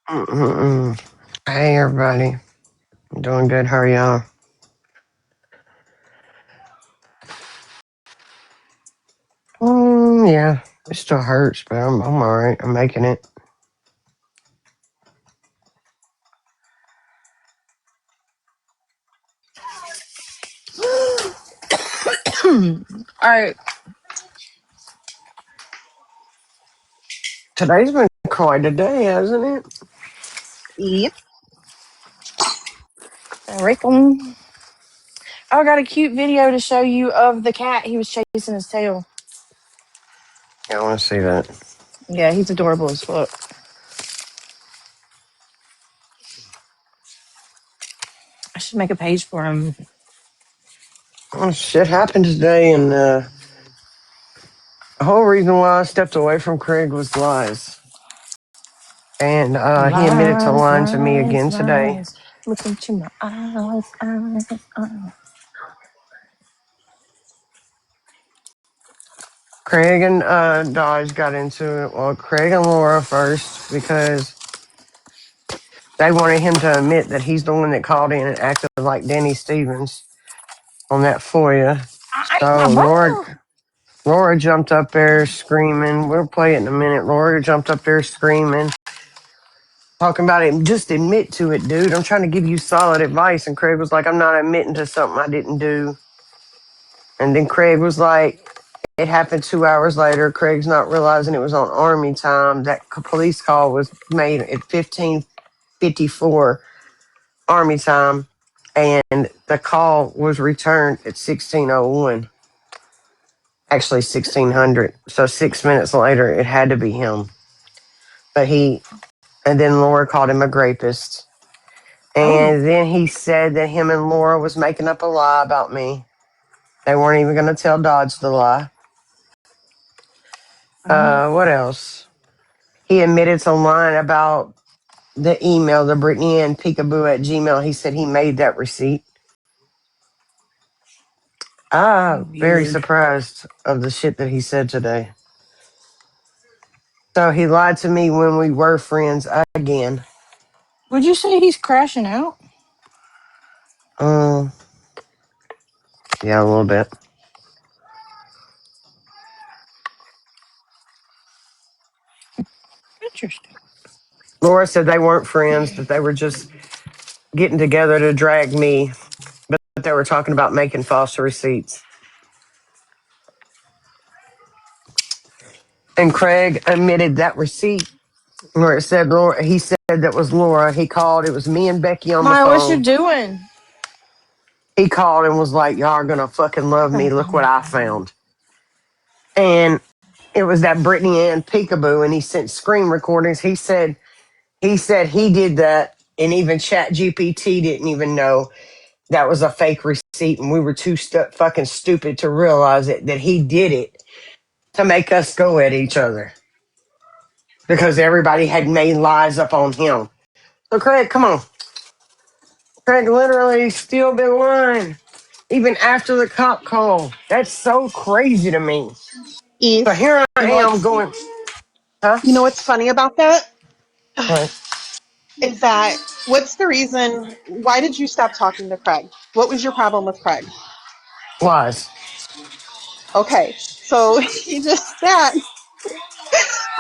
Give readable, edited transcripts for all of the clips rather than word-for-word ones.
Mm-mm-mm. Hey, everybody. I'm doing good. How are y'all? Yeah. It still hurts, but I'm all right. I'm making it. All right. Today's been quite a day, hasn't it? Yep. I reckon. Oh, I got a cute video to show you of the cat. He was chasing his tail. Yeah, I want to see that. Yeah, he's adorable as fuck. I should make a page for him. Well, shit happened today, and the whole reason why I stepped away from Craig was lies. And he admitted to Lies, lying to me lies, again today. lies. Look into my eyes, eyes, eyes. Craig and Dodge got into it. Well, Craig and Laura first because they wanted him to admit that he's the one that called in and acted like Danny Stevens on that FOIA. I ain't my So brother. Laura jumped up there screaming. We'll play it in a minute. Laura jumped up there screaming, talking about it. Just admit to it, dude. I'm trying to give you solid advice. And Craig was like, I'm not admitting to something I didn't do. And then Craig was like, it happened 2 hours later. Craig's not realizing it was on Army time. That police call was made at 15:54 Army time. And the call was returned at 16:01. Actually 1600. So 6 minutes later, it had to be him. But and then Laura called him a rapist. Oh. And then he said that him and Laura was making up a lie about me. They weren't even going to tell Dodge the lie. Oh. What else? He admitted to lying about the email, the Brittany Ann Peekaboo at Gmail. He said he made that receipt. Very Weird. surprised of the shit that he said today. So he lied to me when we were friends again. Would you say he's crashing out? Um, yeah, a little bit. Interesting. Laura said they weren't friends, that they were just getting together to drag me, but they were talking about making false receipts. And Craig admitted that receipt where it said Laura. He said that was Laura. He called. It was me and Becky on the Maya, what you phone. doing? He called and was like, y'all are going to fucking love me. Look what I found. And it was that Brittany Ann Peekaboo, and he sent screen recordings. He did that, and even Chat GPT didn't even know that was a fake receipt, and we were too fucking stupid to realize it, that he did it to make us go at each other because everybody had made lies up on him. So Craig, come on. Craig literally still been lying even after the cop call. That's so crazy to me. So Eve, here I you know am what's going, huh? you know what's funny about that What? is that what's the reason? Why did you stop talking to Craig? What was your problem with Craig? Lies. Okay, so he just sat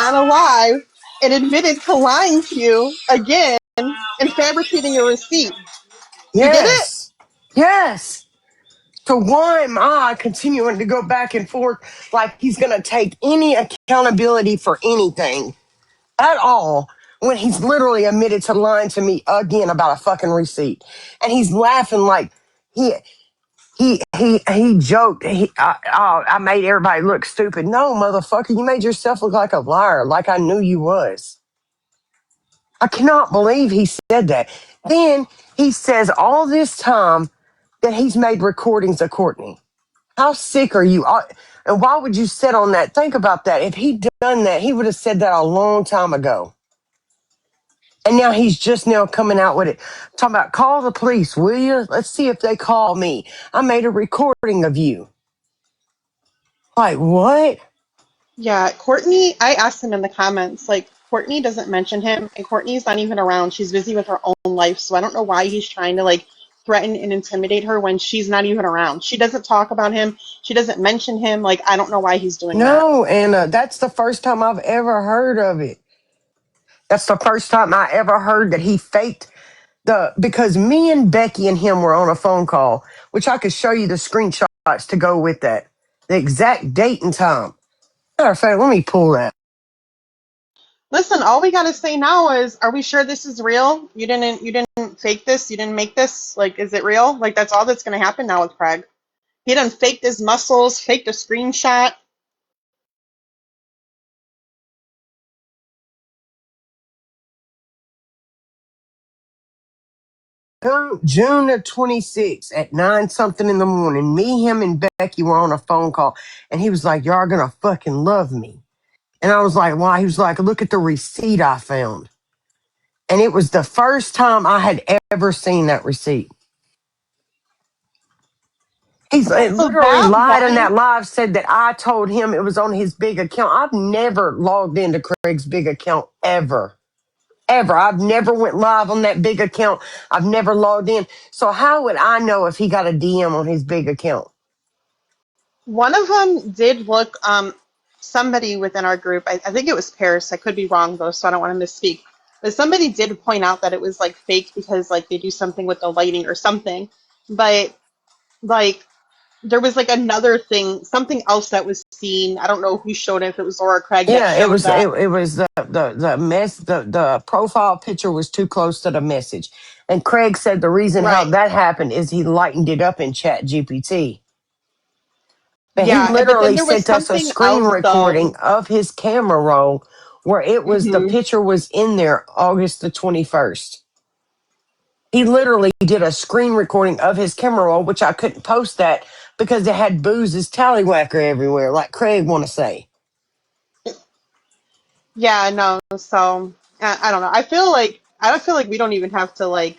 on a live and admitted to lying to you again and fabricating a receipt. You get it? Yes. Yes. So why am I continuing to go back and forth like he's going to take any accountability for anything at all when he's literally admitted to lying to me again about a fucking receipt? And he's laughing like he joked. I made everybody look stupid. No, motherfucker, you made yourself look like a liar, like I knew you was. I cannot believe he said that. Then he says all this time that he's made recordings of Courtney. How sick are you? And why would you sit on that? Think about that. If he'd done that, he would have said that a long time ago. And now he's just now coming out with it. Talking about, call the police, will you? Let's see if they call me. I made a recording of you. Like, what? Yeah, Courtney, I asked him in the comments, like, Courtney doesn't mention him, and Courtney's not even around. She's busy with her own life, so I don't know why he's trying to like threaten and intimidate her when she's not even around. She doesn't talk about him. She doesn't mention him. Like, I don't know why he's doing that. No, and that's the first time I've ever heard of it. That's the first time I ever heard that he faked because me and Becky and him were on a phone call, which I could show you the screenshots to go with that. The exact date and time. Matter of fact, let me pull that. Listen, all we gotta say now is, are we sure this is real? You didn't fake this. You didn't make this. Like, is it real? Like, that's all that's gonna happen now with Craig. He done faked his muscles, faked a screenshot. June the 26th at 9 something in the morning, me, him, and Becky were on a phone call, and he was like, "Y'all are gonna fucking love me." And I was like, "Why?" He was like, "Look at the receipt I found." And it was the first time I had ever seen that receipt. He's So literally that lied in one, that live, said that I told him it was on his big account. I've never logged into Craig's big account ever. Ever. I've never went live on that big account. I've never logged in. So how would I know if he got a DM on his big account? one of them did look, somebody within our group, I think it was Paris, I could be wrong though, so I don't want to misspeak. But somebody did point out that it was like fake because like they do something with the lighting or something. But like there was like another thing, something else that was seen. I don't know who showed it, if it was Laura Craig that Yeah, it showed was it, that. it was the mess the profile picture was too close to the message. And Craig said the reason how Right. that happened is he lightened it up in Chat GPT. But he Yeah, but then literally there was sent us a something screen else recording though. of his camera roll where it was the Hmm. picture was in there August the 21st. He literally did a screen recording of his camera roll, which I couldn't post that because it had Booze's tallywhacker everywhere, like Craig want to say. Yeah, no. So I don't know. I don't feel like we don't even have to like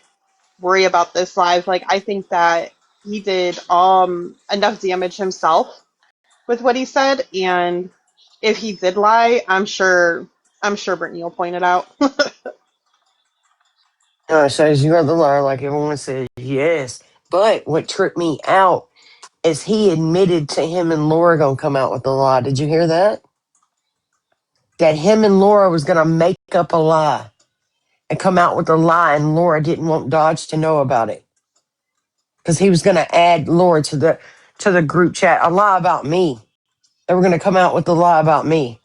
worry about this live. Like I think that he did enough damage himself with what he said, and if he did lie, I'm sure Brittany will point it out. Says you are the liar, like everyone says, yes. But what tripped me out is he admitted to him and Laura gonna come out with a lie. Did you hear that? That him and Laura was gonna make up a lie and come out with a lie, and Laura didn't want Dodge to know about it because he was gonna add Laura to the group chat. A lie about me. They were gonna come out with a lie about me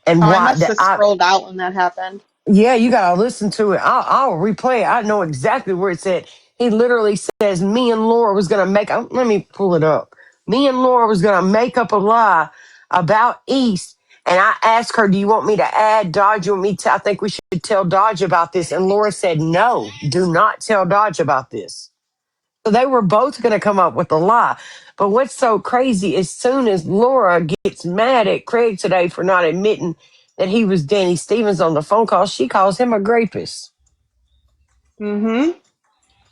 and Oh, I why must that have I. scrolled out when that happened. Yeah, you gotta listen to it. I'll replay it. I know exactly where it said. He literally says, "Me and Laura was gonna make." Let me pull it up. Me and Laura was gonna make up a lie about East, and I asked her, "Do you want me to add Dodge? You want me to? I think we should tell Dodge about this." And Laura said, "No, do not tell Dodge about this." So they were both gonna come up with a lie. But what's so crazy? As soon as Laura gets mad at Craig today for not admitting that he was Danny Stevens on the phone call, she calls him a rapist. Hmm.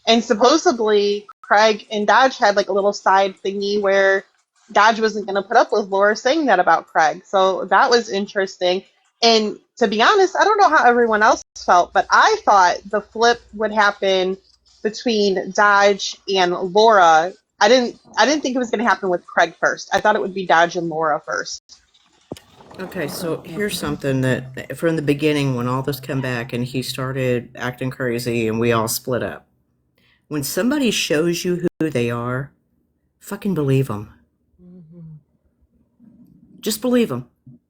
And supposedly, Craig and Dodge had like a little side thingy where Dodge wasn't going to put up with Laura saying that about Craig. So that was interesting. And to be honest, I don't know how everyone else felt, but I thought the flip would happen between Dodge and Laura. I didn't think it was going to happen with Craig first. I thought it would be Dodge and Laura first. Okay, so here's something that from the beginning, when all this came back and he started acting crazy and we all split up. When somebody shows you who they are, fucking believe them. Just believe them.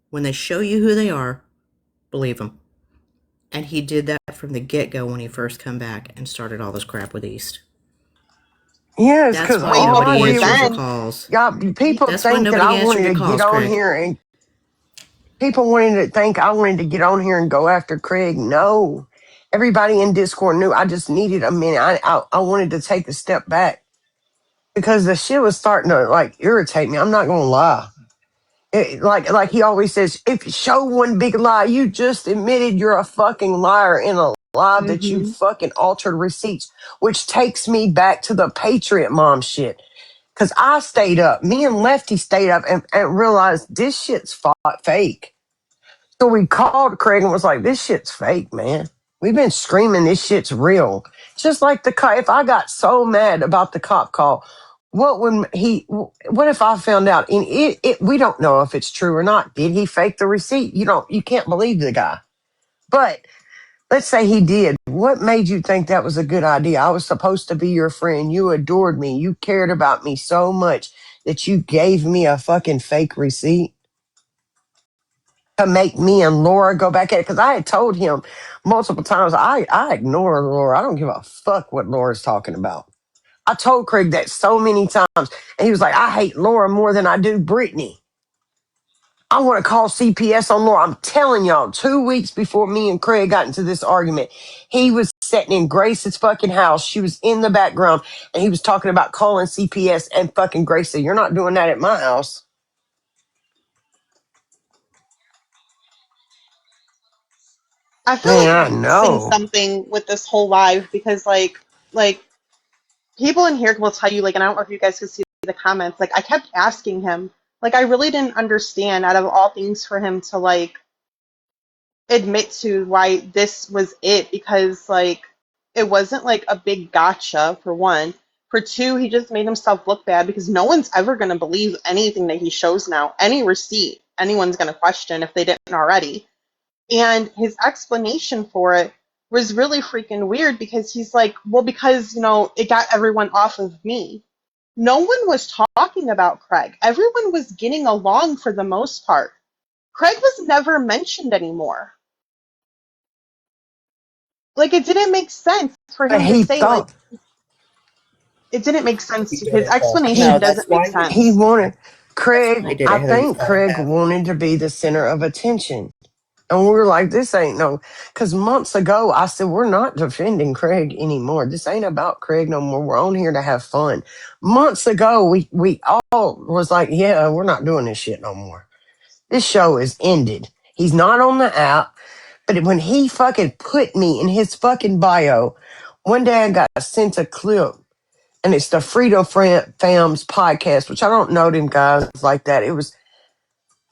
When they show you who they are, believe them. And he did that from the get-go when he first come back and started all this crap with East. Yes, That's because why Way all I nobody before did answered was, your then. calls. y'all, people That's why think that I nobody answered wanted your to get calls, on Craig. here and people wanted to think I wanted to get on here and go after Craig. No, everybody in Discord knew I just needed a minute. I wanted to take a step back because the shit was starting to like irritate me. I'm not gonna lie. Like he always says, if you show one big lie, you just admitted you're a fucking liar in a lie that you Hmm. fucking altered receipts, which takes me back to the Patriot Mom shit. Cause I stayed up, me and Lefty stayed up and realized this shit's fake. So we called Craig and was like, this shit's fake, man. We've been screaming this shit's real. Just like the cop. If I got so mad about the cop call, what if I found out and we don't know if it's true or not. Did he fake the receipt? You can't believe the guy. But let's say he did. What made you think that was a good idea? I was supposed to be your friend. You adored me. You cared about me so much that you gave me a fucking fake receipt to make me and Laura go back at it. Because I had told him multiple times, I ignore Laura. I don't give a fuck what Laura's talking about. I told Craig that so many times. And he was like, I hate Laura more than I do Brittany. I want to call CPS on Laura. I'm telling y'all, 2 weeks before me and Craig got into this argument, he was sitting in Grace's fucking house. She was in the background and he was talking about calling CPS, and fucking Grace said, you're not doing that at my house. I feel Man, like I we're missing know. something with this whole live because like people in here will tell you, like, and I don't know if you guys could see the comments, like I kept asking him, like I really didn't understand out of all things for him to like admit to why this was it, because like it wasn't like a big gotcha for one. For two, he just made himself look bad because no one's ever going to believe anything that he shows now. Any receipt, anyone's going to question if they didn't already. And his explanation for it was really freaking weird because he's like, well, because, it got everyone off of me. No one was talking about Craig. Everyone was getting along for the most part. Craig was never mentioned anymore. Like, it didn't make sense for But him to he say, like, thought it didn't make sense. He did His it though. explanation No, he doesn't make he sense. wanted That's why he Craig. did I it, Heather. You think called him Craig that. wanted to be the center of attention. And we were like, this ain't no, because months ago I said, we're not defending Craig anymore. This ain't about Craig no more. We're on here to have fun. Months ago, we all was like, yeah, we're not doing this shit no more. This show is ended. He's not on the app. But when he fucking put me in his fucking bio, one day I got sent a clip, and it's the Freedom Fam's podcast, which I don't know them guys like that.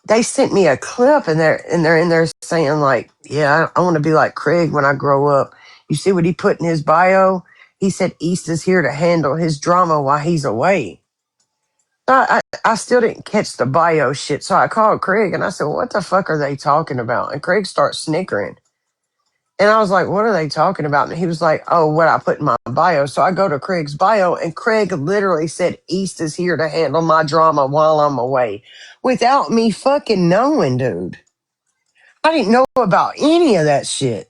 They sent me a clip, and they're in there saying like, yeah, I want to be like Craig when I grow up. You see what he put in his bio? He said East is here to handle his drama while he's away. I still didn't catch the bio shit, so I called Craig and I said, what the fuck are they talking about? And Craig starts snickering. And I was like, what are they talking about? And he was like, oh, what I put in my bio. So I go to Craig's bio, and Craig literally said, East is here to handle my drama while I'm away, without me fucking knowing, dude. I didn't know about any of that shit.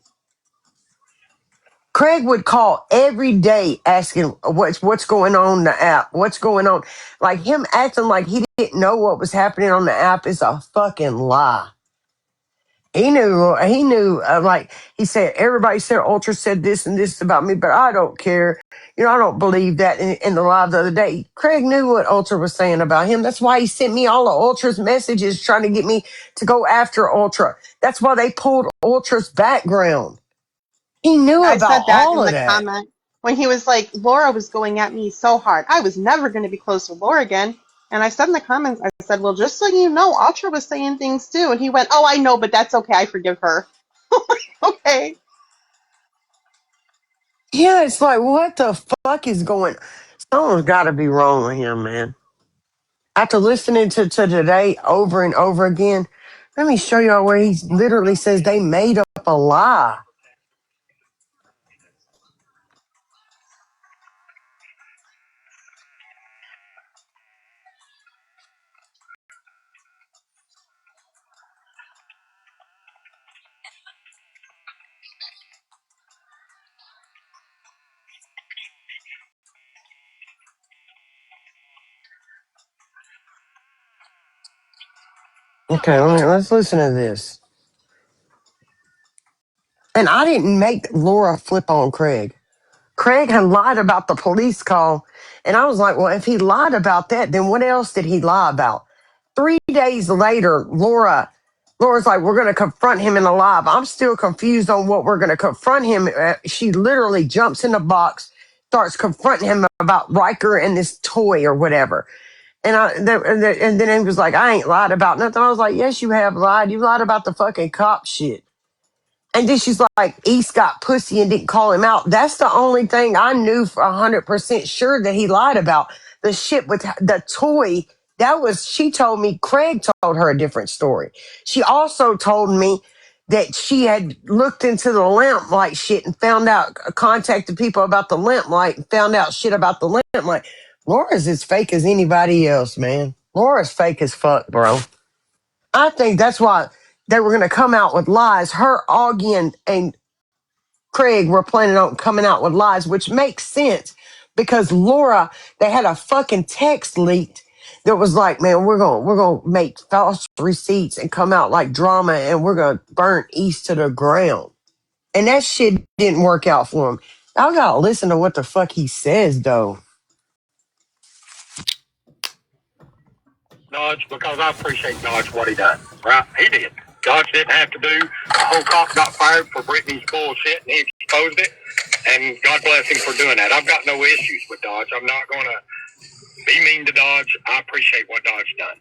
Craig would call every day asking what's going on in the app, what's going on. Like, him acting like he didn't know what was happening on the app is a fucking lie. Like he said, everybody said Ultra said this and this about me, but I don't care. I don't believe that in the live the other day. Craig knew what Ultra was saying about him. That's why he sent me all of Ultra's messages trying to get me to go after Ultra. That's why they pulled Ultra's background. He knew I about said that all in of the that. comment when he was like, Laura was going at me so hard. I was never going to be close with Laura again. And I said in the comments, I said, well, just so you know, Ultra was saying things too. And he went, oh, I know, but that's okay. I forgive her. Okay. Yeah, it's like, what the fuck is going? Something's got to be wrong with him, man. After listening to today over and over again, let me show y'all where he literally says they made up a lie. Okay, let's listen to this. And I didn't make Laura flip on Craig. Craig had lied about the police call. And I was like, well, if he lied about that, then what else did he lie about? 3 days later, Laura's like, we're going to confront him in a live. I'm still confused on what we're going to confront him at. She literally jumps in the box, starts confronting him about Riker and this toy or whatever. And then he was like, I ain't lied about nothing. I was like, yes, you have lied. You lied about the fucking cop shit. And then she's like, East got pussy and didn't call him out. That's the only thing I knew for 100% sure that he lied about. The shit with the toy, she told me, Craig told her a different story. She also told me that she had looked into the lamp light shit and found out, contacted people about the lamp light and found out shit about the lamp light. Laura's as fake as anybody else, man. Laura's fake as fuck, bro. I think that's why they were going to come out with lies. Her, Augie, and Craig were planning on coming out with lies, which makes sense because Laura, they had a fucking text leaked that was like, man, we're going to make false receipts and come out like drama and we're going to burn East to the ground. And that shit didn't work out for him. I got to listen to what the fuck he says, though. Dodge, because I appreciate Dodge what he done. Right? He did. Dodge didn't have to do. The whole cop got fired for Brittany's bullshit, and he exposed it. And God bless him for doing that. I've got no issues with Dodge. I'm not going to be mean to Dodge. I appreciate what Dodge done.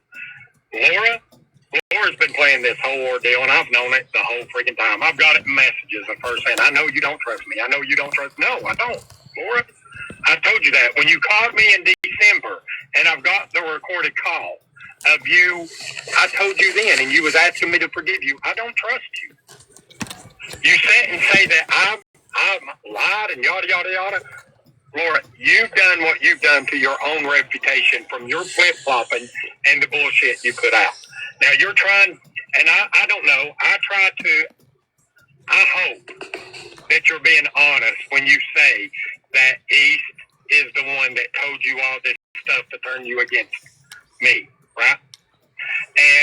Laura's been playing this whole ordeal, and I've known it the whole freaking time. I've got it in messages of her saying, I know you don't trust me. I know you don't trust me. No, I don't. Laura, I told you that. When you called me in December, and I've got the recorded call of you, I told you then, and you was asking me to forgive you. I don't trust you. You sit and say that I've lied and yada, yada, yada. Laura, you've done what you've done to your own reputation from your flip-flopping and the bullshit you put out. Now, you're trying, and I don't know, I hope that you're being honest when you say that East is the one that told you all this stuff to turn you against me, right?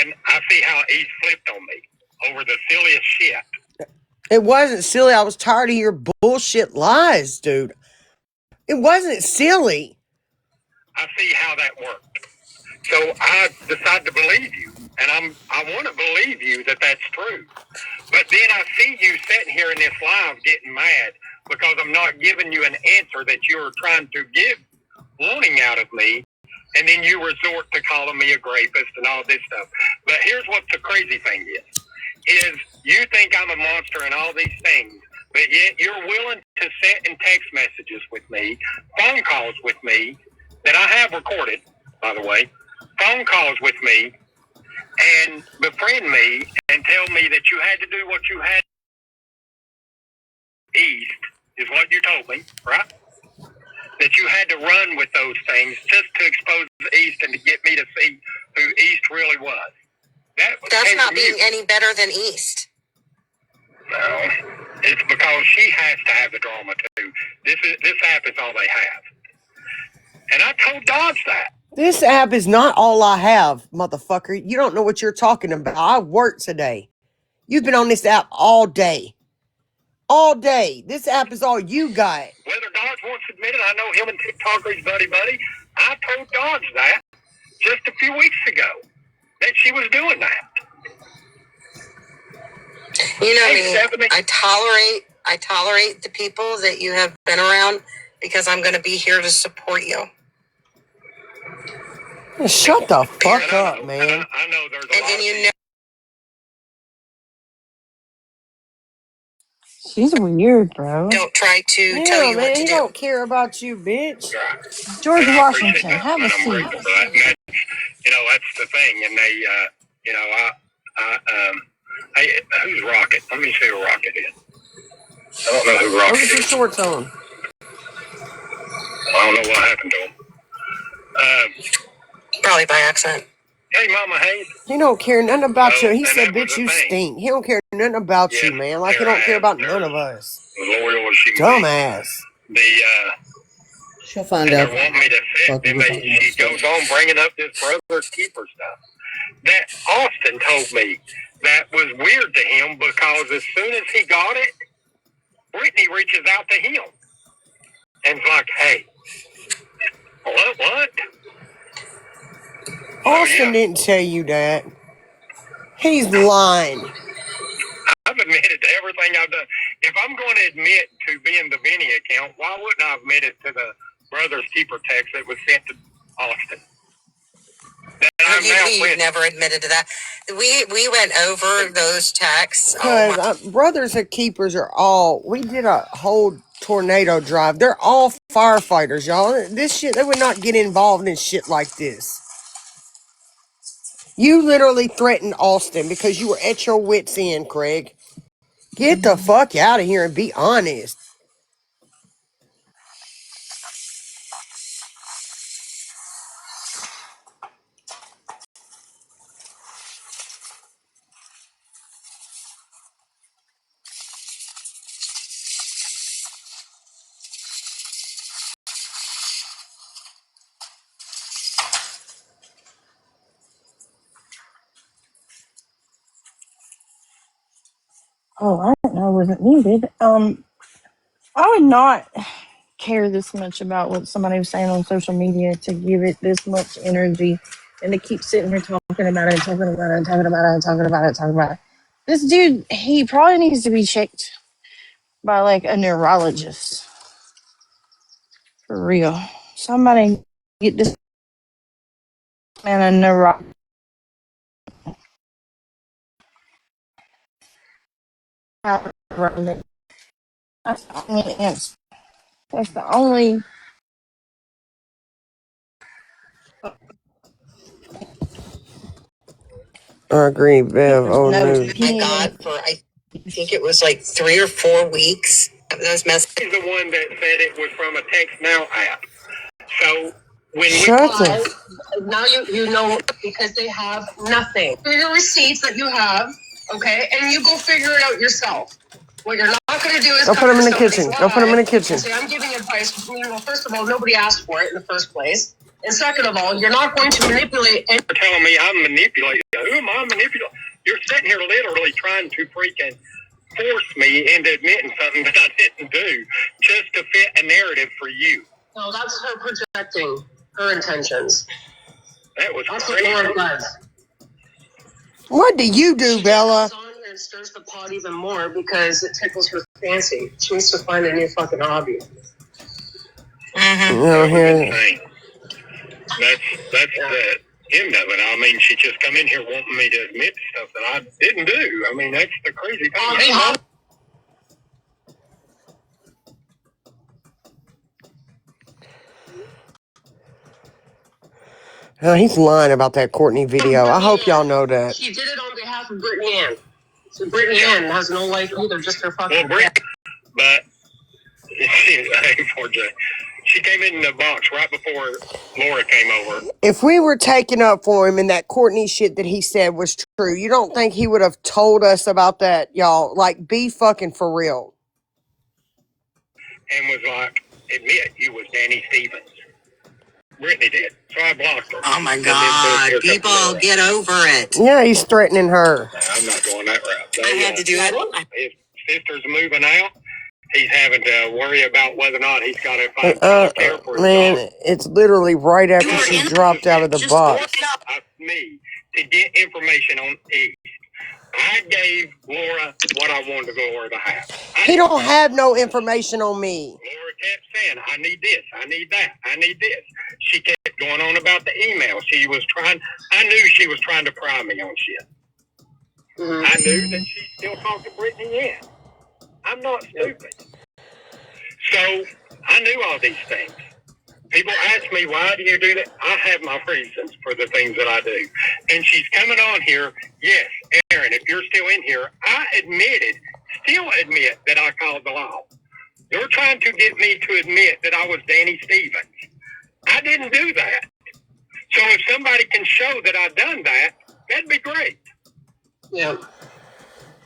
And I see how East flipped on me over the silliest shit. It wasn't silly. I was tired of your bullshit lies, dude. It wasn't silly. I see how that worked. So I decide to believe you, and I want to believe you that that's true. But then I see you sitting here in this live getting mad because I'm not giving you an answer that you're trying to give, wanting out of me, and then you resort to calling me a rapist and all this stuff. But here's what the crazy thing is you think I'm a monster and all these things, but yet you're willing to sit in text messages with me, phone calls with me, that I have recorded, by the way, phone calls with me, and befriend me and tell me that you had to do what you had. East is what you told me, right? That you had to run with those things just to expose East and to get me to see who East really was. That's not being any better than East. No, it's because she has to have the drama too. This app is all they have, and I told Dodge that. This app is not all I have, motherfucker. You don't know what you're talking about. I worked today. You've been on this app all day. All day. This app is all you got. Whether Dodge wants to admit it, I know him and TikToker's buddy. I told Dodge that just a few weeks ago, that she was doing that. You know me. I tolerate the people that you have been around because I'm going to be here to support you. Shut the fuck up, man. I know there's a lot and you know. She's weird, bro. Don't try to tell you what to he do. don't care about you, bitch. George Washington, have a seat. That's the thing, and they, who's Rocket? Let me see who Rocket is. I don't know who Rocket is. What's your shorts on? I don't know what happened to him. Probably by accident. Hey, Mama, hey. He don't care nothing about you. He said, bitch, you stink. He don't care nothing about you, man. Like he don't care about none of us. Loyal as she can Dumbass. be. She'll find out. They want me to sit. She goes on bringing up this brother's keeper stuff. That Austin told me that was weird to him because as soon as he got it, Brittany reaches out to him and's like, hey, what? Austin didn't tell you that. He's lying. I've admitted to everything I've done. If I'm going to admit to being the Vinny account, why wouldn't I admit it to the brother's keeper text that was sent to Austin? you've never admitted to that. We went over those texts. Because brothers of keepers are all, we did a whole tornado drive. They're all firefighters, y'all. This shit, they would not get involved in shit like this. You literally threatened Austin because you were at your wits' end, Craig. Get the fuck out of here and be honest. Oh, I didn't know it wasn't muted. I would not care this much about what somebody was saying on social media to give it this much energy and to keep sitting here talking about it, talking about it, talking about it, talking about it, talking about it. This dude, he probably needs to be checked by like a neurologist. For real. Somebody get this man a neurologist. That's the only answer. That's the only. I agree, Bev. Old No news. My God, for I think it was like 3 or 4 weeks. Those messages. He's the one that said it was from a Text Now app. So when Shut up. Now you know because they have nothing. Your receipts that you have, okay, and you go figure it out yourself. What you're not going to do is Go put them in the kitchen. Go put them in the kitchen. Say, I'm giving advice. Well, first of all, nobody asked for it in the first place. And second of all, you're not going to manipulate. You're telling me I'm manipulating. Who am I manipulating? You're sitting here literally trying to freaking force me into admitting something that I didn't do just to fit a narrative for you. No, that's her projecting her intentions. That was That's crazy. what Laura does. What do you do, Bella? She on here and stirs the pot even more because it tickles her fancy. She needs to find a new fucking hobby. You know, here. That's the end of it. I mean, she just come in here wanting me to admit stuff that I didn't do. I mean, that's the crazy thing. He's lying about that Courtney video. I hope y'all know that. She did it on behalf of Brittany Ann. So Brittany Ann has no life either, just her fucking. Well, but poor Jay. She came in the box right before Laura came over. If we were taking up for him and that Courtney shit that he said was true, you don't think he would have told us about that, y'all? Like, be fucking for real. And was like, admit you was Danny Stevens. Brittany did. So I blocked her. Oh my God. People, get over it. Yeah, he's threatening her. I'm not going that route. I had to do it. His sister's moving out. He's having to worry about whether or not he's got to find care for his man, dog. it's literally right after she dropped out of the box. Me to get information on East. I gave Laura what I wanted Laura to have. He don't have no information on me. Laura kept saying, I need this, I need that, I need this. She kept going on about the email. I knew she was trying to pry me on shit. Mm-hmm. I knew that she still talked to Brittany Ann. I'm not stupid. So I knew all these things. People ask me, why do you do that? I have my reasons for the things that I do. And she's coming on here. Yes, Aaron, if you're still in here, I still admit that I called the law. You're trying to get me to admit that I was Danny Stevens. I didn't do that. So if somebody can show that I've done that, that'd be great. Yeah.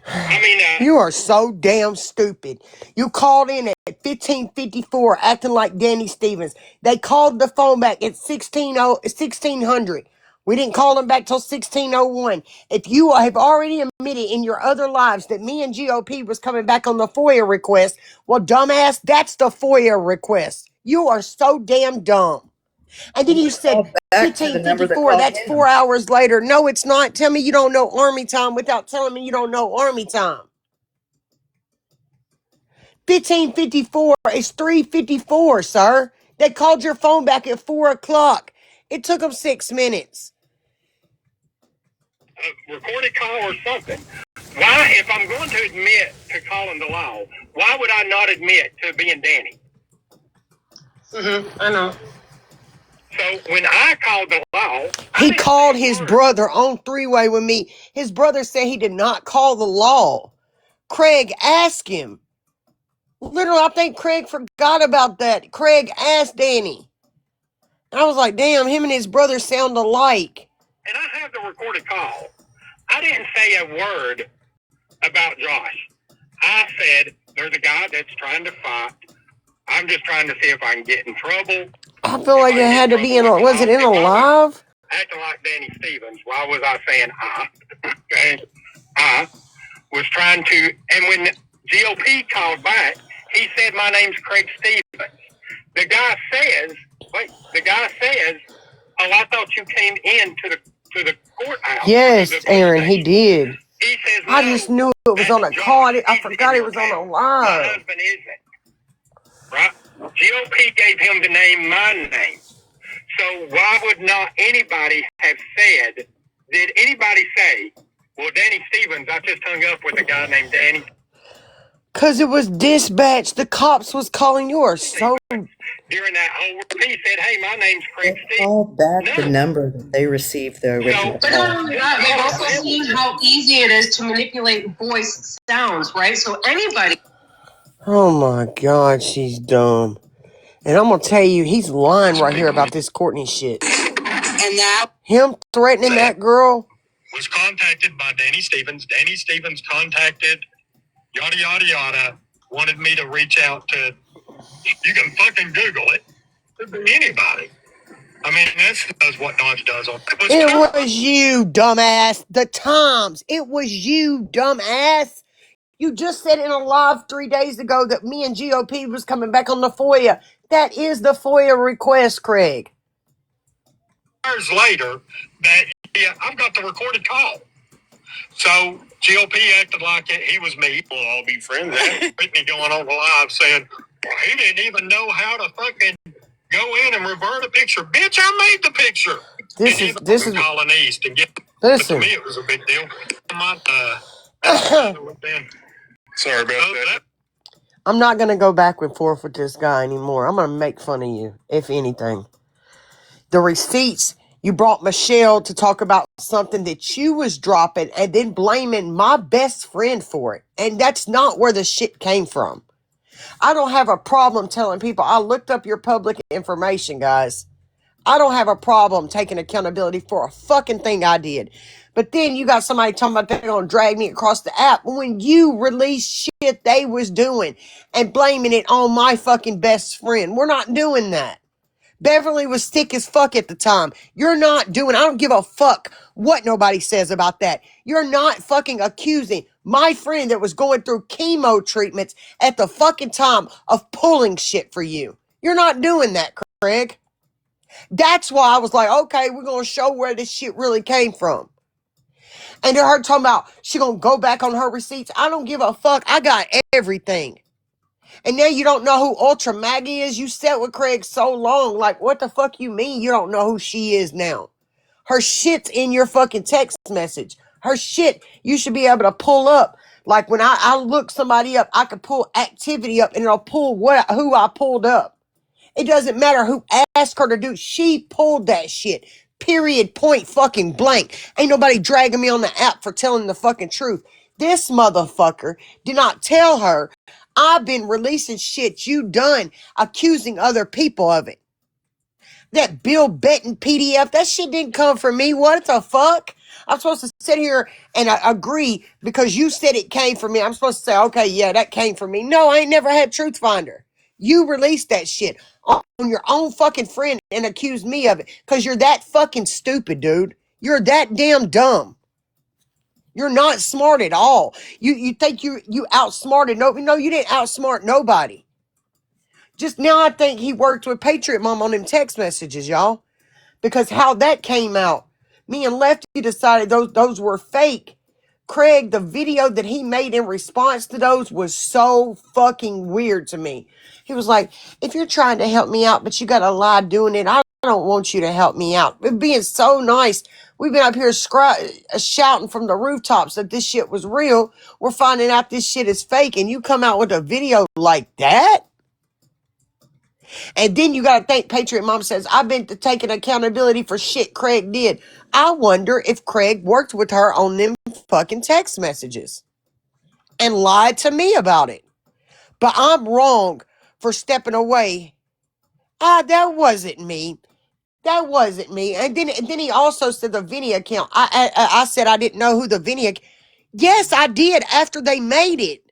I mean, you are so damn stupid. You called in at 15:54 acting like Danny Stevens. They called the phone back at 1600. We didn't call them back till 1601. If you have already admitted in your other lives that me and GOP was coming back on the FOIA request, well, dumbass, that's the FOIA request. You are so damn dumb. And then you said 15:54, that's 4 hours later. No, it's not. Tell me you don't know Army time without telling me you don't know Army time. 15:54 is 3:54, sir. They called your phone back at 4 o'clock. It took them 6 minutes. a recorded call or something. Why, if I'm going to admit to calling the law, why would I not admit to being Danny? I know. So when I called the law, He called his brother on three-way with me. His brother said he did not call the law. Craig asked him. Literally, I think Craig forgot about that. Craig asked Danny. And I was like, damn, him and his brother sound alike. And I have the recorded call. I didn't say a word about Josh. I said, there's a guy that's trying to fight. I'm just trying to see if I can get in trouble. I feel like it had to be in a, was it in a live? Acting like Danny Stevens. Why was I saying I? Okay. I was trying to, and when GOP called back, he said my name's Craig Stevens. The guy says, oh, I thought you came in to the courthouse. Yes, Aaron, he did. He says, no, I just knew it was on a call. I forgot it was on a my live. husband isn't. Right? GOP gave him the name, my name. So why would not anybody have said, did anybody say, well, Danny Stevens, I just hung up with a guy named Danny? Because it was dispatched. The cops was calling yours. So during that whole, he said, hey, my name's Craig Stevens. Call back the number that they received the original But not call. only that, we've also seen how easy it is to manipulate voice sounds, right? So anybody. oh my God, she's dumb. And I'm going to tell you, he's lying right here about this Courtney shit. And that. Him threatening that girl. Was contacted by Danny Stevens. Danny Stevens contacted yada, yada, yada, wanted me to reach out to, you can fucking Google it, anybody. I mean, that's what Dodge does. It was you, dumbass. The Times. It was you, dumbass. You just said in a live 3 days ago that me and GOP was coming back on the FOIA. That is the FOIA request, Craig. Years later, that, yeah, I've got the recorded call. So GOP acted like he was me. We'll all be friends. Whitney going on the live saying, well, he didn't even know how to fucking go in and revert a picture. Bitch, I made the picture. This is calling East and get. Listen. To me, it was a big deal. Sorry about that. I'm not going to go back and forth with this guy anymore. I'm going to make fun of you, if anything. The receipts, you brought Michelle to talk about something that you was dropping and then blaming my best friend for it. And that's not where the shit came from. I don't have a problem telling people. I looked up your public information, guys. I don't have a problem taking accountability for a fucking thing I did. But then you got somebody talking about they're going to drag me across the app when you released shit they was doing and blaming it on my fucking best friend. We're not doing that. Beverly was sick as fuck at the time. You're not doing, I don't give a fuck what nobody says about that. You're not fucking accusing my friend that was going through chemo treatments at the fucking time of pulling shit for you. You're not doing that, Craig. That's why I was like, okay, we're going to show where this shit really came from. And they're her talking about she going to go back on her receipts. I don't give a fuck. I got everything. And now you don't know who Ultra Maggie is? You sat with Craig so long. Like, what the fuck you mean you don't know who she is now? Her shit's in your fucking text message. Her shit, you should be able to pull up. Like, when I look somebody up, I can pull activity up and it'll pull who I pulled up. It doesn't matter who asked her to do. She pulled that shit. Period. Point fucking blank. Ain't nobody dragging me on the app for telling the fucking truth. This motherfucker did not tell her I've been releasing shit you done accusing other people of it. That Bill Benton PDF, that shit didn't come from me. What the fuck? I'm supposed to sit here and agree because you said it came from me. I'm supposed to say, okay, yeah, that came from me. No, I ain't never had Truth Finder. You released that shit on your own fucking friend and accused me of it because you're that fucking stupid, dude. You're that damn dumb. You're not smart at all. You think you outsmarted nobody. No, you didn't outsmart nobody. Just now I think he worked with Patriot Mom on them text messages, y'all. Because how that came out. Me and Lefty decided those were fake. Craig, the video that he made in response to those was so fucking weird to me. He was like, if you're trying to help me out, but you got to lie doing it, I don't want you to help me out. It being so nice. We've been up here shouting from the rooftops that this shit was real. We're finding out this shit is fake, and you come out with a video like that? And then you got to think Patriot Mom says, I've been taking accountability for shit Craig did. I wonder if Craig worked with her on them fucking text messages and lied to me about it. But I'm wrong for stepping away. That wasn't me. That wasn't me. And then he also said the Vinny account. I said I didn't know who the Vinny. Yes, I did after they made it.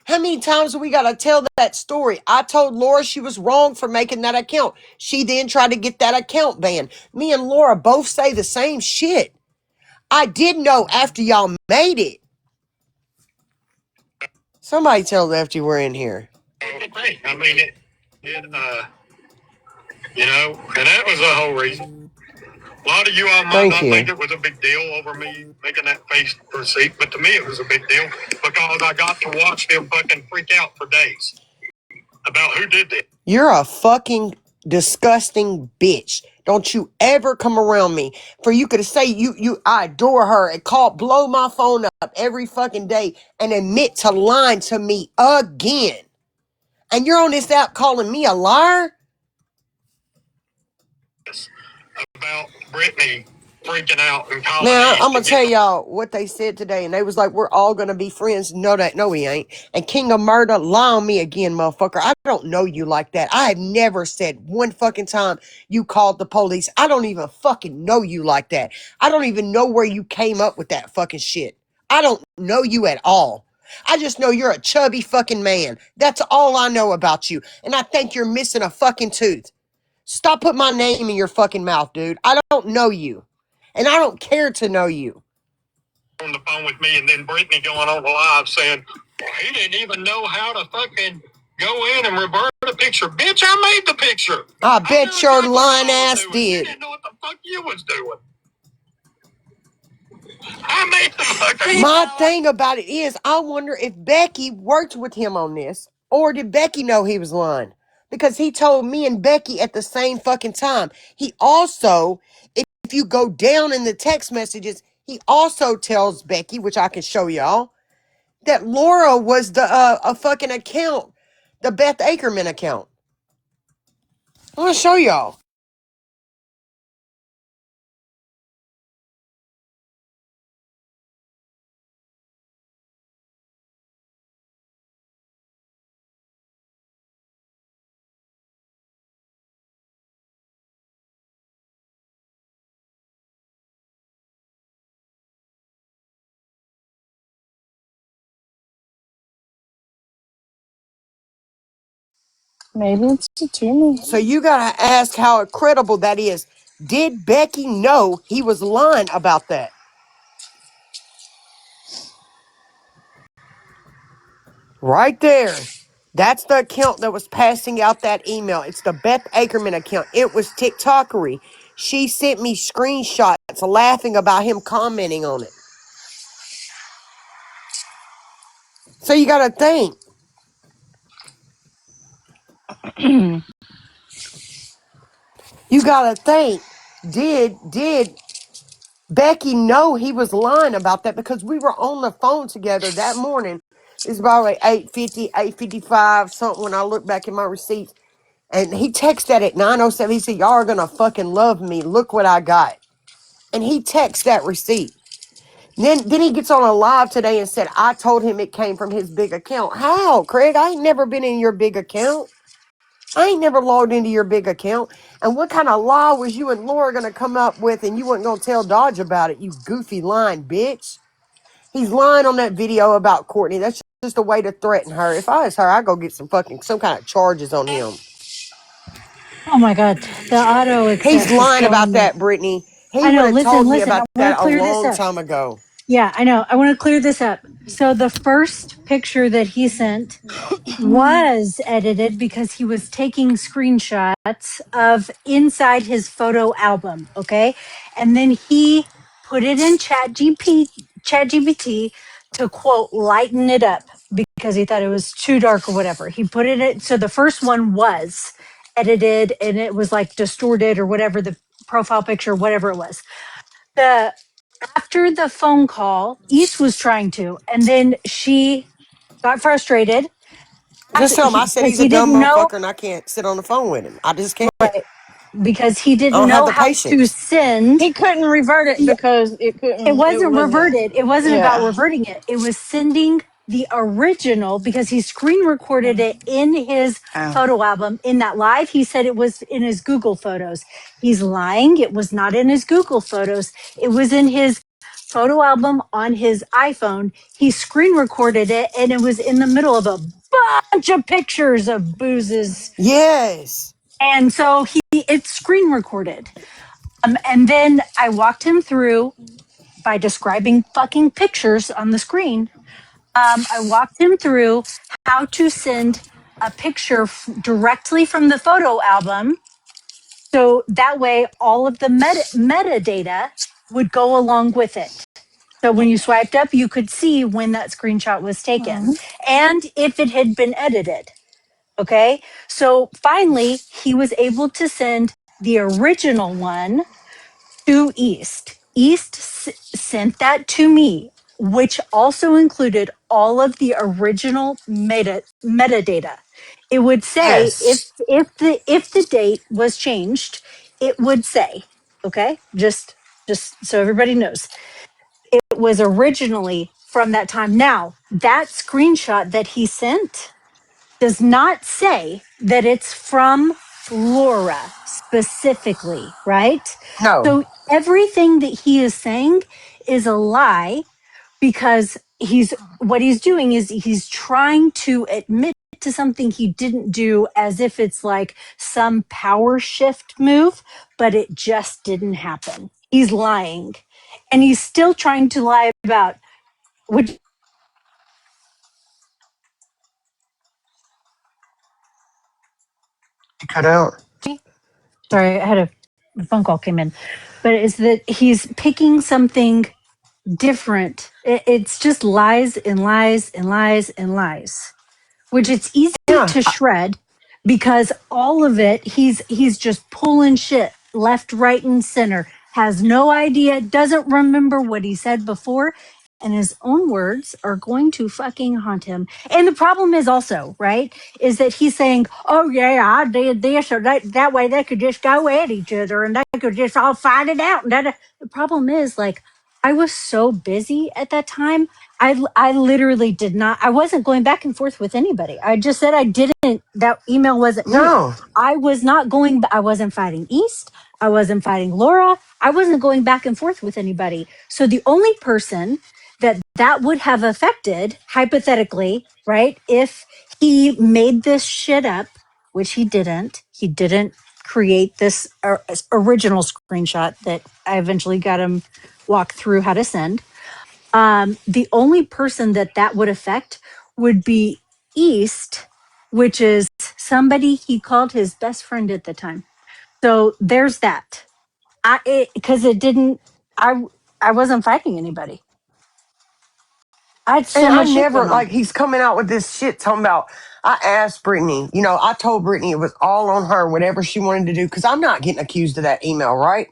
How many times we got to tell that story? I told Laura she was wrong for making that account. She then tried to get that account banned. Me and Laura both say the same shit. I did know after y'all made it. Somebody tell Lefty we're in here. I mean, and that was the whole reason. A lot of you all might not think it was a big deal over me making that face receipt, but to me it was a big deal because I got to watch them fucking freak out for days about who did this. You're a fucking disgusting bitch. Don't you ever come around me. For you could say I adore her and blow my phone up every fucking day and admit to lying to me again. And you're on this app calling me a liar? About Brittany freaking out and calling. Now, I'm going to tell y'all what they said today. And they was like, we're all going to be friends. No, we ain't. And King of Murder, lie on me again, motherfucker. I don't know you like that. I have never said one fucking time you called the police. I don't even fucking know you like that. I don't even know where you came up with that fucking shit. I don't know you at all. I just know you're a chubby fucking man. That's all I know about you. And I think you're missing a fucking tooth. Stop putting my name in your fucking mouth, dude. I don't know you. And I don't care to know you. On the phone with me, and then Brittany going on the live saying, well, he didn't even know how to fucking go in and revert a picture. Bitch, I made the picture. I bet your lying ass did. You didn't know what the fuck you was doing. I made the fucking... My thing about it is, I wonder if Becky worked with him on this, or did Becky know he was lying? Because he told me and Becky at the same fucking time. He also, if you go down in the text messages, he also tells Becky, which I can show y'all, that Laura was the a fucking account, the Beth Ackerman account. I'm gonna show y'all. Maybe it's a tumor. So you gotta ask how credible that is. Did Becky know he was lying about that? Right there. That's the account that was passing out that email. It's the Beth Ackerman account. It was TikTokery. She sent me screenshots laughing about him commenting on it. So you gotta think. You gotta think. Did Becky know he was lying about that? Because we were on the phone together that morning. It's about like 8:50, 8:55, something when I look back in my receipts. And he texted at 9:07. He said, y'all are gonna fucking love me. Look what I got. And he texts that receipt. Then he gets on a live today and said, I told him it came from his big account. How, Craig? I ain't never been in your big account. I ain't never logged into your big account. And what kind of lie was you and Laura going to come up with and you weren't going to tell Dodge about it, you goofy lying bitch? He's lying on that video about Courtney. That's just a way to threaten her. If I was her, I'd go get some kind of charges on him. Oh my God, the auto He's accept is lying about killing me. that, Brittany. He I would know. have told Listen, me listen. I about want that to a clear this long up. time ago. Yeah, I know. I want to clear this up. So the first picture that he sent was edited because he was taking screenshots of inside his photo album. Okay, and then he put it in ChatGPT to quote lighten it up because he thought it was too dark or whatever. He put it in. So the first one was edited and it was like distorted or whatever the profile picture, whatever it was. The After the phone call, East was trying to, and then she got frustrated Just tell him I said because he's a he dumb didn't know, motherfucker and I can't sit on the phone with him. I just can't. I right, because he didn't don't have know the how to patience. send. He couldn't revert it because It it wasn't wasn't. reverted. It wasn't about Yeah. reverting it. It was sending the original because he screen recorded it in his Oh. photo album in that live. He said it was in his Google photos. He's lying. It was not in his Google photos. It was in his photo album on his iPhone. He screen recorded it and it was in the middle of a bunch of pictures of boozes. Yes. And so it's screen recorded. And then I walked him through by describing fucking pictures on the screen. I walked him through how to send a picture directly from the photo album. So that way, all of the metadata would go along with it. So when you swiped up, you could see when that screenshot was taken and if it had been edited. Okay. So finally, he was able to send the original one to East. Sent that to me, which also included all of the original metadata. It would say Yes. if the date was changed, it would say, okay, just so everybody knows, it was originally from that time. Now, that screenshot that he sent does not say that it's from Laura specifically, right? No. So everything that he is saying is a lie because what he's doing is he's trying to admit to something he didn't do as if it's like some power shift move, but it just didn't happen. He's lying. And he's still trying to lie about which You cut out. sorry, I had a phone call came in, but it's that he's picking something different. It's just lies and lies and lies and lies, which it's easy Yeah. to shred because all of it he's just pulling shit left, right, and center. Has no idea, doesn't remember what he said before, and his own words are going to fucking haunt him. And the problem is also, right, is that he's saying, oh yeah, I did this, or that way they could just go at each other and they could just all fight it out. And the problem is, like, I was so busy at that time. I literally did not, I wasn't going back and forth with anybody. I just said I didn't, that email wasn't me. No. I was not going, I wasn't fighting East. I wasn't fighting Laura. I wasn't going back and forth with anybody. So the only person that would have affected, hypothetically, right, if he made this shit up, which he didn't create this original screenshot that I eventually got him walk through how to send. The only person that would affect would be East, which is somebody he called his best friend at the time. So there's that. Because it didn't. I I wasn't fighting anybody. I had And so I much shit never, going on. like, he's coming out with this shit talking about, I asked Brittany, I told Brittany it was all on her, whatever she wanted to do, because I'm not getting accused of that email, right?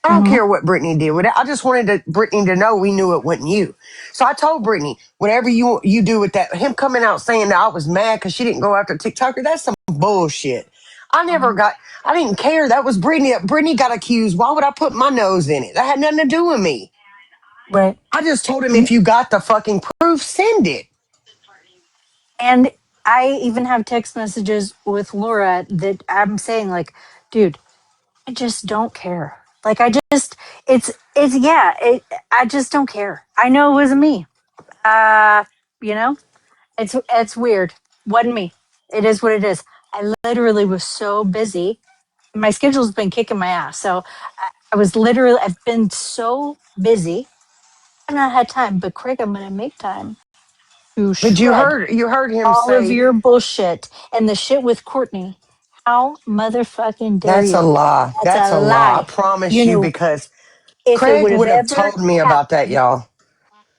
I don't Mhm. care what Brittany did with it. I just wanted Brittany to know we knew it wasn't you. So I told Brittany, whatever you do with that, him coming out saying that I was mad because she didn't go after TikToker, that's some bullshit. I didn't care. That was Brittany. Brittany got accused. Why would I put my nose in it? That had nothing to do with me. Right. I just told him if you got the fucking proof, send it. And I even have text messages with Laura that I'm saying, like, dude, I just don't care. Like, I just, yeah, I just don't care. I know it wasn't me. Uh, you know, it's weird. Wasn't me. It is what it is. I literally was so busy. My schedule's been kicking my ass. So I've been so busy. I've not had time, but Craig, I'm going to make time to But shred you heard him all of say your bullshit and the shit with Courtney. How motherfucking dare that's a you? lie. That's That's a a lie. I lie. promise You you know, because if it Craig would have would have ever told me about that, happened, y'all.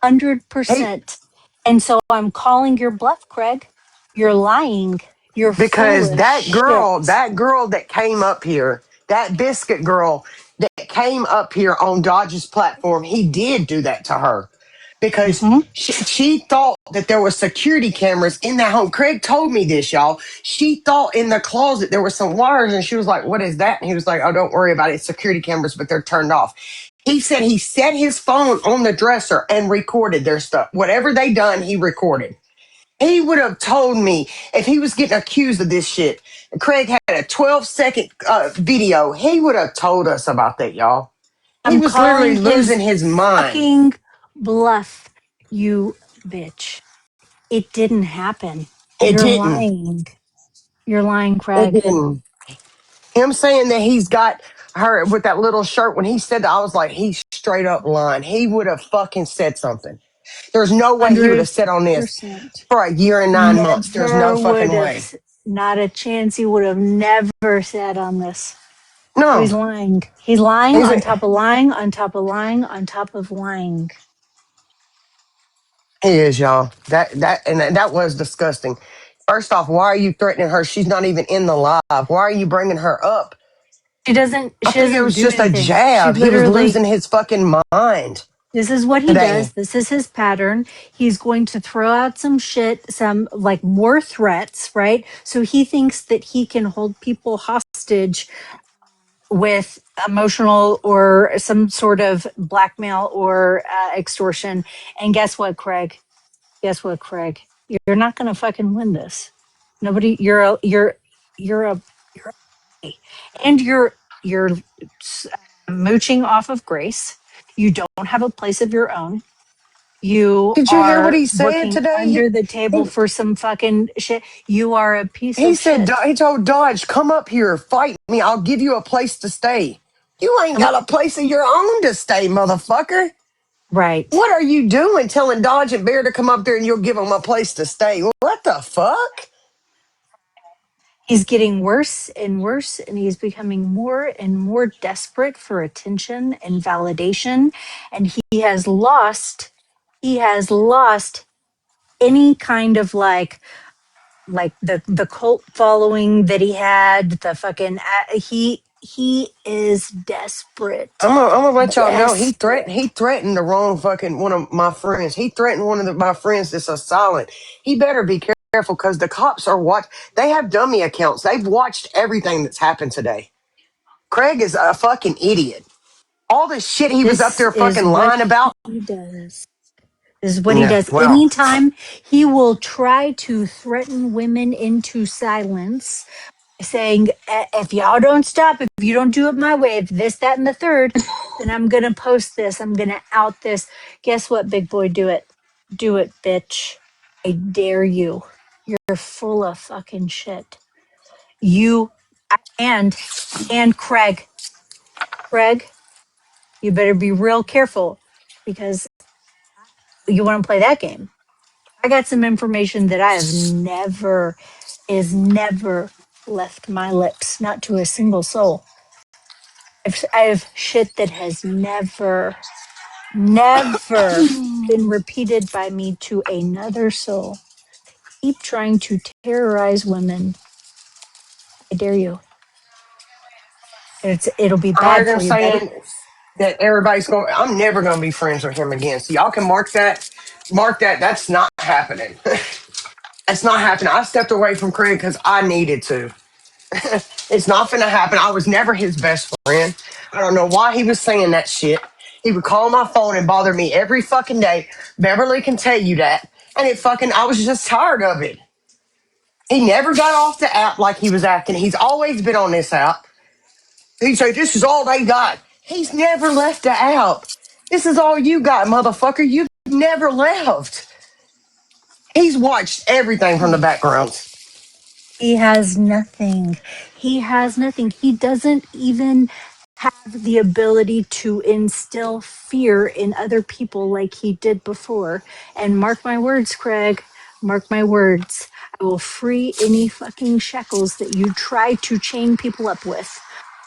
He 100%. And so I'm calling your bluff, Craig. You're lying. You're full because of shit. that girl that came up here, that biscuit girl that came up here on Dodge's platform, he did do that to her because Hmm. she thought that there were security cameras in that home. Craig told me this, y'all. She thought in the closet there were some wires, and she was like, "What is that?" And he was like, "Oh, don't worry about it. It's security cameras, but they're turned off." He said he set his phone on the dresser and recorded their stuff. Whatever they done, he recorded. He would have told me if he was getting accused of this shit. Craig had a 12-second video. He would have told us about that, y'all. He I'm was literally calling losing his his mind. fucking bluff, you bitch. It didn't happen. It You're didn't. lying. You're lying, It Craig. didn't. Him saying that he's got her with that little shirt, when he said that, I was like, he's straight up lying. He would have fucking said something. There's no way he would have said on this 100%. for a year and 9 months. There's no Never would fucking have, way. not a chance he would have never said on this. So No. he's lying. He's lying He's on a, top of lying on top of lying on top of lying. He is, y'all. That was disgusting. First off, why are you threatening her? She's not even in the live. Why are you bringing her up? I She think it doesn't was do just a anything. She jab. He was literally, losing his fucking mind this is what he does. today. This is his pattern. He's going to throw out some shit, some like more threats, right? So he thinks that he can hold people hostage with emotional or some sort of blackmail or extortion. And guess what, Craig? Guess what, Craig? You're not going to fucking win this. Nobody. You're a you're a, and you're mooching off of Grace. You don't have a place of your own. You Did you hear what are he said working today? under the table for some fucking shit. You are a piece He of said, shit. he told Dodge, come up here, fight me. I'll give you a place to stay. You ain't got a place of your own to stay, motherfucker. Right. What are you doing telling Dodge and Bear to come up there and you'll give them a place to stay? What the fuck? He's getting worse and worse, and he's becoming more and more desperate for attention and validation. And he has lost any kind of like the cult following that he had. The fucking he is desperate, I'm gonna let y'all know he desperate. threatened the wrong fucking one of my friends. He threatened one of my friends that's a silent. He better be careful because the cops are they have dummy accounts. They've watched everything that's happened today. Craig is a fucking idiot. All the shit he was up This there is fucking what lying about. he does. This is what he Yeah, does. well, Anytime he will try to threaten women into silence, saying, If y'all don't stop, if you don't do it my way, if this, that, and the third, then I'm going to post this. I'm going to out this. Guess what, big boy? Do it. Do it, bitch. I dare you. You're full of fucking shit. You and, Craig, Craig, you better be real careful because you want to play that game. I got some information that I have never, is never left my lips, not to a single soul. I have shit that has never been repeated by me to another soul. Keep trying to terrorize women. I dare you. It'll be I bad heard him for you, buddy. saying that everybody's going. I'm never gonna be friends with him again. So y'all can mark that. Mark that. That's not happening. That's not happening. I stepped away from Craig because I needed to. It's not gonna happen. I was never his best friend. I don't know why he was saying that shit. He would call my phone and bother me every fucking day. Beverly can tell you that. And I was just tired of it. He never got off the app like he was acting. He's always been on this app. He'd say, this is all they got. He's never left the app. This is all you got, motherfucker. You've never left. He's watched everything from the backgrounds. He has nothing. He has nothing. He doesn't even have the ability to instill fear in other people like he did before. And mark my words, Craig, mark my words. I will free any fucking shackles that you try to chain people up with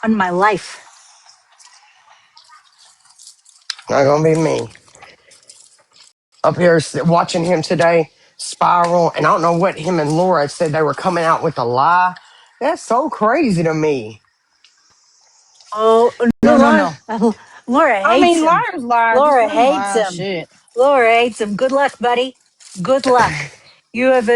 on my life. Not gonna be me. Up here watching him today. spiral. And I don't know what him and Laura said they were coming out with a lie. That's so crazy to me. Oh, Good no. luck. Laura I hates mean, him. liars lie. Just Laura let them hates lie. him. Shit. Laura hates him. Good luck, buddy. Good luck. You have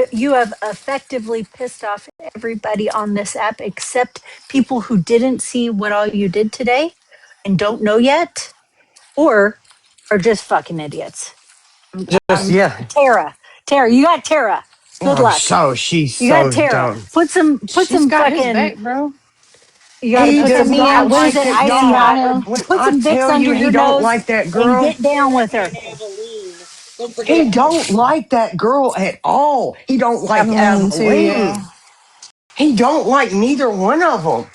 effectively pissed off everybody on this app except people who didn't see what all you did today and don't know yet, or are just fucking idiots. Just, yeah. Tara. Tara, you got Tara. Good Oh, luck. so she's You got so Tara. dumb. Put She's some got his fucking back, bro. you got to He put Put does some me not in. what is like it? it, Icy CC y'all. on hot. him. When Put I some Vicks tell you under he your don't nose like that and girl, get down with her. he don't like that girl at all. He don't like Evelyn too. Evelyn. Yeah. He don't like neither one of them.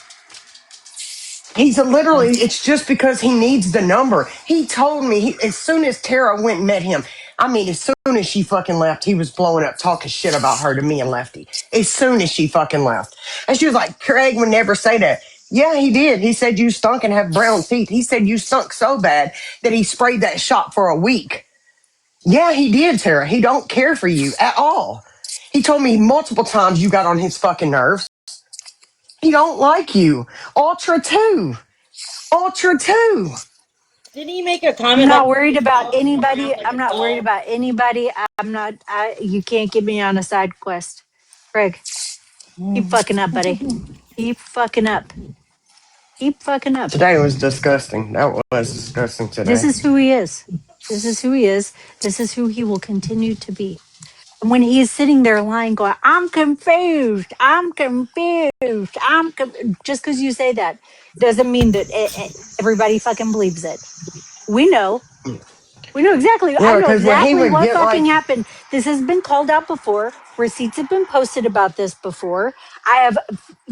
He's a literally, it's just because he needs the number. He told me as soon as Tara went and met him, I mean, as soon as she fucking left, he was blowing up, talking shit about her to me and Lefty. As soon as she fucking left. And she was like, Craig would never say that. Yeah, he did. He said you stunk and have brown teeth. He said you stunk so bad that he sprayed that shop for a week. Yeah, he did, Tara. He don't care for you at all. He told me multiple times you got on his fucking nerves. He don't like you. Ultra too. Ultra too. Didn't he make a I'm comment like not worried you about called him anybody. out like I'm a not worried dog? about anybody. I'm not. You can't get me on a side quest. Craig, keep fucking up, buddy. Keep fucking up. Keep fucking up. Today was disgusting. That was disgusting This today. is who he is. This is who he is. This is who he will continue to be. And when he is sitting there lying, going, "I'm confused. I'm confused. Just because you say that doesn't mean that everybody fucking believes it. We know. We know exactly. I Yeah, know because when he exactly would what get fucking like, happened. This has been called out before. Receipts have been posted about this before. I have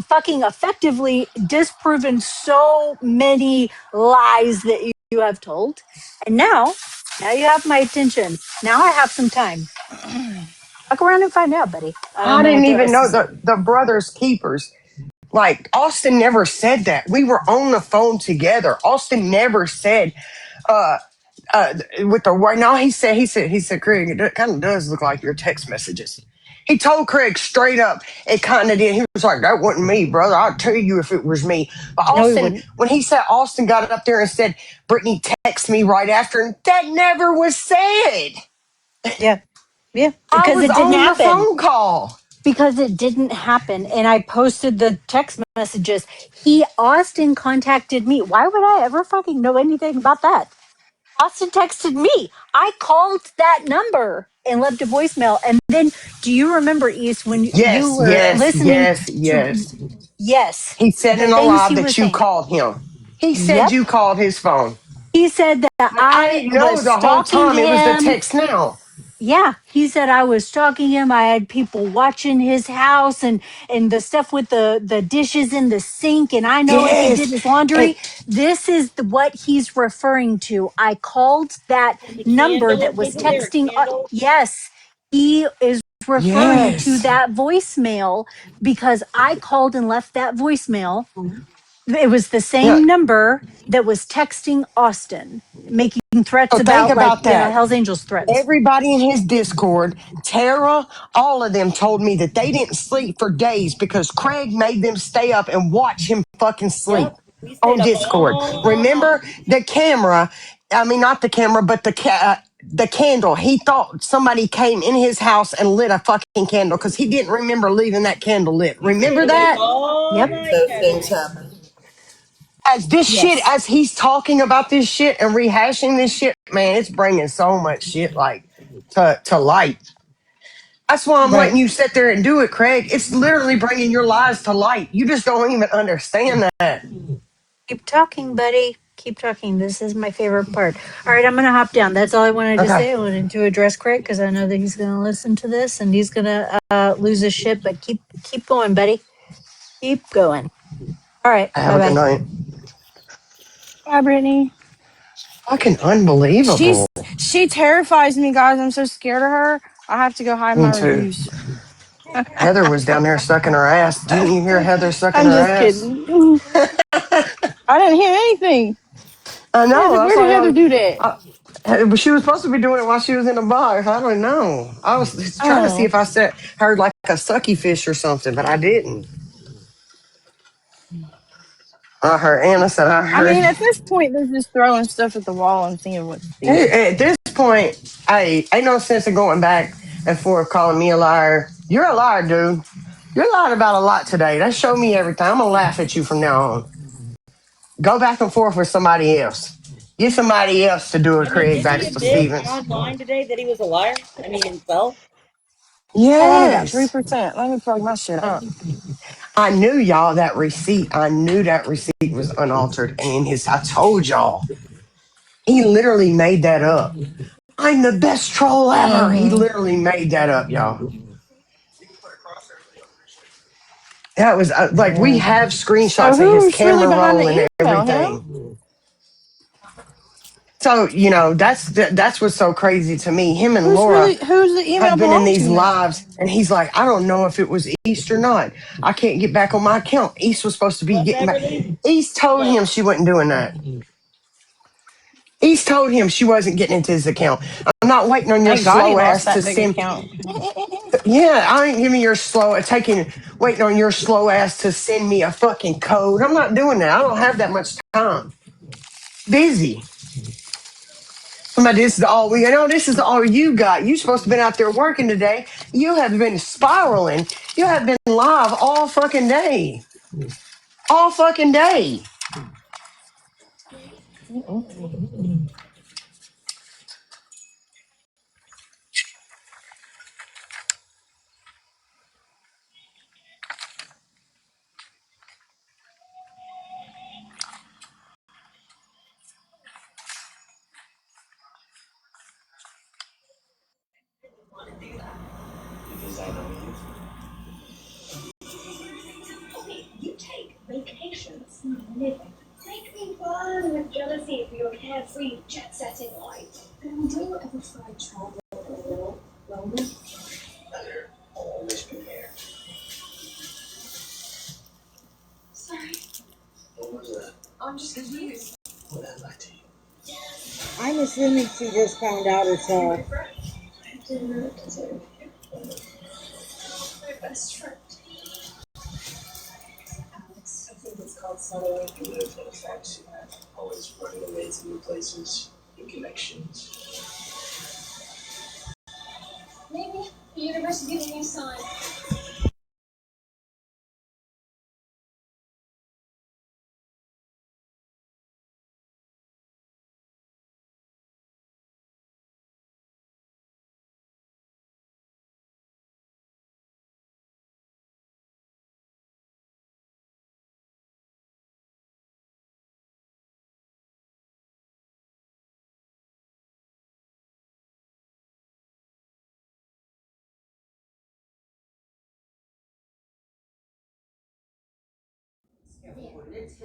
fucking effectively disproven so many lies that you have told. And now you have my attention. Now I have some time. Fuck around and find out, buddy. I don't I know what didn't the even rest know is. the brothers keepers. Like Austin never said that. We were on the phone together. Austin never said, uh, with the word. No, he said, Craig, it kind of does look like your text messages. He told Craig straight up, it kind of did. He was like, that wasn't me, brother. I'll tell you if it was me. But No, he Austin, wouldn't. when he said Austin got up there and said, Brittany texted me right after, and that never was said. Yeah. Yeah. I Because was it didn't on the happen. phone call. Because it didn't happen, and I posted the text messages. Austin contacted me. Why would I ever fucking know anything about that? Austin texted me. I called that number and left a voicemail. And then, do you remember, East, when you Yes, were yes, listening yes, to, yes. yes, He said the in a things live he was that you saying? called him. He said Yep. you called his phone. He said that But I I didn't was know the whole stalking time it was the him. text now. Yeah, he said I was stalking him. I had people watching his house and the stuff with the dishes in the sink, and I know if he Yes. did his And laundry. This is what he's referring to. I called that And the number candle? that was Wasn't there a texting. candle? Yes, he is referring to yes. that voicemail because I called and left that voicemail. It was the Yeah. same number that was texting Austin, making threats So think about, like, about that. Hell's Angels threats. Everybody in his Discord, Tara, all of them told me that they didn't sleep for days because Craig made them stay up and watch him fucking sleep Yep. We stayed on up Discord. all night. Remember the camera? I mean, not the camera, but the candle. He thought somebody came in his house and lit a fucking candle because he didn't remember leaving that candle lit. We stayed Remember awake that? all Yep. night Those that things night. happen. As this shit, Yes. as he's talking about this shit and rehashing this shit, man, it's bringing so much shit like to light. That's why I'm letting Right. you sit there and do it, Craig. It's literally bringing your lies to light. You just don't even understand that. Keep talking, buddy. Keep talking. This is my favorite part. All right, I'm going to hop down. That's all I wanted to Okay, say. I wanted to address Craig because I know that he's going to listen to this and he's going to lose his shit. But keep going, buddy. Keep going. All right. have Bye a good bye. night. Bye, Brittany. Fucking unbelievable. She terrifies me, guys. I'm so scared of her. I have to go hide Me my too. reviews. Heather was down there sucking her ass. Didn't you hear Heather sucking I'm her just ass? kidding. I didn't hear anything. I know. That's Where did why Heather do that? I, But she was supposed to be doing it while she was in the box. I don't know. I was trying to see Oh, if I said heard like a sucky fish or something, but I didn't. I heard Anna said I I heard. mean, at this point, they're just throwing stuff at the wall and seeing what sticks. At this point, I ain't no sense of going back and forth calling me a liar. You're a liar, dude. You're lying about a lot today. That showed me everything. I'm gonna laugh at you from now on. Go back and forth with somebody else. Get somebody else to do it, I mean, Craig did he Baxter admit Stevens. online today that he was a liar? I mean, himself? I only got Yes. 3%. Let me plug my shit up. I knew y'all that receipt. I knew that receipt was unaltered. And in his, I told y'all, he literally made that up. I'm the best troll ever. He Mm-hmm. literally made that up, y'all. That was like we Yeah. have So screenshots of his who's really camera behind roll the and email? Him? everything. So that's what's so crazy to me. Him and Laura Who's the email have been in belong these to now? lives, and he's like, I don't know if it was East or not. I can't get back on my account. East was supposed to be What, getting back. Beverly? East told What? him she wasn't doing that. East told him she wasn't getting into his account. I'm not waiting on your Thank God he slow lost ass to that big send. account. Yeah, I ain't giving your slow waiting on your slow ass to send me a fucking code. I'm not doing that. I don't have that much time. Busy. But this is all we know. This is all you got. You supposed to been out there working today. You have been spiraling. You have been live all fucking day. All fucking day. I'm assuming she just found out herself.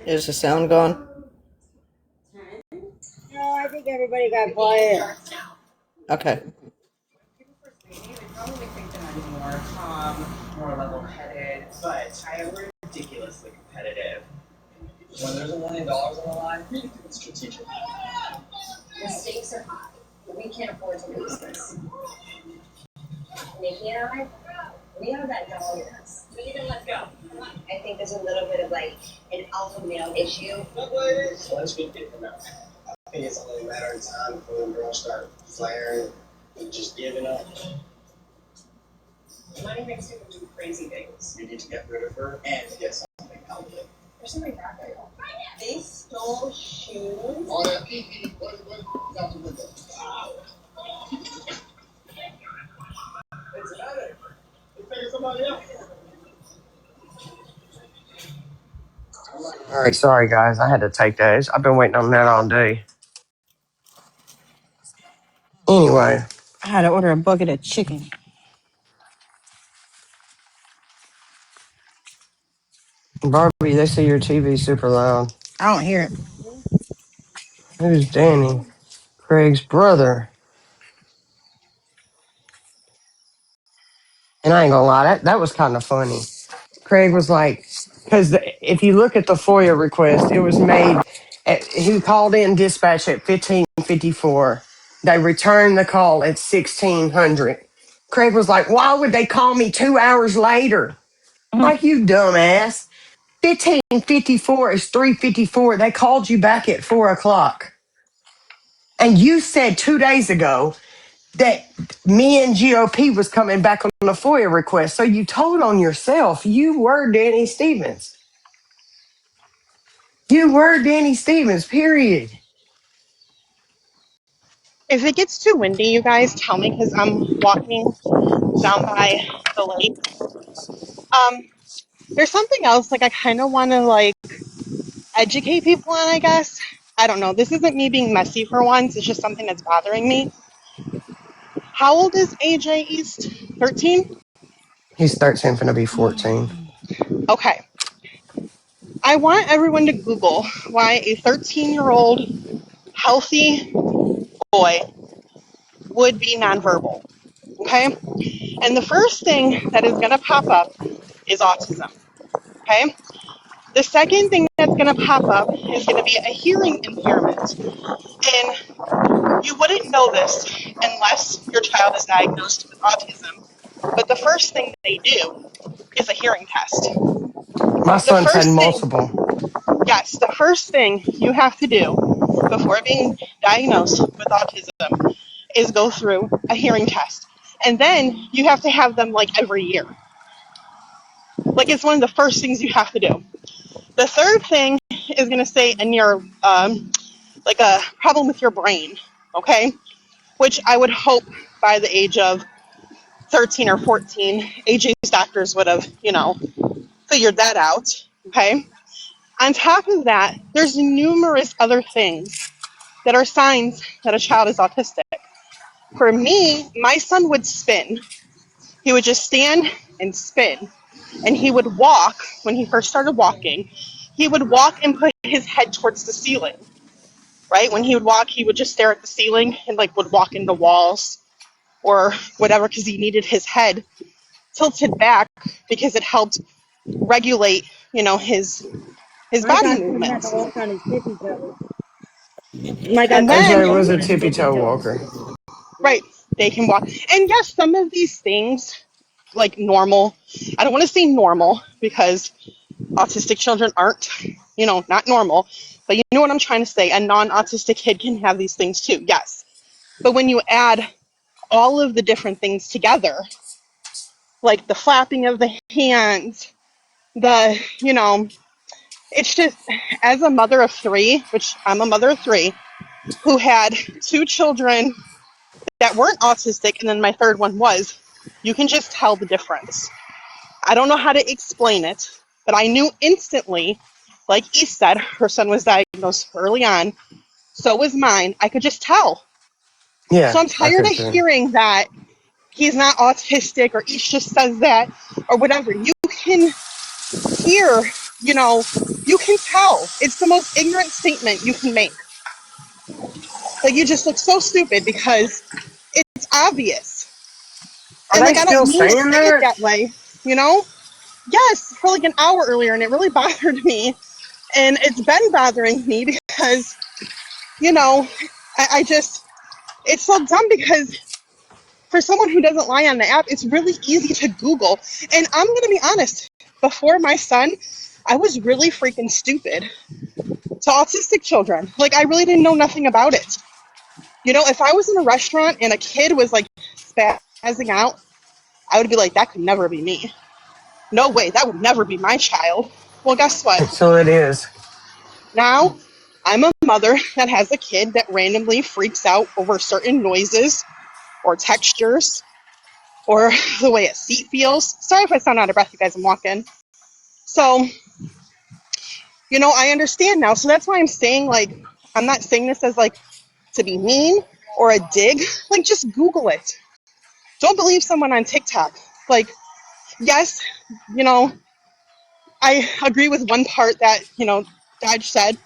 Is the sound gone? No, I think everybody got quiet. Okay. All right, sorry guys. I had to take that. I've been waiting on that all day. Anyway, I had to order a bucket of chicken. Barbie, they say your TV's super loud. I don't hear it. Who's Danny? Craig's brother. And I ain't gonna lie, that was kind of funny. Craig was like, because if you look at the FOIA request, it was made. He called in dispatch at 15:54. They returned the call at 1600. Craig was like, why would they call me 2 hours later? Like, you dumbass. 1554 is 354. They called you back at 4 o'clock. And you said 2 days ago that me and GOP was coming back on the FOIA request. So you told on yourself. You were Danny Stevens. You were Danny Stevens, period. If it gets too windy, you guys tell me because I'm walking down by the lake. There's something else like I kind of want to like educate people on, I guess. I don't know. This isn't me being messy for once. It's just something that's bothering me. How old is AJ East? 13? He's 13, finna be 14. Okay. I want everyone to Google why a 13-year-old healthy boy would be nonverbal. Okay? And the first thing that is going to pop up is autism. Okay? The second thing that's going to pop up is going to be a hearing impairment. And you wouldn't know this unless your child is diagnosed with autism. But the first thing they do is a hearing test. My The son's had first thing, multiple. yes, the first thing you have to do before being diagnosed with autism is go through a hearing test. And then you have to have them like every year. Like it's one of the first things you have to do. The third thing is going to say in your, like a problem with your brain, okay? Which I would hope by the age of 13 or 14, AJ's doctors would have, figured that out, okay? On top of that, there's numerous other things that are signs that a child is autistic. For me, my son would spin. He would just stand and spin. And he would walk, when he first started walking, he would walk and put his head towards the ceiling, right? When he would walk, he would just stare at the ceiling and like would walk into walls or whatever because he needed his head tilted back because it helped regulate, his I body thought he had to movements. walk on his tippy toes. My And godson had then, AJ to was walk a on his tippy tippy toe toes. walker. right, they can walk. And yes, some of these things, like normal, I don't want to say normal because autistic children aren't, not normal, but you know what I'm trying to say. A non autistic kid can have these things too, yes. But when you add all of the different things together, like the flapping of the hands, it's just, as a mother of three, which I'm a mother of three, who had two children that weren't autistic, and then my third one was, you can just tell the difference. I don't know how to explain it, but I knew instantly, like Eve said, her son was diagnosed early on. So was mine. I could just tell. So Yeah, I'm I tired could of too. hearing that he's not autistic or Each just says that or whatever. You can hear, you can tell. It's the most ignorant statement you can make. Like you just look so stupid because it's obvious. Are And they like I don't still mean to saying say it that? that way, you know? Yes, for like an hour earlier, and it really bothered me. And it's been bothering me because, you know, I just, it's so dumb because for someone who doesn't lie on the app, it's really easy to Google. And I'm going to be honest, before my son, I was really freaking stupid to autistic children. Like, I really didn't know nothing about it. If I was in a restaurant and a kid was like spazzing out, I would be like, that could never be me. No way, that would never be my child. Well, guess what? So it is. Now I'm a mother that has a kid that randomly freaks out over certain noises or textures or the way a seat feels. Sorry if I sound out of breath, you guys, I'm walking. So, I understand now. So that's why I'm saying, like, I'm not saying this as, like, to be mean or a dig. Like, just Google it. Don't believe someone on TikTok. Like, yes, you know, I agree with one part that, Dad said.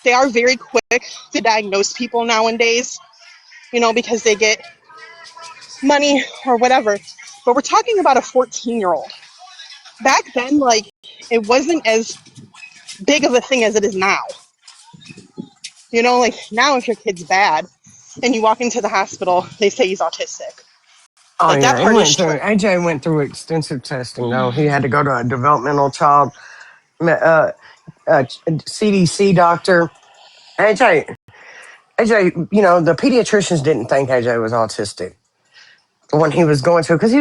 They are very quick to diagnose people nowadays, because they get money or whatever. But we're talking about a 14-year-old. Back then, like, it wasn't as big of a thing as it is now. Like now if your kid's bad, and you walk into the hospital, they say he's autistic. Oh Like that yeah, he part is went true. through. AJ went through extensive testing though. He had to go to a developmental child CDC doctor. AJ, the pediatricians didn't think AJ was autistic when he was going to, because he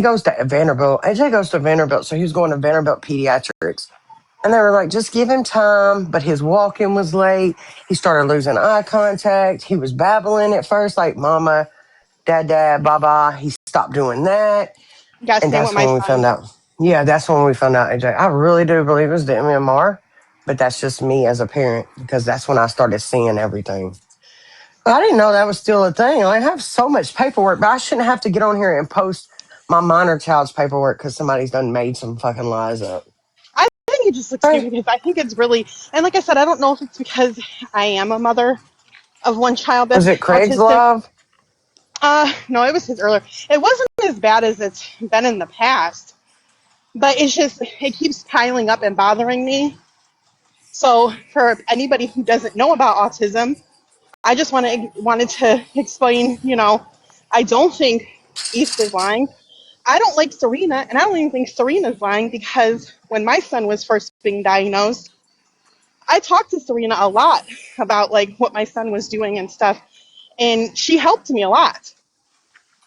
goes to Vanderbilt. AJ goes to Vanderbilt, so he was going to Vanderbilt Pediatrics. And they were like, just give him time. But his walk-in was late. He started losing eye contact. He was babbling at first, like mama, dad, baba. He stopped doing that. Yeah, And same with that's my when we son. found out. Yeah, that's when we found out, AJ. I really do believe it was the MMR, but that's just me as a parent, because that's when I started seeing everything. But I didn't know that was still a thing. I have so much paperwork, but I shouldn't have to get on here and post my minor child's paperwork because somebody's done made some fucking lies up. I think it just looks Right? stupid because I think it's really, and like I said, I don't know if it's because I am a mother of one child Was that's it Craig's autistic. love? No, it was his earlier. It wasn't as bad as it's been in the past, but it's just, it keeps piling up and bothering me. So for anybody who doesn't know about autism, I just wanted to explain, I don't think East is lying. I don't like Serena, and I don't even think Serena's lying because when my son was first being diagnosed, I talked to Serena a lot about like what my son was doing and stuff, and she helped me a lot.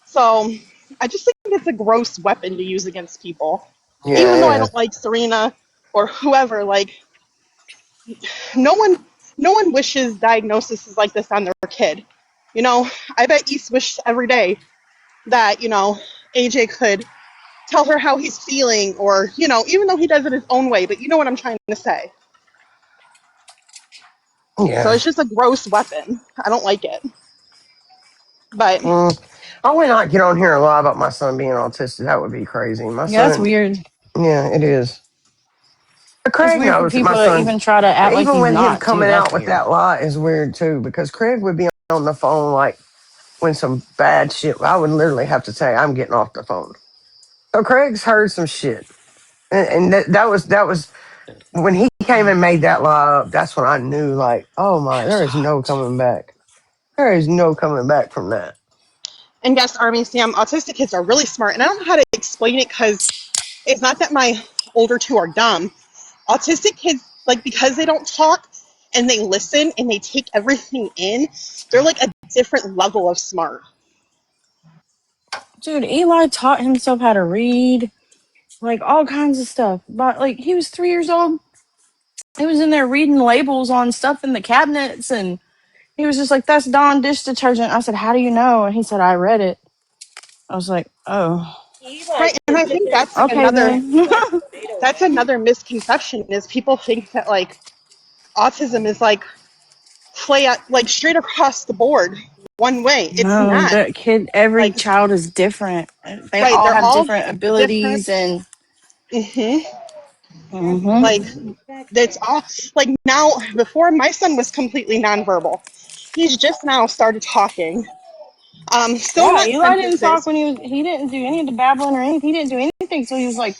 So I just think it's a gross weapon to use against people. Yeah, Even though I it is. don't like Serena or whoever, like no one no one wishes diagnoses like this on their kid. I bet East wished every day that, AJ could tell her how he's feeling or, even though he does it his own way, but you know what I'm trying to say. So Yeah. it's just a gross weapon. I don't like it. But Mm. I would not get on here and lie about my son being autistic. That would be crazy. My Yeah, that's son, weird. yeah, it is. But It's Craig weird for knows that my people to son, even try to act but like even he's with him not, too. coming That's out with weird. that lie is weird too, because Craig would be on the phone like when some bad shit, I would literally have to say, I'm getting off the phone. So Craig's heard some shit. And that was when he came and made that lie up, that's when I knew, like, oh my, There's there is no hot. coming back. There is no coming back from that. and yes, Army Sam, autistic kids are really smart, and I don't know how to explain it because it's not that my older two are dumb. Autistic kids, like because they don't talk and they listen and they take everything in, they're like a different level of smart. Dude, Eli taught himself how to read, like all kinds of stuff. But like he was 3 years old. He was in there reading labels on stuff in the cabinets, and he was just like, "That's Dawn dish detergent." I said, "How do you know?" And he said, "I read it." I was like, "Oh, Right, and I think okay then." that's another misconception is people think that like autism is like like straight across the board one way. It's No, not. that kid. Every Like, child is different. They right, all they're have all different different. abilities, and hmm Like, mm-hmm. that's all. Like now, before my son was completely nonverbal. He's just now started talking. Still Yeah, not Eli didn't talk sentences. when he was. He didn't do any of the babbling or anything. He didn't do anything. So he was like,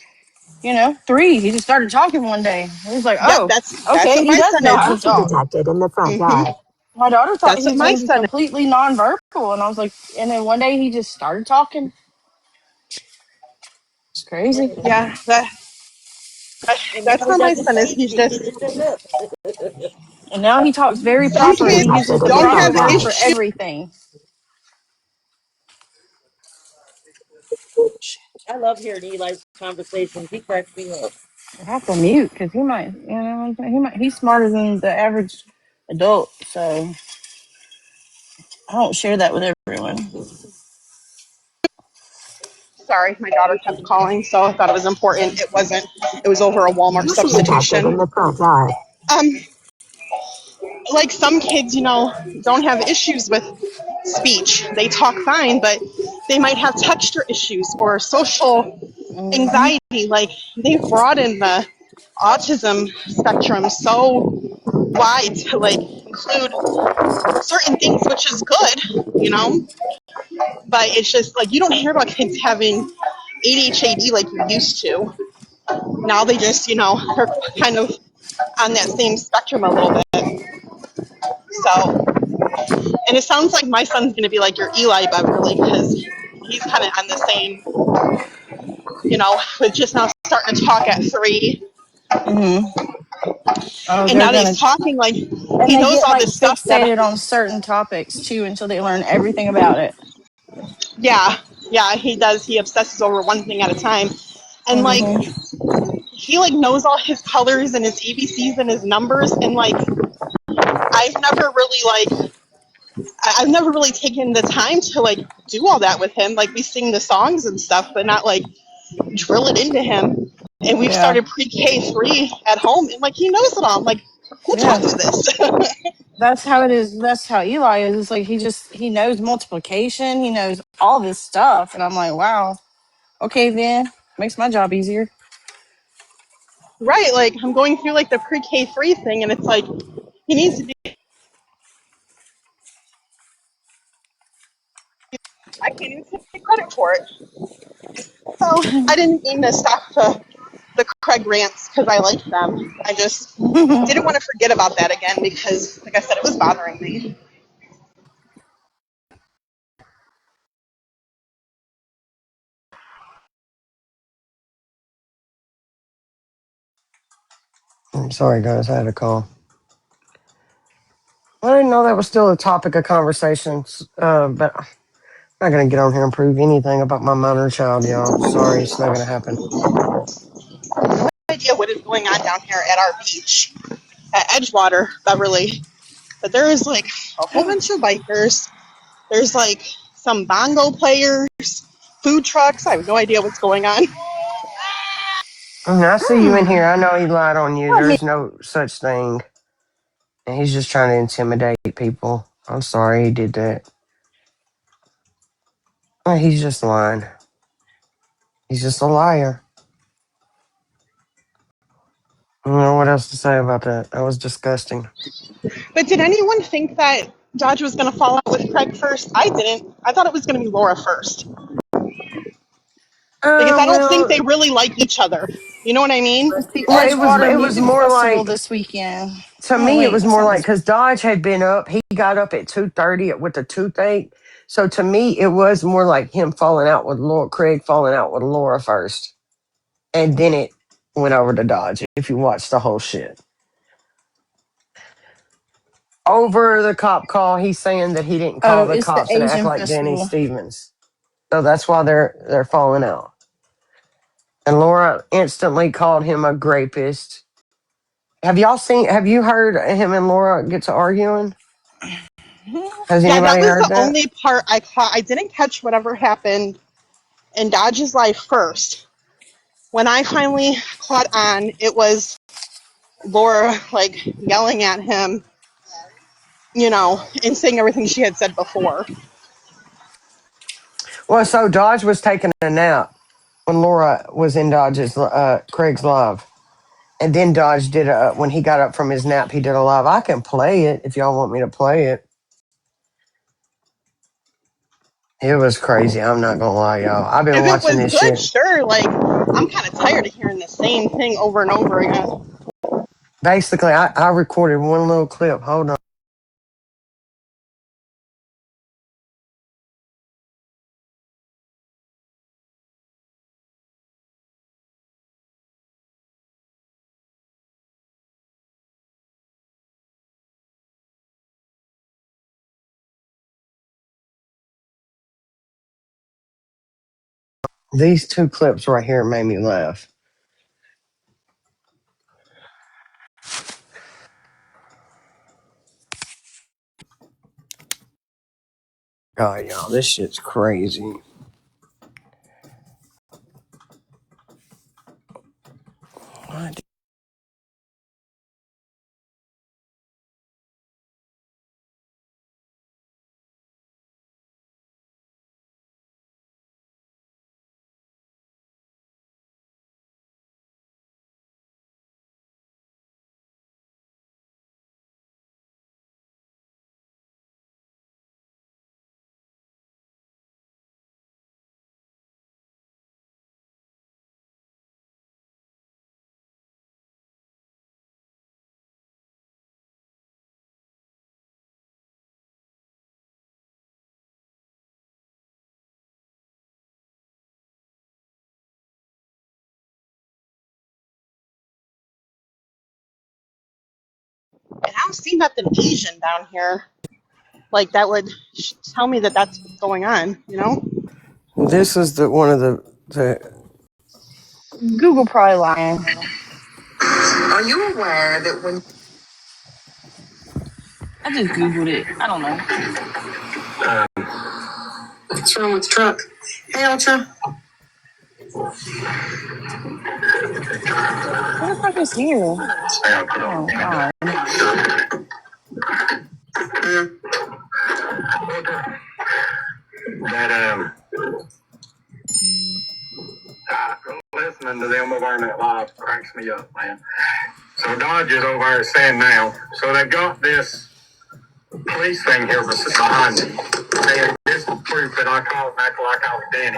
3. He just started talking one day. He was like, Yep, "Oh, that's okay, what he my does son know is. how to talk." Detected in the front hmm yard. My daughter thought That's he what was my going to be son is. completely nonverbal, and I was like, and then one day he just started talking. It's crazy. Yeah, that's how my son is. He's just And now he talks very some proper. He kids uses Detected the in the don't proper have front words yard. for issues. everything. I love hearing Eli's conversations. He cracks me up. I have to mute because he might, he's smarter than the average adult. So I don't share that with everyone. Sorry, my daughter kept calling, so I thought it was important. It wasn't. It was over a Walmart Detected in substitution. the front yard. Um, like some kids, don't have issues with speech. They talk fine, but they might have texture issues or social Hmm. anxiety. Like they've broadened the autism spectrum so wide to like include certain things, which is good. But it's just like you don't hear about kids having ADHD like you used to. Now they just, are kind of on that same spectrum a little bit. So And it sounds like my son's going to be like your Eli Beverly because he's kind of on the same, with just now starting to talk at 3. Hmm. Oh, And they're now that gonna, he's talking, like, and he they knows get all like this stuff that, fixated on certain topics too until they learn everything about it. yeah, he does. He obsesses over one thing at a time. And, like, Hmm. he, like, knows all his colors and his ABCs and his numbers. And, like, I've never really, like, I've never really taken the time to, like, do all that with him. Like, we sing the songs and stuff, but not, like, drill it into him. And we've Yeah. started pre-K 3 at home, and like he knows it all. I'm like, who taught Yeah. you this? That's how it is. That's how Eli is. It's like he knows multiplication. He knows all this stuff. And I'm like, wow. Okay, then. Makes my job easier. Right? Like I'm going through like the pre-K 3 thing, and it's like he needs to do. I can't even take credit for it. So I didn't mean to stop the Craig rants because I like them. I just didn't want to forget about that again because, like I said, it was bothering me. I'm sorry, guys. I had a call. I didn't know that was still a topic of conversations, but I'm not going to get on here and prove anything about my minor child, y'all. Sorry, it's not going to happen. No idea what is going on down here at our beach at Edgewater, Beverly, but there is like a whole bunch of bikers. There's like some bongo players, food trucks. I have no idea what's going on. I see you in here. I know he lied on you. I mean, There's no such thing. And he's just trying to intimidate people. I'm sorry he did that. He's just lying. He's just a liar. I don't know what else to say about that. That was disgusting. But did anyone think that Dodge was going to fall out with Craig first? I didn't. I thought it was going to be Laura first because I don't think they Well, really like each other. You know what I mean? it's the well, Edgewater it was Music more Festival like this weekend. to Oh, me. It wait, was that's more not like this. because Dodge had been up. He got up at 2:30 with a toothache. So to me, it was more like him falling out with Laura. Craig falling out with Laura first, and then it went over to Dodge. If you watch the whole shit. Over the cop call, he's saying that he didn't call Oh, the it's the cops and act Asian like Danny festival. Stevens. So that's why they're falling out. And Laura instantly called him a rapist. Have you heard him and Laura get to arguing? Has Yeah, that anybody was heard the that? only part I caught. I didn't catch whatever happened in Dodge's life first. When I finally caught on, it was Laura like yelling at him, and saying everything she had said before. Well, so Dodge was taking a nap when Laura was in Craig's live. And then Dodge did when he got up from his nap, he did a live. I can play it if y'all want me to play it. It was crazy. I'm not gonna lie, y'all. I've been If it watching was this good, shit. sure. Like I'm kind of tired of hearing the same thing over and over again. Basically, I recorded one little clip. Hold on. These two clips right here made me laugh. God, y'all, this shit's crazy. What? And I don't see nothing Asian down here. Like that would tell me that that's what's going on, you know? This is the one of the Google probably lying. Are you aware that when I just Googled it. I don't know. what's wrong with the truck? Hey, Ultra. Who the fuck is here? Oh God. That listening to them over in that live cracks me up, man. So Dodge is over there saying now. So they've got this police thing here behind me. Saying this is proof that I called and acted like I was Danny.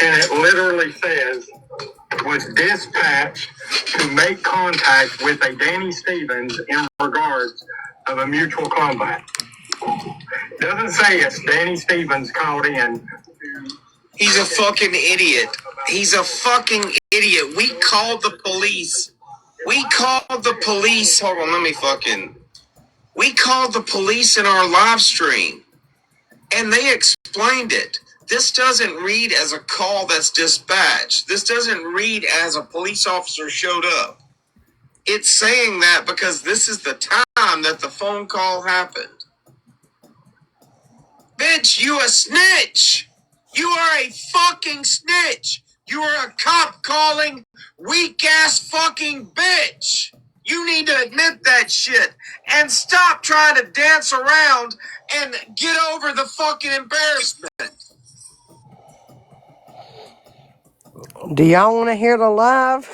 And it literally says, was dispatched to make contact with a Danny Stevens in regards of a mutual combat. Doesn't say it's Danny Stevens called in. He's a fucking idiot. He's a fucking idiot. We called the police. We called the police. Hold on, let me fucking. We called the police in our live stream, and they explained it. This doesn't read as a call that's dispatched. This doesn't read as a police officer showed up. It's saying that because this is the time that the phone call happened. Bitch, you a snitch. You are a fucking snitch. You are a cop calling weak ass fucking bitch. You need to admit that shit and stop trying to dance around and get over the fucking embarrassment. Do y'all want to hear the live?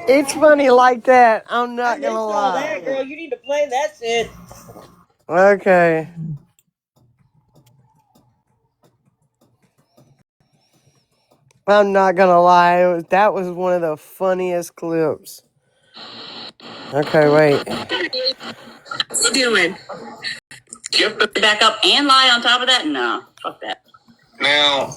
It's funny like that. I'm not I gonna missed all that, lie. girl. You need to play that shit. Okay. I'm not gonna lie. That was one of the funniest clips. Okay, wait. you doing? You're back up and lie on top of that? No, fuck that. Now,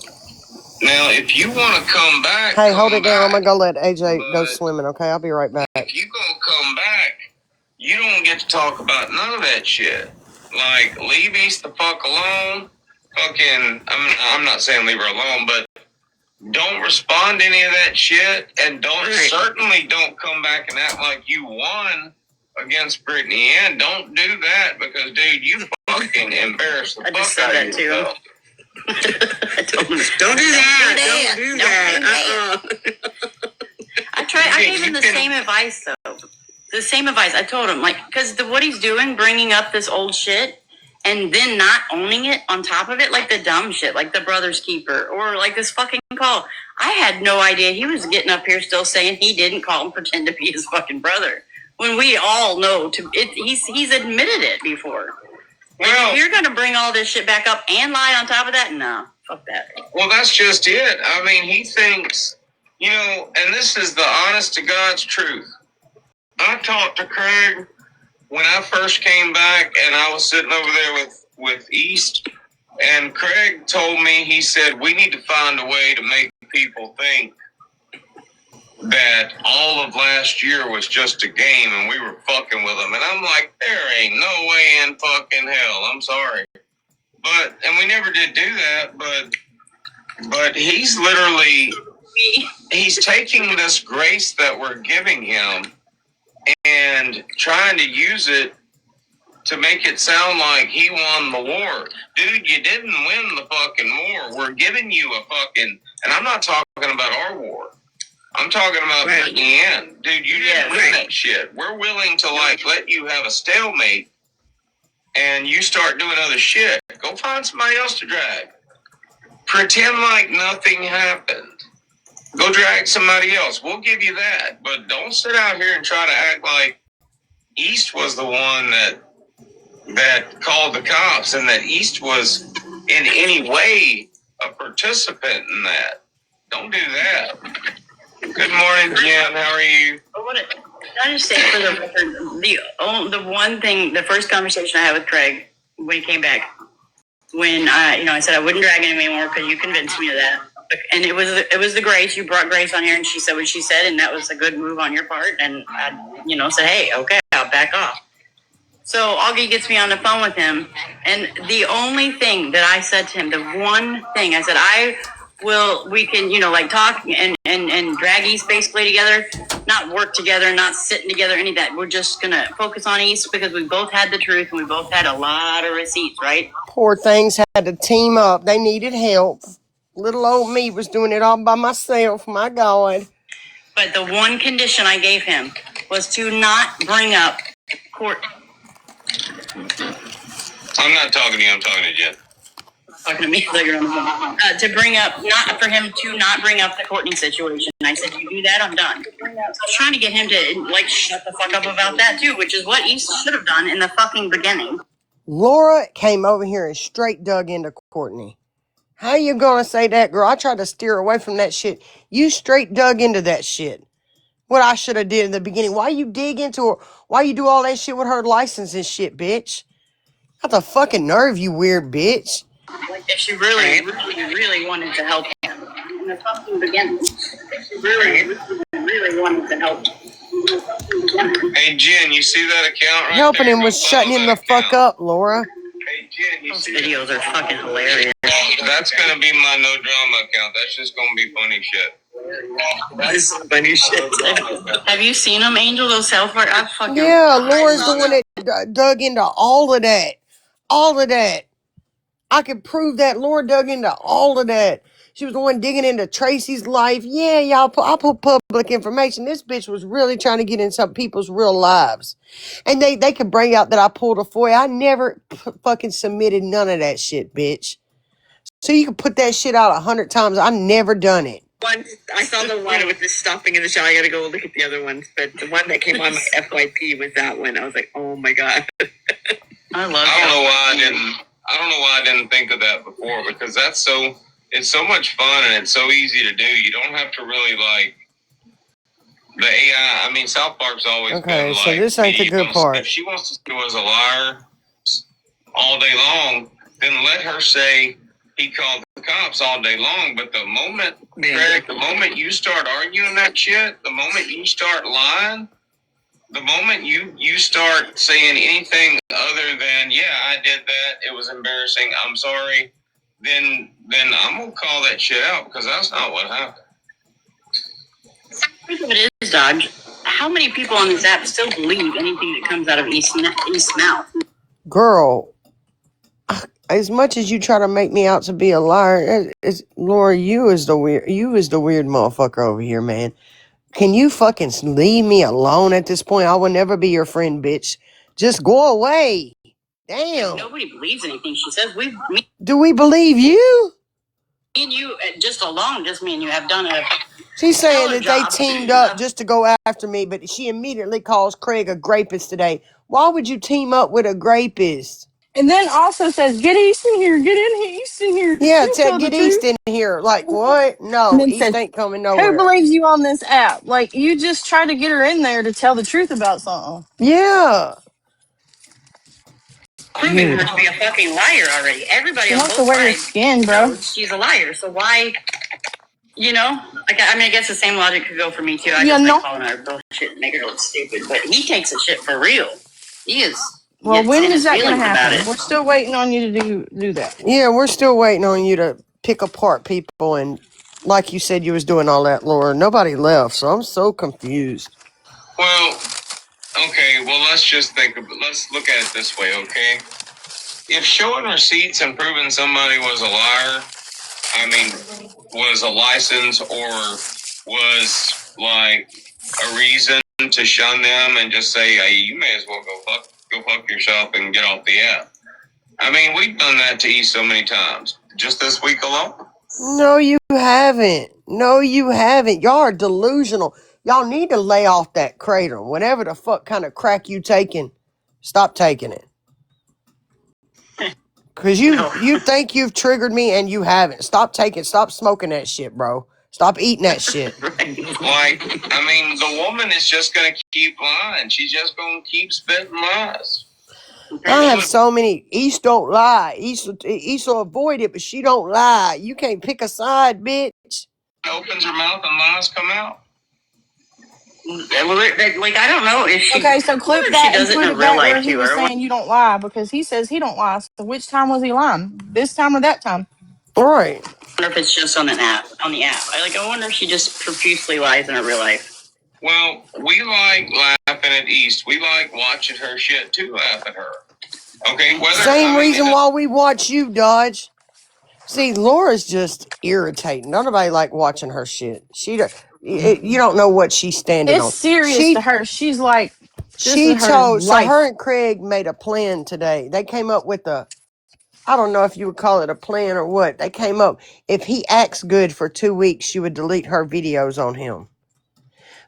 if you want to come back, Hey, hold it down. I'm back. gonna go let AJ go swimming. Okay, I'll be right back. If you gonna come back, you don't get to talk about none of that shit. Like, leave East the fuck alone. Fucking, I'm not saying leave her alone, but don't respond to any of that shit, and certainly don't come back and act like you won against Brittany Ann. Don't do that because, dude, you fucking embarrassed the fuck out of yourself. Don't do that. Don't do that. I gave him the same advice though. The same advice. I told him, like, because what he's doing, bringing up this old shit and then not owning it on top of it, like the dumb shit, like the brother's keeper or like this fucking call. I had no idea he was getting up here still saying he didn't call and pretend to be his fucking brother when we all know he's admitted it before. Well, if you're going to bring all this shit back up and lie on top of that, no, fuck that. Well, that's just it. I mean, he thinks, and this is the honest to God's truth. I talked to Craig when I first came back, and I was sitting over there with East, and Craig told me, he said, we need to find a way to make people think that all of last year was just a game and we were fucking with them. And I'm like, there ain't no way in fucking hell. I'm sorry. And we never did do that, but he's literally, he's taking this grace that we're giving him and trying to use it to make it sound like he won the war. Dude, you didn't win the fucking war. We're giving you a fucking, and I'm not talking about our war. I'm talking about Brittany Ann. Dude, you didn't win that shit. We're willing to let you have a stalemate and you start doing other shit. Go find somebody else to drag. Pretend like nothing happened. Go drag somebody else. We'll give you that. But don't sit out here and try to act like East was the one that called the cops and that East was in any way a participant in that. Don't do that. Good morning, Jen. How are you? Can I just say for the record, the one thing, the first conversation I had with Craig when he came back, when I said I wouldn't drag him anymore because you convinced me of that. And it was the Grace. You brought Grace on here, and she said what she said, and that was a good move on your part. And I, said, hey, okay, I'll back off. So Augie gets me on the phone with him, and the only thing that I said to him, the one thing I said, we can, talk and drag East basically together, not work together, not sitting together, any of that. We're just gonna focus on East because we both had the truth and we both had a lot of receipts, right? Poor things had to team up. They needed help. Little old me was doing it all by myself. My God. But the one condition I gave him was to not bring up court. I'm not talking to you. I'm talking to Jen. Talking to me, so you're on the phone. To bring up, not for him to not bring up the Courtney situation. And I said, you do that, I'm done. So I was trying to get him to shut the fuck up about that too, which is what East should have done in the fucking beginning. Laura came over here and straight dug into Courtney. How you gonna say that, girl? I tried to steer away from that shit. You straight dug into that shit. What I should have did in the beginning. Why you dig into her? Why you do all that shit with her license and shit, bitch? Got the fucking nerve, you weird bitch. If she really wanted to help him in the fucking beginning. If she really wanted to help him. Hey, Jen, you see that account right Helping there? him was shutting him the fuck up, Laura. Hey, Jen, Those videos are fucking hilarious. That's gonna be my no drama account. That's just gonna be funny shit. That's funny shit. Have you seen them, Angel? Those South Park? Yeah, Laura's the one that dug into all of that. All of that. I could prove that Laura dug into all of that. She was the one digging into Tracy's life. Yeah, y'all, I put public information. This bitch was really trying to get in some people's real lives. And they could bring out that I pulled a FOIA. I never fucking submitted none of that shit, bitch. So you can put that shit out 100 times. I never done it. I saw the one with the stopping in the shower. I gotta go look at the other ones, but the one that came on my FYP was that one. I was like, oh my god. I don't know why I didn't think of that before, because it's so much fun and it's so easy to do. You don't have to really the AI. I mean, South Park's always okay, been so this ain't the good part. If she wants to say he was a liar all day long, then let her say he called the cops all day long. But the moment, Craig, the moment you start arguing that shit, the moment you start lying, the moment you start saying anything other than, yeah, I did that, it was embarrassing, I'm sorry, then I'm going to call that shit out, because that's not what happened. The truth of it is, Dodge, how many people on this app still believe anything that comes out of East's mouth? Girl, as much as you try to make me out to be a liar, Laura, you is the weird motherfucker over here, man. Can you fucking leave me alone at this point? I will never be your friend, bitch. Just go away. Damn. Nobody believes anything she says. Do we believe you? Me and you, just alone, just me and you have done a... She's saying that they teamed up just to go after me, but she immediately calls Craig a rapist today. Why would you team up with a rapist? And then also says, "Get East in here. Get East in here. Yeah, Get East in here. Like, what? No, And then East said, ain't coming "Who nowhere." believes you on this app? Like, you just try to get her in there to tell the truth about something." Yeah. Proving her to be a fucking liar already. Everybody She on wants to both wear your sides skin, bro. knows she's a liar. So why, I guess the same logic could go for me too. I Yeah, just no. like calling her bullshit and make her look stupid. But he takes the shit for real. He is. Well, when is that going to About happen? it. We're still waiting on you to do that. Yeah, we're still waiting on you to pick apart people, and like you said, you was doing all that, Laura. Nobody left, so I'm so confused. Well, okay, well, let's look at it this way, okay? If showing receipts and proving somebody was a liar, was a license or was like a reason to shun them and just say, hey, you may as well go fuck yourself and get off the app. I mean, we've done that to East so many times. Just this week alone. No, you haven't. Y'all are delusional. Y'all need to lay off that kratom. Whatever the fuck kind of crack you taking, stop taking it. Cause you think you've triggered me and you haven't. Stop smoking that shit, bro. Stop eating that shit. The woman is just gonna keep lying. She's just gonna keep spitting lies. I have so many. East don't lie. East will avoid it, but she don't lie. You can't pick a side, bitch. Opens her mouth and lies come out. Like, I don't know if she. Okay, so clip What if she that and does it put in it real back where life he too? was Or saying you don't lie because he says he don't lie. So which time was he lying? This time or that time? All right. I wonder if it's just on an app. On the app, I wonder if she just profusely lies in her real life. Well, we like laughing at East. We like watching her shit to laugh at her. Okay, Same reason why we watch you, Dodge. See, Laura's just irritating. Nobody like watching her shit. You don't know what she's standing It's on. serious to her. She's like, this She is her told, so her life. and Craig made a plan today. They came up with I don't know if you would call it a plan or what. They came up, if he acts good for 2 weeks, she would delete her videos on him.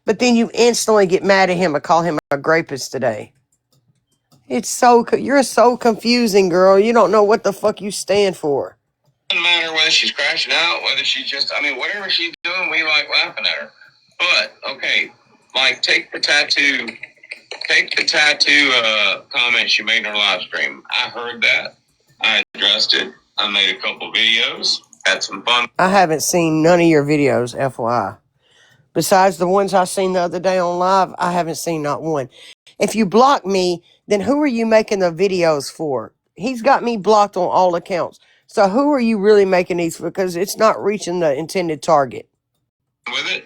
But then you instantly get mad at him and call him a rapist today. You're so confusing, girl. You don't know what the fuck you stand for. Doesn't matter whether she's crashing out, whether she's just, I mean, whatever she's doing, we like laughing at her. But, okay, like, take the tattoo comment she made in her live stream. I heard that. I addressed it. I made a couple videos. Had some fun. I haven't seen none of your videos, FYI. Besides the ones I seen the other day on live, I haven't seen not one. If you block me, then who are you making the videos for? He's got me blocked on all accounts. So who are you really making these for? Because it's not reaching the intended target. With it.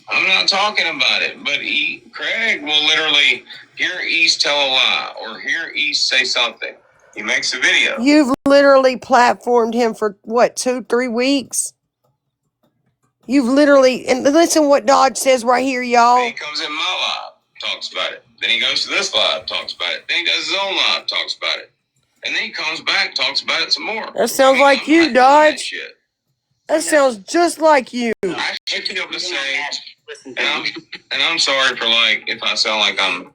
I'm not talking about it, but Craig will literally hear East tell a lie or hear East say something. He makes a video. You've literally platformed him for what, 2-3 weeks? You've literally, and listen what Dodge says right here, y'all. He comes in my live, talks about it. Then he goes to this live, talks about it. Then he does his own live, talks about it. And then he comes back, talks about it some more. That sounds like you, Dodge. That sounds just like you. I should be able to say, and I'm sorry for like if I sound like I'm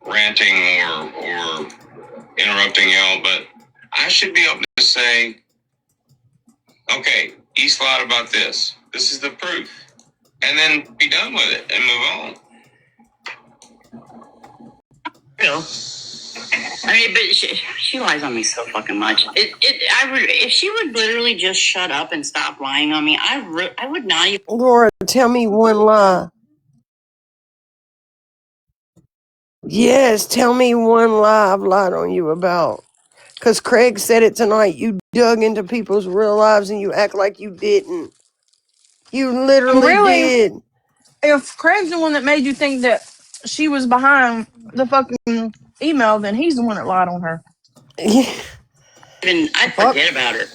ranting or interrupting y'all, but I should be able to say, okay, East lied about this. This is the proof, and then be done with it and move on. You know, I mean, but she lies on me so fucking much. If she would literally just shut up and stop lying on me, I would not even. Laura, tell me one lie. Yes, tell me one lie I've lied on you about. Because Craig said it tonight. You dug into people's real lives and you act like you didn't. You literally Really, did. if Craig's the one that made you think that she was behind the fucking email, then he's the one that lied on her. I'd forget about it.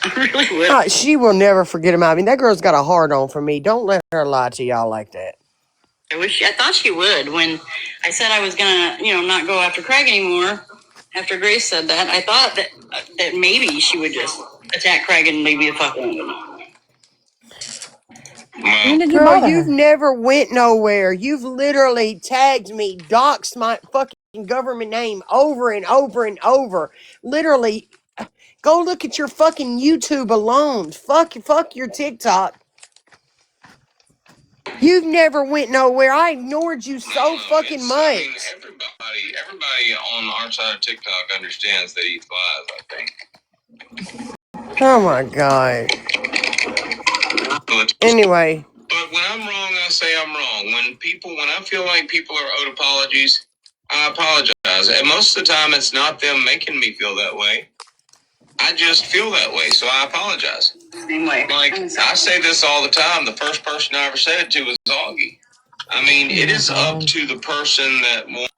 I really would. She will never forget about me. That girl's got a hard on for me. Don't let her lie to y'all like that. I thought she would when I said I was gonna, not go after Craig anymore. After Grace said that, I thought that maybe she would just attack Craig and leave me the fuck alone. When did you Girl, bother you've her? never went nowhere. You've literally tagged me, doxed my fucking government name over and over and over. Literally, go look at your fucking YouTube alone. Fuck your TikTok. You've never went nowhere. I ignored you so fucking much. I mean, everybody on our side of TikTok understands that he lies, I think. Oh my god. Anyway. But when I'm wrong, I say I'm wrong. When I feel like people are owed apologies, I apologize. And most of the time, it's not them making me feel that way. I just feel that way, so I apologize. Same way. Like, I say this all the time. The first person I ever said it to was Augie. I mean, it is up to the person that wants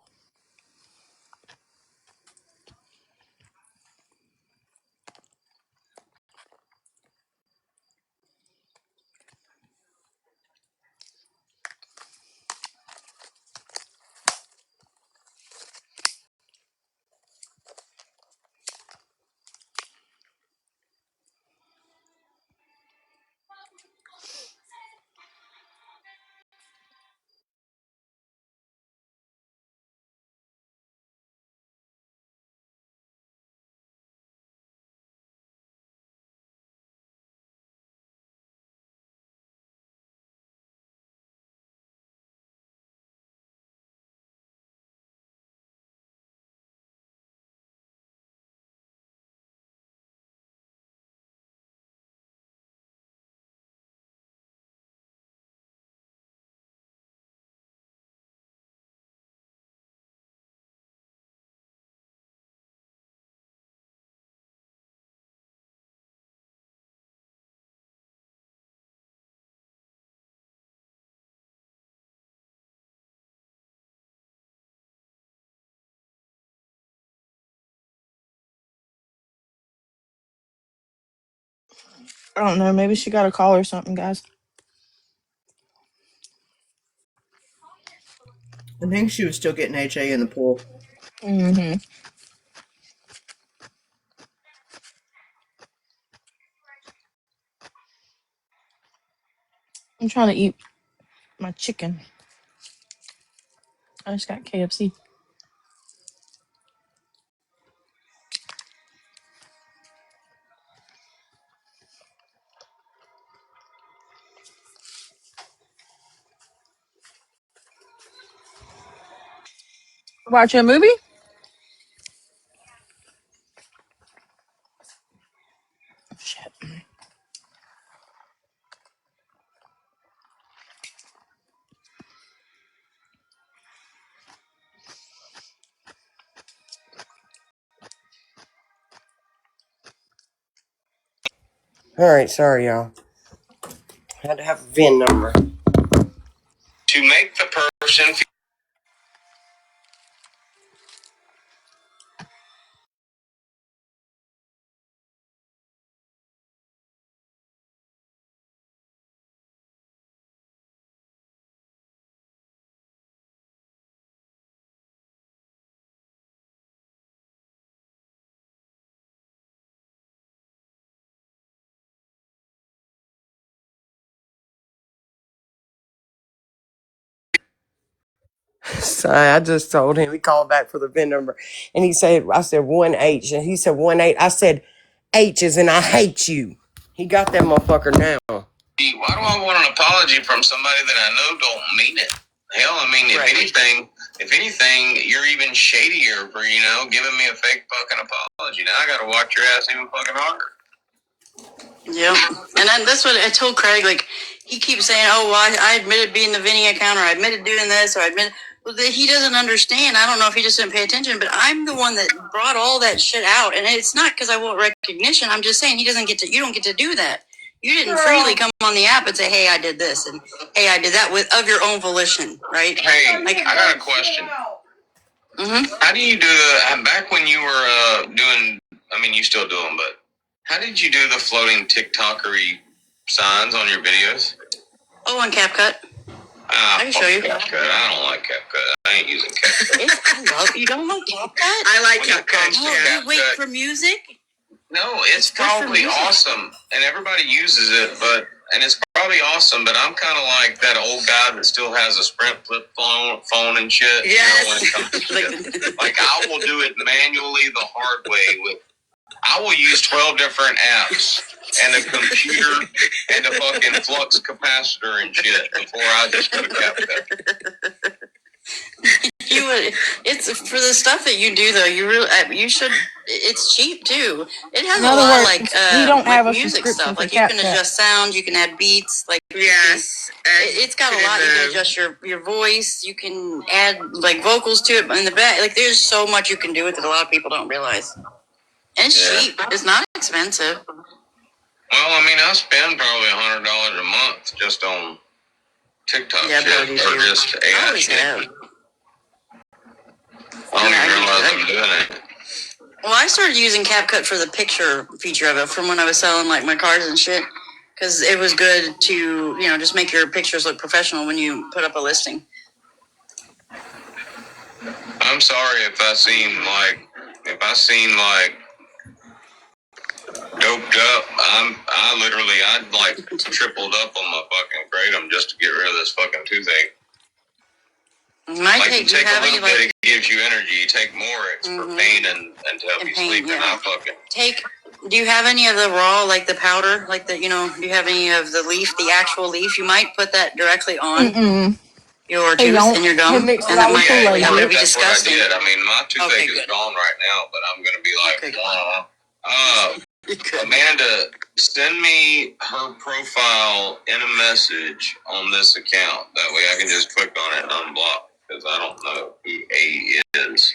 I don't know. Maybe she got a call or something, guys. I think she was still getting HA in the pool. Mm-hmm. I'm trying to eat my chicken. I just got KFC. Watching a movie? Shit. All right, sorry, y'all. Had to have a VIN number. To make the person feel. So I just told him, he called back for the VIN number. And he said, I said 1H. And he said 1-8. I said, H is and I hate you. He got that motherfucker now. Why do I want an apology from somebody that I know don't mean it? Hell, I mean, if anything, you're even shadier for, giving me a fake fucking apology. Now I gotta watch your ass even fucking harder. Yep. And that's what I told Craig. Like, he keeps saying, oh, well, I admitted being the Vinny account, or I admitted doing this, or I admitted. Well, he doesn't understand. I don't know if he just didn't pay attention, but I'm the one that brought all that shit out. And it's not because I want recognition. I'm just saying you don't get to do that. You didn't freely come on the app and say, hey, I did this, and hey, I did that of your own volition, right? Hey, I got a question. Mm-hmm. How do you do back when you were doing, you still do them, but how did you do the floating TikTokery signs on your videos? Oh, on CapCut. I can show you. CapCut. I don't like CapCut. I ain't using CapCut. You don't like CapCut? I like CapCut. Oh, you wait for music? No, it's probably awesome, and everybody uses it, and it's probably awesome, but I'm kind of like that old guy that still has a Sprint flip phone and shit. Yes. When it comes to shit. Like, I will do it manually the hard way. I will use 12 different apps and a computer and a fucking flux capacitor and shit before I just go to CapCut. It's for the stuff that you do though. You should. It's cheap too. It has In a other lot words, he don't have a music subscription stuff. for Like you can CapCut. adjust sound. You can add beats. Like yes, it's got a lot. You can adjust your voice. You can add like vocals to it in the back. Like there's so much you can do with it. A lot of people don't realize. And it's cheap. It's not expensive. Well, I spend probably $100 a month just on TikTok shit or just AI shit. I don't even realize I'm doing it. Well, I started using CapCut for the picture feature of it from when I was selling like my cars and shit, because it was good to just make your pictures look professional when you put up a listing. I'm sorry if I seem like doped up. I'd like tripled up on my fucking kratom just to get rid of this fucking toothache. You take a little bit, it gives you energy. You take more, it's for pain and to help you sleep. Yeah. And I fucking do you have any of the raw, like the powder, like the do you have any of the leaf, the actual leaf? You might put that directly on your tooth and your gum, He mixed and it that out with might Kool-Aid. help it be that's disgusting. what I did. My toothache is gone right now, but I'm gonna be like, Amanda, send me her profile in a message on this account. That way I can just click on it and unblock, because I don't know who A is.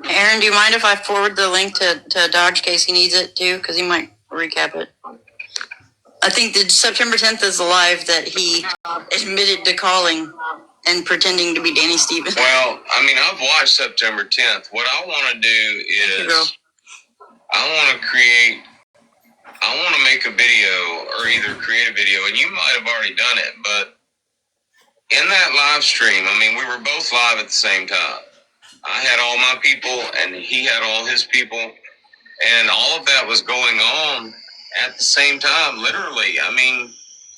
Aaron, do you mind if I forward the link to Dodge in case he needs it too? Because he might recap it. I think that September 10th is the live that he admitted to calling and pretending to be Danny Stevens. Well, I've watched September 10th. What I want to do is I want to create I want to make a video or either create a video, and you might have already done it, but in that live stream, I mean, we were both live at the same time. I had all my people, and he had all his people, and all of that was going on at the same time, literally. I mean,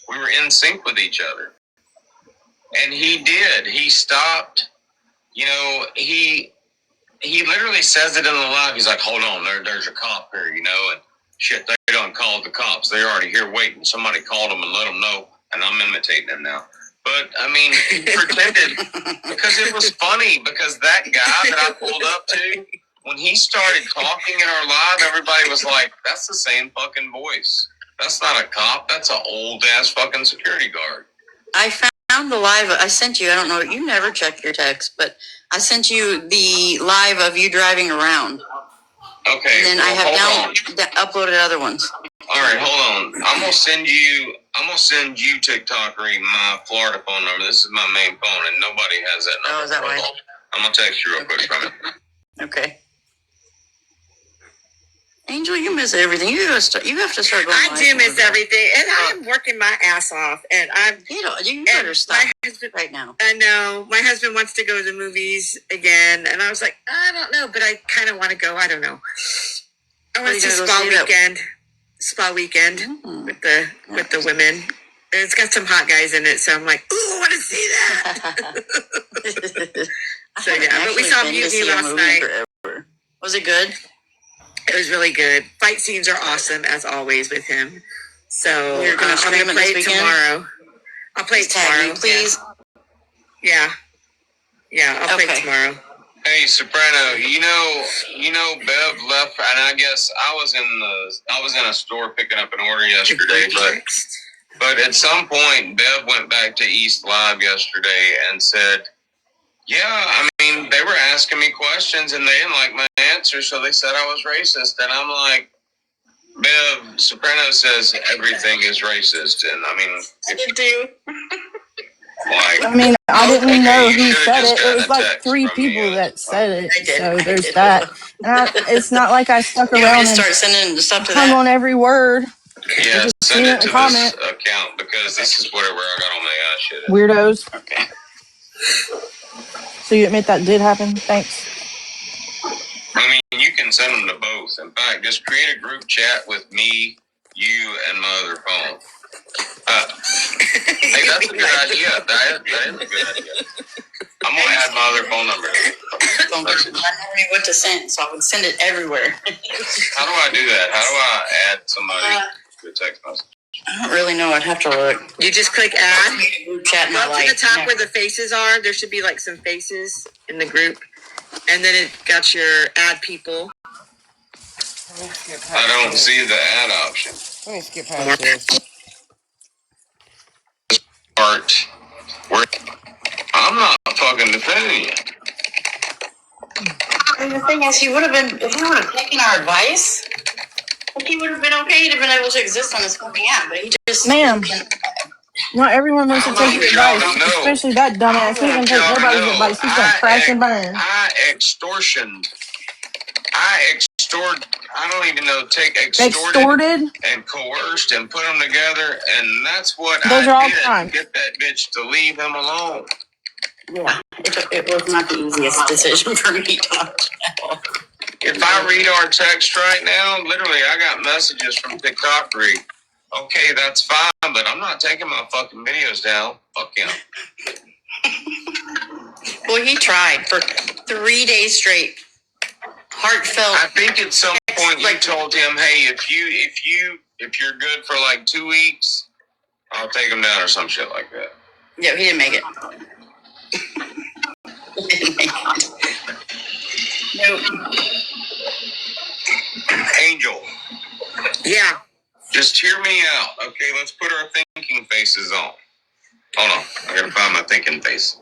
we were in sync with each other. And he did. He stopped. You know, he literally says it in the live. He's like, hold on, there's a cop here, you know, and shit, they don't call the cops. They're already here waiting. Somebody called them and let them know, and I'm imitating them now. But, I mean, he pretended, because it was funny, because that guy that I pulled up to, when he started talking in our live, everybody was like, that's the same fucking voice. That's not a cop. That's an old-ass fucking security guard. I found the live I sent you. I don't know. You never check your text, but I sent you the live of you driving around. Okay. And then I have uploaded other ones. All right, hold on. I'm gonna send you TikTokery my Florida phone number. This is my main phone, and nobody has that number. Oh, is that right? I'm gonna text you real quick from it. Okay. Angel, you miss everything. You have to start going. I do miss everything, and I'm working my ass off, and you better stop right now. I know my husband wants to go to the movies again, and I was like, I don't know, but I kind of want to go. I don't know. I want to see spa weekend with the women. And it's got some hot guys in it, so I'm like, ooh, I want to see that. So yeah, but we saw Mutiny last night. Was it good? It was really good. Fight scenes are awesome as always with him. So You're gonna I'm gonna play it tomorrow. I'll play it tomorrow, please. Yeah, I'll play it tomorrow. Hey, Soprano, you know, Bev left, and I guess I was in a store picking up an order yesterday, but at some point, Bev went back to East Live yesterday and said, yeah, I mean, they were asking me questions and they didn't like my answers, so they said I was racist. And I'm like, Bev, Soprano says everything is racist. And I mean, I did too. I mean, I didn't know who said it. It was like 3 people that said it. So there's that. And it's not like I stuck around and start sending stuff to hung that? on every word. yeah, Just send seen it it in to comment. this account because this is where I got all my shit. Weirdos. Okay. So you admit that did happen? Thanks. I mean, you can send them to both. In fact, just create a group chat with me, you, and my other phone. Hey, that's a good idea. That is a good idea. I'm going to add my other phone number. I never knew what to send, so I would send it everywhere. How do I do that? How do I add somebody to a text message? I don't really know. I'd have to look. You just click add. Group chat Go up to the top where the faces are. There should be like some faces in the group. And then it got your add people. I don't see the add option. Let me skip past this. Part where I'm not fucking defending you. And the thing is, he would have been, if he would have taken our advice, he would have been okay. He'd have been able to exist on his fucking app, but he just... Ma'am, not everyone wants to take your advice, especially that dumbass. He doesn't take nobody's advice. He's gonna crash and burn. I don't even know, extorted and coerced and put them together, and that's what Those are all did crimes. to get that bitch to leave him alone. Yeah, it was not the easiest decision for me to... If I read our text right now, literally, I got messages from TikTokery. Okay, that's fine, but I'm not taking my fucking videos down. Fuck him. Well, he tried for 3 days straight. Heartfelt. I think at some point you told him, "Hey, if you're good for like 2 weeks, I'll take him down," or some shit like that. Yeah, he didn't make it. Nope. Angel. Yeah. Just hear me out. Okay, let's put our thinking faces on. Hold on. I gotta find my thinking face.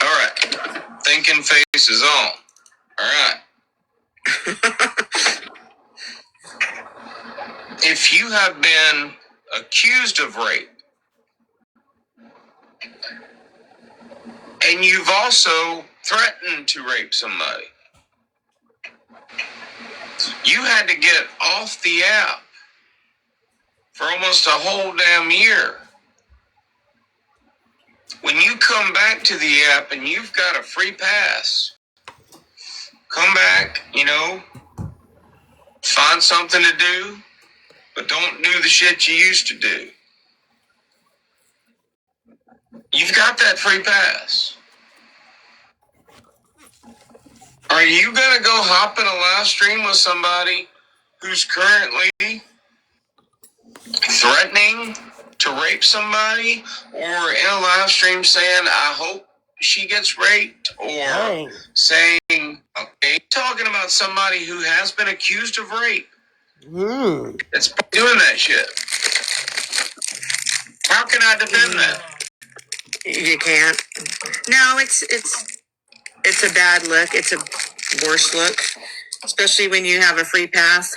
Alright. Thinking faces on. Alright. If you have been accused of rape, and you've also threatened to rape somebody, You had to get off the app for almost a whole damn year. When you come back to the app and you've got a free pass, come back, find something to do, but don't do the shit you used to do. You've got that free pass. Are you going to go hop in a live stream with somebody who's currently threatening to rape somebody, or in a live stream saying, I hope she gets raped, or saying, okay, talking about somebody who has been accused of rape? It's doing that shit. How can I defend that? You can't. No, it's a bad look. It's a worse look, especially when you have a free pass.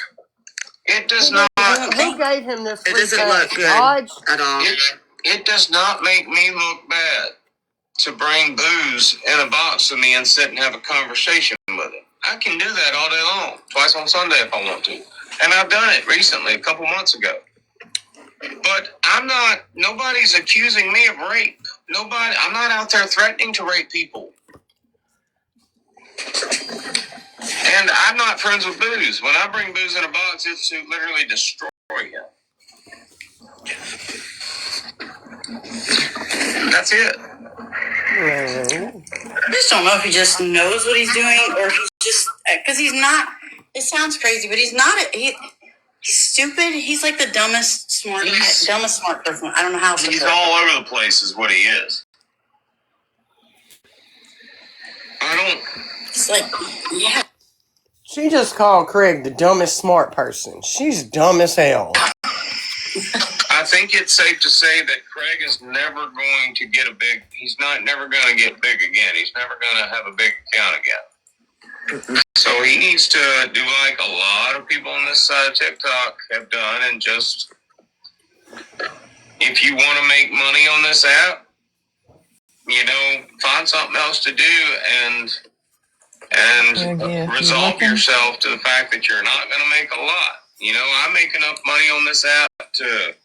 It does not. Who gave him this free It doesn't pass? look good Dodge? at all. It does not make me look bad to bring booze in a box with me and sit and have a conversation with him. I can do that all day long, twice on Sunday if I want to. And I've done it recently, a couple months ago. But nobody's accusing me of rape. I'm not out there threatening to rape people. And I'm not friends with booze. When I bring booze in a box, it's to literally destroy him. That's it. I just don't know if he just knows what he's doing, or if he's just, because he's not, it sounds crazy, but he's not, he's stupid. He's like the dumbest smart person. I don't know how. He's all over the place is what he is. It's like, yeah. She just called Craig the dumbest smart person. She's dumb as hell. I think it's safe to say that Craig is never going to get he's never going to get big again. He's never going to have a big account again. So he needs to do like a lot of people on this side of TikTok have done, and just, if you want to make money on this app, find something else to do and resolve yourself to the fact that you're not going to make a lot. I make enough money on this app to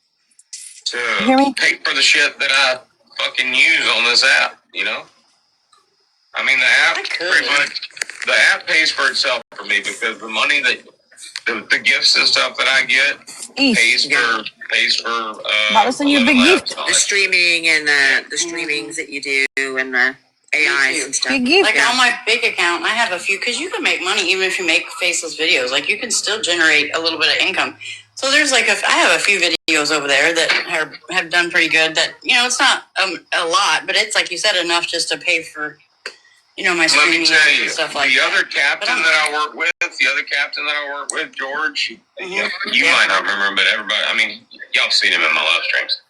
pay for the shit that I fucking use on this app, I mean, the app pretty much, the app pays for itself for me, because the money that the gifts and stuff that I get pays for the streaming and the streamings that you do and the AIs and stuff. Like on my big account, I have a few, because you can make money even if you make faceless videos. Like, you can still generate a little bit of income. So there's I have a few videos over there that have done pretty good. That, it's not a lot, but it's, like you said, enough just to pay for, my streaming. Let me tell you, and stuff like the that. other captain that I work with, George, you might not remember him, but everybody, I mean, y'all seen him in my live streams.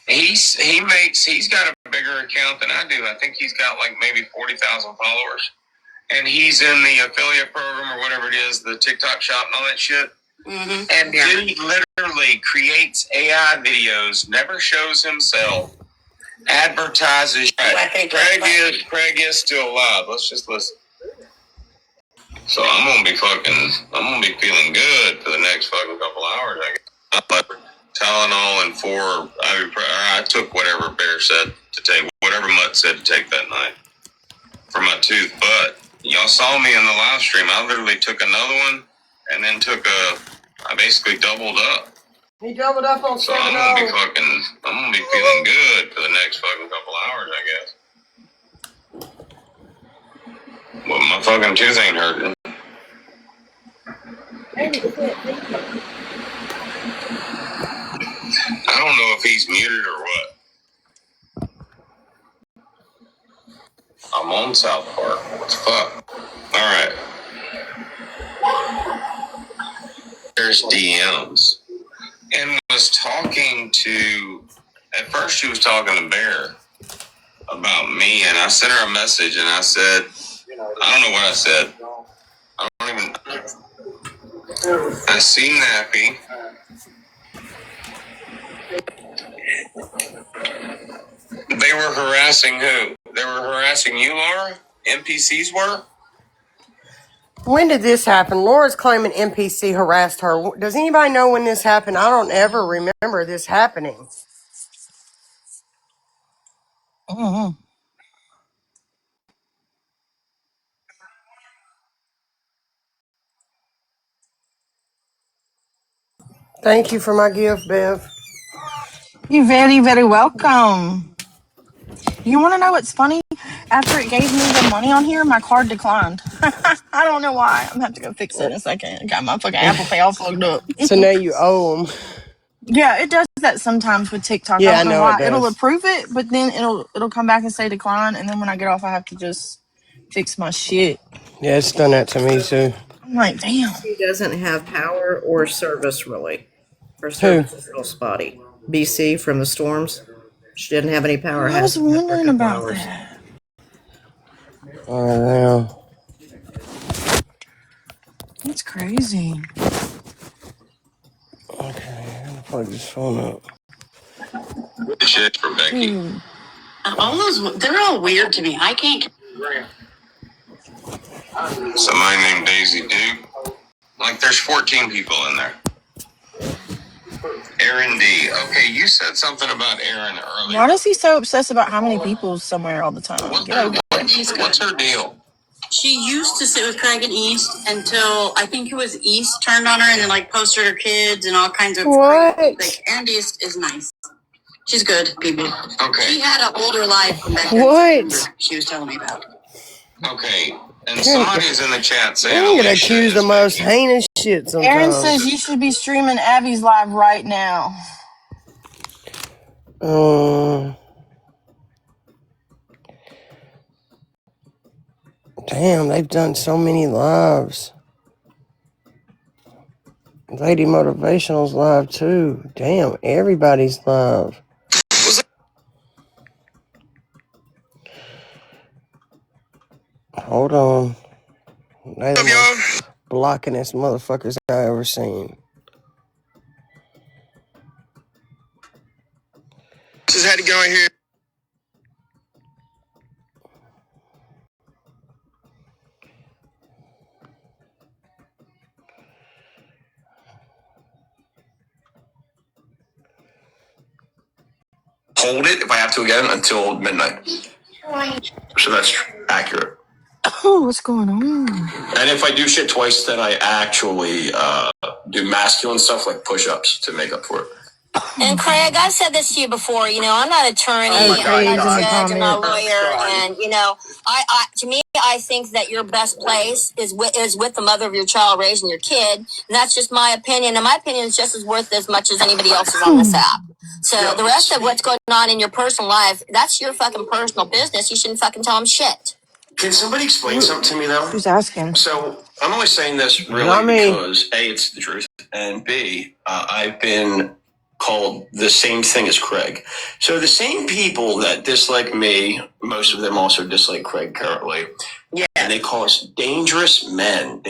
He's got a bigger account than I do. I think he's got like maybe 40,000 followers. And he's in the affiliate program or whatever it is, the TikTok shop and all that shit. Mm-hmm. And dude literally creates AI videos, never shows himself, advertises. Craig is still alive. Let's just listen. So I'm gonna be feeling good for the next fucking couple hours, I guess. Tylenol and I took whatever Bear said to take, whatever Mutt said to take that night for my tooth. But y'all saw me in the live stream. I literally took another one and then I basically doubled up. He doubled up on so I'm gonna be feeling good for the next fucking couple hours, I guess. Well, my fucking tooth ain't hurting. I don't know if he's muted or what. I'm on South Park. What the fuck? Alright. There's DMs. And was talking to, at first she was talking to Bear about me, and I sent her a message and I said, I don't know what I said. I see Nappy. They were harassing who? They were harassing you, Laura? NPCs were? When did this happen? Laura's claiming NPC harassed her. Does anybody know when this happened? I don't ever remember this happening. Mm-hmm. Thank you for my gift, Bev. You're very, very welcome. You want to know what's funny? After it gave me the money on here, my card declined. I don't know why. I'm gonna have to go fix it in a second. I got my fucking Apple Pay all fucked up. So now you owe them. Yeah, it does that sometimes with TikTok. I Yeah, I don't know know it why. It'll does. approve it, but then it'll come back and say decline, and then when I get off, I have to just fix my shit. Yeah, it's done that to me too. I'm like, damn. He doesn't have power or service, really. Her Who? service is real spotty. BC from the storms. She didn't have any power, I had was some network wondering a couple about hours. that. Oh, yeah. That's crazy. Okay, I'm gonna plug this phone up. The shit for Becky. All those, they're all weird to me. I can't. Somebody named Daisy Duke. Like there's 14 people in there. Aaron D. Okay, you said something about Aaron earlier. Why is he so obsessed about how many people's somewhere all the time? What's Get over it. what's her deal? She used to sit with Craig and East until I think it was East turned on her and then like posted her kids and all kinds of What? like and East is nice. She's good, people. Okay. She had an older life from back What? she was telling me about. Okay. And somebody's in the chat saying I'm gonna Alicia accuse the is most Becky. heinous shit Aaron sometimes. says you should be streaming Abby's live right now. Damn, they've done so many lives. Lady Motivational's live too. Damn, everybody's live. Hold on. They the most blockingest motherfuckers I ever seen. Just had to go in here. Hold it if I have to again until midnight. So that's accurate. Oh, what's going on? And if I do shit twice, then I actually do masculine stuff like push-ups to make up for it. And Craig, I've said this to you before. You know, I'm not an attorney, Oh, I'm not a Craig's in the judge, I'm not a comments. lawyer, and you know, to me, I think that your best place is with the mother of your child raising your kid, and that's just my opinion. And my opinion is just as worth as much as anybody else's on this app. So the rest of what's going on in your personal life, that's your fucking personal business. You shouldn't fucking tell them shit. Can somebody explain something to me, though? Who's asking? So I'm only saying this really Not me. because A, it's the truth, and B, I've been called the same thing as Craig. So the same people that dislike me, most of them also dislike Craig currently. Yeah. And they call us dangerous men.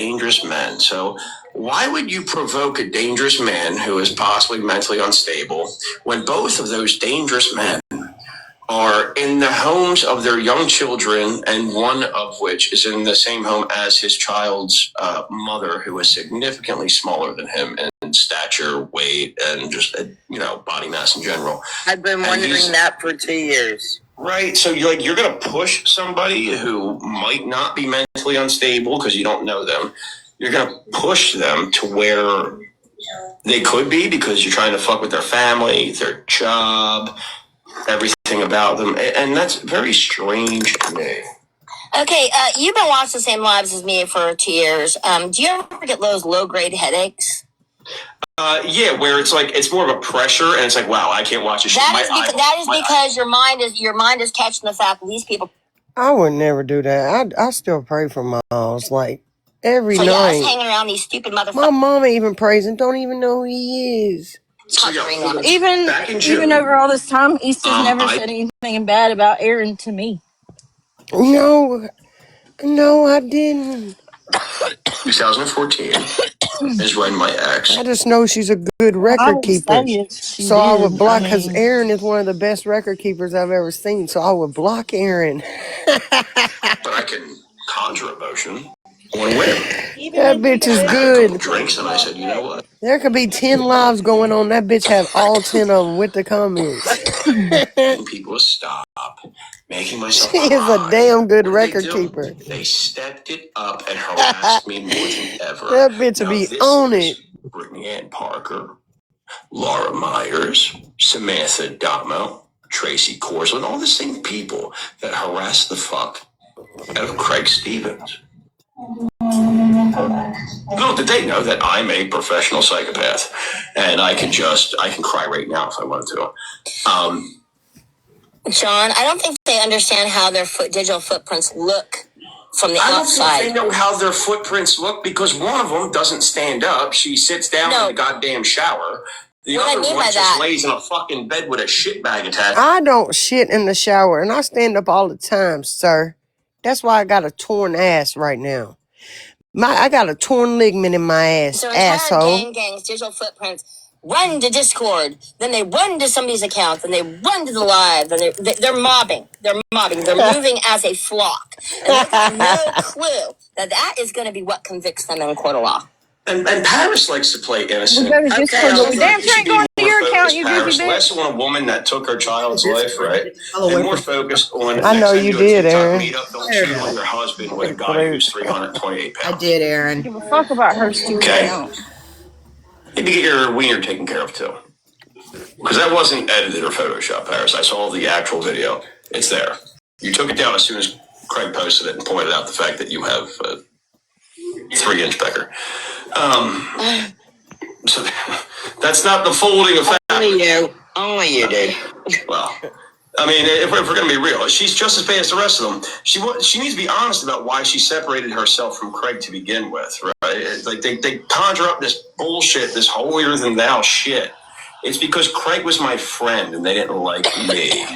So why would you provoke a dangerous man who is possibly mentally unstable when both of those dangerous men are in the homes of their young children, and one of which is in the same home as his child's mother, who is significantly smaller than him in stature, weight, and just body mass in general. I've been wondering that for 2 years. Right, so you're going to push somebody who might not be mentally unstable because you don't know them. You're going to push them to where they could be because you're trying to fuck with their family, their job, everything about them, and that's very strange to me. Okay, you've been watching the same lives as me for 2 years. Do you ever get those low-grade headaches? Yeah, where it's like it's more of a pressure, and it's like, wow, I can't watch this. That is because your mind is catching the fact that these people. I would never do that. I still pray for Miles like every So night. us hanging around these stupid motherfuckers. My mama even prays and don't even know who he is. Even over all this time, East has never said anything bad about Aaron to me. No, I didn't. 2014 is when my ex. I just know she's a good record keeper. So I would block, because Aaron is one of the best record keepers I've ever seen. So I would block Aaron. But I can conjure emotion. on whim. That bitch is good. Drinks, and I said, you know what? There could be 10 lives going on. That bitch have all 10 of them with the comments. People to stop making myself She is a cry. damn good What did record they do? keeper. They stepped it up and harassed me more than ever. That bitch will Now be this on is it. Brittany Ann Parker, Laura Myers, Samantha Damo, Tracy Corsland, all the same people that harassed the fuck out of Craig Stevens. Little did they know that I'm a professional psychopath, and I can cry right now if I wanted to. John, I don't think they understand how their digital footprints look from the outside. I don't think they know how their footprints look because one of them doesn't stand up. She sits down in the goddamn shower. The other one just lays in a fucking bed with a shit bag attached. I don't shit in the shower, and I stand up all the time, sir. That's why I got a torn ass right now. I got a torn ligament in my ass, So asshole. gangs, digital footprints, run to Discord, then they run to somebody's account, then they run to the live, then they're mobbing. They're moving as a flock. And they have no clue that is going to be what convicts them in court of law. And Paris likes to play innocent. We go to Discord, but we damn sure ain't going to your account, you goofy bitch. Less on a woman that took her child's life, right? And more focused on. I know you did, Aaron. Meetup, don't cheat on your husband with a guy who's 328 pounds. I did, Aaron. Give a fuck about her stupid account. Need to get your wiener taken care of too, because that wasn't edited or photoshopped, Paris. I saw the actual video. It's there. You took it down as soon as Craig posted it and pointed out the fact that you have a 3-inch pecker. So that's not the folding of fabric. Only you, dude. Well, I mean, if we're going to be real, she's just as bad as the rest of them. She needs to be honest about why she separated herself from Craig to begin with, right? It's like they conjure up this bullshit, this holier than thou shit. It's because Craig was my friend and they didn't like me.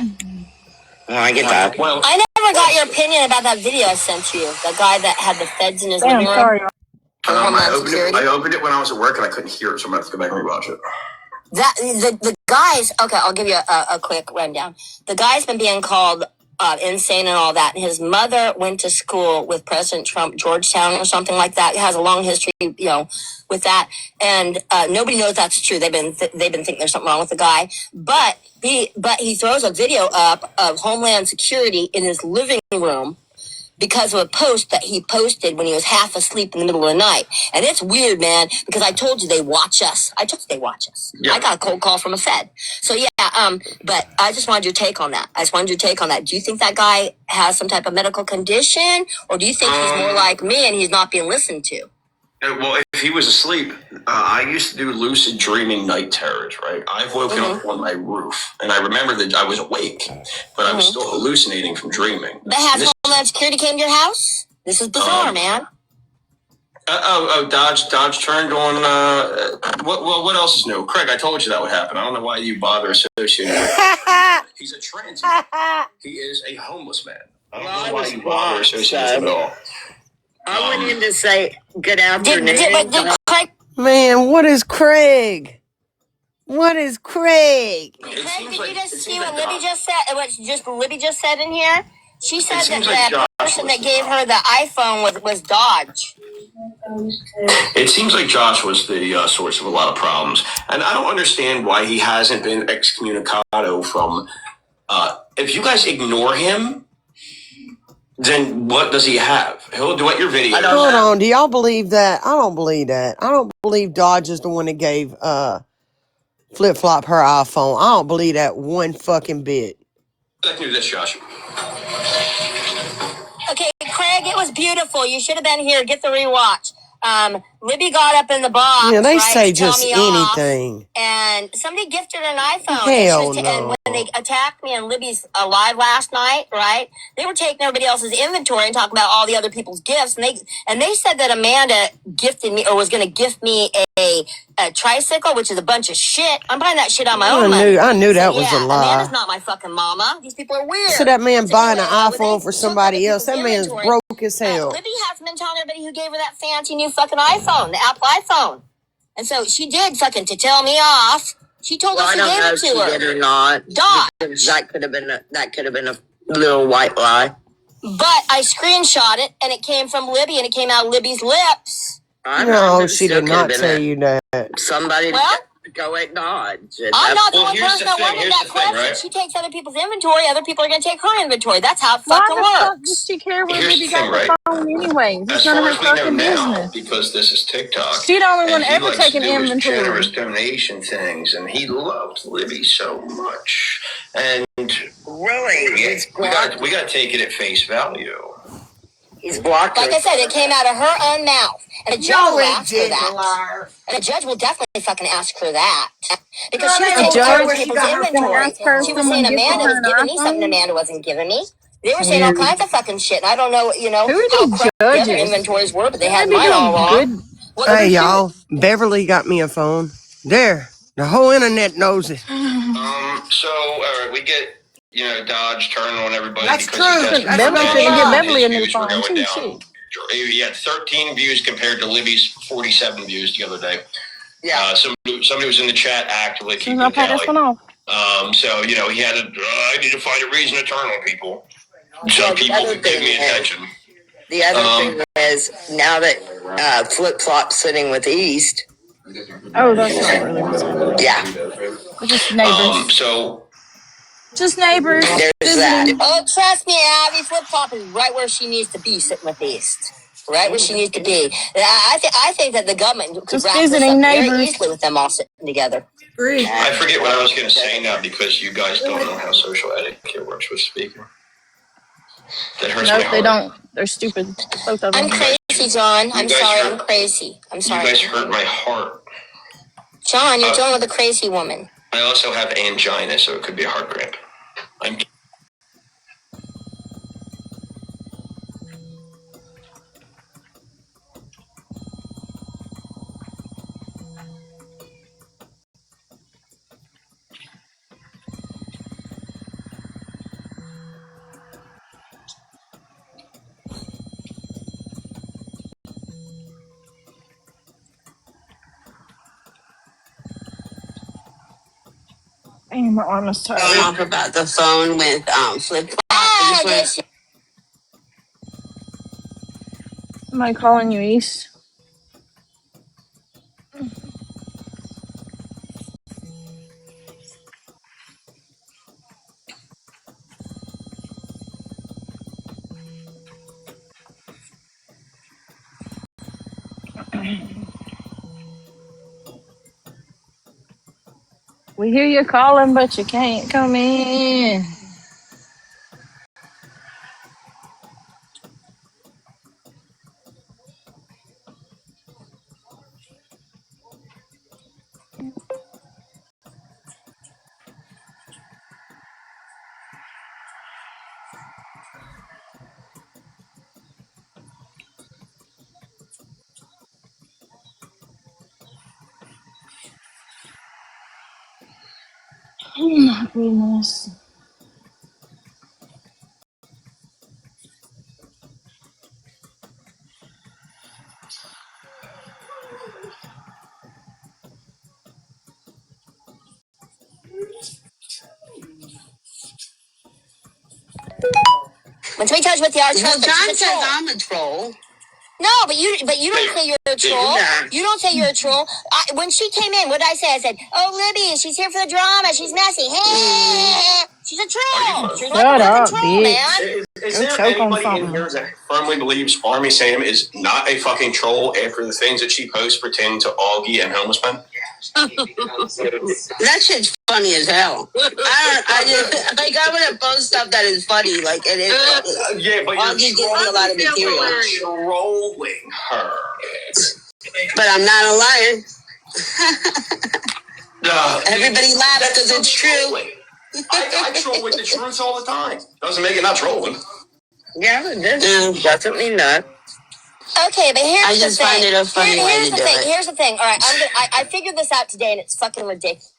Oh, I get that. Well, I never got your opinion about that video I sent you. The guy that had the feds in his living room. Sorry. I opened it when I was at work and I couldn't hear it, so I'm going to have to go back and rewatch it. The guys, okay, I'll give you a quick rundown. The guy's been being called insane and all that. And his mother went to school with President Trump, Georgetown or something like that. He has a long history, with that. And nobody knows that's true. They've been thinking there's something wrong with the guy. But he throws a video up of Homeland Security in his living room because of a post that he posted when he was half asleep in the middle of the night. And it's weird, man, because I told you they watch us. Yeah. I got a cold call from a Fed. So, but I just wanted your take on that. Do you think that guy has some type of medical condition? Or do you think he's more like me and he's not being listened to? Well, if he was asleep, I used to do lucid dreaming night terrors, right? I've woken up on my roof, and I remember that I was awake, but I was still hallucinating from dreaming. But has Homeland Security came to your house? This is bizarre, man. Dodge turned on, what else is new? Craig, I told you that would happen. I don't know why you bother associating with him. He's a transient. He is a homeless man. I don't know why you bother associating with him at all. I went in to say good afternoon. Man, what is Craig? Craig, did you just see what Libby just said? What Libby just said in here? She said that the person that gave her the iPhone was Dodge. It seems like Josh was the source of a lot of problems, and I don't understand why he hasn't been excommunicado from. If you guys ignore him, then what does he have? He'll duet your video. Hold on, do y'all believe that? I don't believe that. I don't believe Dodge is the one that gave Flip Flop her iPhone. I don't believe that one fucking bit. Let's do this, Josh. Okay, Craig, it was beautiful. You should have been here. Get the rewatch. Libby got up in the box. Yeah, they right, say just anything. And somebody gifted her an iPhone. Hell no. And when they attacked me on Libby's live last night, right? They were taking everybody else's inventory and talking about all the other people's gifts. And they said that Amanda gifted me or was going to gift me a tricycle, which is a bunch of shit. I'm buying that shit on my own money. I knew that was a lie. Amanda's not my fucking mama. These people are weird. So that man buying an iPhone for somebody else, that man's broke as hell. Libby hasn't been telling everybody who gave her that fancy new fucking iPhone, the Apple iPhone. And so she did fucking to tell me off. She told us she gave it to her. Did or not. Dodge. That could have been a little white lie. But I screenshot it, and it came from Libby, and it came out of Libby's lips. No, she did not tell you that. Somebody go acknowledge. I'm not the one person that wanted that question. Right? She takes other people's inventory. Other people are going to take her inventory. That's how it fucking Why the fuck works. does she care where Here's Libby the got thing, the right? phone anyways? It's As none of far her as we know fucking now, business. because this is TikTok, She the only one and he ever likes taking to do his inventory. generous donation things, and he loved Libby so much. And really, we got to take it at face value. He's blocked. Like I said, it came out of her own mouth, and a judge will ask her that. And a judge will definitely fucking ask her that because she was taking other people's inventory. She was saying Amanda was giving me something Amanda wasn't giving me. They were saying all kinds of fucking shit, and I don't know, Who are how these correct the other judges? inventories were, but they They had be mine all doing wrong. good. Hey, y'all. Beverly got me a phone. There. The whole internet knows it. So, all right, we get, Dodge turning on everybody. That's because true. He doesn't Beverly forget finna get his Beverly a new views were phone going too. down. Shit. He had 13 views compared to Libby's 47 views the other day. Yeah. Somebody was in the chat actively keeping I'll pay this tally. one off. So, he had I need to find a reason to turn on people. Some people could give me attention. The other thing is, now that Flip Flop's sitting with East. Oh, that's not really what's happening. Yeah. We're just neighbors. Just neighbors. There's that. Oh, trust me, Abby. Flip Flop is right where she needs to be, sitting with East. Right where she needs to be. I think that the government could just wrap this up neighbors. very easily with them all sitting together. Great. I forget what I was going to say now because you guys don't know how social etiquette works with speaking. That hurts my heart. No, they don't. They're stupid. Both of them. I'm crazy, John. I'm sorry. I'm crazy. I'm sorry. You guys hurt my heart. John, you're dealing with a crazy woman. I also have angina, so it could be a heart cramp. Damn, my arm is tired. Talk about the phone with Flip Flop. Somebody calling you, East? We hear you calling, but you can't come in. Oh my goodness. When somebody tells you what they are, John says I'm a troll. No, but you don't say you're a troll. You don't say you're a troll. When she came in, what did I say? I said, "Oh, Libby, she's here for the drama. She's messy. She's a troll. She's like a fucking troll, man." Is there anybody in here that firmly believes Army Sam is not a fucking troll after the things that she posts pertaining to Augie and homeless men? That shit's funny as hell. I just like I'm gonna post stuff that is funny, like it is. Yeah, but Augie gives me a lot of material. Trolling her. But I'm not a liar. Everybody laughs because it's true. I troll with the truth all the time. Doesn't make it not trolling. Yeah, definitely not. Okay, but here's the thing. I just find it a funny way to do it. Here's the thing. All right, I figured this out today, and it's fucking ridiculous.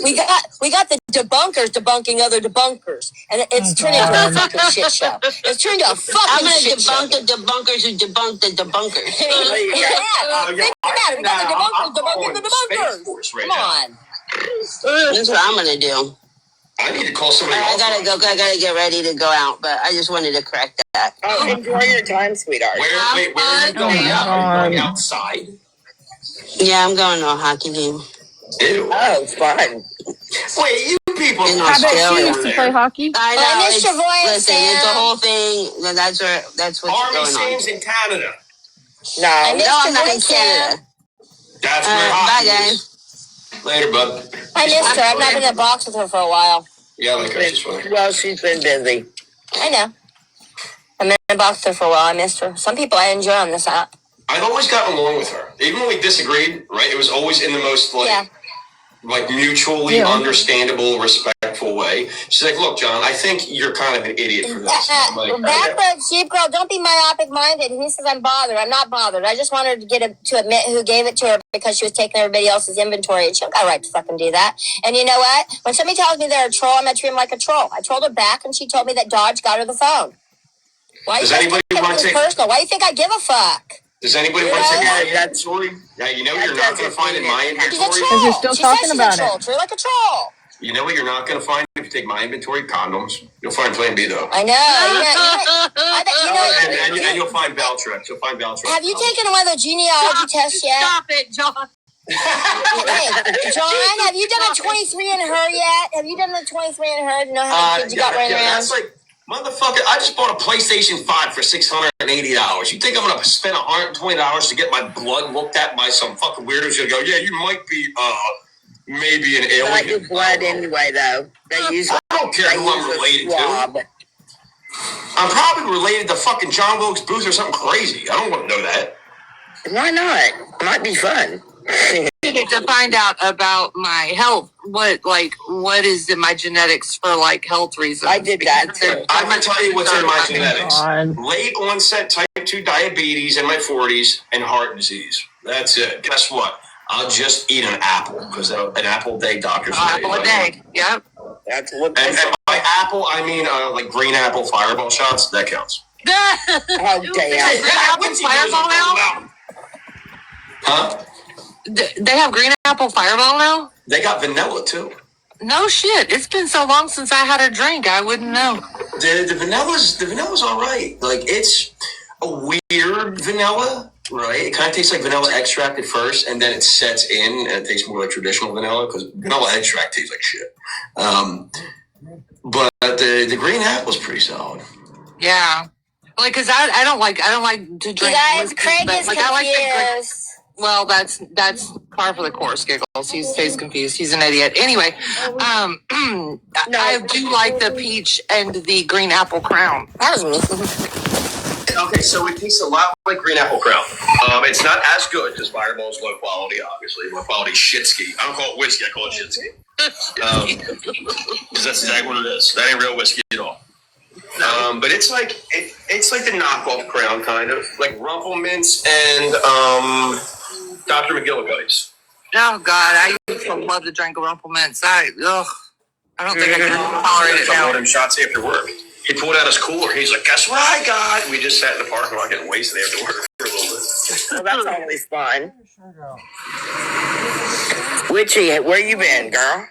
We got the debunkers debunking other debunkers, and it's turned into a fucking shit show. It's turned into a fucking shit show. I'm gonna debunk the debunkers who debunk the debunkers. Think about it. We got the debunkers debunking the debunkers. Come on. That's what I'm gonna do. I need to call somebody else. I gotta get ready to go out, but I just wanted to correct that. Oh, enjoy your time, sweetheart. Where are you going out? Are you going outside? Yeah, I'm going to a hockey game. Ew. Oh, it's fun. Wait, you people in I bet she Australia used to play hockey. I know. I missed your voice. Listen, it's a whole thing. That's what's Army going on. Sam's in Canada. No, I'm not in Canada. That's where hockey is. Later, bud. I missed her. I've not been in a box with her for a while. Yeah, like well, she's been busy. I know. I've been in a box with her for a while. I missed her. Some people I enjoy on this app. I've always gotten along with her. Even when we disagreed, right? It was always in the most, like mutually understandable, respectful way. She's like, look, John, I think you're kind of an idiot for this. Backwards, sheep girl, don't be myopic minded. He says I'm bothered. I'm not bothered. I just wanted to get her to admit who gave it to her because she was taking everybody else's inventory, and she don't got a right to fucking do that. And you know what? When somebody tells me they're a troll, I'm gonna treat them like a troll. I trolled her back, and she told me that Dodge got her the phone. Why Does anybody want to take personal? Why do you think I give a fuck? Does anybody want to take my inventory? Yeah, you know you're not going to find in my inventory. Because you're still talking about it. Treat like a troll. You know what you're not going to find if you take my inventory? Condoms. You'll find Plan B though. I know. And you'll find Valtrex. You'll find Valtrex. Have you taken one of the genealogy tests yet? Stop it, John. Hey, John, have you done a 23 and her yet? Have you done the 23 and her to know how many kids you got running around? That's like, motherfucker, I just bought a PlayStation 5 for $680. You think I'm going to spend $120 to get my blood looked at by some fucking weirdos who go, yeah, you might be, maybe an alien. Not your blood anyway, though. I don't care who I'm related to. I'm probably related to fucking John Wilkes Booth or something crazy. I don't want to know that. Why not? It might be fun. To find out about my health, what is in my genetics for health reasons? I did that too. I'm gonna tell you what's in my genetics: late onset type 2 diabetes in my 40s and heart disease. That's it. Guess what? I'll just eat an apple because an apple a day, doctors say. Apple a day. Yep. That's what. And by apple, I mean like green apple fireball shots. That counts. Oh damn! Green apple fireball now? Huh? They have green apple fireball now? They got vanilla too. No shit. It's been so long since I had a drink. I wouldn't know. The vanilla's all right. Like, it's a weird vanilla, right? It kind of tastes like vanilla extract at first, and then it sets in, and it tastes more like traditional vanilla because vanilla extract tastes like shit. But the green apple's pretty solid. Yeah, because I don't like to drink. You guys, Craig is confused. Well, that's par for the course, Giggles. He stays confused. He's an idiot. Anyway, I do like the peach and the green apple crown. That was me. Okay, so it tastes a lot like green apple crown. It's not as good because Fireball is low quality, obviously. Low quality shitski. I don't call it whiskey, I call it shitski. Because that's exactly what it is. That ain't real whiskey at all. But it's like the knockoff crown, kind of. Like Rumple Mints and Dr. McGillicuddy's. Oh, God. I used to love to drink Rumple Mints. I don't think I can tolerate it now. One of them shots after work. He pulled out his cooler. He's like, guess what I got? We just sat in the parking lot getting wasted after work for a little bit. Well, that's always fun. Witchy, where you been, girl?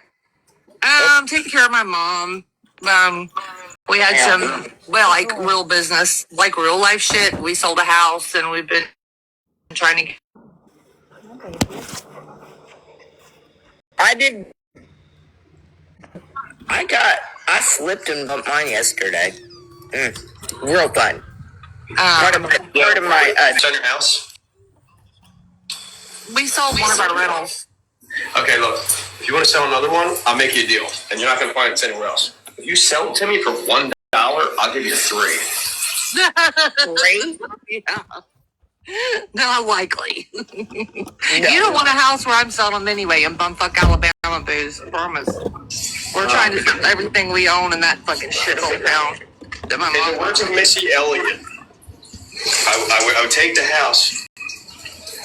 Taking care of my mom. We had some, real business, real life shit. We sold a house, and we've been trying to. I slipped and bumped mine yesterday. Real fun. Part of my It's on your house? we sold one of our rentals. Okay, look. If you want to sell another one, I'll make you a deal. And you're not going to find it anywhere else. If you sell it to me for $1, I'll give you 3. 3? Yeah. Not likely. You don't want a house where I'm selling them anyway in bumfuck Alabama, booze. I promise. We're trying to sell everything we own in that fucking shithole town. In the words of Missy Elliott, I would take the house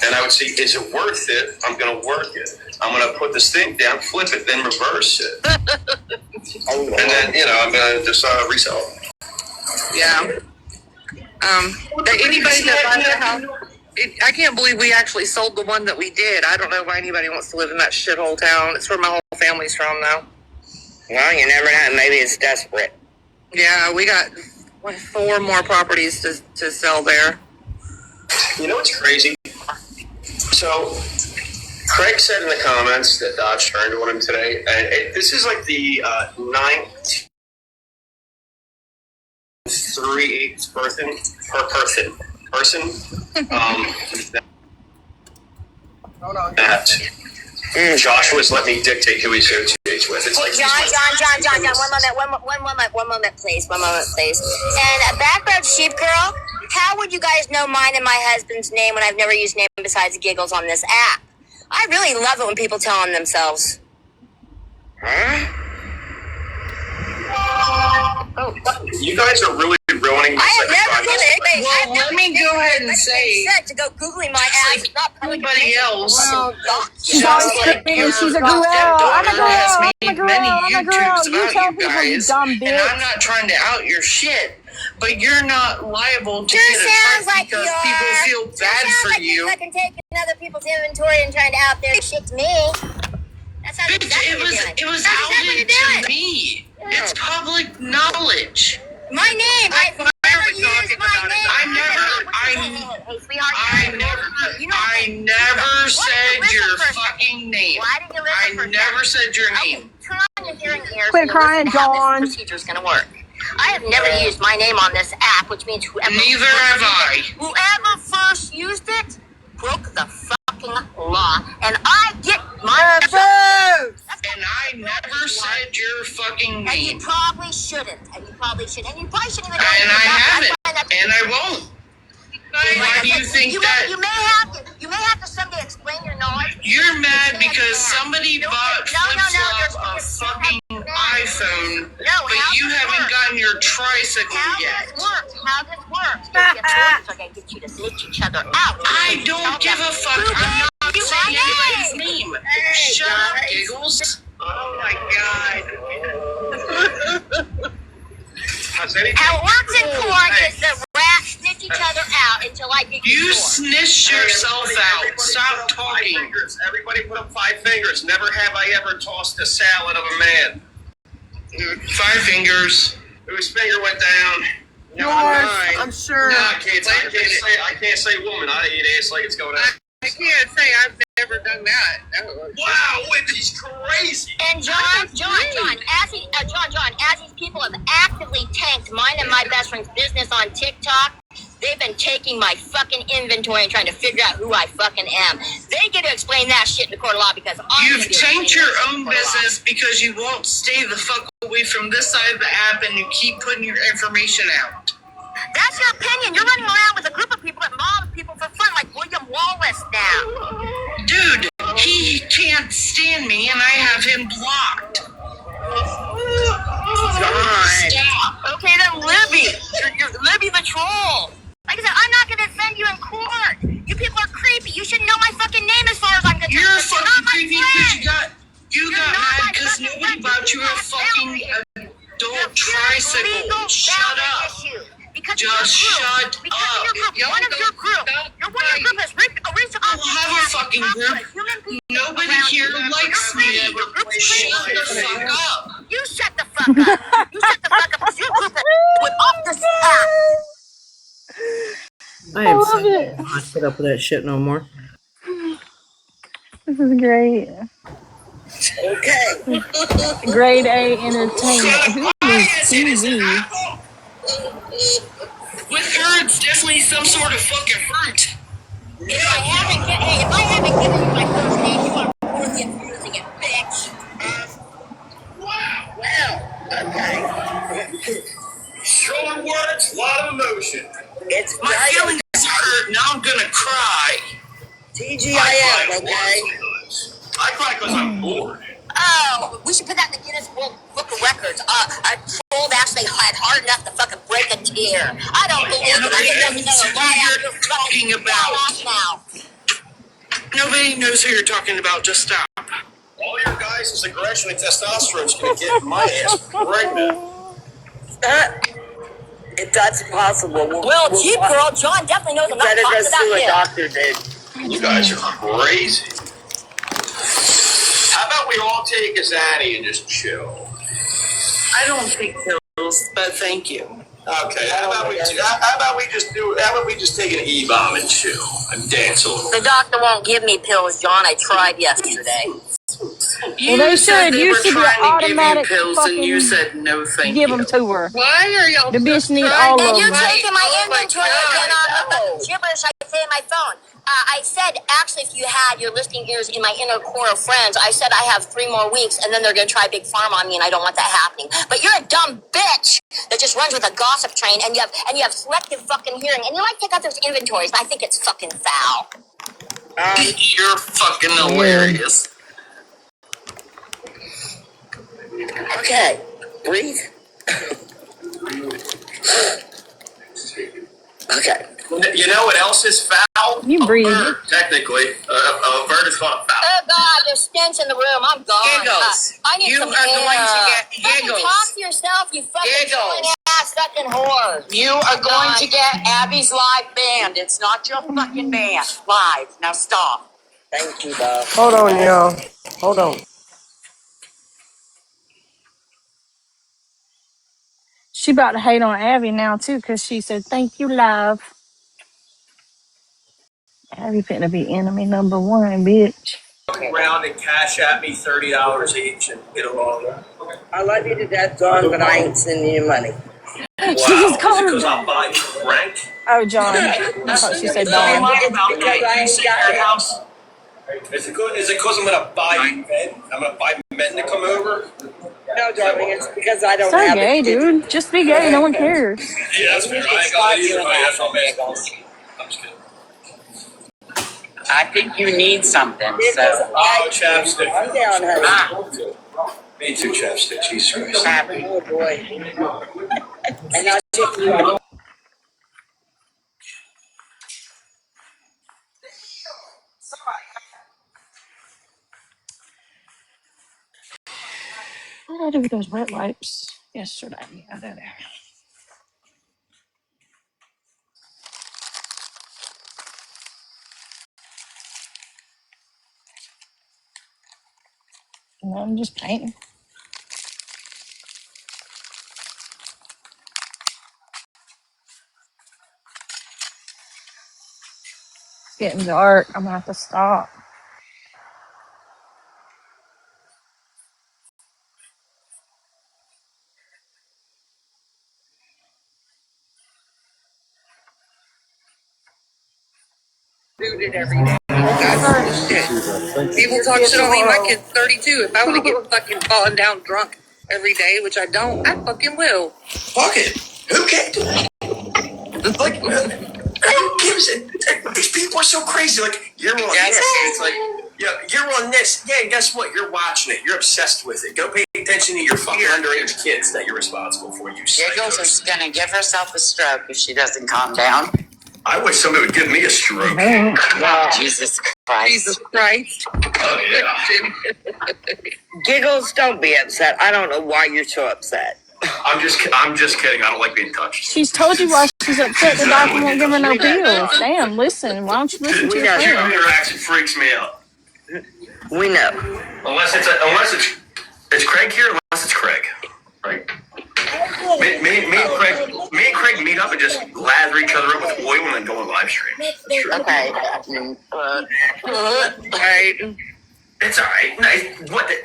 and I would see, is it worth it? I'm going to work it. I'm going to put the stink down, flip it, then reverse it. And then, I'm going to just resell it. Yeah. Anybody that buys a house, I can't believe we actually sold the one that we did. I don't know why anybody wants to live in that shithole town. It's where my whole family's from, though. Well, you never know. Maybe it's desperate. Yeah, we got 4 more properties to sell there. You know what's crazy? So, Craig said in the comments that Dodge turned on him today, and this is like the 9/3/8 person. That Joshua's let me dictate who he associates with. It's like John, one moment, please. And a backroad sheep girl, how would you guys know mine and my husband's name when I've never used name besides giggles on this app? I really love it when people tell on themselves. Huh? Oh, you guys are really ruining the second time. Well, let me go ahead and say, to go googling my ass, it's not everybody else. She's always screaming, she's a girl. I'm a girl. I'm a girl. I'm a girl. You tell people, you dumb bitch. And I'm not trying to out your shit, but you're not liable to get attacked because people feel bad for you. I can take other people's inventory and trying to out their shit to me. That's how Bitch, it was outed to me. It's public knowledge. My name. I never used my name. I never said your fucking name. Why didn't you listen? I never said your name. Turn on your hearing ears. Quit crying, Dawn. This procedure is going to work. I have never used my name on this app, which means whoever. Neither have I. Whoever first used it broke the fucking law, and I get my. And I never said your fucking name. And you probably shouldn't. And you probably shouldn't even. And I haven't. And I won't. Why do you think that? You may have to someday explain your knowledge. You're mad because somebody bought flip-flop a fucking iPhone, but you haven't gotten your tricycle yet. How this works? Authorities are going to get you to snitch each other out. I don't give a fuck. I'm not saying anybody's name. Shut up, Giggles. Oh my god. How it works in court is the rats snitch each other out until I get you snitched yourself out. Stop talking. Everybody put up 5 fingers. Never have I ever tossed a salad of a man. 5 fingers. Whose finger went down? Yours, I'm sure. No, I can't say woman. I eat ass like it's going out. I can't say I've never done that. No. Wow, Wendy's crazy. And John, as these people have actively tanked mine and my best friend's business on TikTok, they've been taking my fucking inventory and trying to figure out who I fucking am. They get to explain that shit in the court of law because you've tanked your own business because you won't stay the fuck away from this side of the app and you keep putting your information out. That's your opinion. You're running around with a group of people that mob people for fun, like William Wallace now. Dude, he can't stand me, and I have him blocked. Stop. Okay, then Libby. You're Libby the troll. Like I said, I'm not going to defend you in court. You people are creepy. You should know my fucking name as far as I'm concerned. You're fucking creepy because you got mad because nobody bought you a fucking adult tricycle. Shut up. Just shut up. One of your group has reached I'll have a fucking group. Nobody here likes me. Shut the fuck up. You shut the fuck up. You shut the fuck up because your group with off this app. I am so not put up with that shit no more. This is great. Okay. Grade A entertainment. Who is TV? With her, it's definitely some sort of fucking fruit. If I haven't given you my first name, you are worthy of using it, bitch. Wow. Well, okay. Strong words, a lot of emotion. It's my feelings hurt, now I'm gonna cry. TGIF, okay? I cry because I'm bored. Oh, we should put that in the Guinness World Book of Records. A troll actually had hard enough to fucking break a tear. I don't believe it. I didn't know you're talking about. Now. Nobody knows who you're talking about. Just stop. All your guys' aggression and testosterone is going to get my ass pregnant. That's possible. Well, cheap girl, John definitely knows I'm not talking about him. Doctor did. You guys are crazy. How about we all take a Zanny and just chill? I don't take pills, but thank you. Okay, how about we just take an E-bomb and chill and dance a little. The doctor won't give me pills, John. I tried yesterday. Well, they should. They You were should be trying to give you automatic pills, and you fucking said no, thank give you. them to her. Why are y'all The bitch just need trying all to And of you're them. taking my Oh my inventory God. again on the gibberish I say in my phone. I said, actually, if you had your listening ears in my inner core of friends, I said I have 3 more weeks, and then they're going to try big pharma on me, and I don't want that happening. But you're a dumb bitch that just runs with a gossip train, and you have selective fucking hearing, and you like to take out those inventories. I think it's fucking foul. You're fucking Weird. hilarious. Okay, breathe. Okay. You know what else is foul? You A breathe. bird, technically. A bird is not foul. Oh God, there's stench in the room. I'm gone. Giggles. I need You some are going air. to get Fucking giggles. talk to yourself, you fucking Giggles. ass fucking whore. You are going to get Abby's live band. It's not your fucking band. Live. Now stop. Thank you, love. Hold on, y'all. Hold on. She about to hate on Abby now too, because she said, "Thank you, love." Abby finna be enemy number 1, bitch. Around and cash at me $30 each and get along. I love you to death, John, but I ain't sending you money. She just Wow, is called it her because John. I buy crank? Oh, John. I thought she said Dawn. Is it because I'm gonna buy men? I'm gonna buy men to come over? No, darling, it's because I don't So have gay, it. dude. Just be gay. No one cares. Yeah, that's fair. I ain't gonna let either way. That's all I'm asking. I'm just kidding. I think you need something. So. Oh, chapstick. I'm down, honey. Me too, chapstick. Jesus Christ. Happy. Oh boy. And I'll take you out. What did I do with those wet wipes yesterday? Yeah, they're there. No, I'm just painting. It's getting dark. I'm gonna have to stop. Do it every day. That's shit. People talk shit on me. My kid's 32. If I want to get fucking falling down drunk every day, which I don't, I fucking will. Fuck it. Who cares? Like, who gives it? These people are so crazy. Like, you're on this. It's like, yeah, you're on this. Yeah, guess what? You're watching it. You're obsessed with it. Go pay attention to your fucking underage kids that you're responsible for. You Giggles psychos. is gonna give herself a stroke if she doesn't calm down. I wish somebody would give me a stroke. Jesus Christ. Jesus Christ. Oh, yeah. Giggles, don't be upset. I don't know why you're so upset. I'm just kidding. I don't like being touched. She's told you why she's upset. The doctor won't give her no pills. Damn, listen. Why don't you listen to your Your friend? interaction freaks me out. We know. Unless it's Craig here. Unless it's Craig, right? Me and Craig meet up and just lather each other up with oil and then go on live streams. That's true. Okay. Right. It's all right.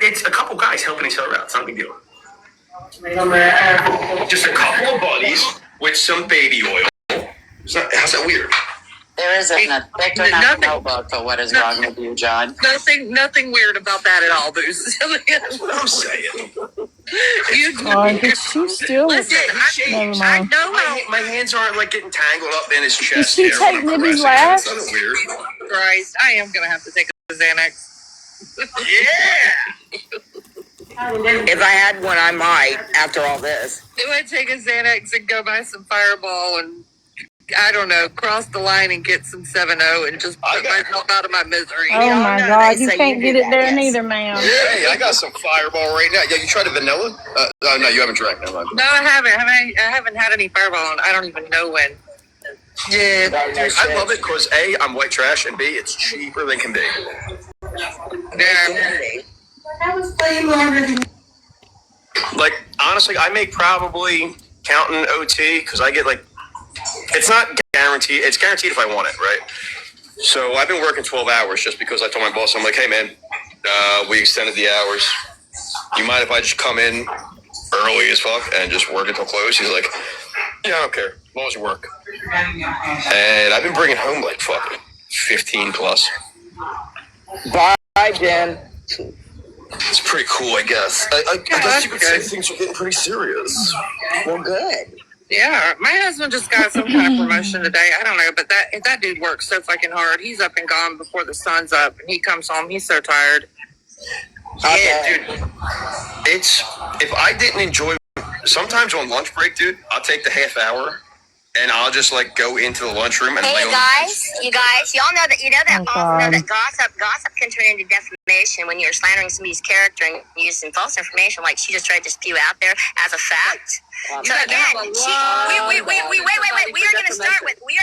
It's a couple guys helping each other out. It's not a big deal. Just a couple of buddies with some baby oil. How's that weird? There isn't a thick enough notebook for what is wrong with you, John. Nothing weird about that at all, Booze. That's what I'm saying. God, but she's still. Listen, Never I mind. know how. My hands aren't like getting tangled up in his Did chest. she there take when I'm Libby's caressing him. laugh? It's nothing weird. Christ, I am gonna have to take a Xanax. Yeah. If I had one, I might. After all this, it would take a Xanax and go buy some Fireball and I don't know, cross the line and get some 7-0 and just put myself out of my misery. Oh my God, you can't get it there neither, ma'am. Hey, I got some Fireball right now. Yeah, you tried a vanilla? No, you haven't drank. Never mind. No, I haven't. I haven't had any Fireball, and I don't even know when. Yeah, I love it because A, I'm white trash, and B, it's cheaper than can be. Yeah. Like, honestly, honestly, I make probably counting OT because I get like, it's not guaranteed. It's guaranteed if I want it, right? So I've been working 12 hours just because I told my boss, I'm like, hey man, we extended the hours. You mind if I just come in early as fuck and just work until close? He's like, yeah, I don't care, as long as you work. And I've been bringing home like fucking 15 plus. Bye, Jen. It's pretty cool, I guess. I guess you could say things are getting pretty serious. Well, good. Yeah, my husband just got some kind of promotion today. I don't know, but that dude works so fucking hard. He's up and gone before the sun's up, and he comes home. He's so tired. Yeah, dude. It's if I didn't enjoy. Sometimes on lunch break, dude, I'll take the half hour and I'll just like go into the lunchroom and. Hey, you guys, y'all know that gossip can turn into defamation when you're slandering somebody's character and using false information, like she just tried to spew out there as a fact. So again, wait. We are going to start with my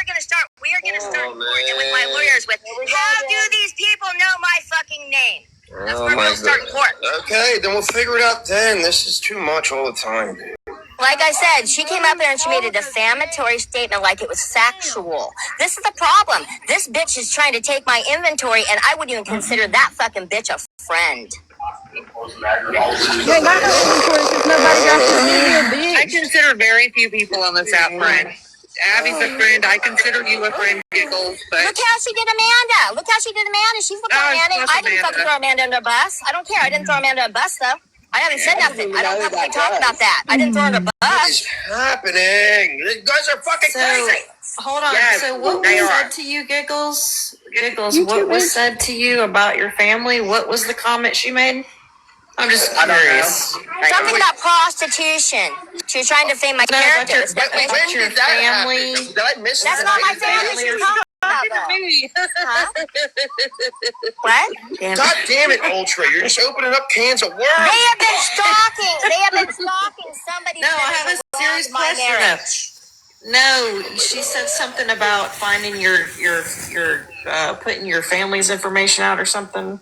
lawyers with. How do these people know my fucking name? That's where we'll start in court. Okay, then we'll figure it out then. This is too much all the time, dude. Like I said, she came up there and she made a defamatory statement like it was factual. This is the problem. This bitch is trying to take my inventory, and I wouldn't even consider that fucking bitch a friend. Yeah, not no inventory because nobody got to see your bitch. I consider very few people on this app friend. Abby's a friend. I consider you a friend, Giggles. But Look how she did Amanda. She's looking at Amanda. I didn't fucking throw Amanda under a bus. I don't care. I didn't throw Amanda under a bus, though. I haven't said nothing. I don't publicly talk about that. I didn't throw her under a bus. What is happening? You guys are fucking crazy. Hold on. Yes, so what was said to you, Giggles? What was said to you about your family? What was the comment she made? I'm just curious. Something about prostitution. She was trying to defame my character. When did that family? Did I miss that? That's not my family. She's talking about huh? What? God damn it, Ultra. You're just opening up cans of worms. They have been stalking somebody. No, I have a serious question. No, she said something about finding your putting your family's information out or something.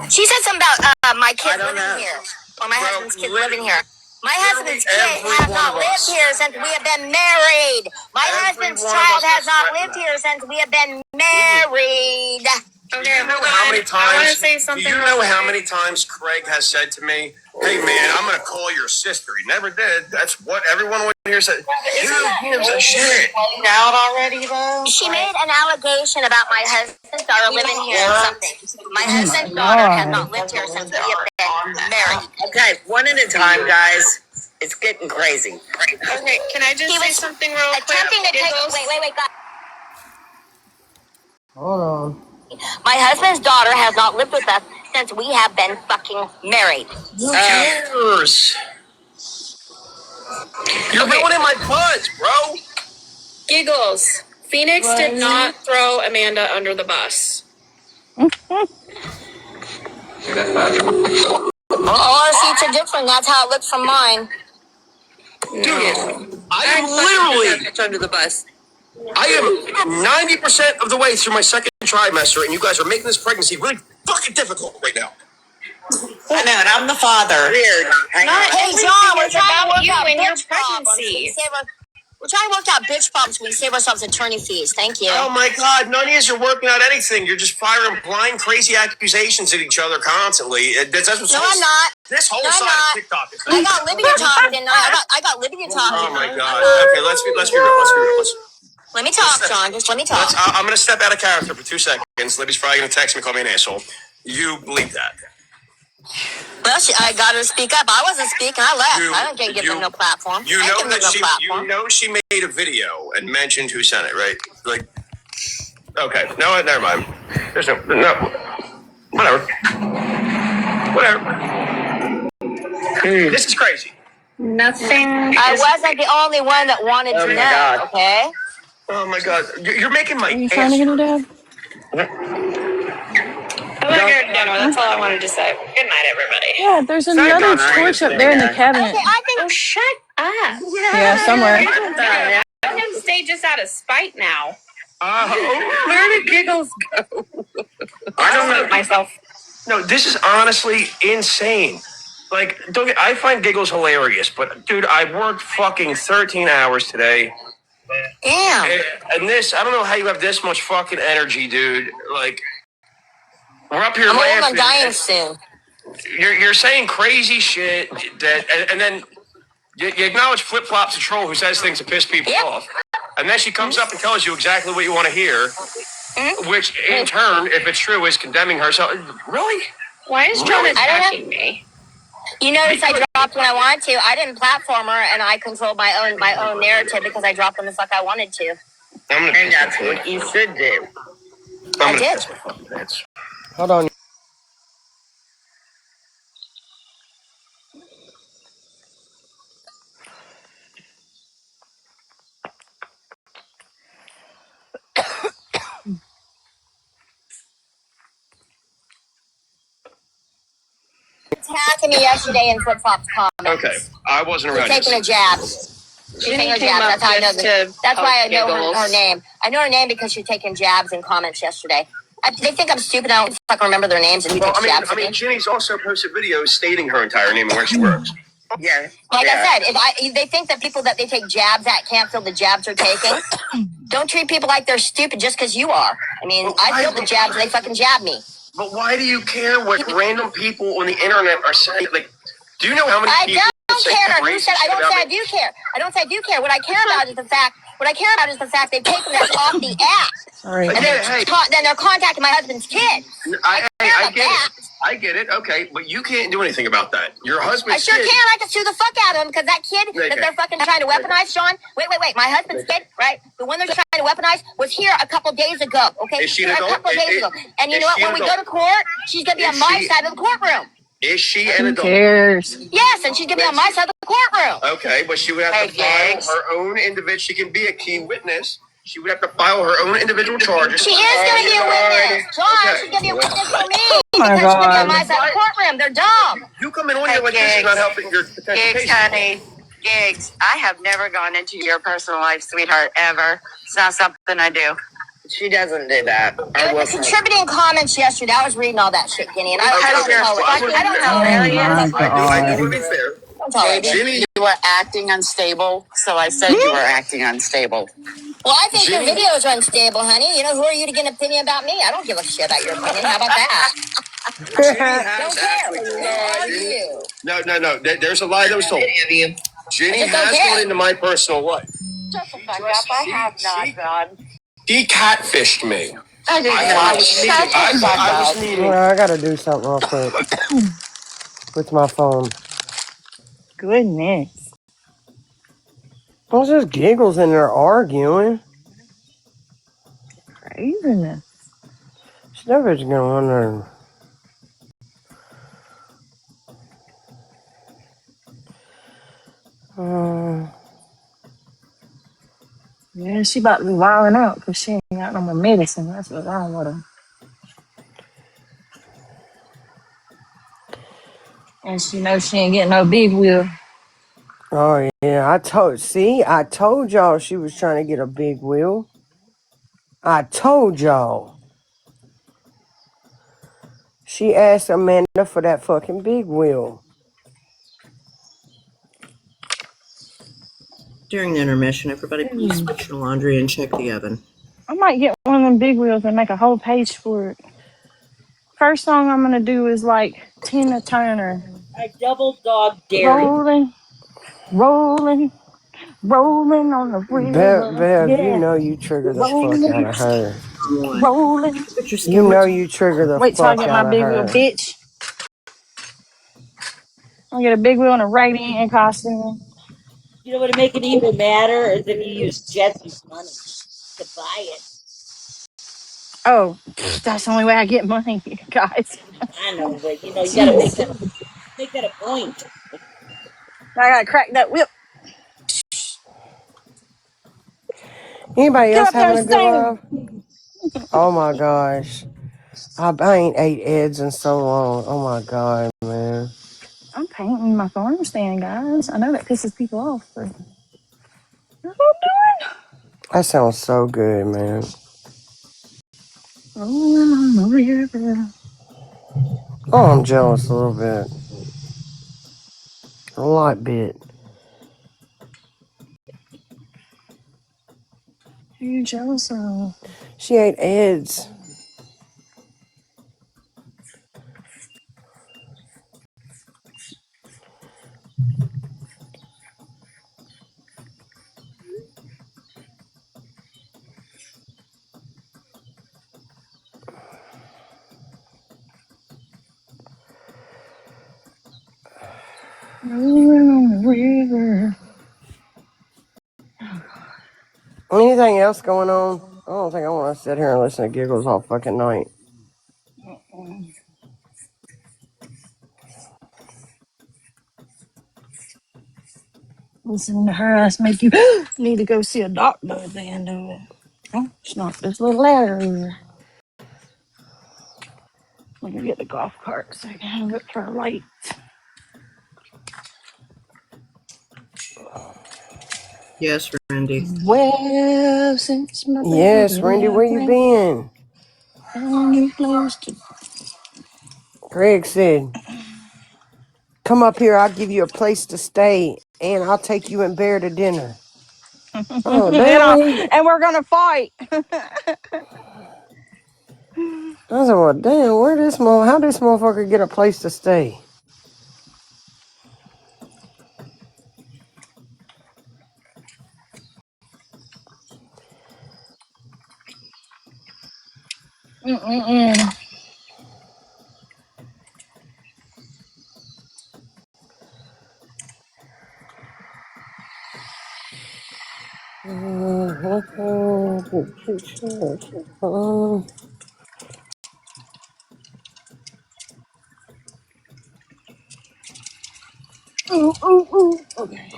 She said something about my kids living here, or my husband's kids living here. My husband's kids have not lived here since we have been married. My husband's child has not lived here since we have been married. Okay, how many times? I want to say something. Do you know how many times Craig has said to me, "Hey man, I'm gonna call your sister"? He never did. That's what everyone here said. Who gives a shit? Out already though. She made an allegation about my husband's daughter living here or something. My husband's daughter has not lived here since we have been married. Okay, one at a time, guys. It's getting crazy. Okay, can I just say something real quick? Attempting to take. Wait, God. Hold on. My husband's daughter has not lived with us since we have been fucking married. Who cares? You're going in my butt, bro. Giggles. Phoenix did not throw Amanda under the bus. All seats are different. That's how it looks from mine. Dude, I literally under the bus. I am 90% of the way through my second trimester, and you guys are making this pregnancy really fucking difficult right now. I know, and I'm the father. Weird. Hey, John, we're trying to work you out and your bitch problems. pregnancy. We're trying to work out bitch problems. We save ourselves attorney fees. Thank you. Oh my God, none of you are working out anything. You're just firing blind, crazy accusations at each other constantly. That's what's No, I'm not. This whole No, I'm side not. of TikTok is. I got Libby to talk, didn't I? I got Libby to talk. Oh my God. Okay, let's be real. Let me talk, John. Just let me talk. I'm going to step out of character for 2 seconds. Libby's probably going to text me, call me an asshole. You believe that? Well, I got her to speak up. I wasn't speaking. I left. I don't give them no platform. You know she made a video and mentioned who sent it, right? Like, okay, no, never mind. There's no, whatever. This is crazy. Nothing. I wasn't the only one that wanted to know. God. Okay. Oh my God, you're making my. Are you trying to get it out? I want to go to dinner. That's all I wanted to say. Good night, everybody. Yeah, there's another torch up there in the cabinet. Okay, I think. Oh, shut up. Yeah, somewhere. I'm going to stay just out of spite now. Where did Giggles go? I don't know myself. No, this is honestly insane. Like, I find giggles hilarious, but dude, I worked fucking 13 hours today. Damn. And this, I don't know how you have this much fucking energy, dude. Like, we're up here I'm laughing. dying soon. You're saying crazy shit and then you acknowledge Flip Flop's a troll who says things to piss people off. And then she comes up and tells you exactly what you want to hear, which in turn, if it's true, is condemning herself. Really? Why is John attacking me? You notice I dropped when I wanted to. I didn't platform her, and I controlled my own narrative because I dropped when the fuck I wanted to. And that's what you should do. I did. Hold on. Attacking me yesterday in Flip Flop's comments. Okay, I wasn't around. She's taking a jab. She's taking a jab. That's how I know. That's why I know her name. I know her name because she's taking jabs in comments yesterday. They think I'm stupid. I don't fucking remember their names. And I mean, Ginny's also posted videos stating her entire name and where she works. Yeah. Like I said, if they think that people that they take jabs at can't feel the jabs they're taking, don't treat people like they're stupid just because you are. I mean, I feel the jabs. They fucking jab me. But why do you care what random people on the internet are saying? Like, do you know how many people? I don't care. Who said I don't say I do care? I don't say I do care. What I care about is the fact. What I care about is the fact they've taken us off the app. Sorry. And then they're contacting my husband's kids. I get it. Okay, but you can't do anything about that. Your husband's I sure can. I can sue the fuck out of him because that kid that they're fucking trying to weaponize, Sean. Wait. My husband's kid, right? The one they're trying to weaponize was here a couple days ago. Okay, Is she an adult? A couple days ago. And you know what? When we go to court, she's gonna be on my side of the courtroom. Is she an adult? Who cares? Yes, and she's gonna be on my side of the courtroom. Okay, but she would have to file her own individual. She can be a key witness. She would have to file her own individual charges. She is going to be a witness. John, she's going to be a witness for me. My because she's going to be God. on my side of the courtroom. They're dumb. You come in on here like this is not helping your potential Gigs, case. honey. Gigs. I have never gone into your personal life, sweetheart, ever. It's not something I do. She doesn't do that. It was the contributing comments yesterday. I was reading all that shit, Kenny, and I don't know. I don't know. I want to be fair. Don't tolerate it. Ginny, You were acting unstable, so I said you were acting unstable. Well, I think your videos are unstable, honey. You know, who are you to get an opinion about me? I don't give a shit about your opinion. How about that? Don't care. Who are you? No. There's a lie that was told. Ginny has gone into my personal life. Shut the fuck up. I have not gone. She catfished me. I didn't know. I was needing. I gotta do something real quick with my phone. Goodness. What's just giggles and they're arguing? Craziness. She's never going to wonder. Yeah, she about to be wilding out because she ain't got no more medicine. That's what's wrong with her. And she knows she ain't getting no big wheel. Oh yeah, I told y'all she was trying to get a big wheel. I told y'all. She asked Amanda for that fucking big wheel. During the intermission, everybody please switch your laundry and check the oven. I might get one of them big wheels and make a whole page for it. First song I'm gonna do is like Tina Turner. I double dog dare you. Rolling on the river. Bev, Yeah. you know you trigger the fuck out of her. Rolling. You know you trigger the Wait till I fuck get out my of big wheel, her. bitch. I'll get a big wheel and a radiant costume. You know what would make it even madder is if you use Jesse's money to buy it. Oh, that's the only way I get money, guys. I know, but you know, you gotta make that a point. I gotta crack that whip. Anybody Get else up there having and a good life? sing. Oh my gosh. I ain't ate Ed's in so long. Oh my god, man. I'm painting my farm stand, guys. I know that pisses people off, but that's what I'm doing. That sounds so good, man. Rolling on the river. Oh, I'm jealous a little bit. A lot bit. Who you jealous of? She ate Ed's. Rolling on the river. Anything else going on? I don't think I want to sit here and listen to giggles all fucking night. Listening to her ass make you need to go see a doctor at the end of it. Oh, it's not this little ladder over. Let me get the golf cart so I can have it for a light. Yes, Randy. Well, since my Yes, baby Randy, left where you me, been? found new place to. Greg said, come up here, I'll give you a place to stay, and I'll take you and Bear to dinner. Oh, damn, And we're gonna fight. I said, well, damn, how this motherfucker get a place to stay? Mm-mm-mm. Ooh, ooh, ooh. Okay.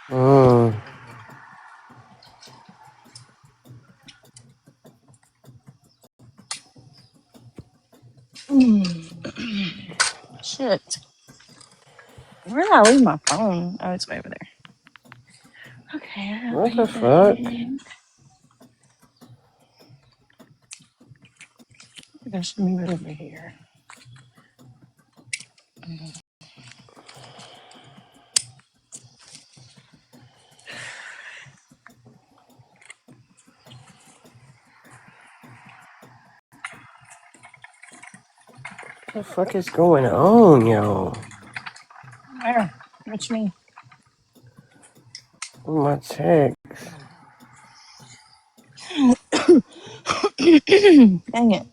Mm. Shit. Where did I leave my phone? Oh, it's way over there. Okay, I'll What the leave fuck? that. I should move it over here. What the fuck is going on, yo? There. Watch me. My text. Dang it.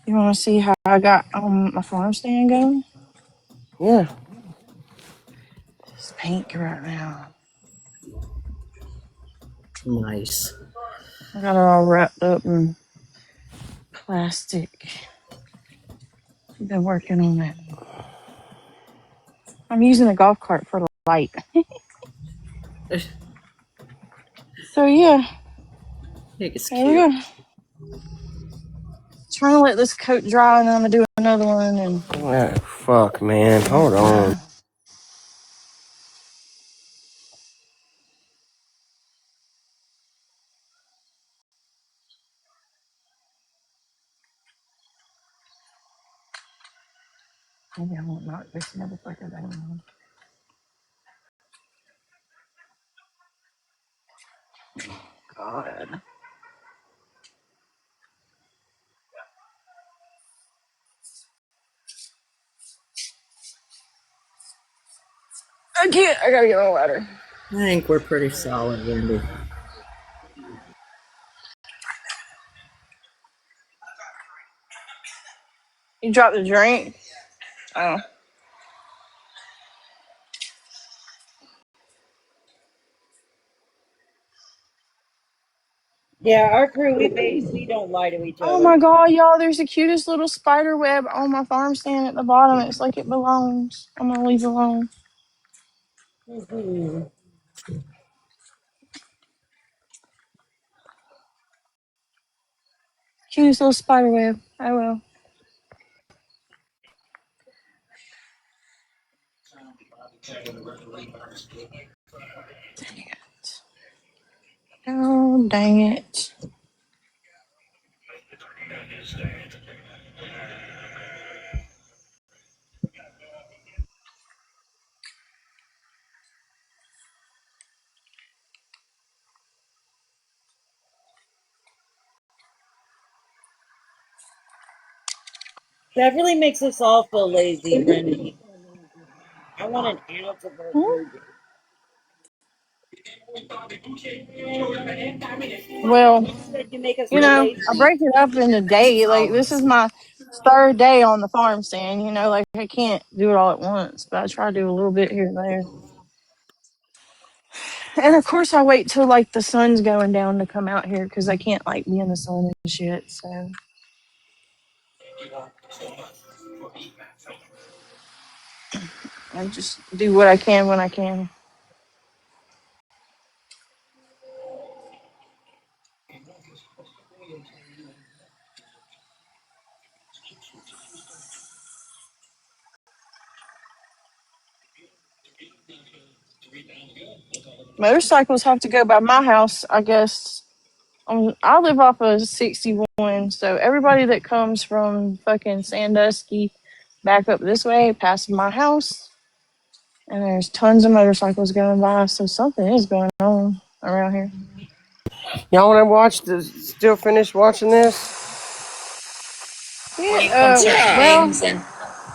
You want to see how I got my farm stand going? Yeah. It's pink right now. Nice. I got it all wrapped up in plastic. I've been working on it. I'm using a golf cart for the light. So yeah, It's there we cute. go. Trying to let this coat dry, and then I'm gonna do another one. And Oh, fuck, man. Hold on. maybe I won't knock this motherfucker down. God, I can't. I gotta get on a ladder. I think we're pretty solid, Randy. You dropped the drink. Oh, Yeah, our crew, we don't lie to each oh other. my God, y'all! There's the cutest little spider web on my farm stand at the bottom. It's like it belongs. I'm gonna leave it alone. Mhm. Cutest little spider web. I will. Oh, dang it. That really makes us all feel lazy, Rennie. I want an ounce of our food. Well, You make us you feel know, I lazy. break it up in a day. Like, this is my third day on the farm stand. You know, like, I can't do it all at once, but I try to do a little bit here and there. And of course, I wait till like the sun's going down to come out here because I can't like be in the sun and shit. So I just do what I can when I can. Motorcycles have to go by my house, I guess. I live off of 61, so everybody that comes from fucking Sandusky back up this way passes my house, and there's tons of motorcycles going by, so something is going on around here. Y'all want to watch still finish watching this? Yeah, well,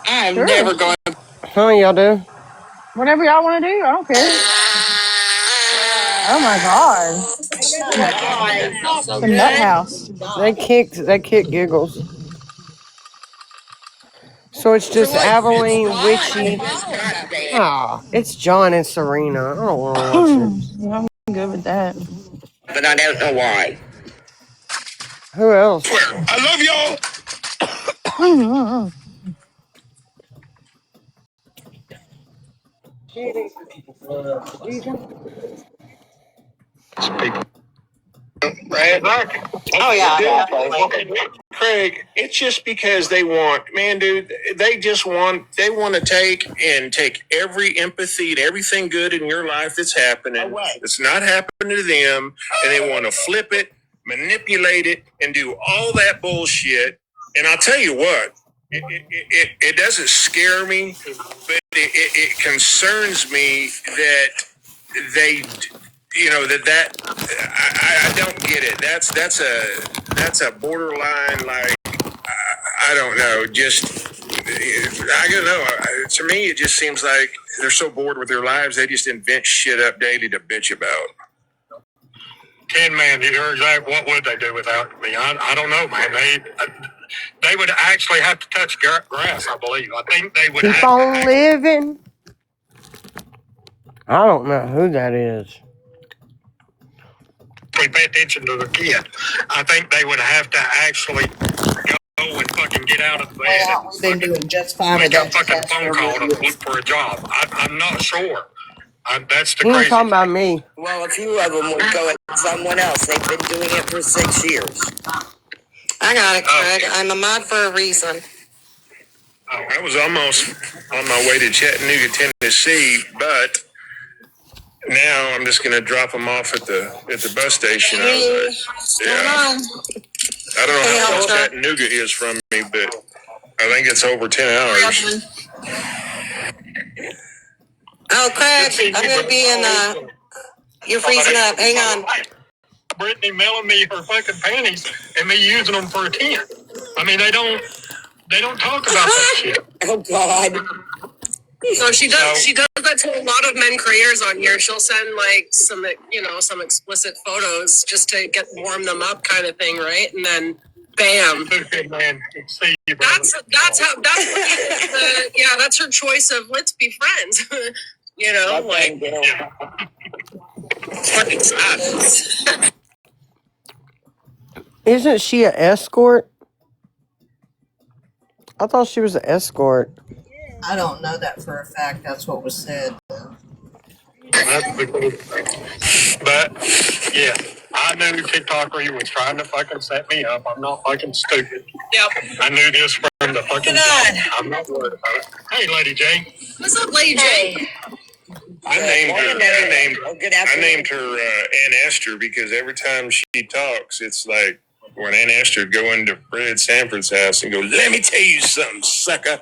I'm sure. never going. Huh, y'all do? Whatever y'all want to do, I don't care. Oh my god. So The nut good. house. They kick giggles. So it's just Aveline, Witchy. Ah, it's John and Serena. I don't want to watch it. Yeah, I'm good with that. But I don't know why. Who else? I love y'all. Right? Oh yeah. Craig, it's just because they want, man, dude, they want to take every empathy and everything good in your life that's happening, that's not happening to them, and they want to flip it, manipulate it, and do all that bullshit. And I'll tell you what, it doesn't scare me, but it concerns me that they, I don't get it. That's a borderline, like, I don't know. I don't know. To me, it just seems like they're so bored with their lives, they just invent shit up daily to bitch about. Tin Man, you're exactly. What would they do without me? I don't know, man. They would actually have to touch grass, I believe. I think they would Keep have on to living. I don't know who that is. pay attention to the kid. I think they would have to actually go and fucking get out of bed and They're doing just fine make with a that fucking test phone call to look for a job. I'm not sure. That's the He ain't crazy talking about thing. me. Well, a few of them would go at someone else. They've been doing it for 6 years. I got it, Craig. I'm a mod for a reason. Oh, I was almost on my way to Chattanooga, Tennessee, but now I'm just going to drop them off at the bus station. I don't know how far Chattanooga is from me, but I think it's over 10 hours. Oh, Craig, I'm going to be in, you're freezing up. Hang on. Brittany mailing me her fucking panties and me using them for a tent. I mean, they don't talk about that shit. Oh, God. So she does. She does that to a lot of men creators on here. She'll send like some explicit photos just to warm them up, kind of thing, right? And then, bam. Man, see you, that's her choice of let's be friends. Fucking sad. Isn't she an escort? I thought she was an escort. I don't know that for a fact. That's what was said. But yeah, I knew TikToker was trying to fucking set me up. I'm not fucking stupid. Yep. I knew this from the fucking jump. I'm not worried about it. Hey, Lady J. What's up, Lady J? I named her Aunt Esther because every time she talks, it's like when Aunt Esther would go into Fred Sanford's house and go, "Let me tell you something, sucker."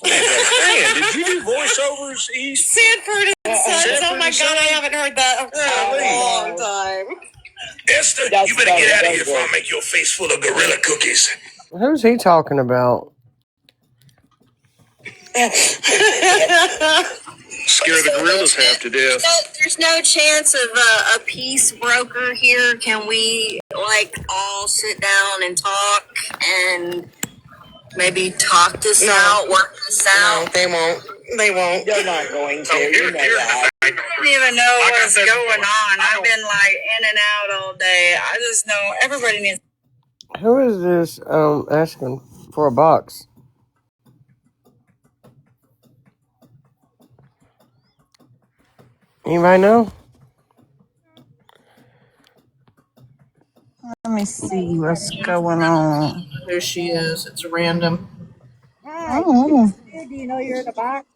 Man, did you do voiceovers, East? Sanford and Sons. Oh my God, I haven't heard that in a long time. Esther, you better get out of here before I make your face full of gorilla cookies. Who's he talking about? Scare the gorillas half to death. There's no chance of a peace broker here. Can we all sit down and talk and maybe talk this out, work this out? No, they won't. They won't. They're not going to. Here's the I don't even know what's going on. I've been in and out all day. I just know everybody needs. Who is this asking for a box? Anybody know? Let me see what's going on. Who she is? It's random. Oh, Do you know you're in a box?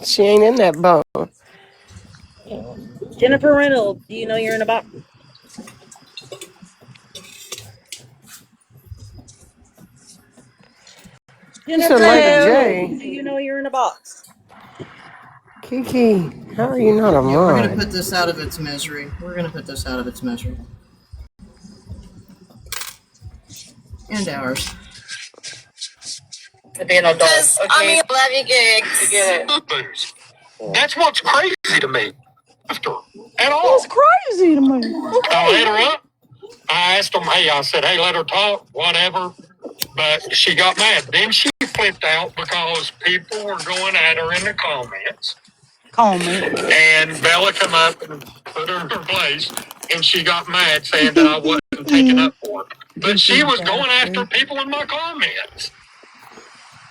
She ain't in that box. Jennifer Reynolds, do you know you're in a box? It's a Lady J. Do you know you're in a box? Kiki, how are you not a Yeah, we're going to mod? put this out of its misery. And ours. To be an adult. Okay. I mean, love you, gigs. To get it. That's what's crazy to me. After at all. it's crazy to me. I let her up. I asked them, I said, hey, let her talk, whatever. But she got mad. Then she flipped out because people were going at her in the comments. And Bella come up and put her in her place. And she got mad saying that I wasn't taking up for her. But she was going after people in my comments.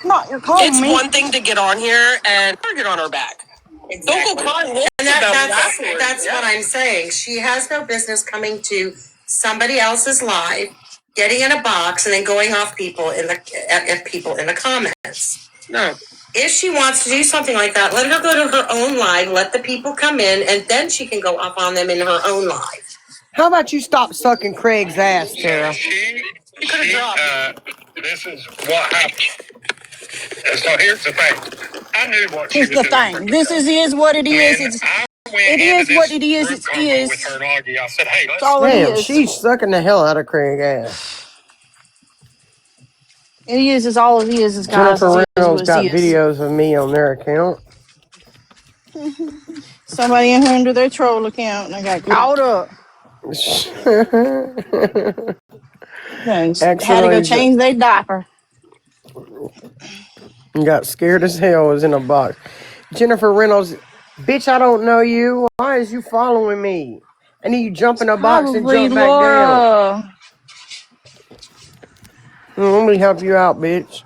Not your call It's me. one thing to get on here and get on her back. Exactly. Don't go crying wolf And about it that's afterwards. what I'm saying. She has no business coming to somebody else's live, getting in a box, and then going off people at people in the comments. No. If she wants to do something like that, let her go to her own live, let the people come in, and then she can go off on them in her own live. How about you stop sucking Craig's ass, Tara? This is what happened. So here's the thing. I knew what she Here's was the doing. thing. This is what it is. It is what it is. It is. With her and Augie, I said, hey, That's all it Damn, is. she's sucking the hell out of Craig's ass. It is all it is, guys. Jennifer It is Reynolds what got it is. videos of me on their account. Somebody in here under their troll account and I got caught up. Thanks. Had to go Accidentally change their diaper. got scared as hell, was in a box. Jennifer Reynolds, bitch, I don't know you. Why is you following me? And then you jump in a box and Probably jump back down. Laura. Let me help you out, bitch.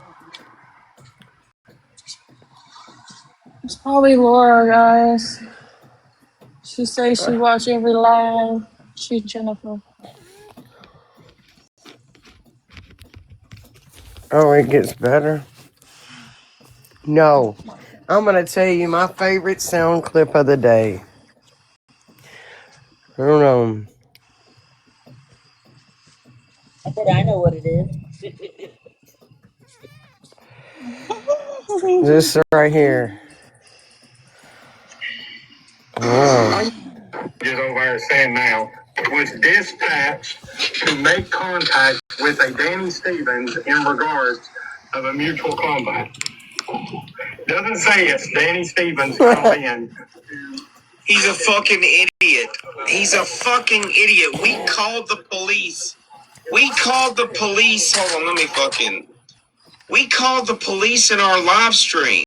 It's probably Laura, guys. She says she watch every live. She's Jennifer. Oh, it gets better? No. I'm going to tell you my favorite sound clip of the day. I don't know. I know what it is. This right here. Wow. Get over there saying now, was dispatched to make contact with a Danny Stevens in regards of a mutual combat. Doesn't say it's Danny Stevens called in. He's a fucking idiot. He's a fucking idiot. We called the police. Hold on, let me fucking. We called the police in our live stream.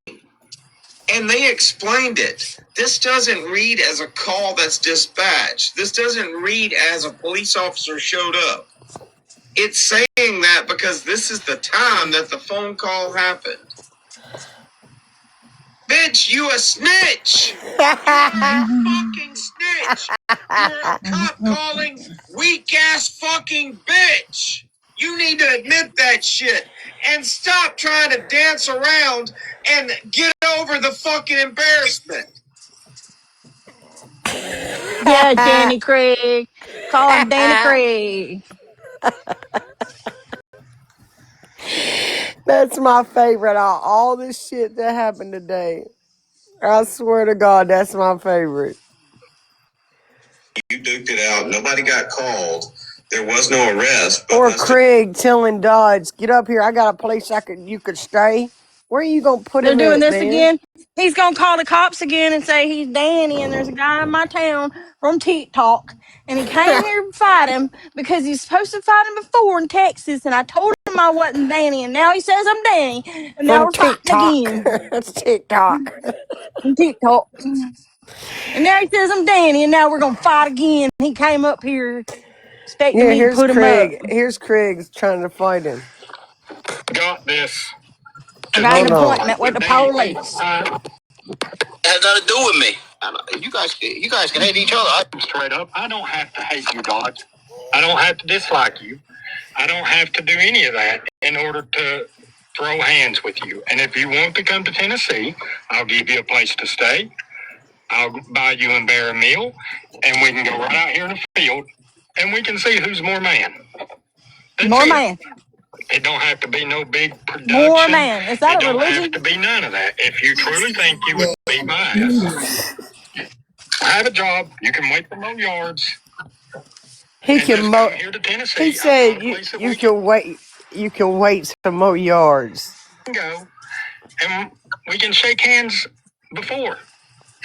And they explained it. This doesn't read as a call that's dispatched. This doesn't read as a police officer showed up. It's saying that because this is the time that the phone call happened. Bitch, you a snitch! You're a fucking snitch! You're a cop calling weak ass fucking bitch! You need to admit that shit and stop trying to dance around and get over the fucking embarrassment. Yeah, Danny Craig. Call him Danny Craig. That's my favorite. All this shit that happened today. I swear to God, that's my favorite. You duked it out. Nobody got called. There was no arrest. Or Craig telling Dodge, "Get up here. I got a place you could stay." Where are you gonna put They're him doing at, this man? again. He's gonna call the cops again and say he's Danny and there's a guy in my town from TikTok and he came here to fight him because he's supposed to fight him before in Texas and I told him I wasn't Danny and now he says I'm Danny and now From we're fighting TikTok. again That's TikTok. from TikTok. And now he says I'm Danny and now we're gonna fight again. He came up here expecting Yeah, me to here's put him up. Craig. Here's Craig trying to fight him. Got this. I To got me, an Hold on. appointment with with the Danny police. It has nothing to do with me. You guys can hate each other. I'm straight up. I don't have to hate you, Dodge. I don't have to dislike you. I don't have to do any of that in order to throw hands with you. And if you want to come to Tennessee, I'll give you a place to stay. I'll buy you and Bear a meal, and we can go right out here in the field, and we can see who's more man. That's More it. man. It don't have to be no big More production. man. Is that It a don't have religion? to be none of that. If you truly think you would beat my ass, I have a job. You can wait for more yards He and can just come here to Tennessee. He I've said got a place that you we can wait. You can wait some more yards. can go, and we can shake hands before.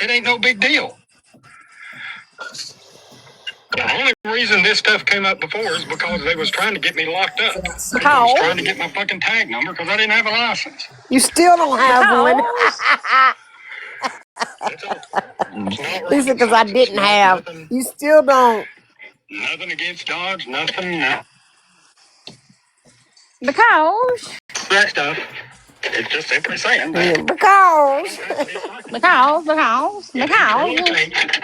It ain't no big deal. The only reason this stuff came up before is because they was trying to get me locked up. People was trying to get my fucking tag number because I didn't have a license. You still don't have one. Because That's all. It's not He said, rocket "Because I science. It's didn't not have." nothing. You still don't. Nothing against Dodge. Nothing. No. because That stuff. It's just simply saying Yeah, that. because because If he truly thinks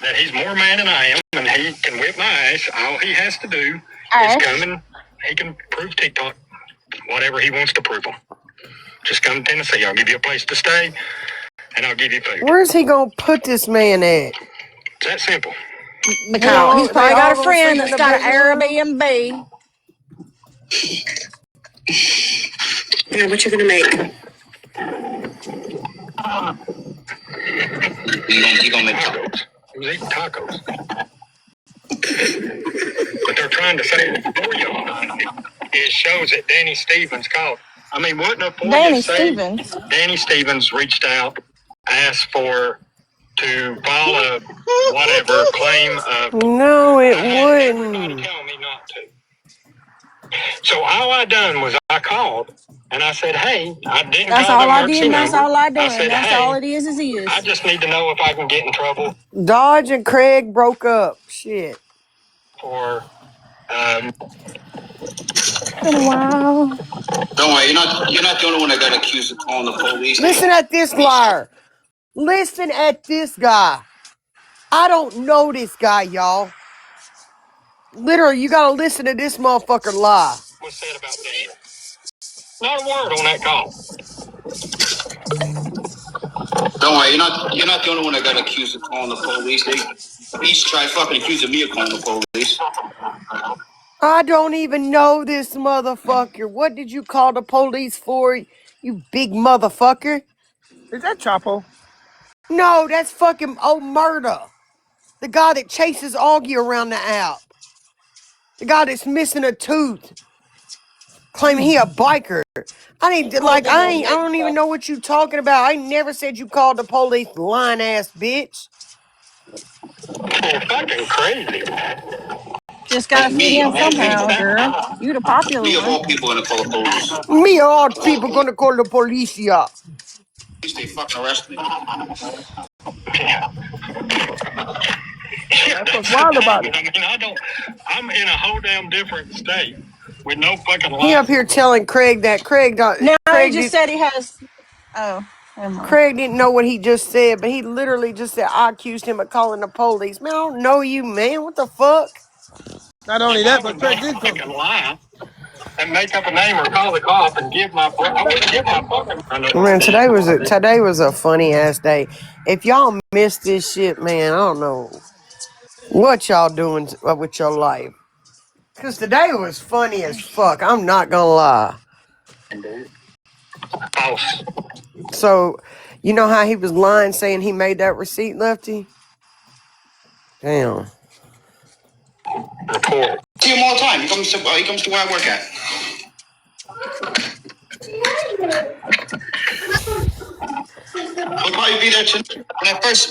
that he's more man than I am and he can whip my ass, all he has to do is come Ash. and he can prove TikTok whatever he wants to prove them. Just come to Tennessee. I'll give you a place to stay and I'll give you food. where's he gonna put this man at? It's that simple. Because he's They probably got all a gonna friend sleep in that's the got big an room. Airbnb. Yeah, what you gonna make? He gonna make tacos. He was eating tacos. But they're trying to say before y'all, it shows that Danny Stevens called. I mean, wouldn't a Danny FOIA say Stevens. Danny Stevens reached out, asked to file a whatever claim of No, I it had everybody wouldn't. telling me not to. So all I done was I called and I said, hey, I didn't That's call the all I emergency did, and that's number. all I I done. said, That's all hey, it is I is. just need to know if I can get in trouble Dodge and Craig broke up. Shit. for It's been a while. Don't worry, you're not the only one that got accused of calling the police. Listen at this liar. Listen at this guy. I don't know this guy, y'all. Literally, you gotta listen to this motherfucker lie. Was said about Daniel. Not a word on that call. Don't worry, you're not the only one that got accused of calling the police. They each tried fucking accusing me of calling the police. I don't even know this motherfucker. What did you call the police for, you big motherfucker? Is that Chapo? No, that's fucking old Murder. The guy that chases Augie around the app. The guy that's missing a tooth. Claiming he a biker. I don't even know what you talking about. I never said you called the police, lying ass bitch. You're fucking crazy. Just gotta fit Me, in of all somehow, people. girl. You the popular Me, of one. all people, gonna call the police. Me or all people gonna call the police here. They fucking arrest me. Yeah. That fuck wild about it. I mean, I'm in a whole damn different state with no fucking He up license. here telling Craig that Now he just said he has. Oh, never mind. Craig didn't know what he just said, but he literally just said, I accused him of calling the police. Man, I don't know you, man. What the fuck? Not only If I that, was but gonna Craig did call. fucking lie, and make up a name or call the cop and give my fucking. Man, today was a funny ass day. If y'all missed this shit, man, I don't know what y'all doing with your life. Cause today was funny as fuck. I'm not gonna lie. So, you know how he was lying saying he made that receipt, Lefty? Damn. See him all the time. He comes to where I work at. He'll probably be there tonight.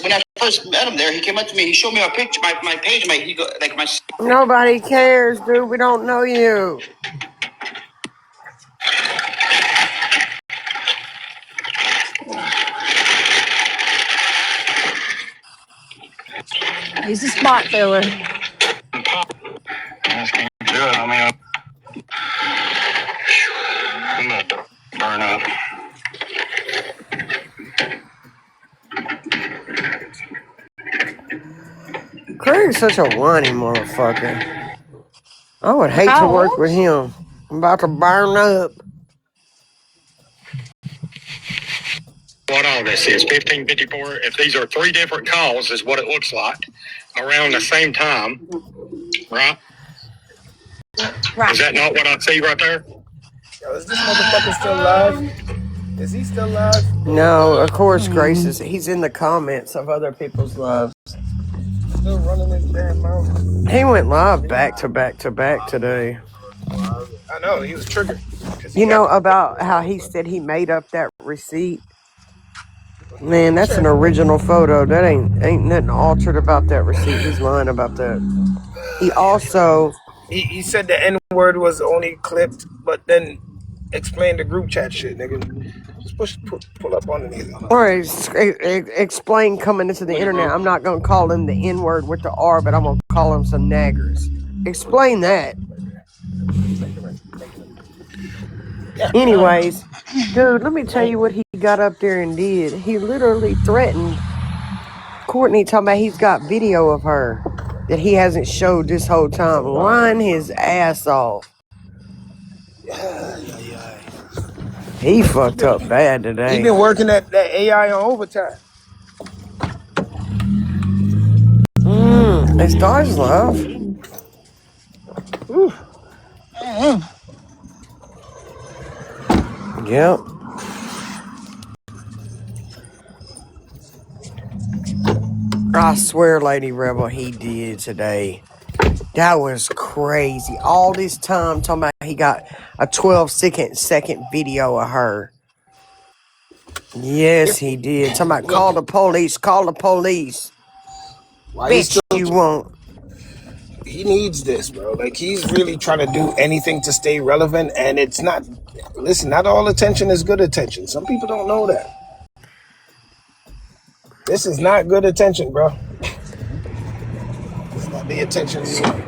When I first met him there, he came up to me. He showed me my picture, my page, my. Nobody cares, dude. We don't know you. He's a spot filler. Good. I'm gonna burn up. Craig's such a whiny motherfucker. I would hate to How work with old? him. I'm about to burn up. What all this is, 1554. If these are three different calls, is what it looks like around the same time, right? Right. Is that not what I see right there? Yo, is this motherfucker still live? Is he still live? No, of course, Grace he's in the comments of other people's lives. Still running his damn mouth. He went live back to back to back today. I know, he was triggered. You know about how he said he made up that receipt? Man, that's an Sure. original photo. That ain't nothing altered about that receipt. He's lying about that. He also He said the N-word was only clipped, but then explained the group chat shit, nigga. Just pull up on it. or explain coming into the internet. I'm not gonna call him the N-word with the R, but I'm gonna call him some naggers. Explain that. Anyways, dude, let me tell you what he got up there and did. He literally threatened Courtney, talking about he's got video of her that he hasn't showed this whole time, lying his ass off. He fucked up bad today. He been working that AI on overtime. It's Dodge love. Yep. I swear, Lady Rebel, he did today. That was crazy. All this time talking about he got a 12-second video of her. Yes, he did. Talking about call the police, call the police. Bitch, you won't. He needs this, bro. Like, he's really trying to do anything to stay relevant, and it's not. Listen, not all attention is good attention. Some people don't know that. This is not good attention, bro. It's not the attention you want.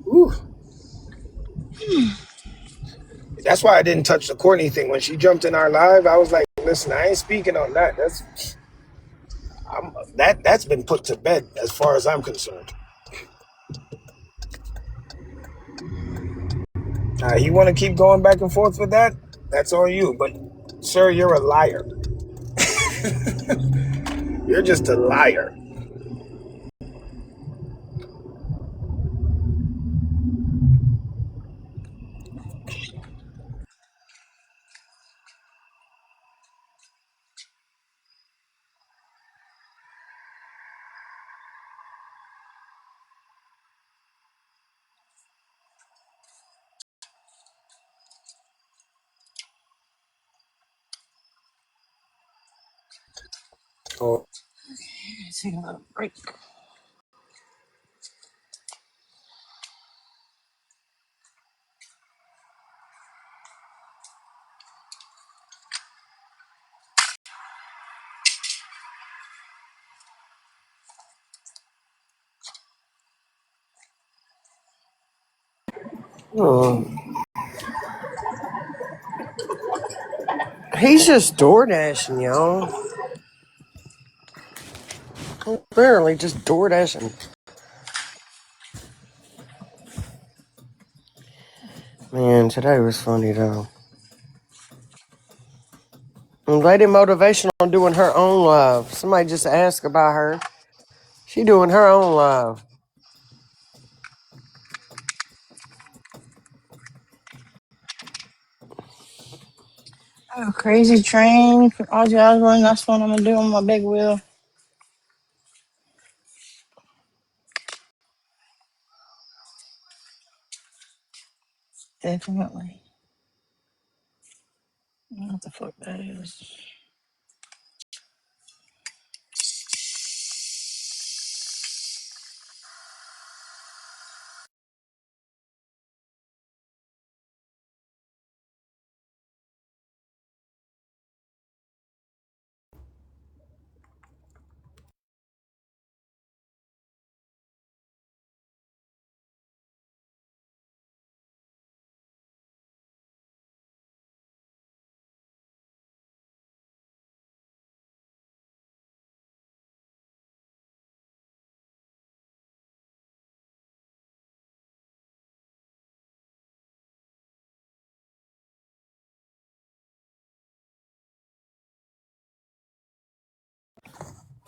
Ooh. That's why I didn't touch the Courtney thing. When she jumped in our live, I was like, listen, I ain't speaking on that. That's been put to bed as far as I'm concerned. You want to keep going back and forth with that? That's on you. But, sir, you're a liar. You're just a liar. Oh. Take a little break. He's just door dashing, y'all. Literally just door dashing. Man, today was funny though. And Lady Motivational doing her own live. Somebody just asked about her. She doing her own live. Oh, Crazy Train from Ozzy Osbourne. That's what I'm gonna do on my big wheel. Definitely. What the fuck that is?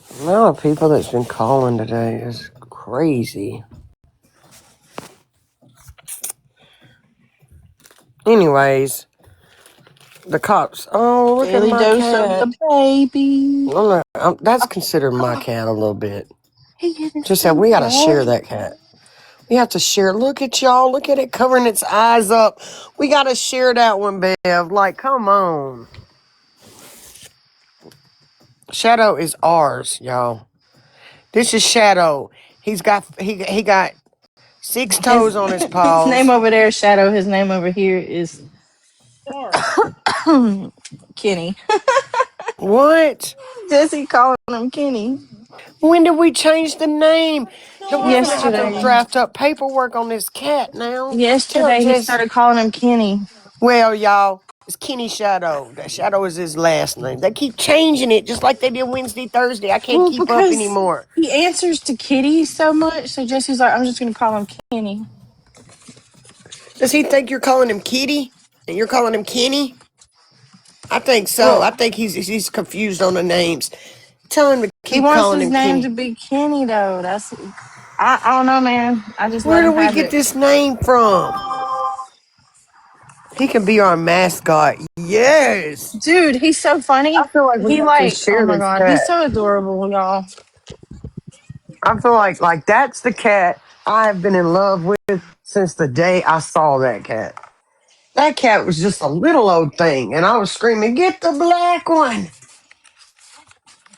The amount of people that's been calling today is crazy. Anyways, the cops. Oh, look at Daily my dose of cat. the baby. That's considered my cat a little bit. He getting Just said so we gotta share bad. that cat. We have to share. Look at y'all. Look at it covering its eyes up. We gotta share that one, Bev. Like, come on. Shadow is ours, y'all. This is Shadow. He got 6 His toes on his his name paws. over there is Shadow. His name over here is Kenny. What? Jesse calling him Kenny. When did we change the name? We're gonna have to Yesterday. draft up paperwork on this cat now. Tell Yesterday he Jesse. started calling him Kenny. Well, y'all, it's Kenny Shadow. That Shadow is his last name. They keep changing it just like they did Wednesday, Thursday. I can't Well, keep up because anymore. he answers to Kitty so much, so Jesse's like, I'm just gonna call him Kenny. Does he think you're calling him Kitty and you're calling him Kenny? I think so. I Well, think he's confused on the names. Tell him to he keep wants calling his him name to Kenny. be Kenny though. I don't know, man. I just Where let do him we have get it. this name from? He can be our mascot. Yes. Dude, he's so funny. I feel like we He have to like, oh share my this god, he's cat. so adorable, y'all. I feel like that's the cat I have been in love with since the day I saw that cat. That cat was just a little old thing, and I was screaming, "Get the black one!"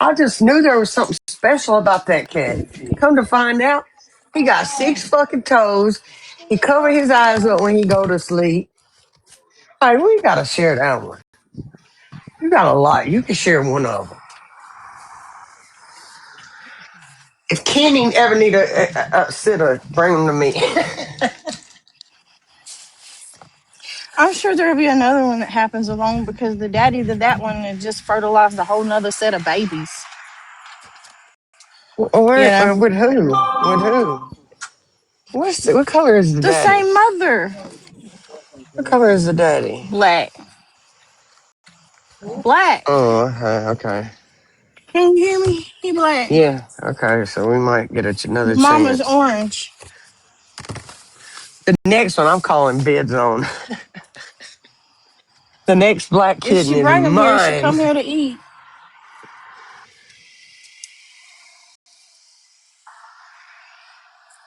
I just knew there was something special about that cat. Come to find out, he got 6 fucking toes. He covered his eyes up when he go to sleep. Like, we gotta share that one. You got a lot. You can share one of them. If Kenny ever need a sitter, bring him to me. I'm sure there'll be another one that happens along because the daddy to that one had just fertilized a whole nother set of babies. You Where, know, with who? With who? What color is the the daddy? same mother. What color is the daddy? Black, black. Oh, okay. Can you hear me? He black. Yeah, okay. So we might get another Mama's chance. orange. The next one I'm calling bids on. The next black If kitten she is bring him here, she mine. come here to eat.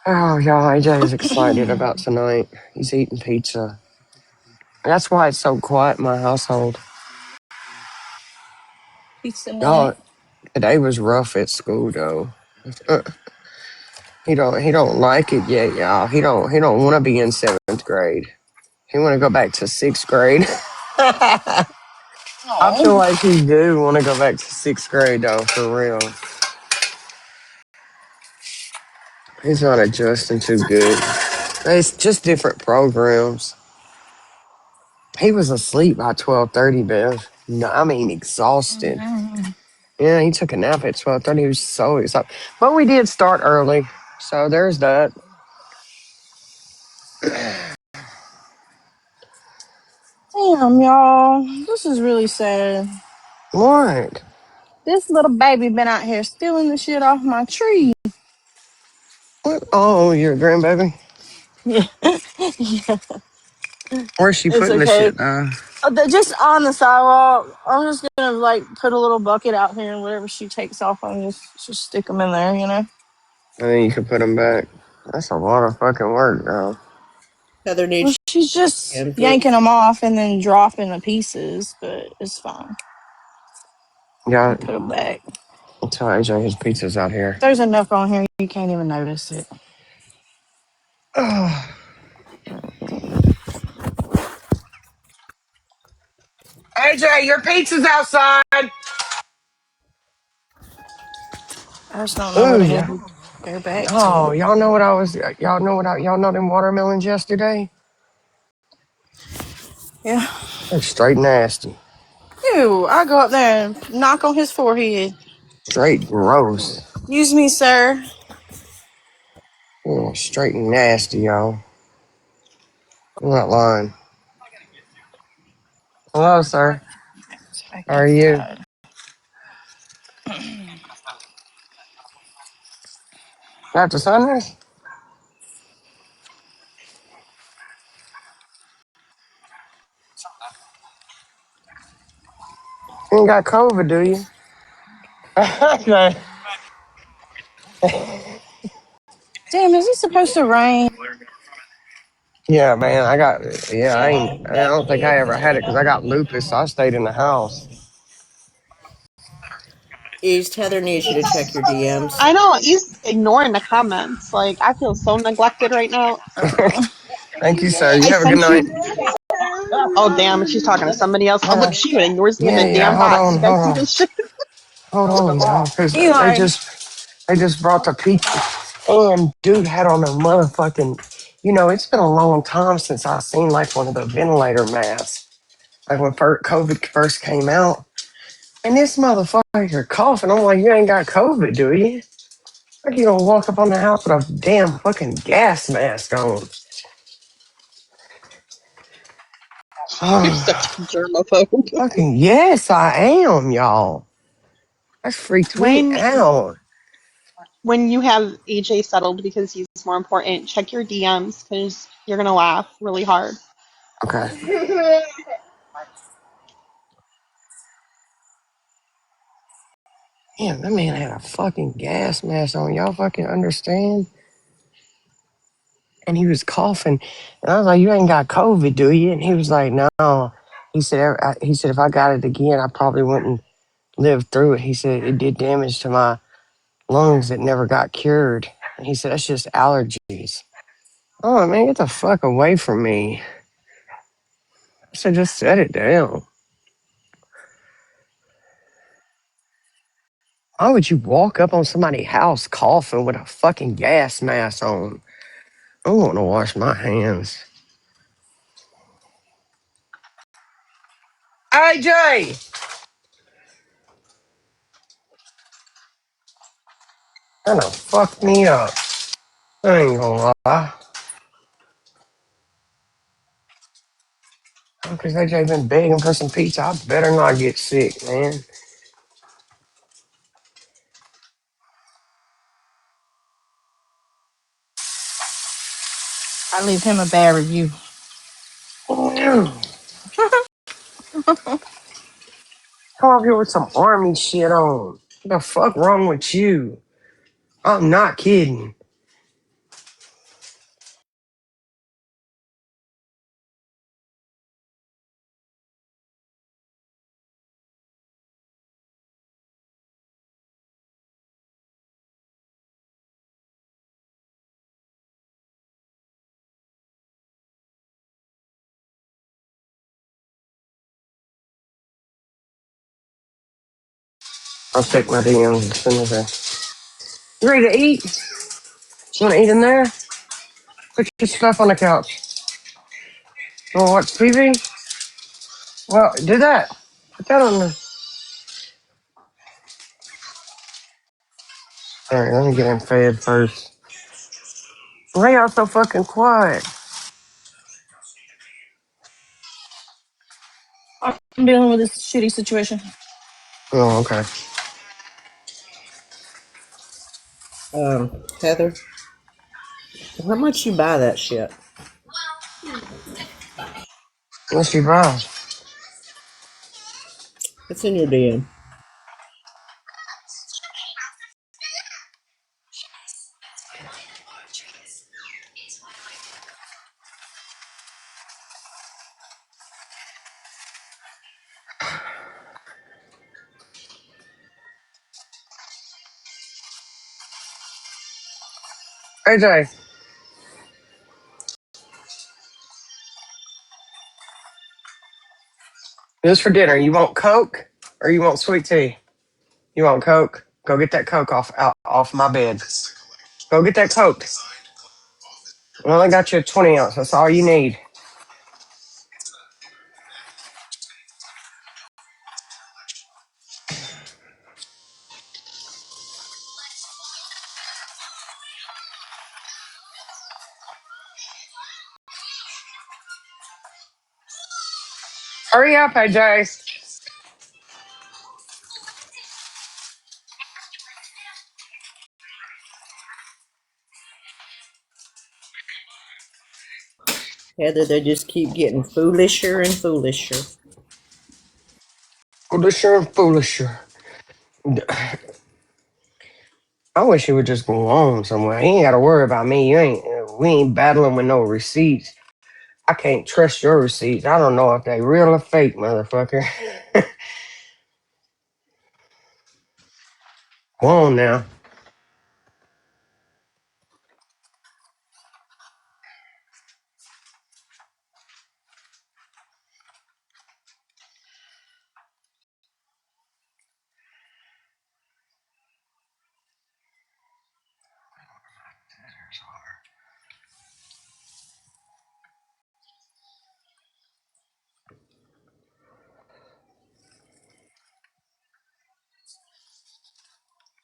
Oh, y'all, AJ is excited about tonight. He's eating pizza. That's why it's so quiet in my household. Pizza Y'all, night. today was rough at school though. Uh, he don't like it yet, y'all. He don't want to be in 7th grade. He want to go back to 6th grade. I feel Oh, like he do want to go back to 6th grade though, for real. He's not adjusting too good. It's just different programs. He was asleep by 12:30, Bev. No, I mean exhausted. Yeah, he took a nap at 12:30. He was so excited. But we did start early. So there's that. Damn, y'all. This is really sad. What? This little baby been out here stealing the shit off my tree. What? Oh, your grandbaby? Yeah. Yeah. Where's she It's putting the okay. shit? Just on the sidewalk. I'm just gonna like put a little bucket out here and whatever she takes off, I'm just stick them in there, you know? And then you can put them back. That's a lot of fucking work, girl. Heather Well, needs she's just him for. yanking them off and then dropping the pieces, but it's fine. Yeah, I'll put them back. I'll tell AJ his pizza's out here. There's enough on here you can't even notice it. Oh, AJ, your pizza's outside. I just don't know where Ooh, the hell yeah. to go back to. Oh, y'all know what I was. Y'all know them watermelons yesterday? Yeah. They're straight nasty. Ew, I go up there and knock on his forehead. Straight gross. Use me, sir. Yeah, straight nasty, y'all. I'm not lying. Hello, sir. It's back How are you? outside. After Sundays? You ain't got COVID, do you? Okay. Damn, is it supposed to rain? Yeah, man, I got. Yeah, I don't think I ever had it because I got lupus, so I stayed in the house. East Heather needs you to check your DMs. I know he's ignoring the comments. Like I feel so neglected right now. Thank you, sir. You I have a good sent night. you. Oh damn! She's talking to somebody else. Oh Hold look, on. she even ignores me in Yeah, the yeah. damn Hold box. on, You guys hold see on, this shit? hold on, y'all, because Eli. they just brought the pizza, and dude had on a motherfucking. You know, it's been a long time since I seen like one of the ventilator masks, like when COVID first came out, and this motherfucker coughing. I'm like, you ain't got COVID, do you? Like you gonna walk up on the house with a damn fucking gas mask on? You're such a germaphobe. Fucking yes, I am, y'all. That freaked me When out. when you have AJ settled because he's more important, check your DMs because you're gonna laugh really hard. Okay. Damn, that man had a fucking gas mask on. Y'all fucking understand? And he was coughing. And I was like, you ain't got COVID, do you? And he was like, no. He said, if I got it again, I probably wouldn't live through it. He said, it did damage to my lungs that never got cured. And he said, that's just allergies. Oh, man, get the fuck away from me. I said, just set it down. Why would you walk up on somebody's house coughing with a fucking gas mask on? I want to wash my hands. AJ! That done fucked me up. I ain't gonna lie. Because AJ been begging for some pizza. I better not get sick, man. I leave him a bad review. Come up here with some army shit on. What the fuck wrong with you? I'm not kidding. I'll check my DMs as soon as You ready to eat? You wanna eat in there? Put your stuff on the couch. You wanna watch TV? Well, do that. Put that on the... All right, let me get him fed first. Why y'all so fucking quiet? I'm dealing with this shitty situation. Oh, okay. Heather, how much you buy that shit? What's she buy? It's in your DM. AJ, this for dinner. You want Coke or you want sweet tea? You want Coke? Go get that Coke off my bed. Go get that Coke. I only got you a 20 ounce. That's all you need. Hurry up, AJ. Heather, they just keep getting foolisher and foolisher. Foolisher and foolisher. I wish he would just go on somewhere. He ain't got to worry about me. We ain't battling with no receipts. I can't trust your receipts. I don't know if they real or fake, motherfucker. Go on now.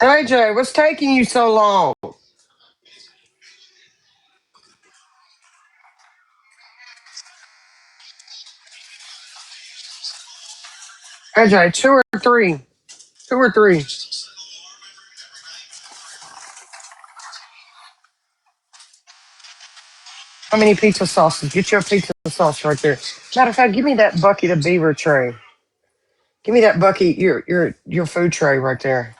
AJ, what's taking you so long? AJ, two or three? Two or three? How many pizza sauces? Get your pizza sauce right there. Matter of fact, give me that bucket of beaver tray. Give me that bucket, your food tray right there.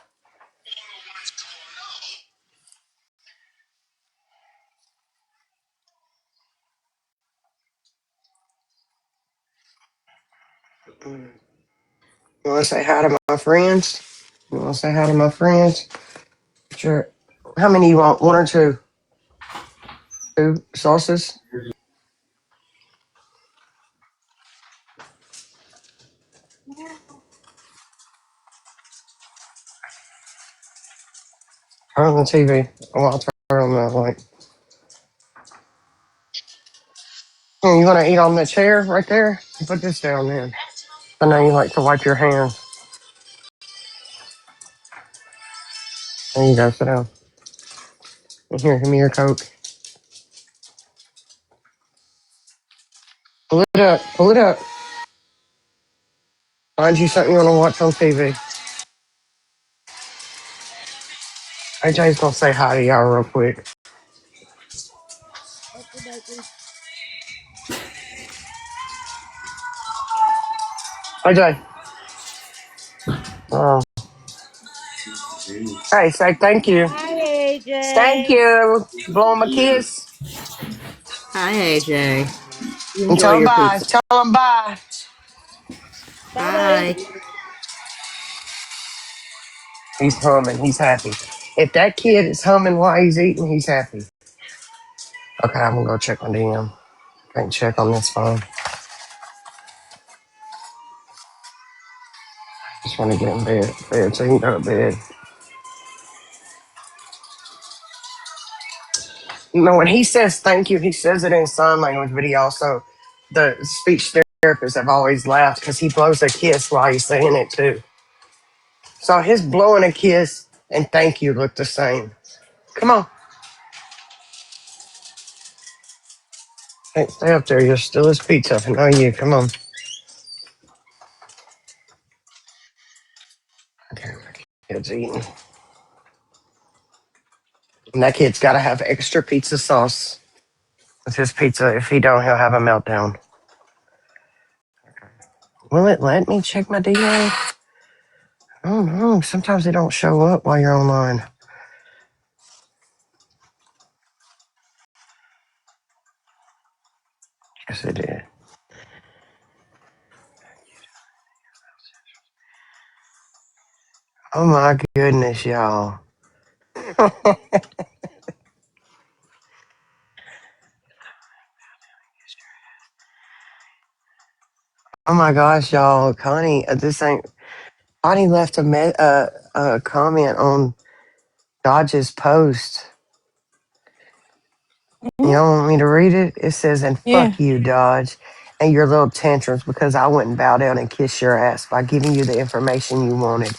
You want to say hi to my friends? You want to say hi to my friends? Sure. How many you want? One or two? Two sauces? Turn on the TV. Oh, I'll turn on the light. You want to eat on the chair right there? Put this down then. I know you like to wipe your hands. There you go. Sit down. Here, give me your Coke. Pull it up. Pull it up. Find you something you want to watch on TV. AJ's going to say hi to y'all real quick. AJ. Oh. Hey, say thank you. Hi, Thank AJ. you. Blow him a kiss. Hi, AJ. You And enjoy tell him your bye. pizza. Tell him bye. Bye, Bye. baby. He's humming. He's happy. If that kid is humming while he's eating, he's happy. Okay, I'm going to go check my DM. Can't check on this phone. Just want to get in bed so he can go to bed. You know, when he says thank you, he says it in sign language, but he also, the speech therapists have always laughed because he blows a kiss while he's saying it too. So his blowing a kiss and thank you look the same. Come on. Hey, stay up there. You're still as pizza. No, you. Come on. Okay, kid's eating. And that kid's got to have extra pizza sauce with his pizza. If he don't, he'll have a meltdown. Will it let me check my DA? I don't know. Sometimes they don't show up while you're online. Yes, it did. Oh my goodness, y'all. Oh my gosh, y'all. Connie, this ain't. Connie left a comment on Dodge's post. You don't want me to read it? It says, and Yeah. fuck you, Dodge, and your little tantrums because I wouldn't bow down and kiss your ass by giving you the information you wanted.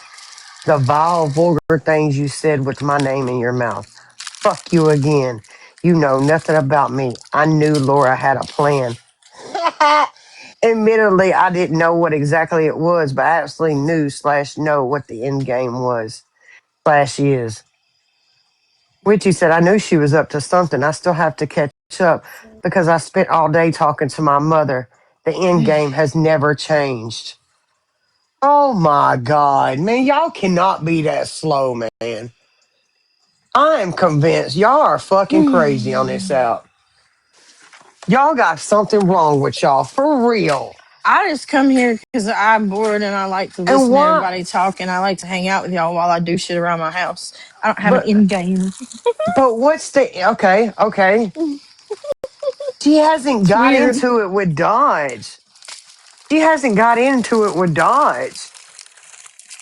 The vile, vulgar things you said with my name in your mouth. Fuck you again. You know nothing about me. I knew Laura had a plan. Admittedly, I didn't know what exactly it was, but I absolutely knew / know what the end game was / is. Witchy said, I knew she was up to something. I still have to catch up because I spent all day talking to my mother. The end game has never changed. Oh my God, man, y'all cannot be that slow, man. I am convinced y'all are fucking crazy on this out. Y'all got something wrong with y'all, for real. I just come here because I'm bored and I like to And listen to why? everybody talk and I like to hang out with y'all while I do shit around my house. I don't have an But end game. what's the okay? She hasn't It's got weird. into it with Dodge. She hasn't got into it with Dodge.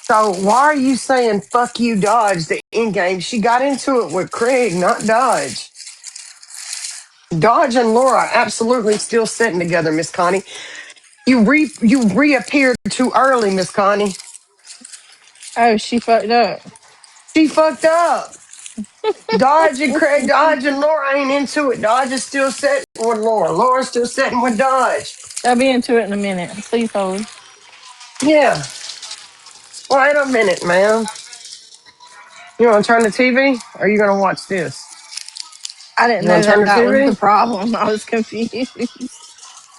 So why are you saying fuck you, Dodge? The end game. She got into it with Craig, not Dodge. Dodge and Laura are absolutely still sitting together, Miss Connie. You reappeared too early, Miss Connie. Oh, she fucked up. She fucked up. Dodge and Craig, Dodge and Laura ain't into it. Dodge is still sitting with Laura. Laura's still sitting with Dodge. I'll be into it in a minute. Please hold. Yeah. Wait a minute, man. You want to turn the TV? Or are you going to watch this? I didn't You want know to turn that the that was the TV? problem. I was confused.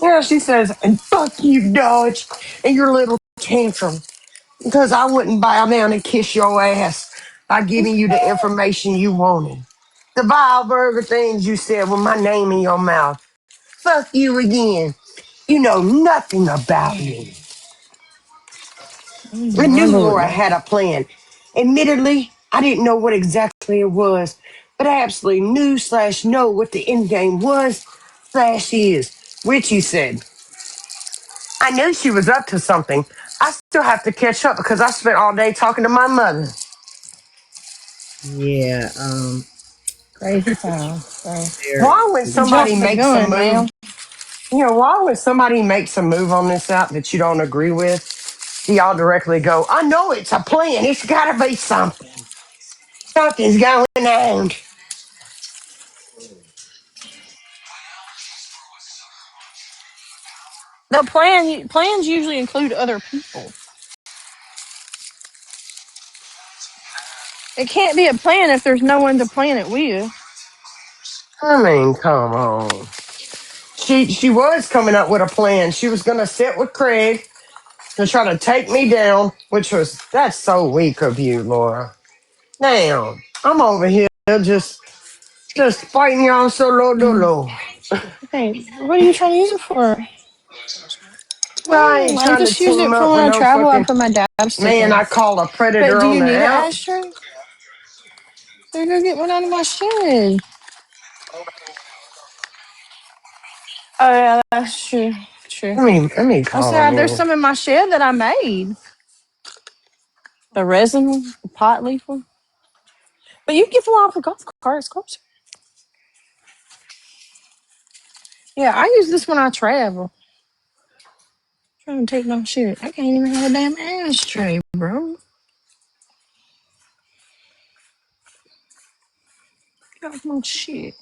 Yeah, she says, and fuck you, Dodge, and your little tantrum. Because I wouldn't bow down and kiss your ass by giving you the information you wanted. The vile burger things you said with my name in your mouth. Fuck you again. You know nothing about me. I My knew lord. Laura had a plan. Admittedly, I didn't know what exactly it was, but I absolutely knew / know what the end game was / is. Which you said. I knew she was up to something. I still have to catch up because I spent all day talking to my mother. Yeah, Crazy time. So there. Why when you somebody jumped the makes a gun, move, ma'am. why when somebody makes a move on this app that you don't agree with, do y'all directly go, I know it's a plan. It's got to be something. Something's going on. The plans usually include other people. It can't be a plan if there's no one to plan it with. I mean, come on. She was coming up with a plan. She was going to sit with Craig to try to take me down, that's so weak of you, Laura. Damn, I'm over here just fighting y'all solo dolo. Okay, what are you trying to use it for? Well, I ain't I trying to just use team it for up when with I no travel. I fucking put my dab stick man in. I call a But predator do on you the need an app. ashtray? There, go get one out of my shed. Oh yeah, that's true. True. Let me I call him said there's in. some in my shed that I made. The resin one, the pot leaf one. But you can get one off a golf cart. It's closer. Yeah, I use this when I travel. Trying to take my shit. I can't even have a damn ashtray, bro. Get off my shit.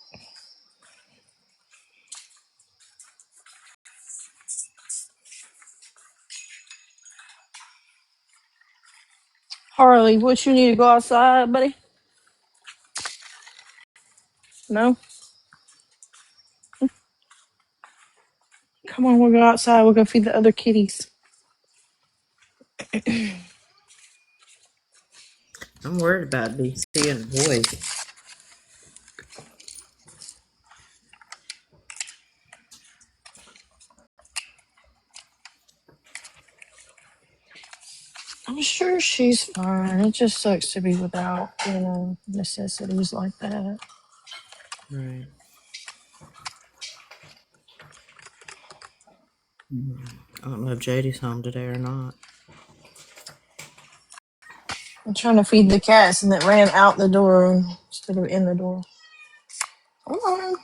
Harley, what you need to go outside, buddy? No? Come on, we'll go outside. We'll go feed the other kitties. I'm worried about seeing a boy. I'm sure she's fine. It just sucks to be without, necessities like that. Right. I don't know if JD's home today or not. I'm trying to feed the cats and it ran out the door instead of in the door. Come on.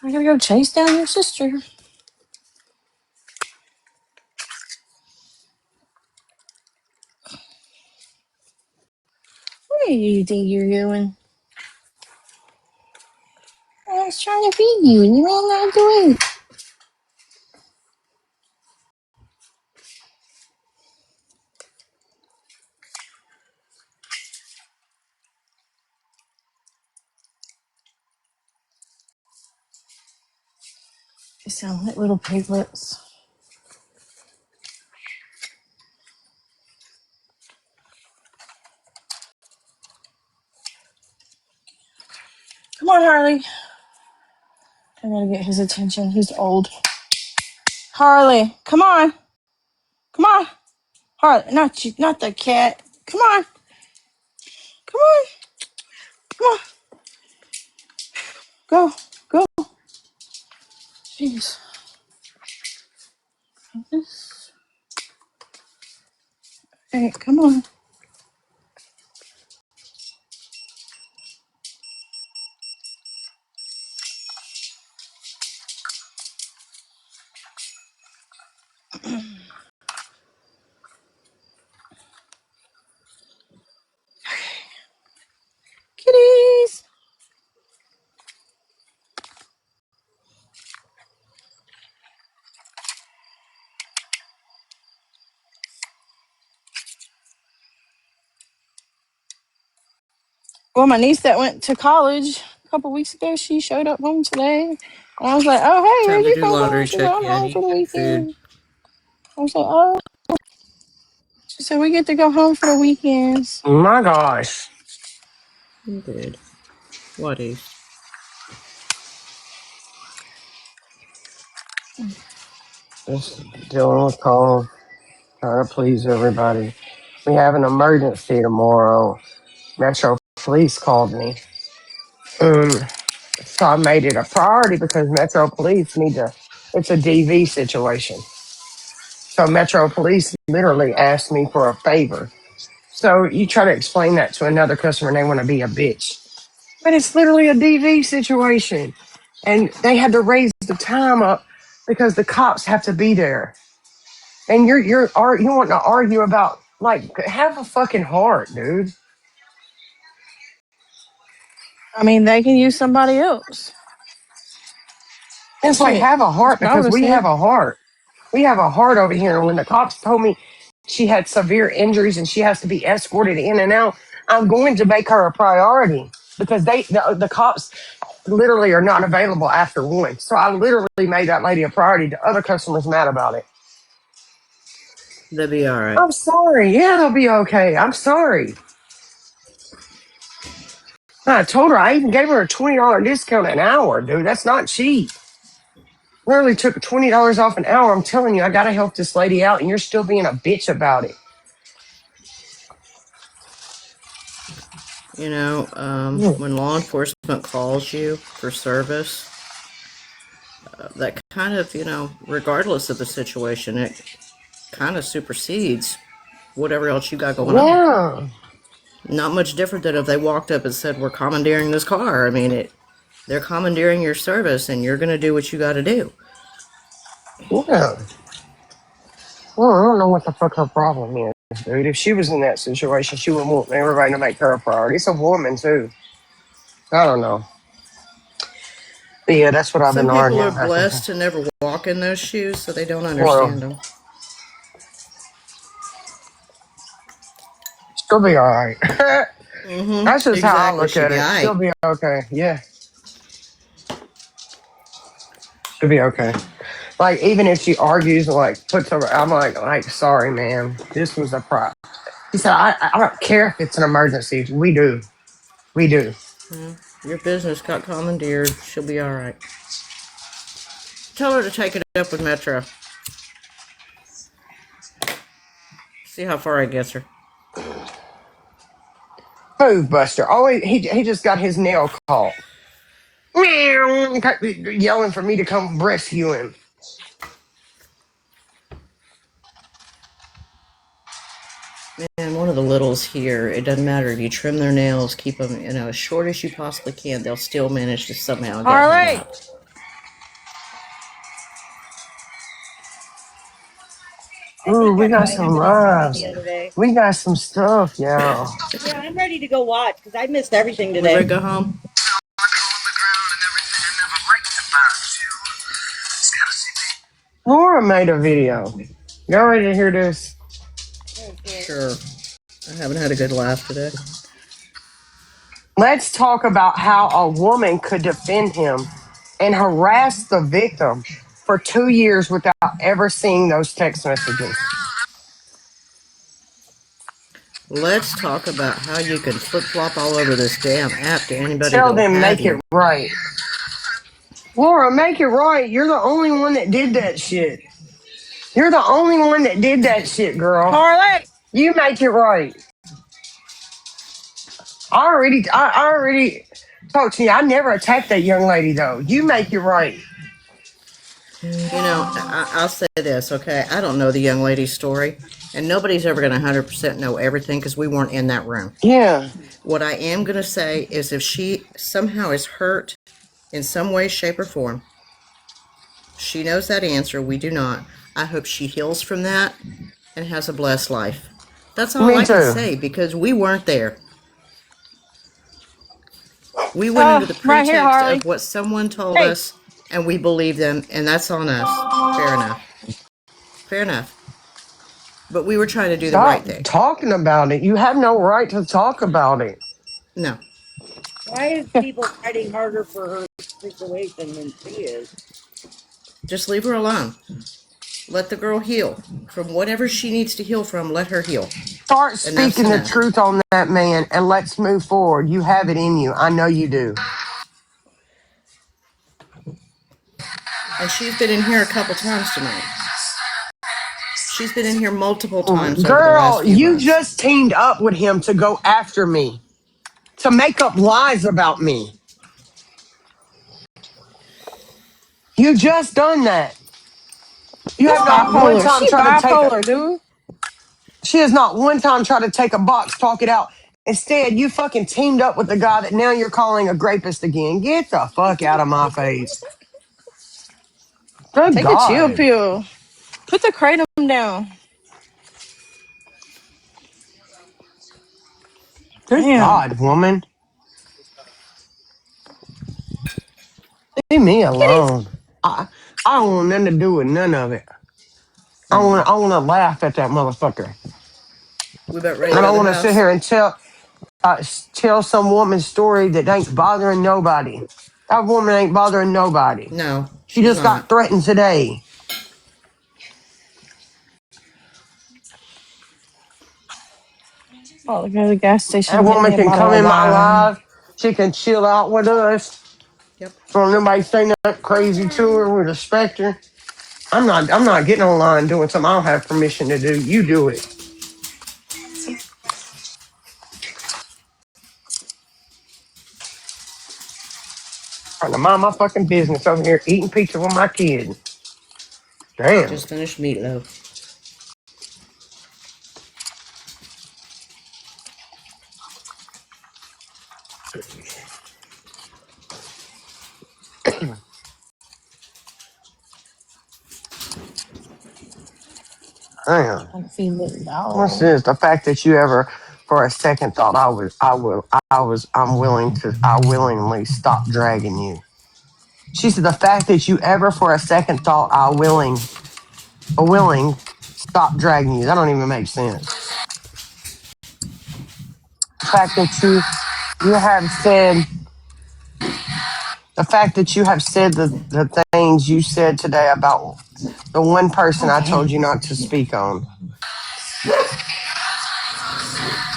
I gotta go chase down your sister. Where do you think you're going? I was trying to feed you and you ran out the way. They sound like little piglets. Come on, Harley. I gotta get his attention. He's old. Harley, come on. Come on. Harley, not you, not the cat. Come on. Come on. Come on. Go. Go. Jeez. Hey, come on. Kitties. Well, my niece that went to college a couple weeks ago, she showed up home today. And I was like, oh, hey, Time where'd to you do come from? laundry. She said, Check I'm in, home for eat the good food. weekend. I was like, oh. She said, we get to go home for the weekends. My gosh. Good. What is? Just dealing with calls, trying to please everybody. We have an emergency tomorrow. Metro Police called me. So I made it a priority because Metro Police need to, it's a DV situation. So Metro Police literally asked me for a favor. So you try to explain that to another customer and they want to be a bitch. But it's literally a DV situation. And they had to raise the time up because the cops have to be there. And you want to argue about, like, have a fucking heart, dude. I mean, they can use somebody else. It's like, Shit. have a That's heart what I would because have we said. have a heart. We have a heart over here. And when the cops told me she had severe injuries and she has to be escorted in and out, I'm going to make her a priority because the cops literally are not available after 1. So I literally made that lady a priority. The other customers mad about it. They'll be all right. I'm sorry. Yeah, they'll be okay. I'm sorry. I told her I even gave her a $20 discount an hour, dude. That's not cheap. Literally took $20 off an hour. I'm telling you, I gotta help this lady out, and you're still being a bitch about it. You know, when law enforcement calls you for service, that kind of, regardless of the situation, it kind of supersedes whatever else you got going on. Yeah. Not much different than if they walked up and said, "We're commandeering this car." I mean, they're commandeering your service, and you're going to do what you got to do. Yeah. Well, I don't know what the fuck her problem is. dude. If she was in that situation, she wouldn't want everybody to make her a priority. It's a woman too. I don't know. But yeah, that's what I've Some been people are arguing back and blessed forth. to never walk in those shoes, so they don't Well, understand them. she'll be all right. Mm-hmm. That's just how I Exactly. look She'd at be it. all She'll right. be okay. Yeah, she'll be okay. Like even if she argues, like puts her, I'm like, sorry, man. This was a problem. He said, I don't care if it's an emergency. We do. We do. Yeah. Your business got commandeered. She'll be all right. Tell her to take it up with Metro. See how far it gets her. Food Buster. Oh, he just got his nail caught. Meow. Yelling for me to come rescue him. Man, one of the littles here, it doesn't matter if you trim their nails, keep them, as short as you possibly can, they'll still manage to somehow get hung Harley. up. Ooh, we got I some missed everything lives. the other day. We got some stuff, y'all. Yeah, I'm ready to go watch because I missed everything We ready to today. go home? Laura made a video. Y'all ready to hear this? Okay. Sure. I haven't had a good laugh today. Let's talk about how a woman could defend him and harass the victim for 2 years without ever seeing those text messages. Let's talk about how you can flip-flop all over this damn app to anybody Tell that'll them, have make it you. right. Laura, make it right. You're the only one that did that shit. You're the only one that did that shit, girl. Harley. You make it right. I already talked to you. I never attacked that young lady though. You make it right. I'll say this, okay? I don't know the young lady's story, and nobody's ever going to 100% know everything because we weren't in that room. Yeah. What I am going to say is if she somehow is hurt in some way, shape, or form, she knows that answer. We do not. I hope she heals from that and has a blessed life. That's all Me I can too. say because we weren't there. We went under the Right here, pretext Harley. of what someone told Hey. us, and we believed them, and that's on us. Fair enough. Fair enough. But we were trying to do the right Stop thing. talking about it. You have no right to talk about it. No. Why is people fighting harder for her situation than she is? Just leave her alone. Let the girl heal. From whatever she needs to heal from, let her heal. Start Enough's speaking the enough. truth on that man and let's move forward. You have it in you. I know you do. And she's been in here a couple times tonight. She's been in here multiple times over the last Girl, few you months. just teamed up with him to go after me, to make up lies about me. You just done that. You She's have not one bipolar. time She tried to take a, bipolar, dude. she has not one time tried to take a box, talk it out. Instead, you fucking teamed up with the guy that now you're calling a rapist again. Get the fuck out of my face. Good Take a chill God. pill. Put the kratom down. Good Damn. God, woman. Leave me Kitties. alone. I don't want nothing to do with none of it. I want to laugh at that motherfucker. We about ready to I go to don't the want to sit house? here and tell some woman's story that ain't bothering nobody. That woman ain't bothering nobody. No, She she's just got not. threatened today. Oh, go to the gas That station. Get woman me a can bottle come of in my wine. life. She can chill out with us. Yep. Don't nobody say nothing crazy to her. We respect her. I'm not getting online doing something I don't have permission to do. You do it. Trying to mind my fucking business over here eating pizza with my kid. Damn. Just finished meatloaf. Damn. Trying to feed this What's dog. this? The fact that you ever, for a second, thought I willingly stop dragging you. She said the fact that you ever, for a second, thought a willing stop dragging you. That don't even make sense. The fact that you have said the fact that you have said the things you said today about the one person I told you not to speak on.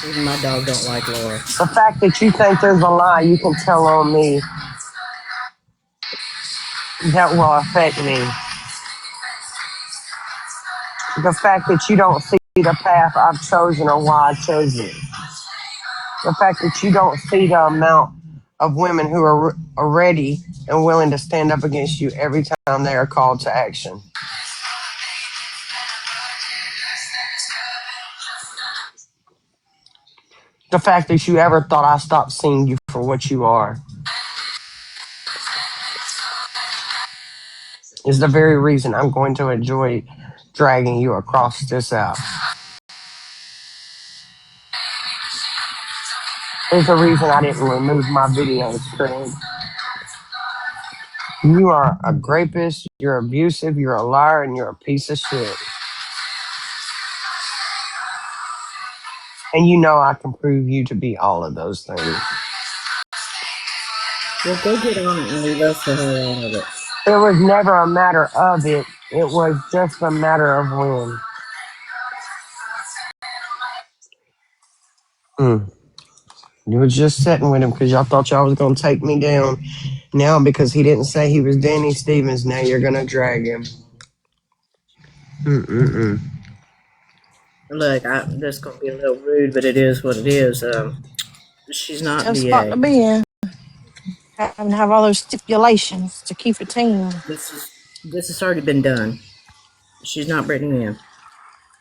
Even my dog don't like Laura. The fact that you think there's a lie you can tell on me that will affect me. The fact that you don't see the path I've chosen or why I chose it. The fact that you don't see the amount of women who are ready and willing to stand up against you every time they are called to action. The fact that you ever thought I stopped seeing you for what you are is the very reason I'm going to enjoy dragging you across this out. There's a reason I didn't remove my videos, Craig. You are a rapist, you're abusive, you're a liar, and you're a piece of shit. And you know I can prove you to be all of those things. Well, go get on it and leave us the hell out of it. It was never a matter of it. It was just a matter of when. You was just sitting with him because y'all thought y'all was going to take me down. Now, because he didn't say he was Danny Stevens, now you're going to drag him. Mm-mm-mm. Look, this is going to be a little rude, but it is what it is. She's not Tough spot to BA. be in. Having to have all those stipulations to keep a team. This has already been done. She's not Brittany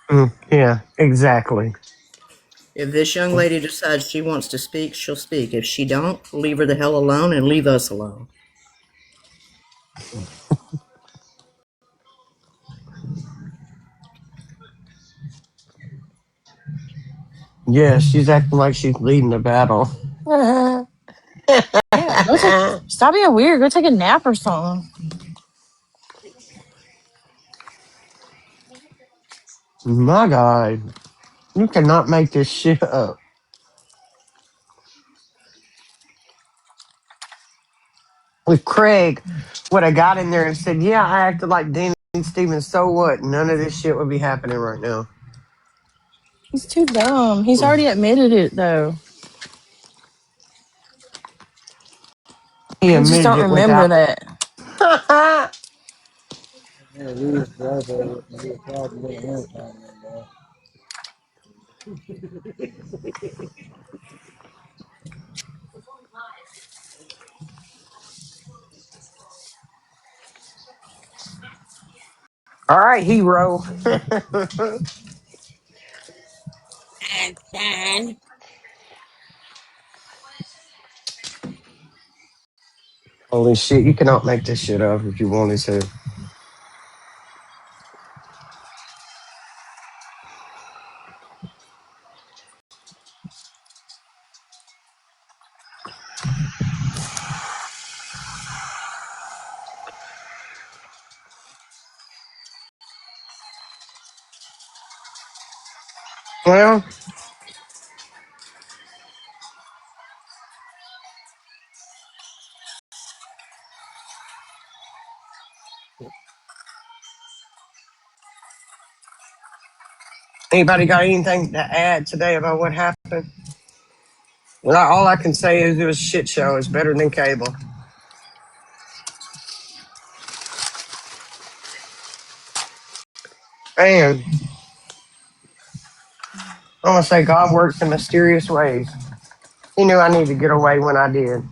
Ann. Yeah, exactly. If this young lady decides she wants to speak, she'll speak. If she don't, leave her the hell alone and leave us alone. Yeah, she's acting like she's leading the battle. Yeah, stop being weird. Go take a nap or something. My God, you cannot make this shit up. If Craig would have got in there and said, yeah, I acted like Danny Stevens, so what? None of this shit would be happening right now. He's too dumb. He's already admitted it, though. He He just admitted don't it remember without. that. All right, hero. Holy shit, you cannot make this shit up if you wanted to. Well, anybody got anything to add today about what happened? Well, all I can say is it was a shit show. It's better than cable. And I'm going to say God works in mysterious ways. He knew I needed to get away when I did.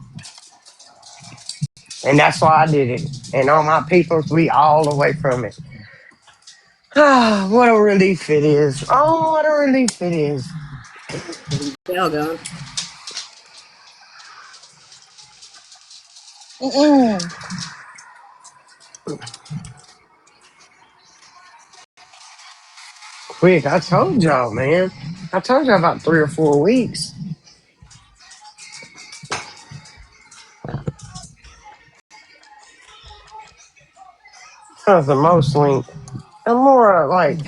And that's why I did it. And all my peoples, we all away from it. Ah, what a relief it is. Oh, what a relief it is. Doggone. Mm-mm. quick. I told y'all, man. I told y'all about 3 or 4 weeks. That's the most link. I'm more like,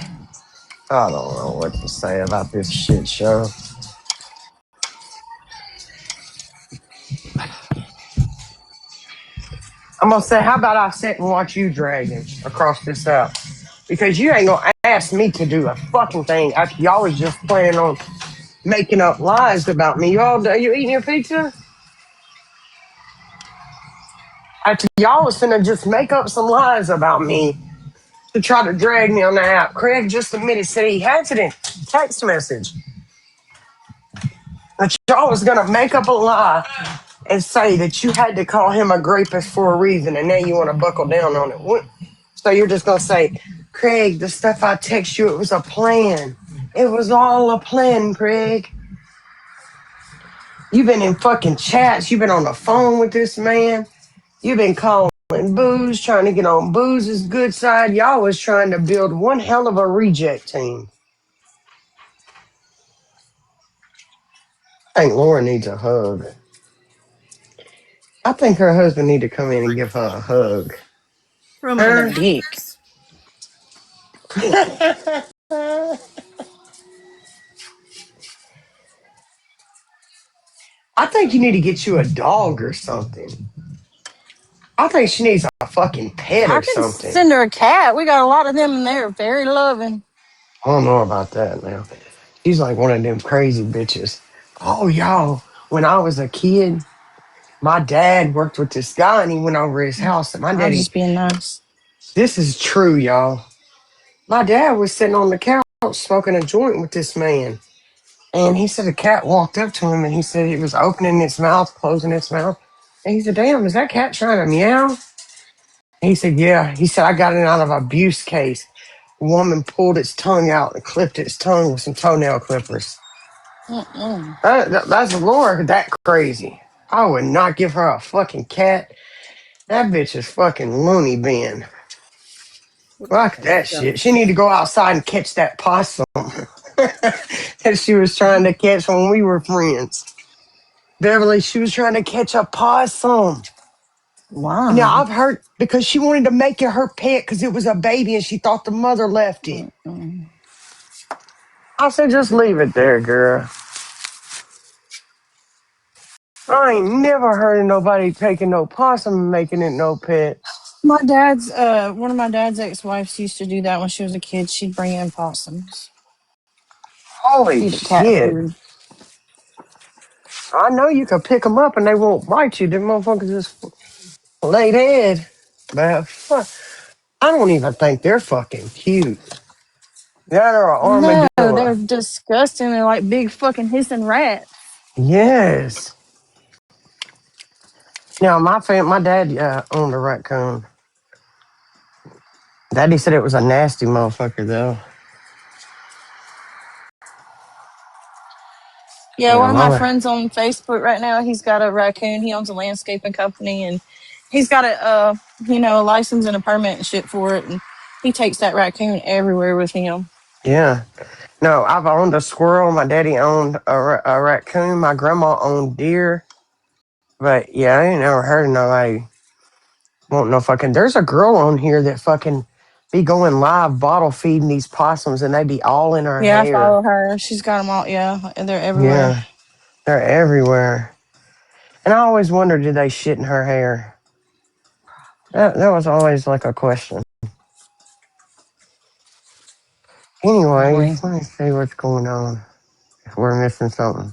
I don't know what to say about this shit show. I'm gonna say, how about I sit and watch you dragging across this out? Because you ain't gonna ask me to do a fucking thing after y'all was just planning on making up lies about me. You eating your pizza? After y'all was finna just make up some lies about me to try to drag me on the app. Craig just admitted, said he had it in text message that y'all was gonna make up a lie and say that you had to call him a rapist for a reason, and now you want to buckle down on it. So you're just gonna say, Craig, the stuff I text you, it was a plan. It was all a plan, Craig. You've been in fucking chats. You've been on the phone with this man. You've been calling Booze, trying to get on Booze's good side. Y'all was trying to build one hell of a reject team. I think Laura needs a hug. I think her husband need to come in and give her a hug. From on the Huh? dick. I think you need to get you a dog or something. I think she needs a fucking pet I or can something. send her a cat. We got a lot of them and they're very loving. I don't know about that now. She's like one of them crazy bitches. Oh, y'all, when I was a kid, my dad worked with this guy and he went over his house. And my I'm daddy, just being nice. this is true, y'all. My dad was sitting on the couch smoking a joint with this man. And he said a cat walked up to him and he said it was opening its mouth, closing its mouth. And he said, damn, is that cat trying to meow? And he said, yeah. He said, I got it out of an abuse case. A woman pulled its tongue out and clipped its tongue with some toenail clippers. Mm-mm. That's Laura, that crazy. I would not give her a fucking cat. That bitch is fucking loony bin. Fuck that shit. She need to go outside and catch that possum that she was trying to catch when we were friends. Beverly, she was trying to catch a possum. Now, Wow. I've heard because she wanted to make it her pet because it was a baby and she thought the mother left it. Mm-mm. I said, just leave it there, girl. I ain't never heard of nobody taking no possum and making it no pet. My dad's one of my dad's ex-wives used to do that when she was a kid. She'd bring in possums, Holy feed it cat shit. food. I know you can pick them up and they won't bite you. Them motherfuckers just lay dead. But fuck, I don't even think they're fucking cute. That or an No, armadillo. they're disgusting. They're like big fucking hissing rats. Yes. Now, my dad owned a raccoon. Daddy said it was a nasty motherfucker, though. Yeah, Yeah, one of my friends on Facebook right now, he's got a raccoon. He owns a landscaping company and he's got a license and a permit and shit for it. And he takes that raccoon everywhere with him. yeah. No, I've owned a squirrel. My daddy owned a raccoon. My grandma owned deer. But yeah, I ain't never heard of nobody want no fucking. There's a girl on here that fucking be going live bottle feeding these possums and they be all in her Yeah, I hair. follow her. She's got them all. Yeah, and they're everywhere. Yeah, they're everywhere. And I always wondered, did they shit in her hair? That was always like a question. Probably. Anyways, let me see what's going on. If we're missing something.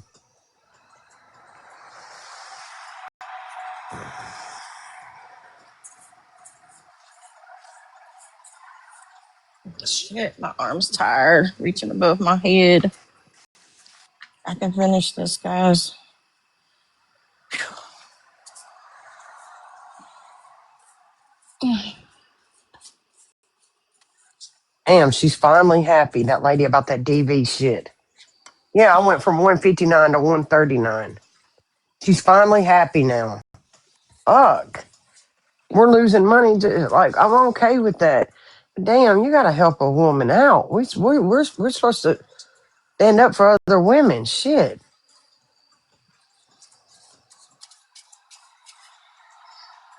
Shit, my arm's tired. Reaching above my head. I can finish this, guys. Damn, she's finally happy, that lady about that DV shit. Yeah, I went from 159 to 139. She's finally happy now. Fuck. We're losing money. Like, I'm okay with that. Damn, you gotta help a woman out. We're supposed to stand up for other women. Shit.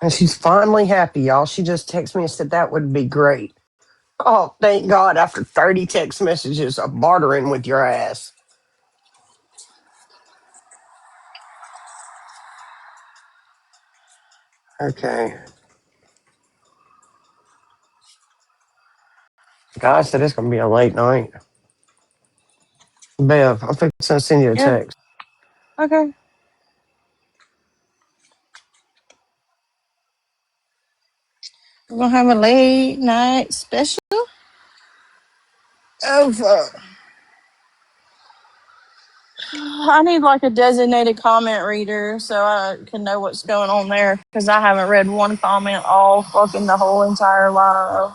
And she's finally happy, y'all. She just texted me and said that would be great. Oh, thank God, after 30 text messages of bartering with your ass. Okay. Guy said it's going to be a late night. Bev, I'm fixing to send you a Yeah. text. Okay. We're gonna have a late night special. Oh fuck. I need like a designated comment reader so I can know what's going on there because I haven't read one comment all fucking the whole entire live.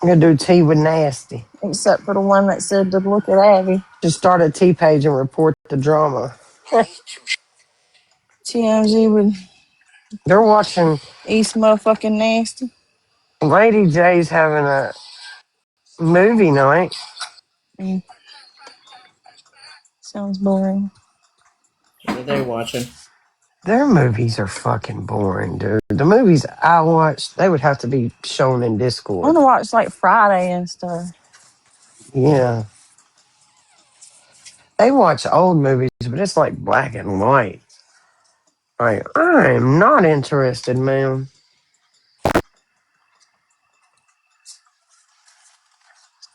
I'm going to do tea with nasty. Except for the one that said to look at Abby. Just start a tea page and report the drama. TMZ with They're watching. East motherfucking nasty. Lady J's having a movie night. Mm, sounds boring. What are they watching? Their movies are fucking boring, dude. The movies I watch, they would have to be shown in I Discord. want to watch like Friday and stuff. Yeah. They watch old movies, but it's like black and white. Like, I'm not interested, ma'am.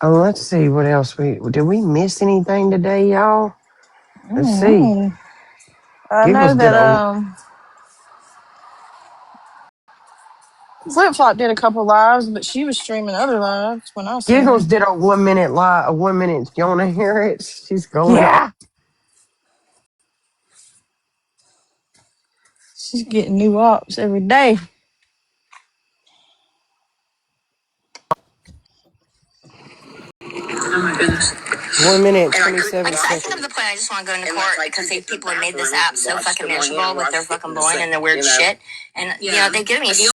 Oh, let's see what else did we miss anything today, y'all? Let's see. I know Giggles did a that Flip Flop did a couple lives, but she was streaming other lives when I seen her. Giggles did a 1 minute live, a 1 minute. You want to hear it? She's going. Yeah. She's getting new ops every day. Oh my goodness. 1 minute, And 27 I think I'm seconds. the point. I just want to go into court because these people have made this app so fucking miserable with their fucking blowing and their weird shit. And you know they give me so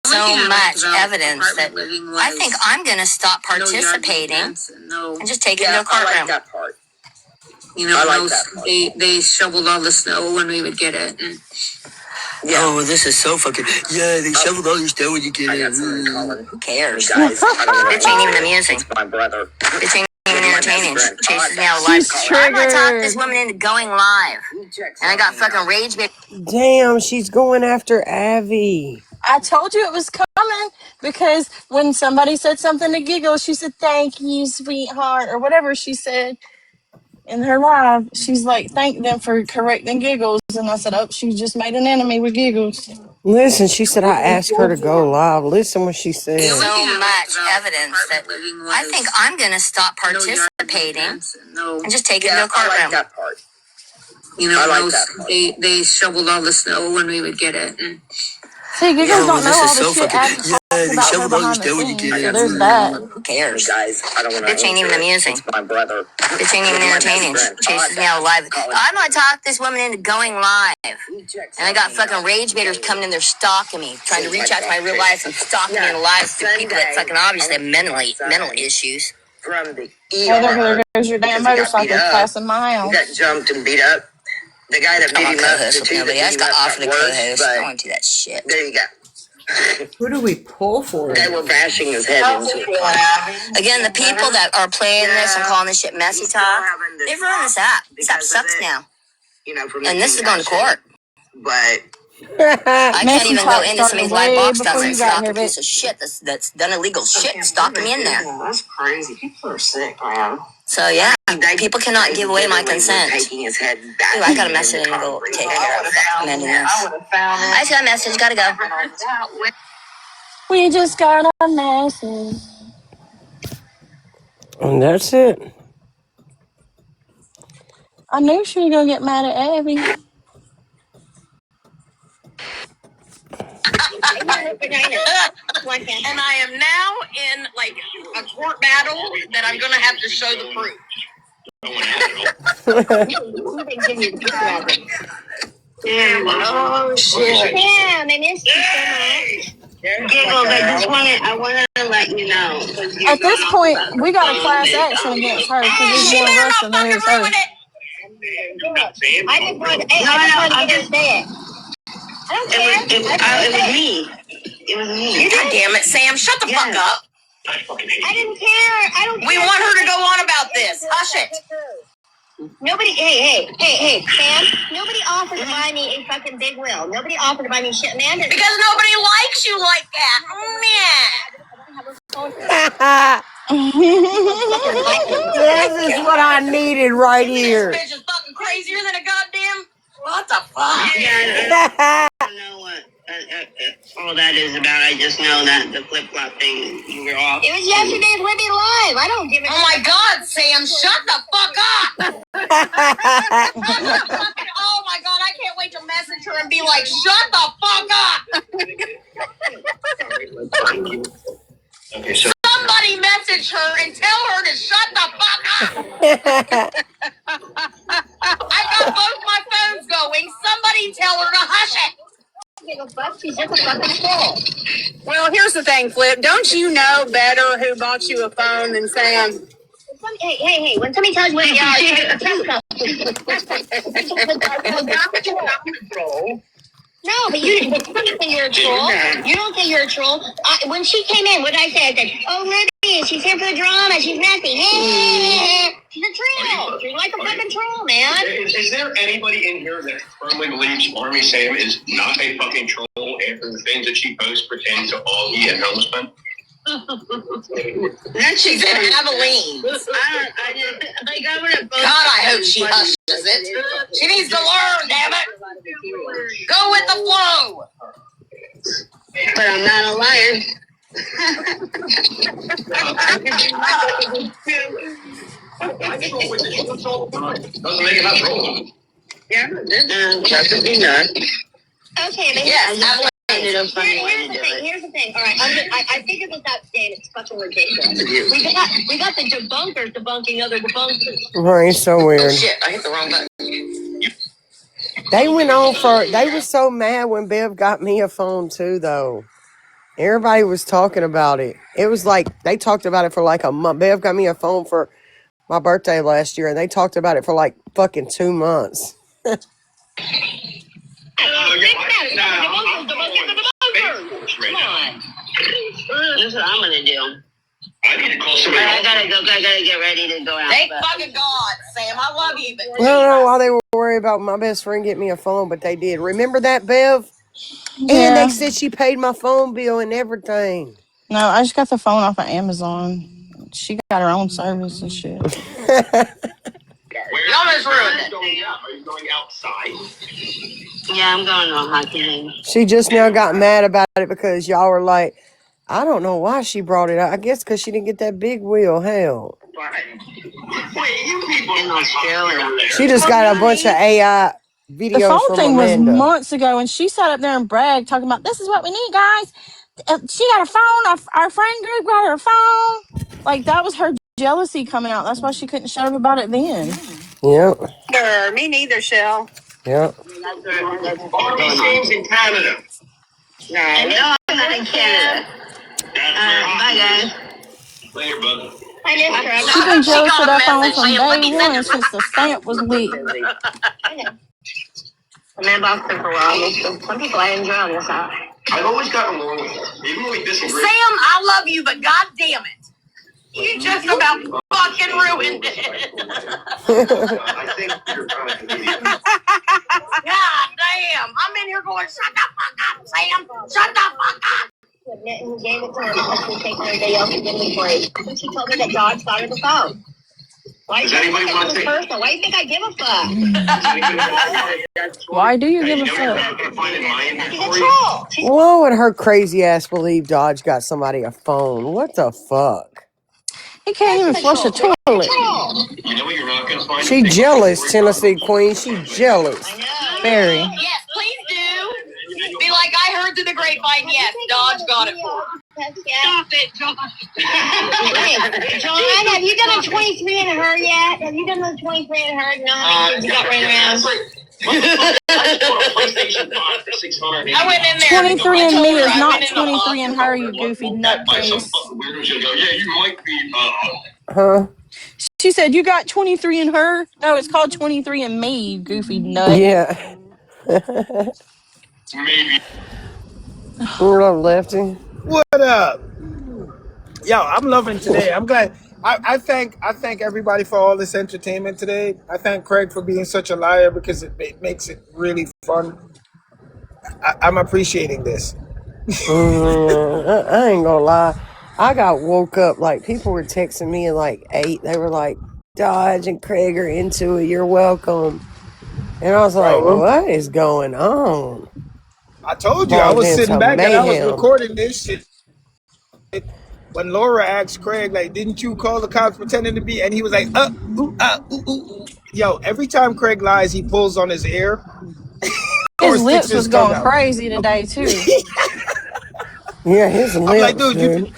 much evidence that I think I'm gonna stop participating and just take it to a courtroom. I like that part. You know, they shoveled all the snow when we would get it. And yeah. Oh, this is so fucking. Yeah, they shoveled all your snow when you get it. Who cares? Guys, bitch ain't even amusing. It's my brother. Bitch ain't even entertaining. She chases me out of live. She's triggered. I'm gonna talk this woman into going live. And I got fucking rage bait. Damn, she's going after Abby. I told you it was coming because when somebody said something to Giggle, she said, "Thank you, sweetheart," or whatever she said in her live. She's like, "Thank them for correcting Giggles," and I said, "Oh, she just made an enemy with Giggles." Listen, she said I asked her to go live. Listen what she said. So much evidence that I think I'm gonna stop participating and just take it to a courtroom. I like that part. You know, like they shoveled all the snow when we would get it. And See, Giggles don't know all the so shit fucking. Abby Yeah, talks they about her shoveled all your behind the snow when you scenes. get So it. there's that. who cares? Guys, I don't want to. Bitch ain't even amusing. It's my brother. Bitch ain't even entertaining. Chases me out of live. I'm gonna talk this woman into going live. And I got fucking rage baiters coming in there stalking me, trying to reach out to my real life and stalking me in the lives to people that fucking obviously have mental issues. From the Hey, there goes your damn motorcycle passing my house. He got jumped and beat up. The guy that beat him up, the two that beat him up got worse, but I don't want to do that shit. There you go. Who do we pull for? They were bashing his head into it. Again, the people that are playing this and calling this shit messy talk, they've ruined this app. This app sucks now. You know, and this is going to court. But I can't even go into somebody's live box and stalk a piece of shit that's done illegal shit and stalking me in there. That's crazy. People are sick, man. So yeah, people cannot give away my consent. Ooh, I got a message and go take care of amending this. I just got a message. Gotta go. We just got a message. And that's it. I knew she was gonna get mad at Abby. And I am now in like a court battle that I'm gonna have to show the proof. Oh shit! Yeah, I missed you so much. Giggles, I wanted to let you know. At this point, we got a class action against her because there's She more of better us not than there fucking is her. ruin it. I just wanted to say it. I don't care. It was me. It was me. God damn it, Sam. Shut the fuck up. I didn't care. I don't care. We want her to go on about this. Hush it. Nobody, hey, Sam, nobody offered to buy me a fucking big wheel. Nobody offered to buy me shit, man. Because nobody likes you like that. This is what I needed right here. This bitch is fucking crazier than a goddamn. What the fuck? I don't know what all that is about. I just know that the flip flop thing, you were off. It was yesterday's Libby Live. I don't give a Oh my God, Sam, shut the fuck up. Oh my God, I can't wait to message her and be like, shut the fuck up. Okay, so Somebody message her and tell her to shut the fuck up. I've got both my phones going. Somebody tell her to hush it. She's just a fucking troll. Well, here's the thing, Flip. Don't you know better who bought you a phone than Sam? Hey, when somebody tells you what No, but you don't think you're a troll. You don't think you're a troll. When she came in, what did I say? I said, oh, Libby, she's here for the drama. She's messy. She's a troll. She's like a fucking troll, man. Is there anybody in here that firmly believes Army Sam is not a fucking troll after the things that she posts pertain to Augie and homeless men? Then she's in Abilene. I would have. God, I hope she hushes it. She needs to learn, damn it. Go with the flow. But I'm not a liar. Doesn't make it not troll. Yeah, that could be done. Okay, but here's the thing. All right, I figured this out today, and it's fucking ridiculous. We got the debunkers debunking other debunkers. Right, so weird. Oh shit, I hit the wrong button. They went on for, they were so mad when Bev got me a phone too, though. Everybody was talking about it. It was like, they talked about it for like a month. Bev got me a phone for my birthday last year, and they talked about it for like fucking 2 months. Come on. This is what I'm gonna do. I need to call somebody. I gotta get ready to go out. Thank fucking God, Sam. I love you, but I don't know why they were worried about my best friend getting me a phone, but they did. Remember that, Bev? Yeah. And they said she paid my phone bill and everything. No, I just got the phone off of Amazon. She got her own service and shit. you almost ruined it. Are you going outside? Yeah, I'm going to a hockey game. She just now got mad about it because y'all were like, I don't know why she brought it up. I guess because she didn't get that big wheel. Hell. Wait, you people In Australia. She just got a bunch of AI The videos phone from thing Amanda. was months ago, and she sat up there and bragged, talking about, this is what we need, guys. She got a phone. Our friend group got her a phone. Like, that was her jealousy coming out. That's why she couldn't shut up about it then. Yep. Me neither, Shell. Yep. Army Sam's in Canada. No, I'm not in Canada. Bye, guys. Later, bud. I missed her. She's been jealous got of a that phone message from saying, "Let me day send one it." since the stamp was leaked. I know. I'm in Boston for a while. Some people I enjoy on this app. I've always gotten along with her, even when we disagree. Sam, I love you, but God damn it. You just about fucking ruined it. I think you're trying to convenience. God damn. I'm in here going, shut the fuck up, Sam. Shut the fuck up. Admit who gave it to her because she's taking her day off of inventory. And she told me that Dodge got her the phone. Why Does do you anybody think want it's to- personal? Why do you think I give a fuck? Why do you give a You know what fuck? I can find in my She's a inventory? troll. Why would her crazy ass believe Dodge got somebody a phone? What the fuck? He can't even flush a toilet. You know what you're not going to find? She jealous, Tennessee Queen. She jealous. I know. Very. Yes, please do. Be like, I heard through the grapevine, yes, Dodge got it for her. Stop it, John. Hey, John, have you done a 23 and a her yet? Have you done a 23 and a her? No, how many kids you got running around? What the fuck? I just bought a PlayStation I went in there. 23 I and told me her is I went not in the box. 23 and her, you goofy By some nutcase. fucking weirdo. She'll go, yeah, you might be. Huh? She said, you got 23 and her? No, it's called 23 and me, you goofy nut. Yeah. Maybe. What up, Lefty? What up? Yo, I'm loving today. I'm glad. I thank everybody for all this entertainment today. I thank Craig for being such a liar because it makes it really fun. I'm appreciating this. I ain't gonna lie. I got woke up like people were texting me at like 8. They were like, Dodge and Craig are into it. You're welcome. And I was like, Bro, what is going on? I told you I Spawned was into sitting back and I was mayhem. recording this shit when Laura asked Craig, like, didn't you call the cops pretending to be? And he was like, ooh. Yo, every time Craig lies, he pulls on his ear or His sticks lips his was tongue going out. crazy today, too. Yeah, his I'm like, lips, dude, you. dude.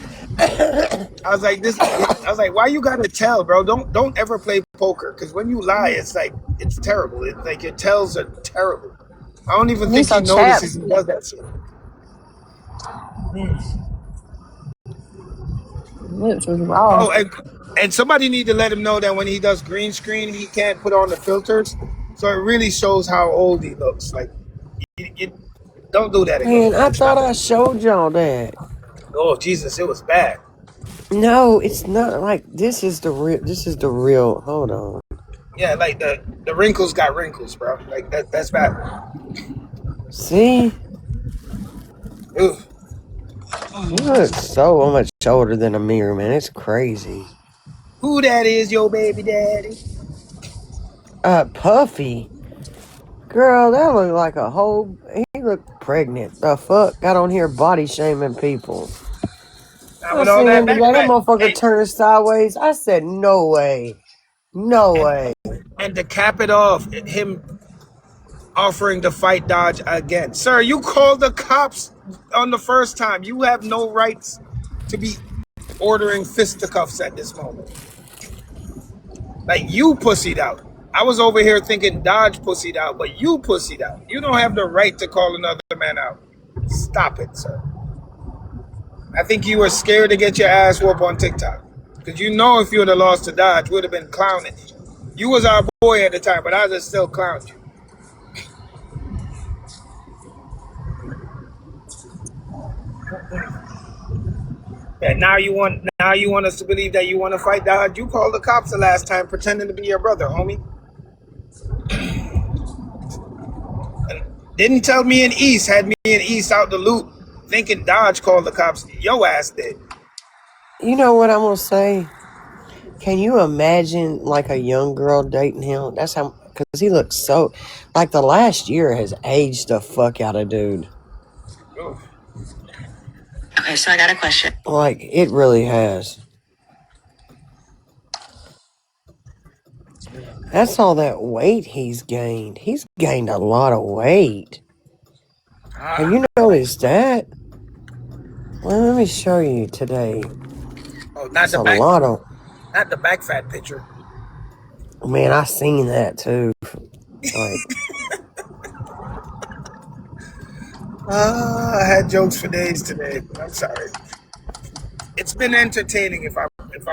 I was like, this. I was like, why you gotta tell, bro? Don't ever play poker because when you lie, it's like it's terrible. It's like your tells are terrible. I don't even He's think he so chapped. notices he does that shit. Lips was raw. Oh, and somebody need to let him know that when he does green screen, he can't put on the filters, so it really shows how old he looks. Like, don't do that again, Man, I man. thought Stop I it. showed y'all that. Oh Jesus, it was bad. No, it's not like this is the real. This is the real. Hold on. Yeah, like the wrinkles got wrinkles, bro. Like that's bad. See? Ugh. You look so much older than a mirror, man. It's crazy. Who that is, your baby daddy? Puffy. Girl, that looked like a whole. He looked pregnant. The fuck? Got on here body shaming people. Not I with all seen that him today. That back. motherfucker turning sideways. I said, no way. No And way. and to cap it off, him offering to fight Dodge again. Sir, you called the cops on the first time. You have no rights to be ordering fisticuffs at this moment. Like you pussied out. I was over here thinking Dodge pussied out, but you pussied out. You don't have the right to call another man out. Stop it, sir. I think you were scared to get your ass whooped on TikTok. Because you know if you would have lost to Dodge, would have been clowning you. You was our boy at the time, but I just still clowned you. And now you want us to believe that you want to fight Dodge. You called the cops the last time pretending to be your brother, homie. And didn't tell me and East, had me and East out the loop thinking Dodge called the cops. Yo ass did. You know what I'm gonna say? Can you imagine like a young girl dating him? That's how, because he looks so, like the last year has aged the fuck out of dude. Oof. Okay, so I got a question. Like it really has. That's all that weight he's gained. He's gained a lot of weight. Have you noticed that? Well, let me show you today. Oh, not It's the a back, lot of, not the back fat picture. man, I seen that too. Like, I had jokes for days today. I'm sorry. It's been entertaining, if I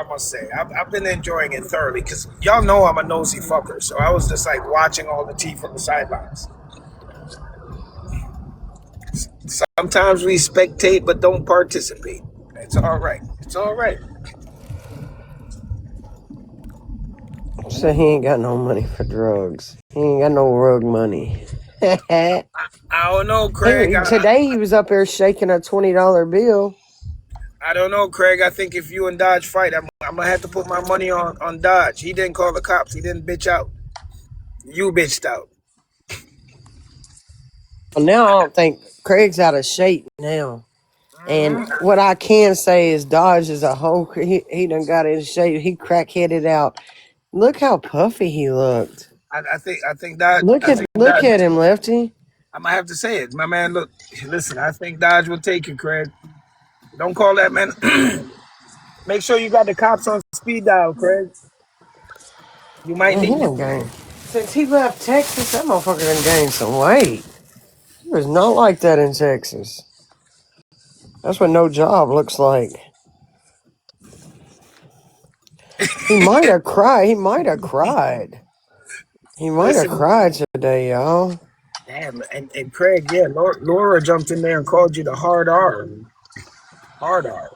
must say. I've been enjoying it thoroughly because y'all know I'm a nosy fucker. So I was just like watching all the tea from the sidelines. Sometimes we spectate but don't participate. It's all right. It's all right. so he ain't got no money for drugs. He ain't got no rug money. Hey, I don't know, Craig. today he was up there shaking a $20 bill. I don't know, Craig. I think if you and Dodge fight, I'm gonna have to put my money on Dodge. He didn't call the cops. He didn't bitch out. You bitched out. Well, now I don't think Craig's out of shape now. And what I can say is Dodge is a whole, he done got in shape. He crackheaded out. Look how puffy he looked. I think that Look at him, Lefty. I'm gonna have to say it, my man. Look, listen. I think Dodge will take you, Craig. Don't call that man. Make sure you got the cops on speed dial, Craig. You might Man, he need it. done gained. Since he left Texas, that motherfucker done gained some weight. It's not like that in Texas. That's what no job looks like. He might have cried. He might have cried. He might have Listen, cried today, y'all. damn, and Craig, yeah, Laura jumped in there and called you the hard R. Hard R.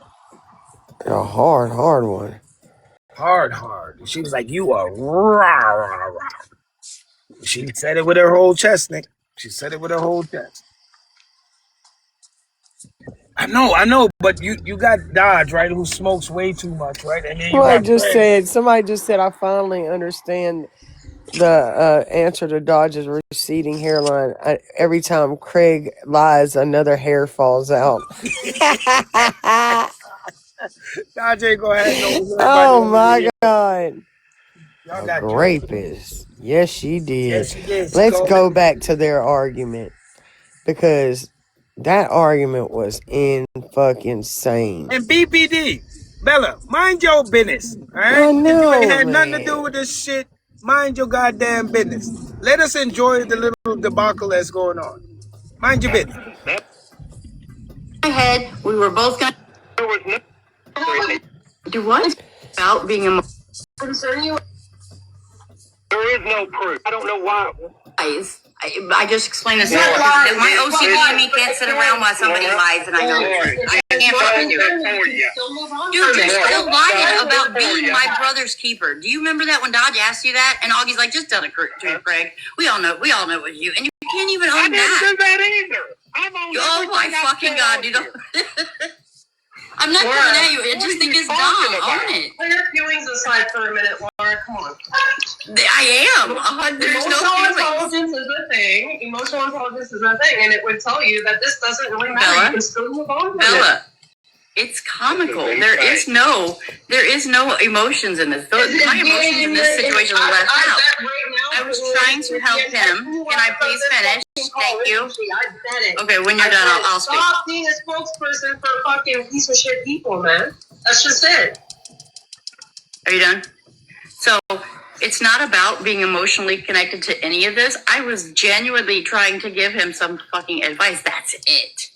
A hard one. Hard. She was like, you are rah, rah, rah. She said it with her whole chest, Nick. She said it with her whole chest. I know, but you got Dodge, right, who smokes way too much, right? And then you got Craig. Somebody just said, I finally understand the answer to Dodge's receding hairline. Every time Craig lies, another hair falls out. Dodge ain't gonna have no hair by the Oh end of the my year. God. Y'all A got jokes. rapist. Yes, she did. Yes, she did. She Let's called go me. back to their argument because that argument was fucking insane. And BPD, Bella, mind your business, all right? I If you ain't know, had nothing to do man. with this shit, mind your goddamn business. Let us enjoy the little debacle that's going on. Mind your business. My head, we were both gonna. There was no. Do what? About being a. Concern you. There is no proof. I don't know why. I just explained this. My OCD and me can't sit around while somebody lies, and I know the truth. I can't fucking do it. Dude, you're still lying about being my brother's keeper. Do you remember that when Dodge asked you that, and Augie's like, "Just tell the truth, Craig. We all know it was you, and you can't even own I didn't that." do that either. Oh my fucking God, dude! I'm not coming at you. I just think it's dumb. Own it. Put your feelings aside for a minute, Laura. Come on. I am. There's no feelings. Intelligence is a thing. Emotional intelligence is a thing, and it would tell you that this doesn't really matter. Bella, you can still move on from Bella, it's comical. There is no emotions in this. My emotions in this situation were left out. I was trying to help him. Can I please finish? Thank you. Okay, when you're done, I'll speak. Stop being a spokesperson for fucking piece of shit people, man. That's just it. Are you done? So it's not about being emotionally connected to any of this. I was genuinely trying to give him some fucking advice. That's it.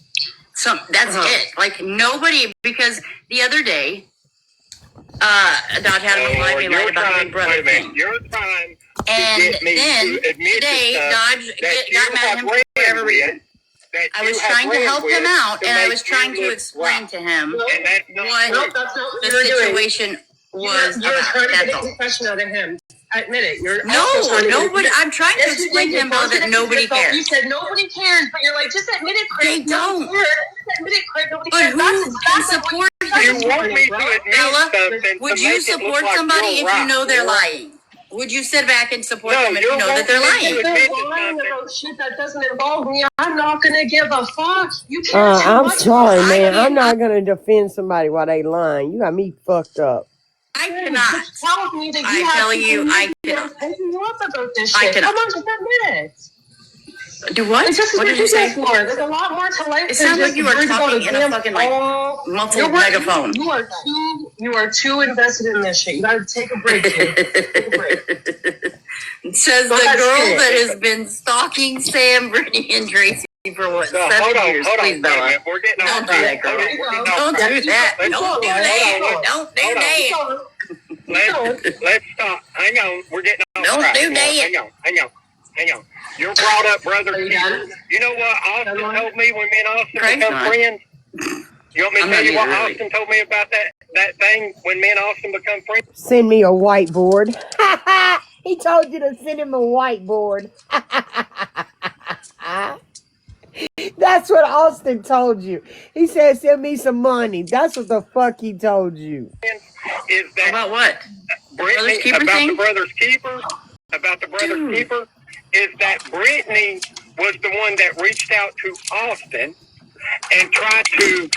That's it. Like nobody, because the other day, Dodge had him live and lied about the Big Brother thing. You're trying and to get me then to admit today, Dodge got mad at him for whatever reason. I was trying to help him out, and I was trying to explain to him what the situation was You're about. trying to That's get a all. confession out of him. Admit it. You're Nobody. I'm trying to explain to him though that nobody cares. You said nobody cares, but you're like, just admit it, Craig. They don't. Just admit it, Craig. Nobody But cares. who can support You you? want me to admit Bella, something would to you make it support look like somebody you're if you right. know they're lying? Would you sit back and support them if you know that they're wanting me lying? to admit They're lying something. about shit that doesn't involve me. I'm not gonna give a fuck. You care too I'm much. sorry, man. I'm not gonna defend somebody while they lying. You got me fucked up. I cannot. Which tells me that I tell you, I cannot. Taking you up about this I shit. cannot. Come on, just admit it. Do what? It's just What did you say? Laura. There's a lot more to life. It sounds like you are talking in a fucking like multi megaphone. You are too invested in this shit. You gotta take a break, kid. Take a break. Says the girl that has been stalking Sam, Brittany, and Tracy for what, 7 years? Please, Bella. Don't do that, girl. Don't do that. Don't do that. Don't do that. Let's stop. Hang on. We're getting off Don't track. do that. Hang on. You're brought up, brother. You know what Austin told me when me and Austin become friends? You want me to tell you what Austin told me about that thing when me and Austin become friends? Send me a whiteboard. He told you to send him a whiteboard. That's what Austin told you. He said, send me some money. That's what the fuck he told you. Is that about what? Brittany, about the brother's keeper? About the brother's keeper? Is that Brittany was the one that reached out to Austin and tried to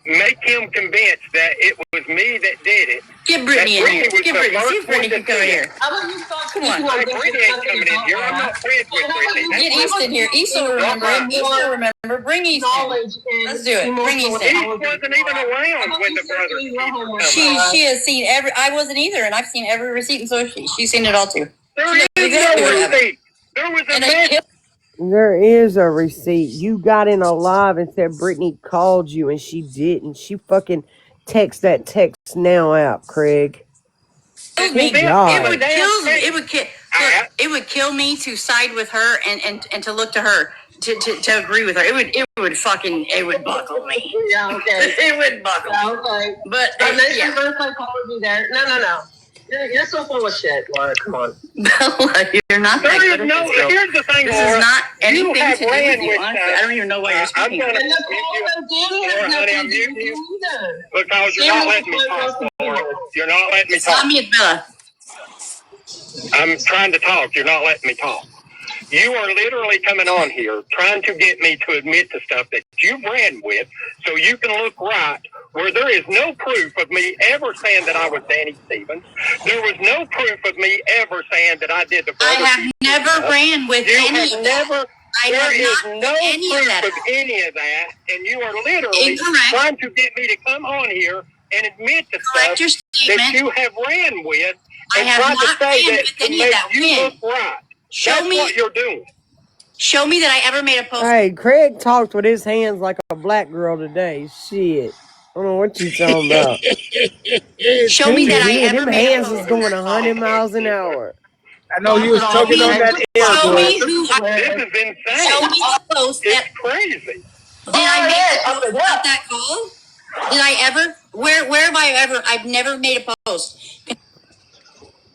make him convinced that it was me that did it. Get Brittany in here. Get Brittany. See if Brittany can come in here. Come on. Brittany ain't coming in here. I'm not friends with Brittany. Get Easton here. Easton will remember it. Easton will remember. Bring Easton. Let's do it. Bring Easton. He wasn't even around when the brother's keeper She has seen every. I wasn't either, and I've seen every receipt, and so she's seen it all too. There is no receipt. There was a message. There is a receipt. You got in a live and said Brittany called you and she didn't. She fucking text that text now out, Craig. Good God. It would kill me to side with her and to look to her to agree with her. It would buckle me. Yeah, okay. It would buckle. Yeah, okay. But yeah. First I called you there. No. You're so full of shit, Laura. Come on. You're not. There is no. Here's the thing, This Laura. is not anything You have to do with ran you. with Honestly, I don't even know why you're I'm speaking. going to And mute you. Laura, honey, I'm muting you because you're not letting me talk, Laura. You're not letting me talk. Tell me it's Bella. I'm trying to talk. You're not letting me talk. You are literally coming on here trying to get me to admit to stuff that you ran with so you can look right where there is no proof of me ever saying that I was Danny Stevens. There was no proof of me ever saying that I did the brother. I have never ran with you any have of never, that. I there have is not no any proof of that. of any of that, and you are literally Incorrect. trying to get me to come on here and admit to Correct stuff your statement. that you have ran with I and have tried to not say ran that with to any of make that. you When? look right. Show That's me. what you're doing. Show me that I ever made a post. Hey, Craig talked with his hands like a black girl today. Shit. I don't know what you talking about. Show me that I Them ever made a hands post. was going 100 miles an hour. I know he was tugging on that ear, Show boy. me who. This is insane. Show me the post. It's crazy. Did I make a post about that call? Did I ever? Where have I ever? I've never made a post.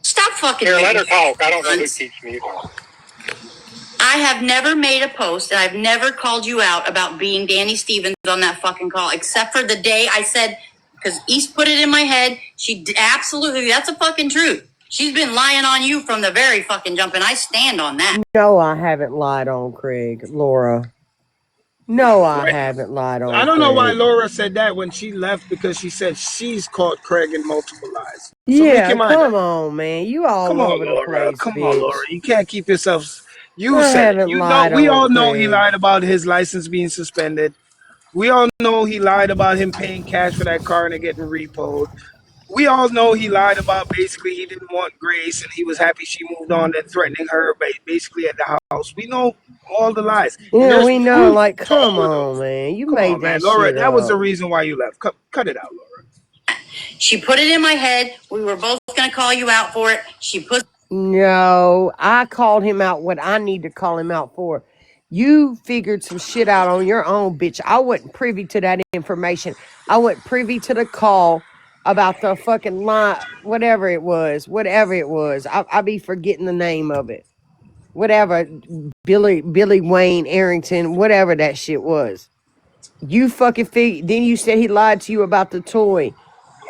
Stop fucking. Here, let her talk. I don't know who keeps muting. I have never made a post and I've never called you out about being Danny Stevens on that fucking call, except for the day I said, because East put it in my head. Absolutely, that's a fucking truth. She's been lying on you from the very fucking jump, and I stand on that. No, I haven't lied on Craig, Laura. No, I Right. haven't lied on I don't know why Craig. Laura said that when she left, because she said she's caught Craig in multiple lies. So make Yeah, your mind come up. on, man. You all Come on, over the Laura. place, Come on, Laura. bitch. You can't keep yourself. You I said it. haven't You know, lied we on all know he Craig. lied about his license being suspended. We all know he lied about him paying cash for that car and it getting repoed. We all know he lied about basically he didn't want Grace and he was happy she moved on and threatening her basically at the house. We know all the lies. And Yeah, there's we know. proof Like, to come all of on, those. man. You Come made on, man. that Laura, shit that was the up. reason why you left. Cut it out, Laura. She put it in my head. We were both going to call you out for it. She put. No, I called him out what I need to call him out for. You figured some shit out on your own, bitch. I wasn't privy to that information. I wasn't privy to the call about the fucking line, whatever it was. I be forgetting the name of it. Whatever, Billy Wayne Arrington, whatever that shit was. You fucking then you said he lied to you about the toy.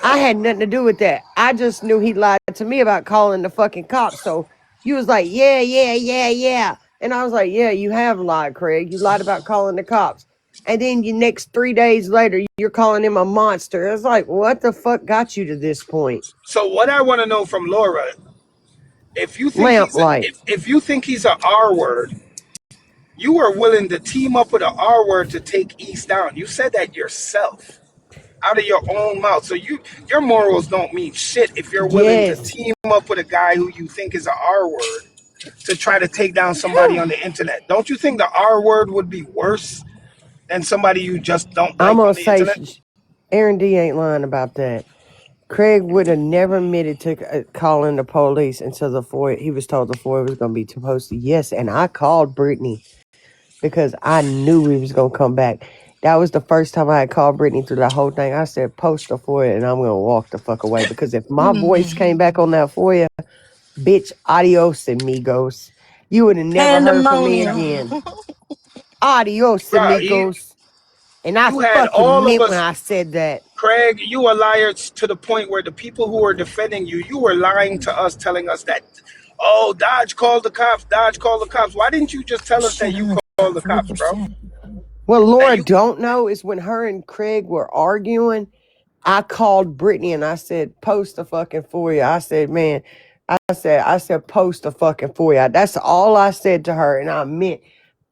I had nothing to do with that. I just knew he lied to me about calling the fucking cops. So you was like, yeah. And I was like, yeah, you have lied, Craig. You lied about calling the cops. And then you next 3 days later, you're calling him a monster. It's like, what the fuck got you to this point? So what I want to know from Laura, if you think Lamplight. if you think he's a R word, you are willing to team up with an R word to take East down. You said that yourself, out of your own mouth. So your morals don't mean shit if you're willing to Yes. team up with a guy who you think is a R word to try to take down somebody on the internet. Don't you think the R word would be worse than somebody you just don't I'm like going on to the say, internet? Aaron D ain't lying about that. Craig would have never admitted to calling the police until he was told the FOIA was going to be posted. Yes, and I called Brittany because I knew he was going to come back. That was the first time I had called Brittany through the whole thing. I said, post the FOIA and I'm going to walk the fuck away. Because if my voice came back on that FOIA, bitch, adios, amigos. You would have never heard from me Pandemonium. again. Adios, Bro, amigos. And I you had fucking all of meant when us, I said that. Craig, you are liars to the point where the people who are defending you, you were lying to us, telling us that, oh, Dodge called the cops, Dodge called the cops. Why didn't you just tell us that Shit, you I'm at called the cops, bro? 3%. What That Laura you don't know is when her and Craig were arguing, I called Brittany and I said, post a fucking FOIA. I said, man, I said, post a fucking FOIA. That's all I said to her. And I meant,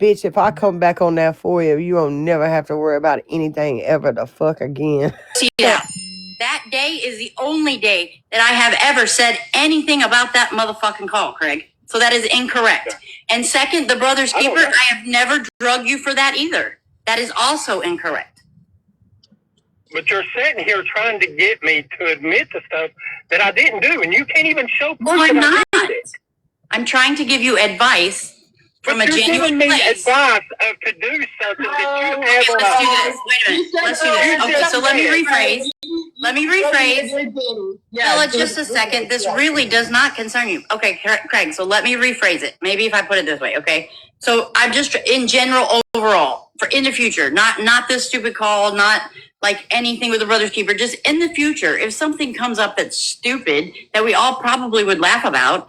bitch, if I come back on that FOIA, you won't never have to worry about anything ever the fuck again. See that. That day is the only day that I have ever said anything about that motherfucking call, Craig. So that is incorrect. And second, the brother's keeper, I have never drugged you for that either. That is also incorrect. But you're sitting here trying to get me to admit to stuff that I didn't do, and you can't even show proof. Well, I'm that not. I did it. I'm trying to give you advice from but a genuine giving me place. Advice of to do something that you have. Okay, let's do this. Wait a minute. Let's do this. Okay, so let me rephrase. Let me rephrase. Bella, just a second. This really does not concern you. Okay, Craig, so let me rephrase it. Maybe if I put it this way, okay? So I'm just, in general, overall, for in the future, not this stupid call, not like anything with the brother's keeper, just in the future, if something comes up that's stupid, that we all probably would laugh about,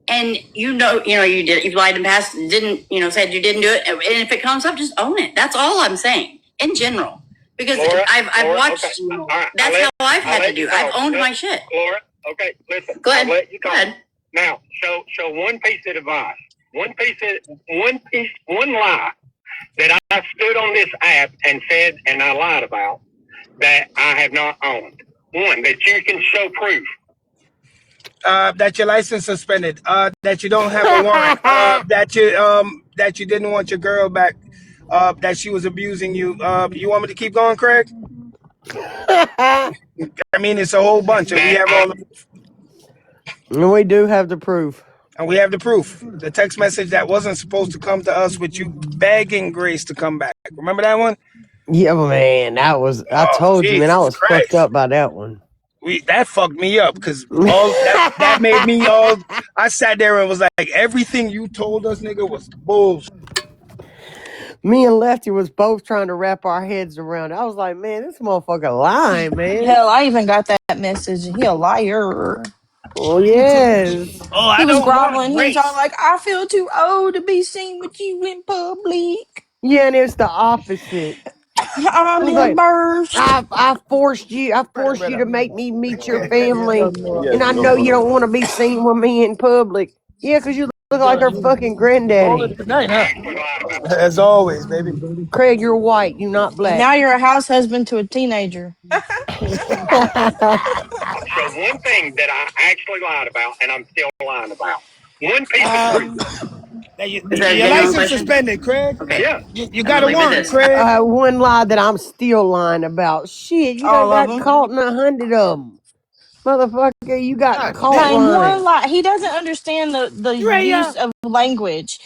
and you did, you've lied in the past, didn't, said you didn't do it, and if it comes up, just own it. That's all I'm saying, in general. Because Laura, I've watched, okay. Right, that's how I've had to do. I've owned my shit. Laura, okay, listen. Go ahead. I'll let you talk. Go ahead. Now, show one piece of advice. One lie that I stood on this app and said, and I lied about, that I have not owned. One, that you can show proof. That your license suspended. That you don't have a warrant. That you didn't want your girl back. That she was abusing you. You want me to keep going, Craig? I mean, it's a whole bunch, and we have all the proof. And we do have the proof. And we have the proof. The text message that wasn't supposed to come to us with you begging Grace to come back. Remember that one? Yeah, man, that was. I told you, man, I was fucked up by that one. That fucked me up because that made me all. I sat there and was like, everything you told us, nigga, was bullshit. Me and Lefty was both trying to wrap our heads around it. I was like, man, this motherfucker lying, man. Hell, I even got that message. He a liar. Oh, yes. Oh, he was groveling. He was all like, I feel too old to be seen with you in public. Yeah, and it's the opposite. I'm embarrassed. I forced you to make me meet your family, and I know you don't want to be seen with me in public. Yeah, because you look like her fucking granddaddy. As always, baby. Craig, you're white. You're not black. Now you're a house husband to a teenager. So one thing that I actually lied about, and I'm still lying about. One piece of truth. Your license suspended, Craig. Okay. Yeah. You got a warrant, Craig. One lie that I'm still lying about. Shit, you done got caught in 100 of them. Motherfucker, you got caught lying. One lie. He doesn't understand the use of language.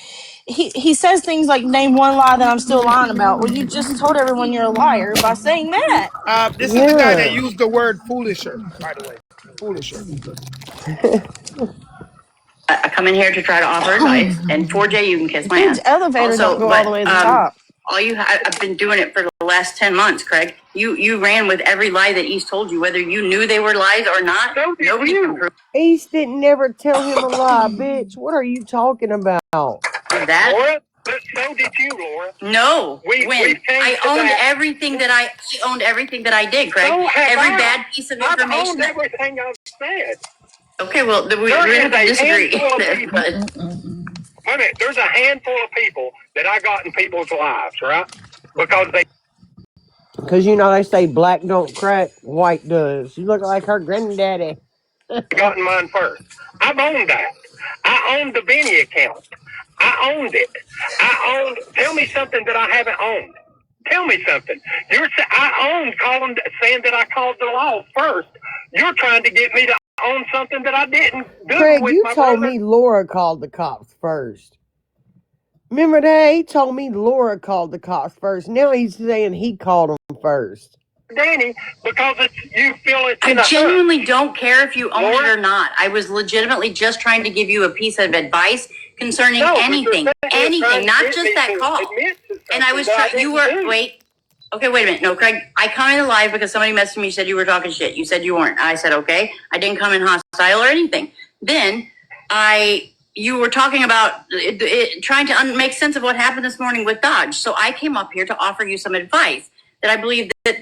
He says things like, name one lie that I'm still lying about. Well, you just told everyone you're a liar by saying that. This is the guy that used the word foolisher, by the way. Foolisher. I come in here to try to offer advice, and 4J, you can kiss my ass. Elevator don't go all the way to the top. I've been doing it for the last 10 months, Craig. You ran with every lie that East told you, whether you knew they were lies or not. Nobody can prove East didn't never tell him a lie, bitch. What are you talking about? that. Laura, but so did you, Laura. No, I owned everything that I owned everything that I did, Craig. So every bad piece of information. I've owned everything I've said. Okay, well, we're going to disagree. Okay, there's a handful of people that I got in people's lives, right? Because they say black don't crack, white does. You look like her granddaddy. got in mine first. I've owned that. I owned the Benny account. I owned it. Tell me something that I haven't owned. Tell me something. I owned saying that I called the law first. You're trying to get me to own something that I didn't do. Craig, you told me Laura called the cops first. Remember that? He told me Laura called the cops first. Now he's saying he called them first. Danny, because you feel it's I genuinely don't care if you own it or not. I was legitimately just trying to give you a piece of advice concerning anything, not just that call. And I was trying. Okay, wait a minute. No, Craig, I come in live because somebody messaged me, said you were talking shit. You said you weren't. I said, okay. I didn't come in hostile or anything. Then you were talking about trying to make sense of what happened this morning with Dodge. So I came up here to offer you some advice that I believe that,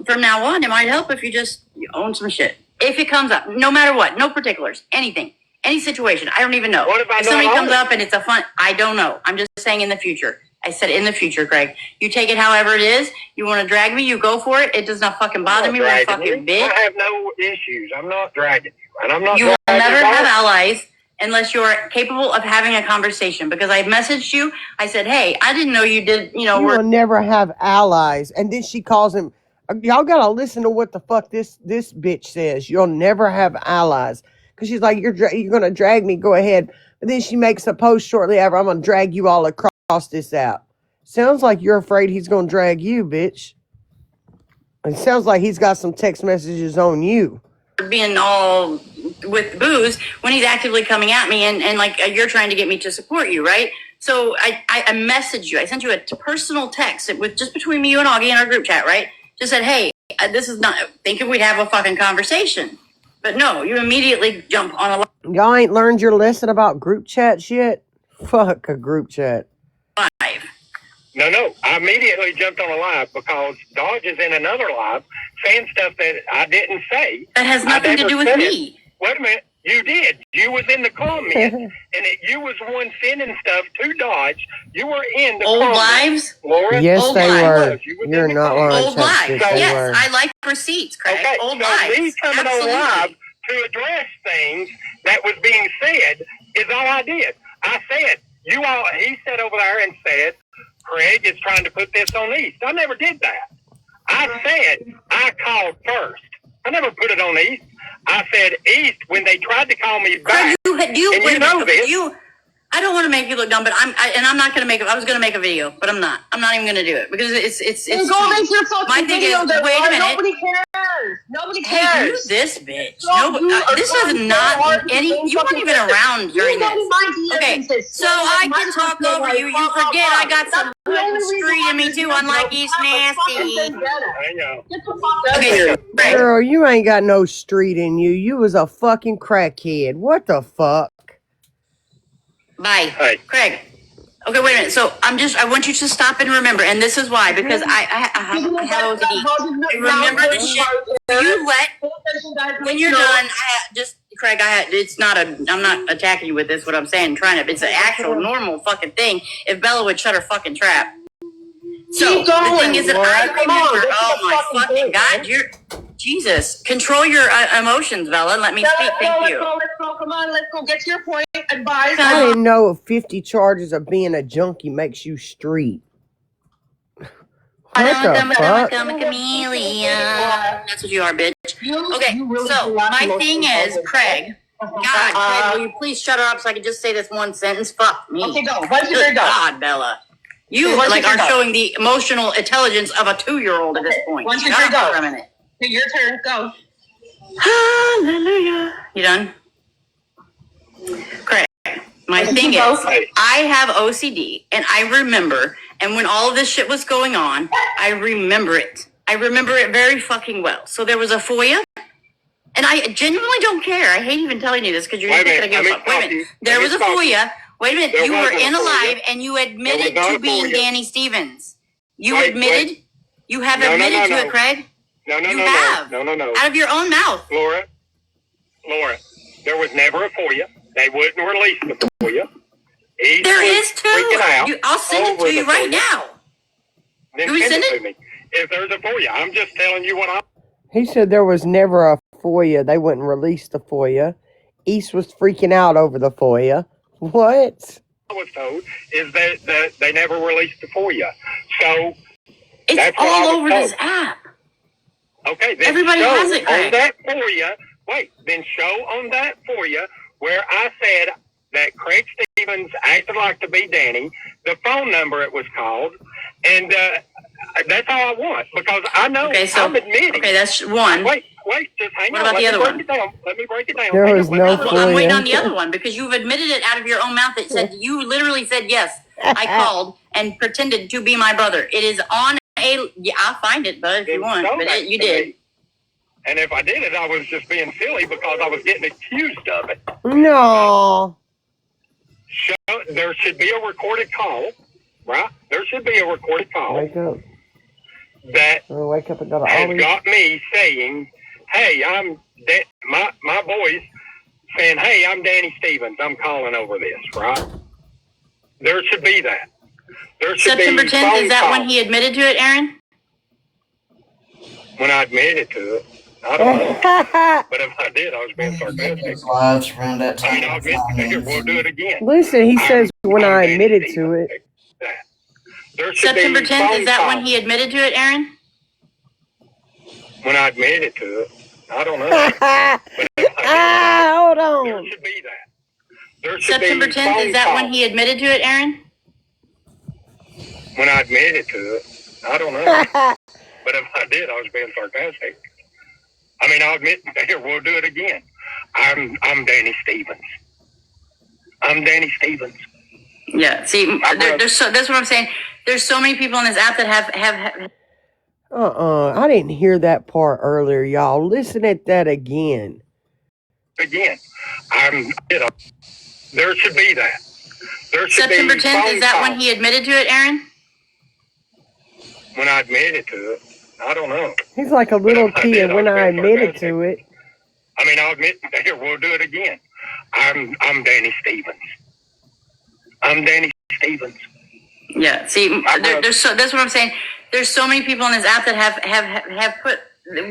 from now on, it might help if you just own some shit. If it comes up, no matter what, no particulars, anything, any situation. I don't even know. What if somebody comes up and it's I don't know. I'm just saying in the future. I said in the future, Craig. You take it however it is. You want to drag me, you go for it. It does not fucking bother me one fucking bit. I have no issues. I'm not dragging you. And I'm not. You will never have allies. unless you're capable of having a conversation. Because I messaged you, I said, hey, I didn't know you did, You will never have allies. And then she calls him. Y'all gotta listen to what the fuck this bitch says. You'll never have allies. Because she's like, you're gonna drag me. Go ahead. But then she makes a post shortly after. I'm gonna drag you all across this app. Sounds like you're afraid he's gonna drag you, bitch. It sounds like he's got some text messages on you. being all with booze when he's actively coming at me and like you're trying to get me to support you, right? So I messaged you. I sent you a personal text with just between me, you and Augie in our group chat, right? Just said, hey, this is not, thinking we'd have a fucking conversation. But no, you immediately jump on a Y'all ain't learned your lesson about group chat shit? Fuck a group chat. live. No. I immediately jumped on a live because Dodge is in another live saying stuff that I didn't say. That has nothing to do with me. Wait a minute. You did. You was in the comments, and you was one sending stuff to Dodge. You were in the old comments. Lives? Laura, yes, old they lives. were. You're not lying. Old lives. Yes, were. I like receipts, Craig. Okay, old so lives. me coming Absolutely. on live to address things that was being said is all I did. I said, you all, he sat over there and said, Craig is trying to put this on East. I never did that. I said, I called first. I never put it on East. I said East when they tried to call me back. Craig, you know this. I don't want to make you look dumb, but I'm not going to make it. I was going to make a video, but I'm not. I'm not even going to do it because it's. Then go make your fucking my thing video. is, wait a minute. Nobody cares. Nobody Hey, cares. you this bitch. This is not any. You weren't even around during this. Okay, so I can talk over you. You forget I got some street in me too, unlike East Nasty. Okay, girl, you ain't got no street in you. You was a fucking crackhead. What the fuck? Bye. Hey. Craig. Okay, wait a minute. So I want you to stop and remember, and this is why, because I have OCD. I remember the shit. When you're done, Craig, I'm not attacking you with this, what I'm saying, it's an actual normal fucking thing if Bella would shut her fucking trap. So, the thing is that I remember, oh my fucking God, Jesus, control your emotions, Bella, and let me speak, thank you. Let's go, get to your point, advise. I didn't know if 50 charges of being a junkie makes you street. What the fuck? I'm a chameleon. That's what you are, bitch. Okay, so my thing is, Craig, God, Craig, will you please shut her up so I can just say this one sentence? Fuck me. Okay, go. Good God, Bella. You are showing the emotional intelligence of a 2-year-old at this point. Once you go. For a minute. Your turn, go. Hallelujah. You done? Craig, my thing is, I have OCD, and I remember, and when all of this shit was going on, I remember it. I remember it very fucking well. So there was a FOIA, and I genuinely don't care. I hate even telling you this because you're just going to give a fuck. Wait a minute. There was a FOIA. Wait a minute. You were in a live, and you admitted to being Danny Stevens. You admitted? You have admitted to it, Craig? No. Out of your own mouth. Laura, there was never a FOIA. They wouldn't release the FOIA. There is too. I'll send it to you right now. Then send it to me. If there's a FOIA, I'm just telling you what I'm. He said there was never a FOIA. They wouldn't release the FOIA. East was freaking out over the FOIA. What? I was told is that they never released the FOIA. So it's all over this app. Okay, then everybody has it, Craig. On that FOIA, then show on that FOIA where I said that Craig Stevens acted like to be Danny, the phone number it was called, and that's all I want because I know I'm admitting. Okay, that's one. Wait, just hang on. What about the other one? Let me break it down. There was no FOIA. I'm waiting on the other one because you've admitted it out of your own mouth. It said you literally said yes. I called and pretended to be my brother. It is on I'll find it, bud, if you want. But you did. And if I did it, I was just being silly because I was getting accused of it. No. There should be a recorded call, right? There should be a recorded call. Wake up. That wake up and go to has got me saying, hey, my voice saying, hey, I'm Danny Stevens. I'm calling over this, right? There should be that. There should September be 10th, is that calls. when he admitted to it, Aaron? When I admitted to it. I don't know. But if I did, I was being sarcastic. Lives around that I mean, time. I'll admit, here, we'll do it again. Listen, he says when I'm I Danny admitted to Stevens. it. That. There should September be 10th, phone is that when calls. he admitted to it, Aaron? When I admitted to it, I don't know. But if I did, Hold there on. should be that. There should September be 10th, phone is that calls. when he admitted to it, Aaron? When I admitted to it, I don't know. But if I did, I was being sarcastic. I mean, I'll admit, here, we'll do it again. I'm Danny Stevens. I'm Danny Stevens. Yeah. See, that's what I'm saying. There's so many people on this app that have. I didn't hear that part earlier, y'all. Listen at that again. Again, there should be that. There should September be 10th, phone is that calls. when he admitted to it, Aaron? When I admitted to it, I don't know. He's like a little kid when I admitted to it. I mean, I'll admit, here, we'll do it again. I'm Danny Stevens. I'm Danny Stevens. Yeah. See, that's what I'm saying. There's so many people on this app that have put.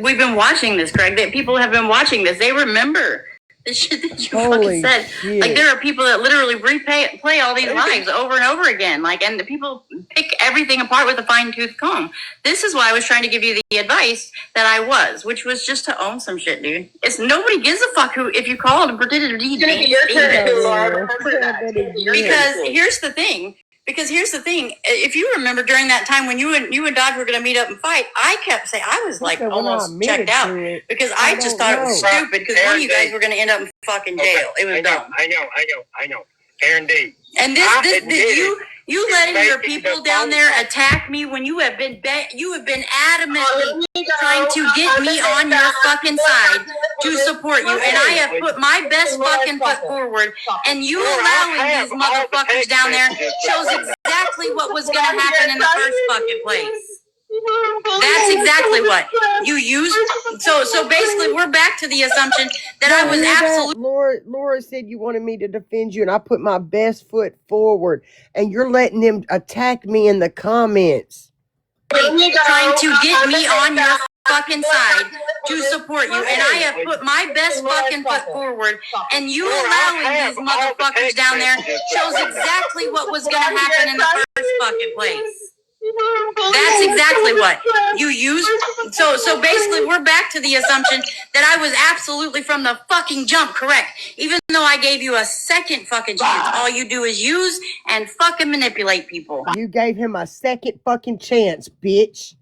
We've been watching this, Craig. That people have been watching this. They remember the shit that you fucking said. Shit. Like, there are people that literally play all these lives over and over again. Like, and the people pick everything apart with a fine tooth comb. This is why I was trying to give you the advice that I was, which was just to own some shit, dude. It's nobody gives a fuck who if you called and pretended to be. It's gonna be your turn too, Laura. Remember that. Because here's the thing. If you remember during that time when you and Dodge were going to meet up and fight, I kept saying I was like almost checked out because I just thought it was stupid because one of you guys were going to end up in fucking jail. It was dumb. I know. Aaron D. And you letting your people down there attack me when you have been adamantly trying to get me on your fucking side to support you, and I have put my best fucking foot forward, and you allowing these motherfuckers down there shows exactly what was gonna happen in the first fucking place. That's exactly what you used. So basically, we're back to the assumption that I was absolutely. Laura said you wanted me to defend you, and I put my best foot forward, and you're letting them attack me in the comments. Trying to get me on your fucking side to support you, and I have put my best fucking foot forward, and you allowing these motherfuckers down there shows exactly what was gonna happen in the first fucking place. That's exactly what you used. So basically, we're back to the assumption that I was absolutely from the fucking jump correct, even though I gave you a second fucking chance. All you do is use and fucking manipulate people. You gave him a second fucking chance, bitch.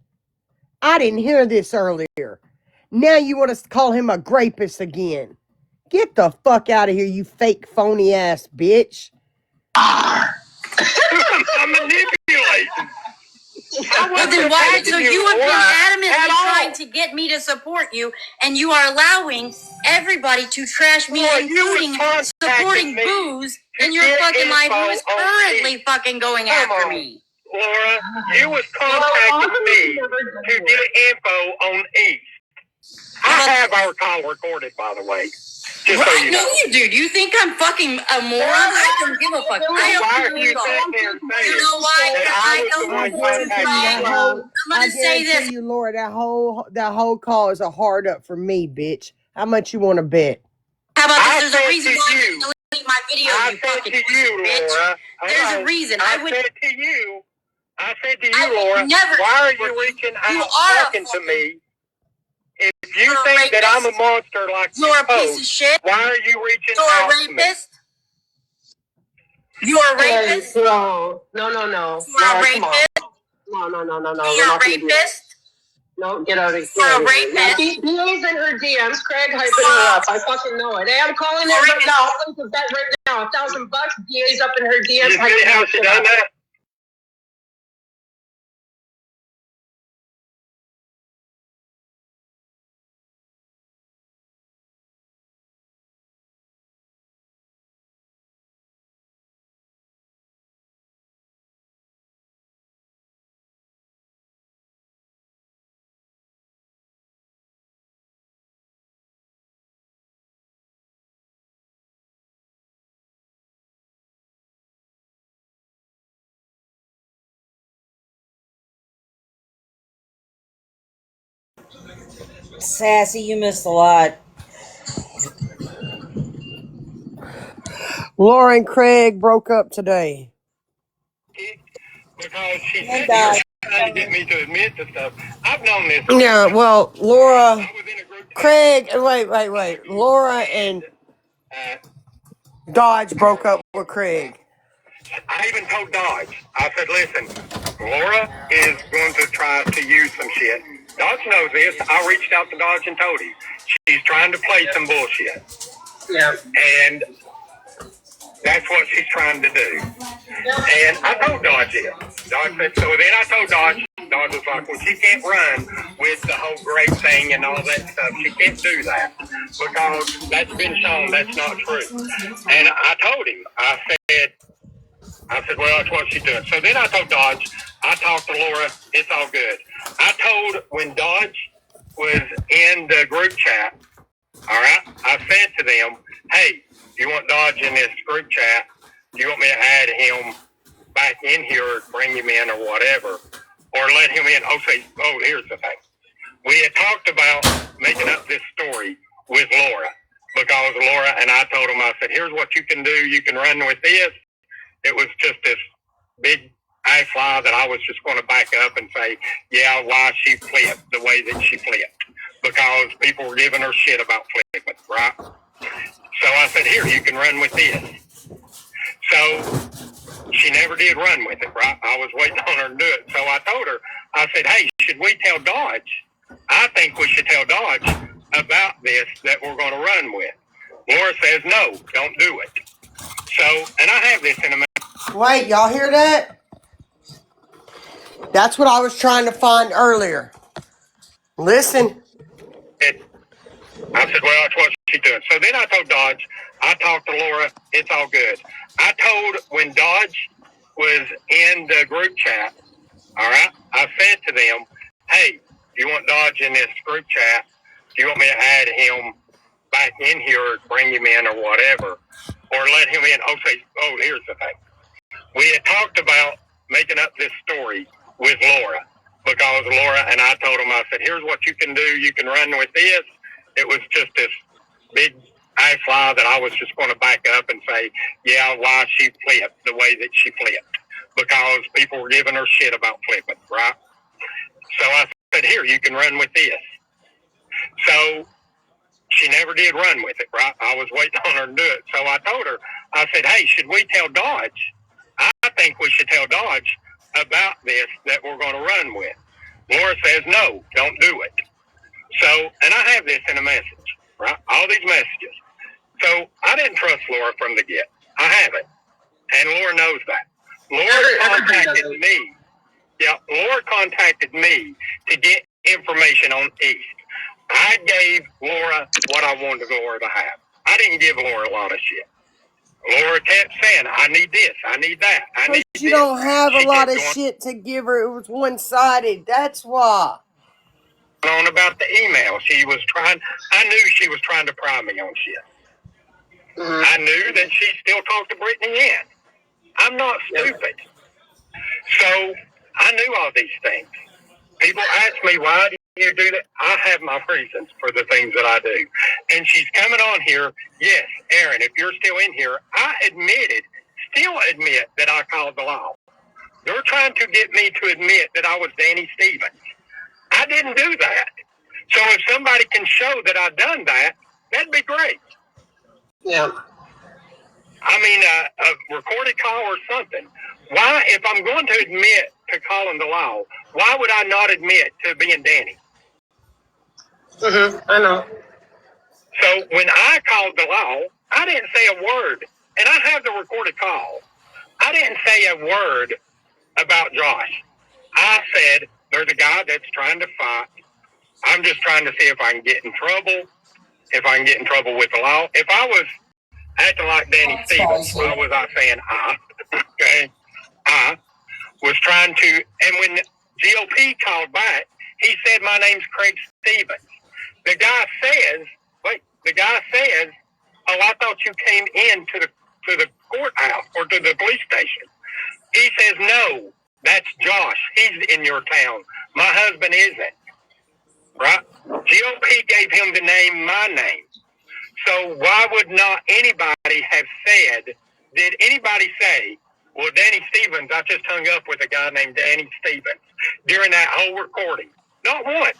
I didn't hear this earlier. Now you want to call him a rapist again. Get the fuck out of here, you fake phony ass bitch. I'm manipulating. Well, then why? So you have been adamantly trying to get me to support you, and you are allowing everybody to trash me, including supporting Booze in your fucking life, who is currently fucking going after me. Laura, you was contacting me to get info on East. I have our call recorded, by the way. Just so you know. You do. Do you think I'm fucking a moron? I don't give a fuck. Why are you sitting there saying? You know why? I know I'm gonna say this. You, Laura, that whole call is a hard up for me, bitch. How much you want to bet? How about this? There's a reason why I delete my video, you fucking bitch. Laura. There's a reason. I said to you, Laura, why are you reaching out talking to me? If you think that I'm a monster like you're a piece of shit, why are you reaching out to me? You're a rapist? No. You're a rapist? No. You're a rapist? No, get out of here. You're a rapist? He's in her DMs. Craig hyping her up. I fucking know it. Hey, I'm calling it right now. I'll link that right now. $1,000. DA's up in her DMs. You see how she done that? Sassy, you missed a lot. Laura and Craig broke up today. Because she's And sitting here trying to get me to admit to stuff. I've known this. Yeah, well, Laura, I was in a group Craig, wait. Laura and uh, Dodge broke up with Craig. I even told Dodge, I said, listen, Laura is going to try to use some shit. Dodge knows this. I reached out to Dodge and told him. She's trying to play some bullshit. Yeah. And that's what she's trying to do. And I told Dodge it. Dodge said, so then I told Dodge, Dodge was like, well, she can't run with the whole grape thing and all that stuff. She can't do that because that's been shown that's not true. And I told him, I said, well, that's what she's doing. So then I told Dodge, I talked to Laura, it's all good. I told when Dodge was in the group chat, all right, I said to them, hey, you want Dodge in this group chat? Do you want me to add him back in here or bring him in or whatever? Or let him in? Here's the thing. We had talked about making up this story with Laura because Laura and I told him, I said, here's what you can do. You can run with this. It was just this big ice lie that I was just going to back up and say, yeah, why she flipped the way that she flipped. Because people were giving her shit about flipping, right? So I said, here, you can run with this. So she never did run with it, right? I was waiting on her to do it. So I told her, I said, hey, should we tell Dodge? I think we should tell Dodge about this that we're going to run with. Laura says, no, don't do it. So, and I have this in a minute. Wait, y'all hear that? That's what I was trying to find earlier. Listen. I said, well, that's what she's doing. So then I told Dodge, I talked to Laura, it's all good. I told when Dodge was in the group chat, all right, I said to them, hey, you want Dodge in this group chat? Do you want me to add him back in here or bring him in or whatever? Or let him in? Here's the thing. We had talked about making up this story with Laura because Laura and I told him, I said, here's what you can do. You can run with this. It was just this big ice lie that I was just going to back up and say, yeah, why she flipped the way that she flipped because people were giving her shit about flipping, right? So I said, here, you can run with this. So she never did run with it, right? I was waiting on her to do it. So I told her, I said, hey, should we tell Dodge? I think we should tell Dodge about this that we're going to run with. Laura says, no, don't do it. So, and I have this in a message, right? All these messages. So I didn't trust Laura from the get. I haven't. And Laura knows that. Laura contacted me. Yeah, Laura contacted me to get information on East. I gave Laura what I wanted Laura to have. I didn't give Laura a lot of shit. Laura kept saying, I need this, I need that, I need this. You don't have a lot of shit to give her. It was one-sided. That's why. On about the email. I knew she was trying to pry me on shit. Mm-hmm. I knew that she still talked to Brittany Ann. I'm not stupid. So I knew all these things. People ask me, why do you do that? I have my reasons for the things that I do. And she's coming on here. Yes, Aaron, if you're still in here, I still admit that I called the law. They're trying to get me to admit that I was Danny Stevens. I didn't do that. So if somebody can show that I've done that, that'd be great. Yeah. I mean, a recorded call or something. Why, if I'm going to admit to calling the law, why would I not admit to being Danny? I know. So when I called the law, I didn't say a word, and I have the recorded call. I didn't say a word about Josh. I said, there's a guy that's trying to fight. I'm just trying to see if I can get in trouble, if I can get in trouble with the law. If I was acting like Danny Stevens, why was I saying I? Okay. I was trying to, and when GOP called back, he said, my name's Craig Stevens. The guy says, oh, I thought you came in to the courthouse or to the police station. He says, no, that's Josh. He's in your town. My husband isn't. right? GOP gave him the name, my name. So why would not anybody have said, did anybody say, well, Danny Stevens, I just hung up with a guy named Danny Stevens during that whole recording? Not once.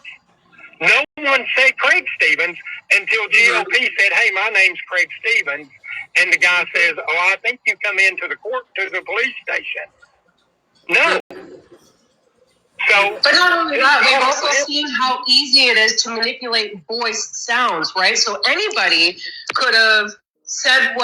No one said Craig Stevens until GOP said, hey, my name's Craig Stevens. And the guy says, oh, I think you come into the police station. No. So, but not only that, we've also seen how easy it is to manipulate voice sounds, right? So anybody could have said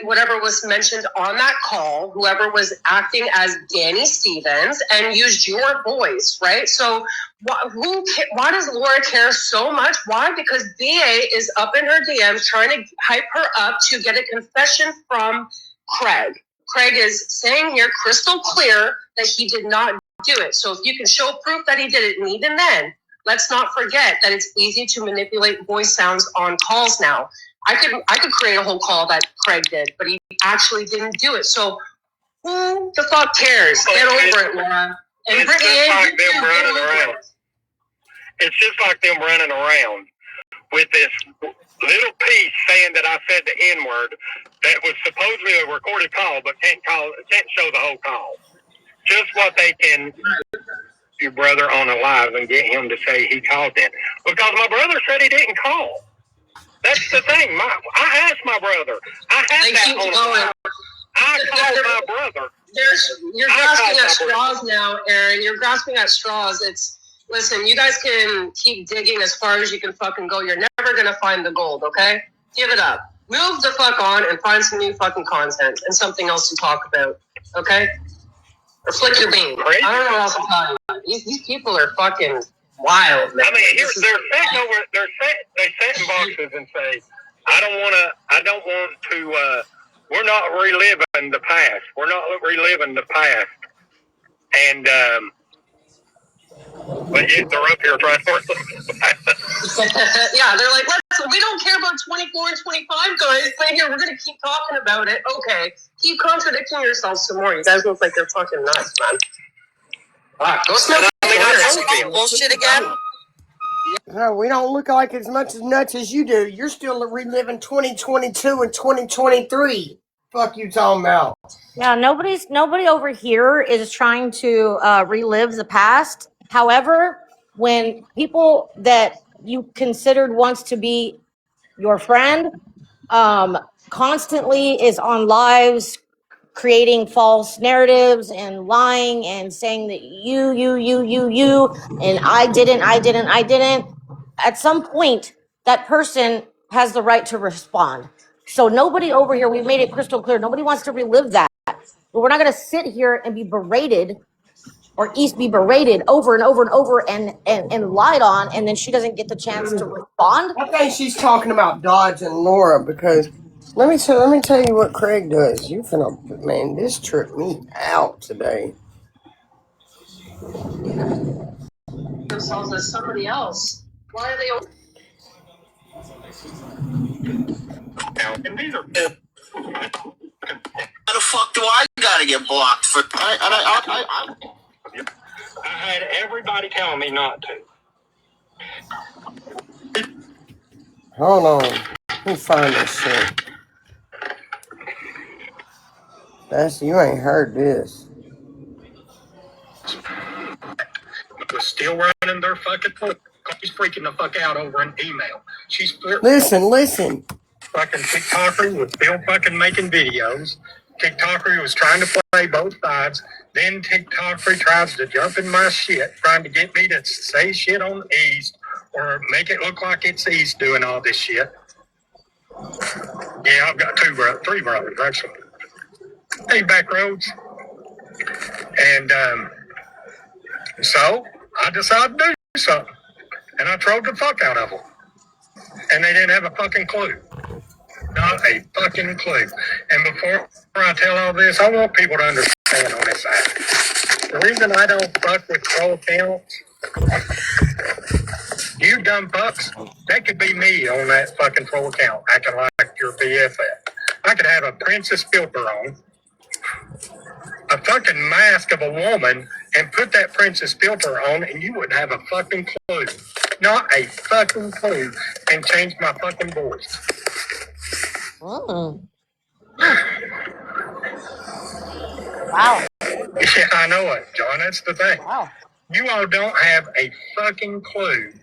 whatever was mentioned on that call, whoever was acting as Danny Stevens, and used your voice, right? So why does Laura care so much? Why? Because BA is up in her DMs trying to hype her up to get a confession from Craig. Craig is saying here crystal clear that he did not do it. So if you can show proof that he did it, and even then, let's not forget that it's easy to manipulate voice sounds on calls now. I could create a whole call that Craig did, but he actually didn't do it. So who the fuck cares? Get over it, Laura. And Brittany, it's just like them running around with this little piece saying that I said the N-word that was supposedly a recorded call, but can't show the whole call. Just what they can your brother on a live and get him to say he called in. Because my brother said he didn't call. That's the thing. I asked my brother. I had that on a live. I called my brother. You're grasping at straws now, Aaron. You're grasping at straws. Listen, you guys can keep digging as far as you can fucking go. You're never going to find the gold, okay? Give it up. Move the fuck on and find some new fucking content and something else to talk about, okay? Or flick your bean. I don't know what else I'm talking about. These people are fucking wild, man. I mean, they're sitting over, they sit in boxes and say, I don't want to, we're not reliving the past. We're not reliving the past. And, but yet they're up here trying to relive the past. Yeah, they're like, we don't care about 24 and 25, guys. But here, we're going to keep talking about it. Okay. Keep contradicting yourselves some more. You guys look like they're fucking nuts, man. Go smoke bullshit again. No, we don't look like as much as nuts as you do. You're still reliving 2022 and 2023. Fuck you talking about? Yeah, nobody over here is trying to relive the past. However, when people that you considered once to be your friend constantly is on lives creating false narratives and lying and saying that you and I didn't, at some point that person has the right to respond. So nobody over here, we've made it crystal clear, nobody wants to relive that. But we're not going to sit here and be berated or East be berated over and over and over and lied on, and then she doesn't get the chance to respond. I think she's talking about Dodge and Laura because let me tell you what Craig does. You finna, man, this tripped me out today. themselves as somebody else. Why are they? And these are. How the fuck do I gotta get blocked for? I had everybody telling me not to. Hold on. Let me find this shit. You ain't heard this. Was still running their fucking foot. She's freaking the fuck out over an email. She's Listen. Fucking TikToker was still fucking making videos. TikToker was trying to play both sides. Then TikToker tries to jump in my shit, trying to get me to say shit on the East or make it look like it's East doing all this shit. Yeah, I've got three brothers, actually. Hey, back roads. And so I decided to do something. And I trolled the fuck out of them. And they didn't have a fucking clue. Not a fucking clue. And before I tell all this, I want people to understand on this side. The reason I don't fuck with troll accounts, you dumb fucks, that could be me on that fucking troll account, acting like your BFF. I could have a princess filter on, a fucking mask of a woman, and put that princess filter on, and you wouldn't have a fucking clue. Not a fucking clue. And change my fucking voice. Wow. Yeah, I know it, John. That's the thing. Wow. You all don't have a fucking clue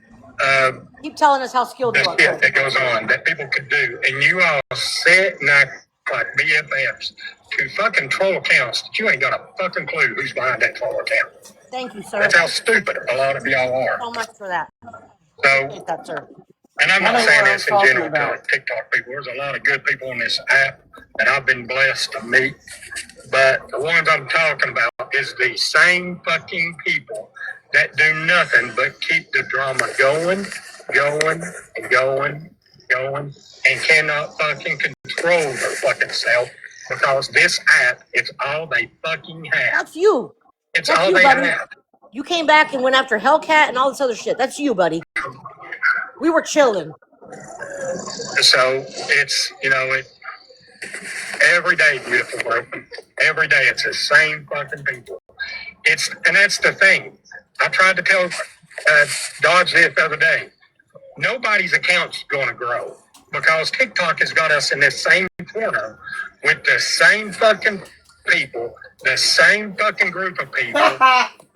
of Keep telling us how skilled you the are. shit that goes on that people could do. And you all sit and act like BFFs to fucking troll accounts that you ain't got a fucking clue who's behind that troll account. Thank you, sir. That's how stupid a lot of y'all are. So much for that. So, Appreciate that, sir. and I'm I not know saying what I'm this in talking general about. to TikTok people. There's a lot of good people on this app that I've been blessed to meet. But the ones I'm talking about is the same fucking people that do nothing but keep the drama going, and cannot fucking control their fucking self because this app is all they fucking have. That's you. It's That's all you, they buddy. have. You came back and went after Hellcat and all this other shit. That's you, buddy. We were chilling. So it's, every day, beautiful bro. Every day it's the same fucking people. And that's the thing. I tried to tell Dodge this the other day. Nobody's account's going to grow because TikTok has got us in this same corner with the same fucking people, the same fucking group of people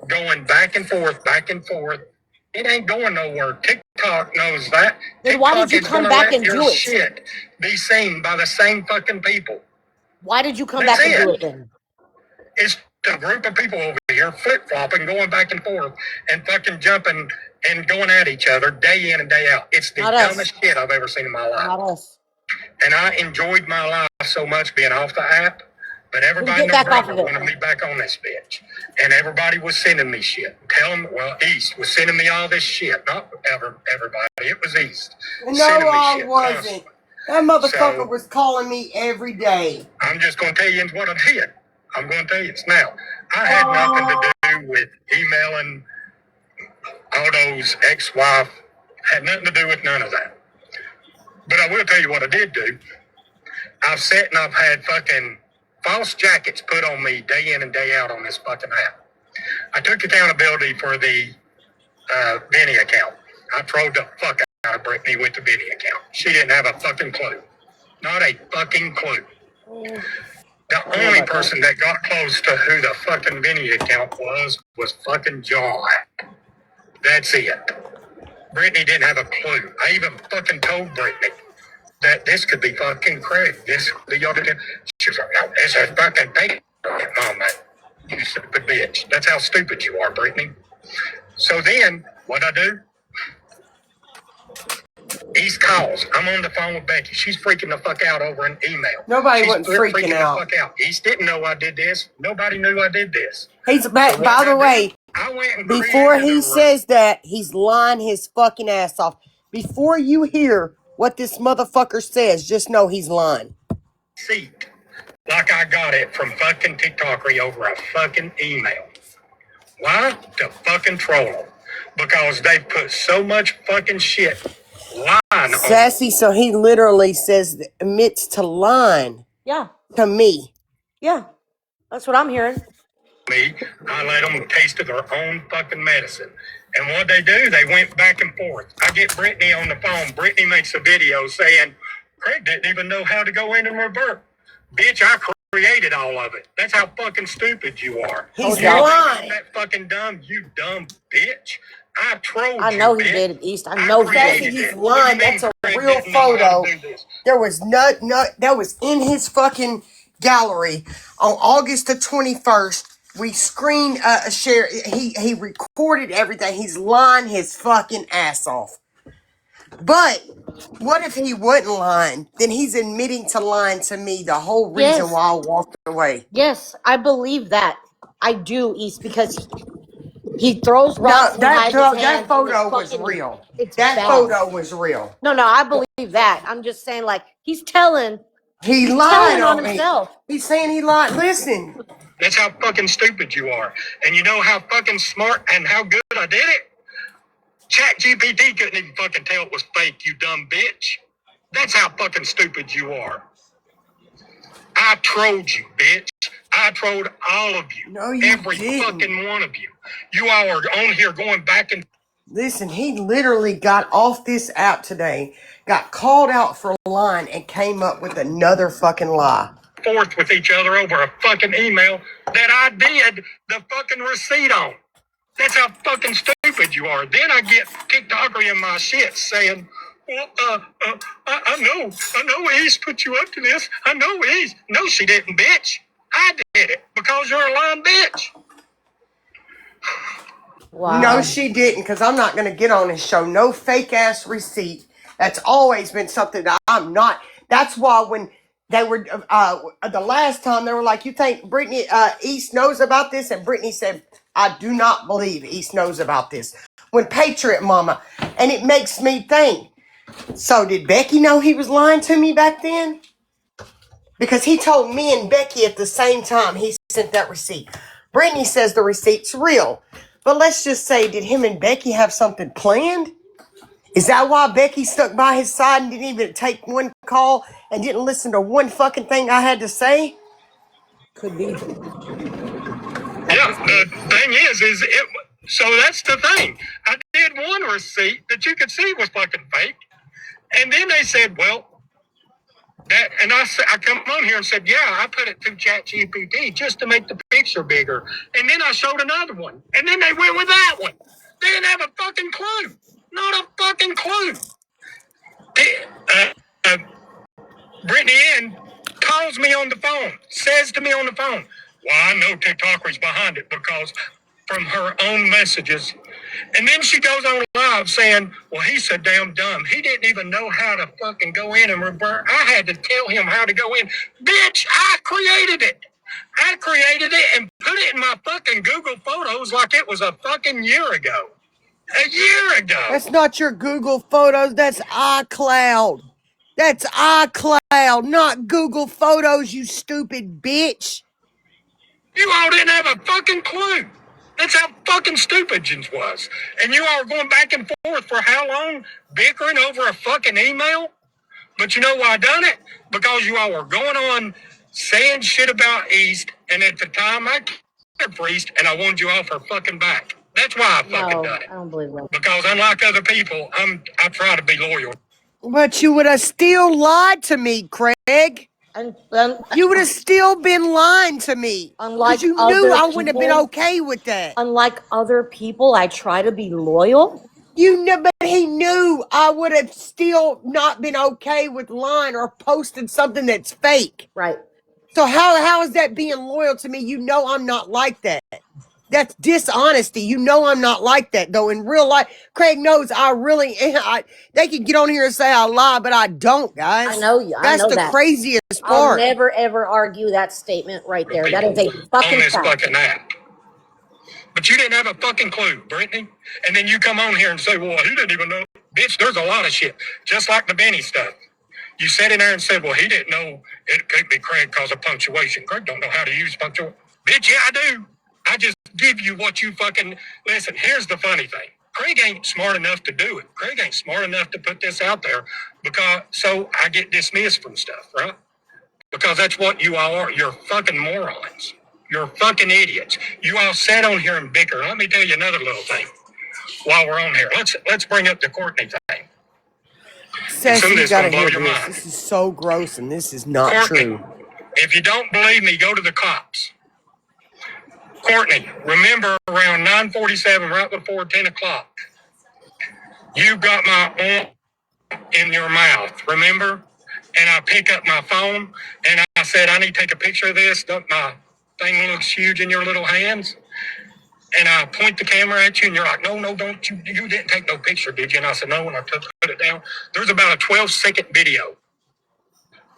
going back and forth, back and forth. It ain't going nowhere. TikTok knows that. Then why did you come back and do it? Shit be seen by the same fucking people. Why did you come back and do it then? It's a group of people over here flip-flopping, going back and forth, and fucking jumping and going at each other day in and day out. It's the dumbest shit I've ever seen in my life. Not us. And I enjoyed my life so much being off the app, but everybody in the brother wanted me back on this bitch. And everybody was sending me shit. East was sending me all this shit. Not everybody. It was East. No, I wasn't. That motherfucker was calling me every day. I'm just going to tell you what I did. I'm going to tell you this now. I had nothing to do with emailing Otto's ex-wife. Had nothing to do with none of that. But I will tell you what I did do. I've sat and I've had fucking false jackets put on me day in and day out on this fucking app. I took accountability for the Vinny account. I trolled the fuck out of Brittany with the Vinny account. She didn't have a fucking clue. Not a fucking clue. The only person that got close to who the fucking Vinny account was fucking John. That's it. Brittany didn't have a clue. I even fucking told Brittany that this could be fucking Craig. This could be your... She was like, no, this is fucking fake. Mom, you stupid bitch. That's how stupid you are, Brittany. So then, what'd I do? East calls. I'm on the phone with Becky. She's freaking the fuck out over an email. Nobody wasn't freaking out. The fuck out. East didn't know I did this. Nobody knew I did this. He's back. So by the way, before he says that, he's lying his fucking ass off. Before you hear what this motherfucker says, just know he's lying. Seat. Like I got it from fucking TikTokery over a fucking email. Why? To fucking troll them. Because they put so much fucking shit lying Sassy, so he literally says, admits to lying. Yeah. To me. Yeah. That's what I'm hearing. Me, I let them taste of their own fucking medicine. And what they do, they went back and forth. I get Brittany on the phone. Brittany makes a video saying, Craig didn't even know how to go in and revert. Bitch, I created all of it. That's how fucking stupid you are. He's lying. That fucking dumb, you dumb bitch. I trolled you. I know he did, East. I know he did. He's lying. That's a real photo. There was that was in his fucking gallery on August the 21st. We screen share. He recorded everything. He's lying his fucking ass off. But what if he wasn't lying? Then he's admitting to lying to me. The whole reason why I walked away. Yes, I believe that. I do, East, because he throws rocks. That photo was real. That photo was real. No, I believe that. I'm just saying, like, he's telling. He lied on me. himself. He's saying he lied. Listen. That's how fucking stupid you are. And you know how fucking smart and how good I did it? ChatGPT couldn't even fucking tell it was fake, you dumb bitch. That's how fucking stupid you are. I trolled you, bitch. I trolled all of you. No, you every didn't. fucking one of you. You all are on here going back and Listen, he literally got off this app today, got called out for lying, and came up with another fucking lie. forth with each other over a fucking email that I did the fucking receipt on. That's how fucking stupid you are. Then I get TikToker in my shit saying, well, I know East put you up to this. I know East. No, she didn't, bitch. I did it because you're a lying bitch. Wow. No, she didn't, because I'm not going to get on and show no fake-ass receipt. That's always been something that I'm not. That's why when they were, the last time, they were like, you think Brittany, East knows about this? And Brittany said, I do not believe East knows about this. When Patriot Mama. And it makes me think, so did Becky know he was lying to me back then? Because he told me and Becky at the same time he sent that receipt. Brittany says the receipt's real. But let's just say, did him and Becky have something planned? Is that why Becky stuck by his side and didn't even take one call and didn't listen to one fucking thing I had to say? Could be. Yeah, the thing is it. So that's the thing. I did one receipt that you could see was fucking fake, and then they said, well, that, and I come on here and said, yeah, I put it through ChatGPT just to make the picture bigger, and then I showed another one, and then they went with that one. They didn't have a fucking clue. Not a fucking clue. Brittany Ann calls me on the phone, says to me on the phone, well, I know TikToker's behind it because from her own messages. And then she goes on live saying, well, he's so damn dumb. He didn't even know how to fucking go in and revert. I had to tell him how to go in. Bitch, I created it. I created it and put it in my fucking Google Photos like it was a fucking year ago. A year ago. That's not your Google Photos. That's iCloud. That's iCloud, not Google Photos, you stupid bitch. You all didn't have a fucking clue. That's how fucking stupid you was. And you all are going back and forth for how long? Bickering over a fucking email? But you know why I done it? Because you all were going on saying shit about East, and at the time I cared for East, and I wanted you off her fucking back. That's why I fucking done it. I don't believe that. Because unlike other people, I try to be loyal. But you would have still lied to me, Craig. You would have still been lying to me. Unlike you other knew I wouldn't have been people- okay with that. Unlike other people, I try to be loyal. You know, but he knew I would have still not been okay with lying or posting something that's fake. Right. So how is that being loyal to me? You know I'm not like that. That's dishonesty. You know I'm not like that, though. In real life, Craig knows I really am. They can get on here and say I lie, but I don't, guys. I know you. That's I know the that. craziest I'll part. never, ever argue that statement right there. That is a fucking on this fact. fucking app. But you didn't have a fucking clue, Brittany. And then you come on here and say, well, he didn't even know. Bitch, there's a lot of shit. Just like the Benny stuff. You sat in there and said, well, he didn't know it could be Craig because of punctuation. Craig don't know how to use punctuation. Bitch, yeah, I do. I just give you what you fucking... Listen, here's the funny thing. Craig ain't smart enough to do it. Craig ain't smart enough to put this out there because... So I get dismissed from stuff, right? Because that's what you all are. You're fucking morons. You're fucking idiots. You all sat on here and bicker. Let me tell you another little thing while we're on here. Let's bring up the Courtney thing. Sassy, you gotta hear this. This is so gross and this is not Courtney, true. if you don't believe me, go to the cops. Courtney, remember around 9:47, right before 10 o'clock, you got my arm in your mouth, remember? And I pick up my phone and I said, I need to take a picture of this. My thing looks huge in your little hands. And I point the camera at you and you're like, no, don't you didn't take no picture, did you? And I said, no, and I put it down. There's about a 12-second video.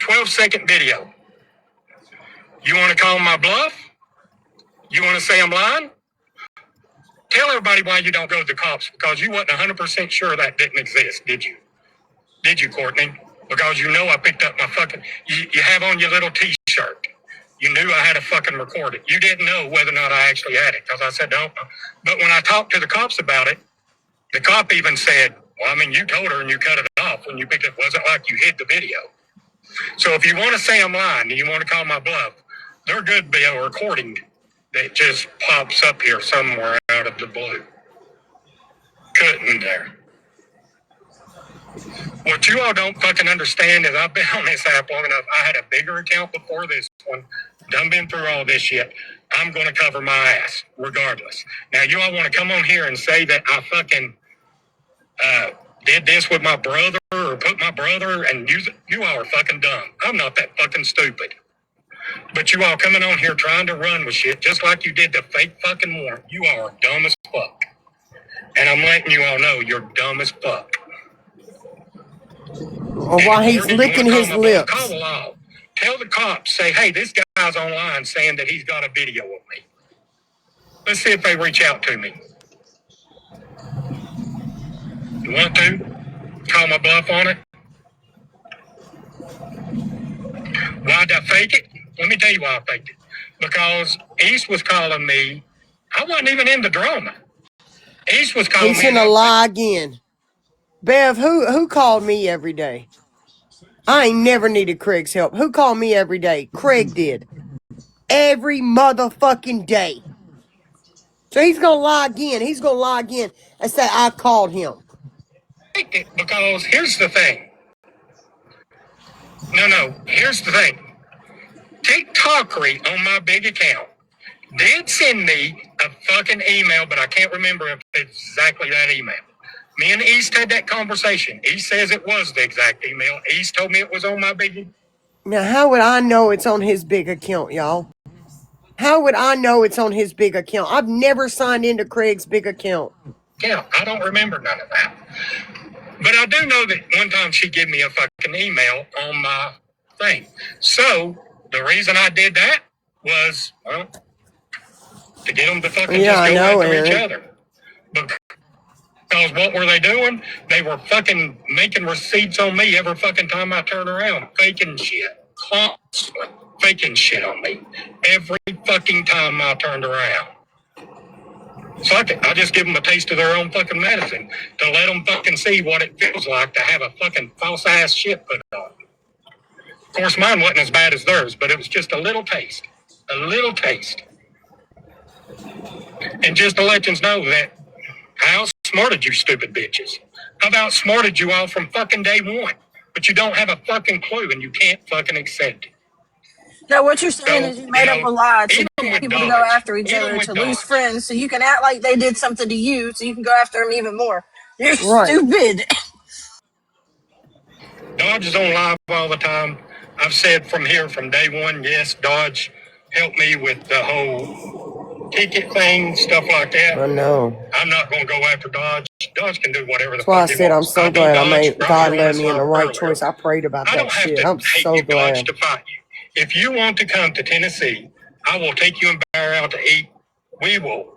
12-second video. You want to call my bluff? You want to say I'm lying? Tell everybody why you don't go to the cops, because you wasn't 100% sure that didn't exist, did you? Did you, Courtney? Because you know I picked up my fucking... You have on your little T-shirt. You knew I had to fucking record it. You didn't know whether or not I actually had it, because I said, don't. But when I talked to the cops about it, the cop even said, well, I mean, you told her and you cut it off when you picked it. It wasn't like you hid the video. So if you want to say I'm lying and you want to call my bluff, there could be a recording that just pops up here somewhere out of the blue. Couldn't there? What you all don't fucking understand is I've been on this app long enough. I had a bigger account before this one. Done been through all this shit. I'm going to cover my ass regardless. Now, you all want to come on here and say that I fucking did this with my brother or put my brother and use it. You all are fucking dumb. I'm not that fucking stupid. But you all coming on here trying to run with shit just like you did the fake fucking warrant. You all are dumb as fuck. And I'm letting you all know you're dumb as fuck. Or while he's licking his lips. Call the law. Tell the cops, say, hey, this guy's online saying that he's got a video of me. Let's see if they reach out to me. You want to? Call my bluff on it? Why'd I fake it? Let me tell you why I faked it. Because East was calling me. I wasn't even in the drama. East was calling me. He's gonna lie again. Bev, who called me every day? I ain't never needed Craig's help. Who called me every day? Craig did. Every motherfucking day. So he's gonna lie again. He's gonna lie again and say I called him. Because here's the thing. No, here's the thing. TikTokery on my big account did send me a fucking email, but I can't remember if it's exactly that email. Me and East had that conversation. East says it was the exact email. East told me it was on my big. Now, how would I know it's on his big account, y'all? How would I know it's on his big account? I've never signed into Craig's big account. Yeah, I don't remember none of that. But I do know that one time she gave me a fucking email on my thing. So the reason I did that was, well, to get them to fucking just go after each other. Because what were they doing? They were fucking making receipts on me every fucking time I turn around. Faking shit. Constantly faking shit on me. Every fucking time I turned around. So I just give them a taste of their own fucking medicine to let them fucking see what it feels like to have a fucking false ass shit put on. Of course, mine wasn't as bad as theirs, but it was just a little taste. A little taste. And just to let you know that I outsmarted you stupid bitches. I've outsmarted you all from fucking day one. But you don't have a fucking clue and you can't fucking accept it. No, what you're saying is you made up a lie to get people to go after each other, to lose friends, so you can act like they did something to you, so you can go after them even more. You're stupid. Dodge is on live all the time. I've said from here, from day one, yes, Dodge helped me with the whole ticket thing, stuff like that. I know. I'm not going to go after Dodge. Dodge can do whatever the fuck he wants. That's why I said I'm so glad I made God led me in the right choice. I prayed about that shit. I'm so glad. Dodge to fight you. If you want to come to Tennessee, I will take you and Bear out to eat. We will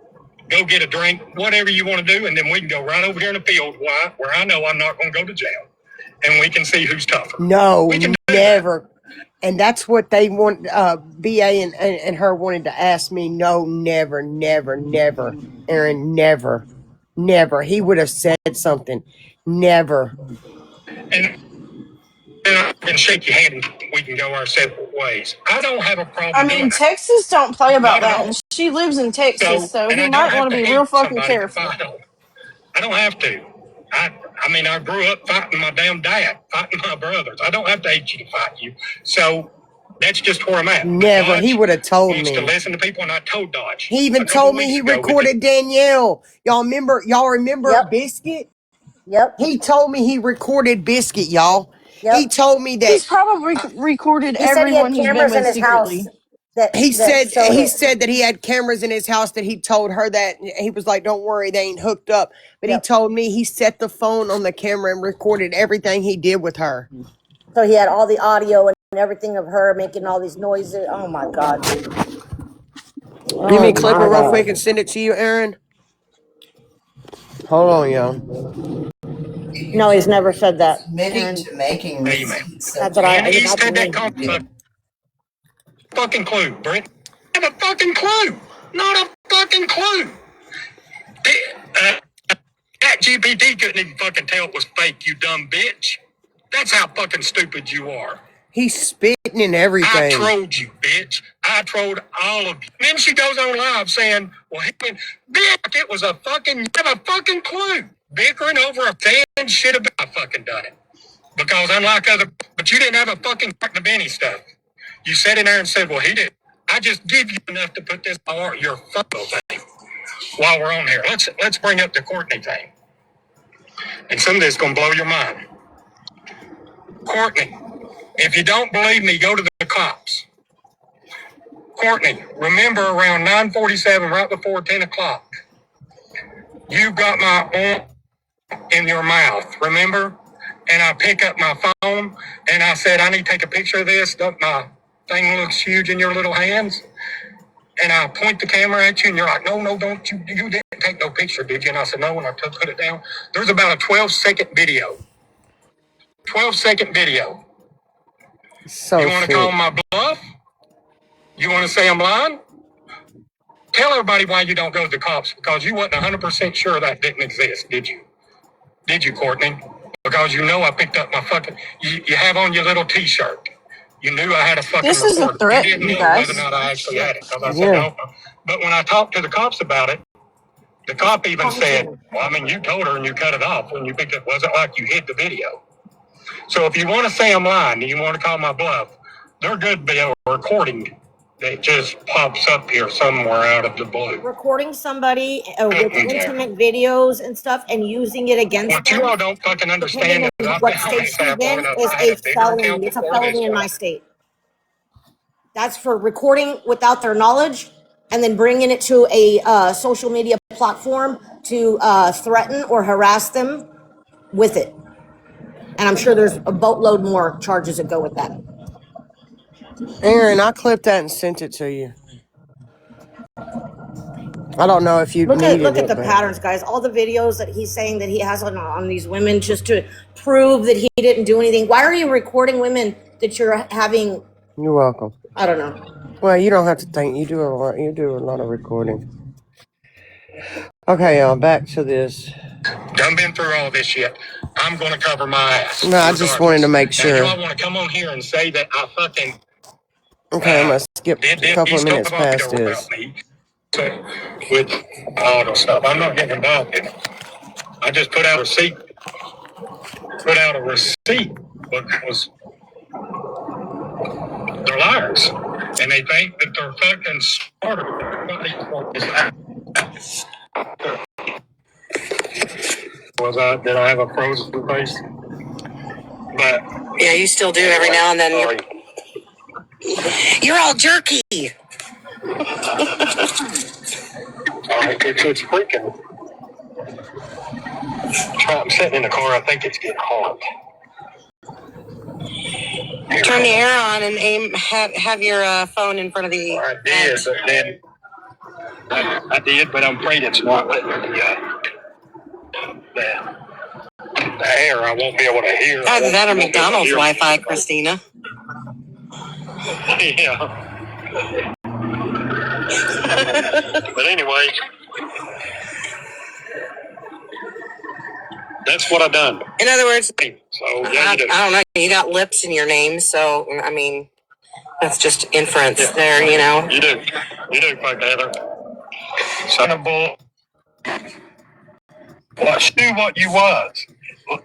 go get a drink, whatever you want to do, and then we can go right over here in the field where I know I'm not going to go to jail. And we can see who's tougher. No, never. And that's what they want. BA and her wanted to ask me. No, never, Aaron, never. He would have said something. Never. And I can shake your hand and we can go our separate ways. I don't have a problem. I mean, Texas don't play about that. And she lives in Texas, so he might want to be real fucking careful. I don't have to. I mean, I grew up fighting my damn dad, fighting my brothers. I don't have to hate you to fight you. So that's just where I'm at. Never. He would have told me. To listen to people, and I told Dodge. He even told me he recorded Danielle. Y'all remember Biscuit? Yep. He told me he recorded Biscuit, y'all. Yep. He told me that he's probably recorded everyone he's been with secretly. He said that he had cameras in his house, that he told her that he was like, don't worry, they ain't hooked up. But he told me he set the phone on the camera and recorded everything he did with her. So he had all the audio and everything of her making all these noises. Oh my God, dude. Give me a clip real quick and send it to you, Aaron. Hold on, y'all. No, he's never said that. Admitting to making receipts. That's what I He's had that fucking clue, Brent. I have a fucking clue. Not a fucking clue. That GPT couldn't even fucking tell it was fake, you dumb bitch. That's how fucking stupid you are. He's spitting and everything. I trolled you, bitch. I trolled all of you. And then she goes on live saying, well, bitch, it was a fucking, you have a fucking clue. Bickering over a damn shit about I fucking done it. Because unlike other, but you didn't have a fucking the Benny stuff. You sat in there and said, well, he did. I just give you enough to put this on your photo thing while we're on here. Let's bring up the Courtney thing. And some of this is going to blow your mind. Courtney, if you don't believe me, go to the cops. Courtney, remember around 9:47, right before 10 o'clock, you got my arm in your mouth, remember? And I pick up my phone and I said, I need to take a picture of this. My thing looks huge in your little hands. And I point the camera at you and you're like, no, don't you didn't take no picture, did you? And I said, no, and I put it down. There's about a 12-second video. 12-second video. So you want to call my bluff? You want to say I'm lying? Tell everybody why you don't go to the cops, because you wasn't 100% sure that didn't exist, did you? Did you, Courtney? Because you know I picked up my fucking, you have on your little t-shirt. You knew I had a fucking This is a report. threat, You didn't you know guys. whether or not I actually had it, because I said no. But when I talked to the cops about it, the cop even said, well, I mean, you told her and you cut it off when you picked it. Wasn't like you hid the video. So if you want to say I'm lying, you want to call my bluff, there could be a recording that just pops up here somewhere out of the blue. Recording somebody with intimate videos and stuff and using it against What them. you all don't fucking understand is What state she's in is a felony. It's a felony in my state. That's for recording without their knowledge and then bringing it to a social media platform to threaten or harass them with it. And I'm sure there's a boatload more charges that go with that. Aaron, I clipped that and sent it to you. I don't know if you needed Look it. at the patterns, guys. All the videos that he's saying that he has on these women just to prove that he didn't do anything. Why are you recording women that you're having? You're welcome. I don't know. Well, you don't have to think. You do a lot. You do a lot of recording. Okay, back to this. Done been through all this shit. I'm going to cover my ass. No, I just wanted to make sure. Now, y'all want to come on here and say that I fucking... Okay, I'm going to skip a couple of minutes past this. So, with all the stuff. I'm not getting involved in it. I just put out a receipt. Because they're liars. And they think that they're fucking smarter. Did I have a frozen face? But Yeah, you still do every now and then. You're all jerky. It's freaking. I'm sitting in the car. I think it's getting hot. Turn the air on and have your phone in front of the. I did, but then I did, but I'm afraid it's not letting the air. I won't be able to hear. Either that or McDonald's Wi-Fi, Christina. Yeah. But anyway, that's what I done. In other words, So yeah, I don't know. You got lips in your name, so I mean, that's just inference there. You know. You do, Fuck Heather. Son of bull. Well, do what you was.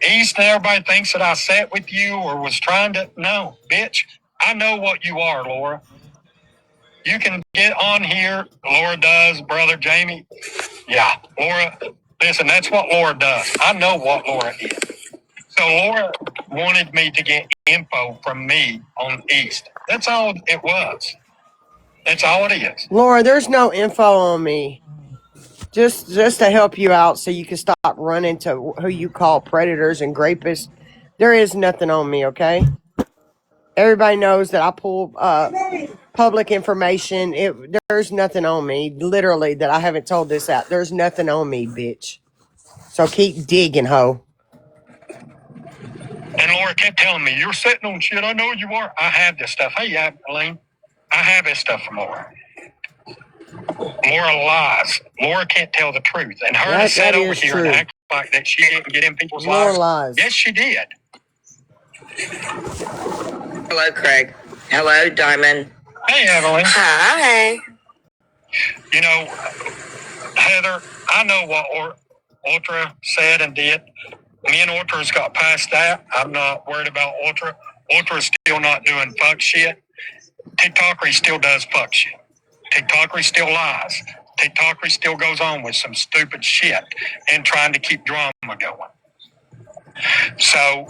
East, everybody thinks that I sat with you or was trying to. No, bitch. I know what you are, Laura. You can get on here. Laura does, brother Jamie. Yeah, Laura. Listen, that's what Laura does. I know what Laura is. So Laura wanted me to get info from me on East. That's all it was. That's all it is. Laura, there's no info on me. Just to help you out so you can stop running to who you call predators and rapists. There is nothing on me, okay? Everybody knows that I pull public information. There's nothing on me, literally, that I haven't told this out. There's nothing on me, bitch. So keep digging, ho. And Laura kept telling me, you're sitting on shit. I know you are. I have this stuff. Hey, Elaine, I have this stuff from Laura. Laura lies. Laura can't tell the truth. And her to sit over here and act like that she didn't get in people's lives. Yes, she did. Hello, Craig. Hello, Diamond. Hey, Evelyn. Hi. You know, Heather, I know what Ultra said and did. Me and Ultra's got past that. I'm not worried about Ultra. Ultra's still not doing fuck shit. TikTokery still does fuck shit. TikTokery still lies. TikTokery still goes on with some stupid shit and trying to keep drama going. So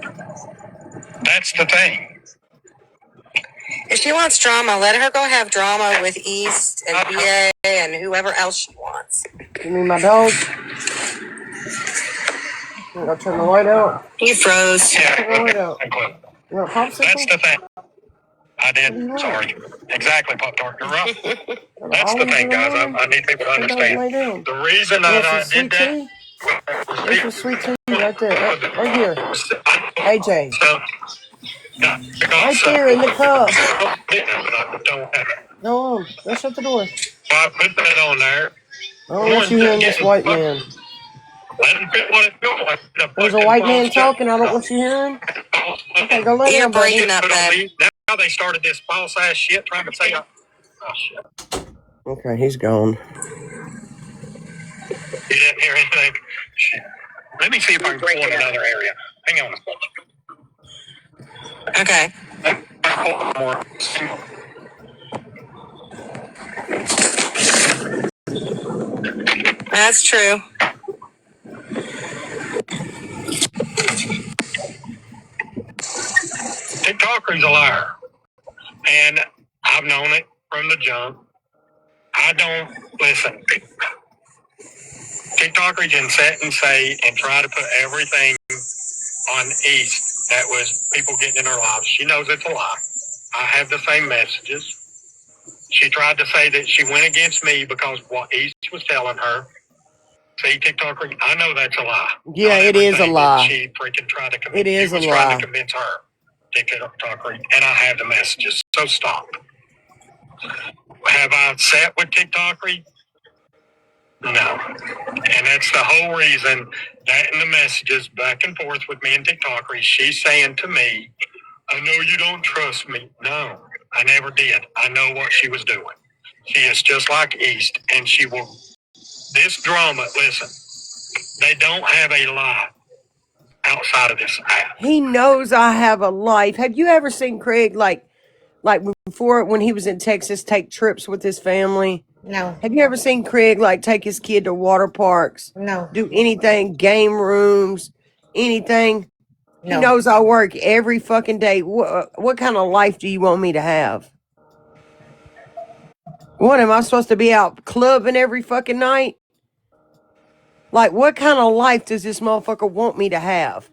that's the thing. If she wants drama, let her go have drama with East and BA and whoever else she wants. You mean my dog? You want to turn the light out? You froze. Yeah, Turn the light out. You want a popsicle? That's the thing. I did. Sorry. Exactly, Pop Tart. You're right. That's the thing, guys. I need people to understand. The reason that I did that. There's some sweet tea right there. Right here. AJ. Right there in the cup. Go on. Go shut the door. I put that on there. I don't want you hearing this white man. There's a white man talking. I don't want you hearing. Okay, go lay down, buddy. Now they started this false ass shit trying to say, oh shit. Okay, he's gone. You didn't hear anything? Shit. Let me see if I can pull in another area. Hang on a second. Okay. That's true. TikToker's a liar. And I've known it from the jump. I don't listen. TikToker can sit and say and try to put everything on East that was people getting in her lives. She knows it's a lie. I have the same messages. She tried to say that she went against me because what East was telling her. See, TikToker, I know that's a lie. Yeah, it is a lie. She freaking tried to convince. It is a lie. Trying to convince her. TikToker, and I have the messages. So stop. Have I sat with TikToker? No. And that's the whole reason that in the messages back and forth with me and TikToker, she's saying to me, I know you don't trust me. No, I never did. I know what she was doing. She is just like East, and she will. This drama, listen, they don't have a lie outside of this app. He knows I have a life. Have you ever seen Craig, like before when he was in Texas, take trips with his family? No. Have you ever seen Craig, like, take his kid to water parks? No. Do anything, game rooms, anything? No. He knows I work every fucking day. What kind of life do you want me to have? What, am I supposed to be out clubbing every fucking night? Like, what kind of life does this motherfucker want me to have?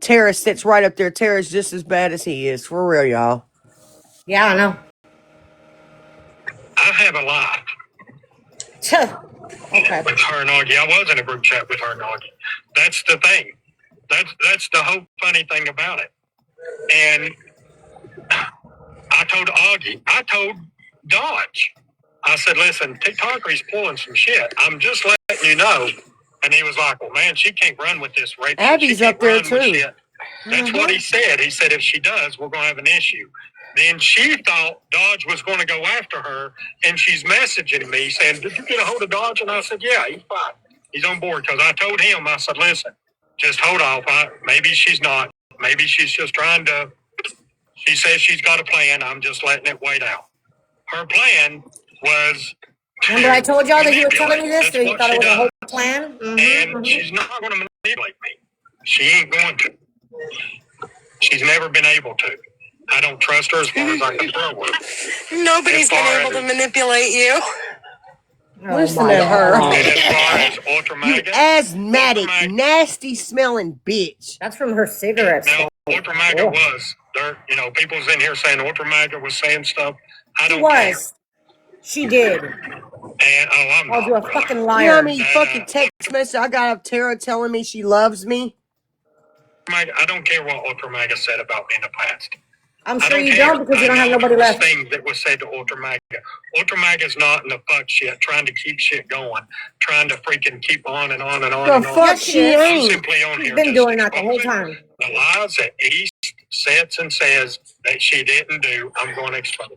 Tara sits right up there. Tara's just as bad as he is. For real, y'all. Yeah, I know. I have a life. Okay. With her and Augie. I was in a group chat with her and Augie. That's the thing. That's the whole funny thing about it. And I told Augie, I told Dodge, I said, listen, TikToker's pulling some shit. I'm just letting you know. And he was like, well, man, she can't run with this, Rachel. Abby's up there, too. That's what he said. He said, if she does, we're going to have an issue. Then she thought Dodge was going to go after her, and she's messaging me saying, did you get a hold of Dodge? And I said, yeah, he's fine. He's on board. Because I told him, I said, listen, just hold off. Maybe she's not. Maybe she's just trying to. She says she's got a plan. I'm just letting it wait out. Her plan was. Remember I told y'all that you were telling me this, or you thought it was a whole plan? And she's not going to manipulate me. She ain't going to. She's never been able to. I don't trust her as far as I can throw her. Nobody's been able to manipulate you. Listen to her. As far as Ultra You MAGA, asthmatic, nasty smelling bitch. That's from her cigarettes. now Ultra MAGA was there. You know, people's in here saying Ultra MAGA was saying stuff. I don't She was. She did. care. And I'm Called you a not. fucking You liar. know how many fucking text messages I got of Tara telling me she loves me? I don't care what Ultra MAGA said about me in the past. I'm I sure you care. don't because you don't I have know nobody there was left. Things that was said to Ultra MAGA. Ultra MAGA's not in the fuck shit, trying to keep shit going, trying to freaking keep on and on and on The and on. fuck Yes, she she is. I'm ain't. simply on She's here been just doing that the whole exposing time. the lies that East sits and says that she didn't do. I'm going to expose.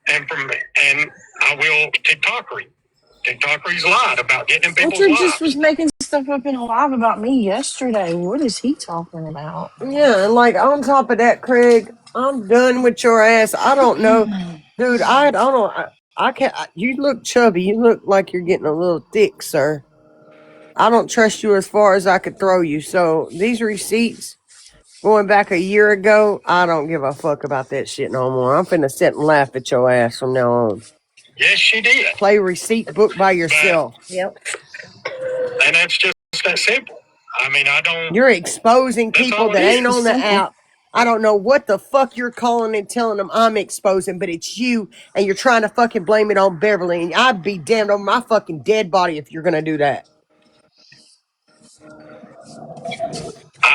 and I will TikTokery. TikTokery's lied about getting in people's Richard just lives. was making stuff up in a live about me yesterday. What is he talking about? Yeah, and like on top of that, Craig, I'm done with your ass. I don't know, dude. I don't know. I can't. You look chubby. You look like you're getting a little thick, sir. I don't trust you as far as I could throw you. So these receipts going back a year ago, I don't give a fuck about that shit no more. I'm finna sit and laugh at your ass from now on. Yes, she did. Play receipt book by yourself. Yep. And that's just that simple. I mean, I don't. You're exposing people that It's ain't on the simple. app. I don't know what the fuck you're calling and telling them I'm exposing, but it's you, and you're trying to fucking blame it on Beverly. And I'd be damned over my fucking dead body if you're gonna do that.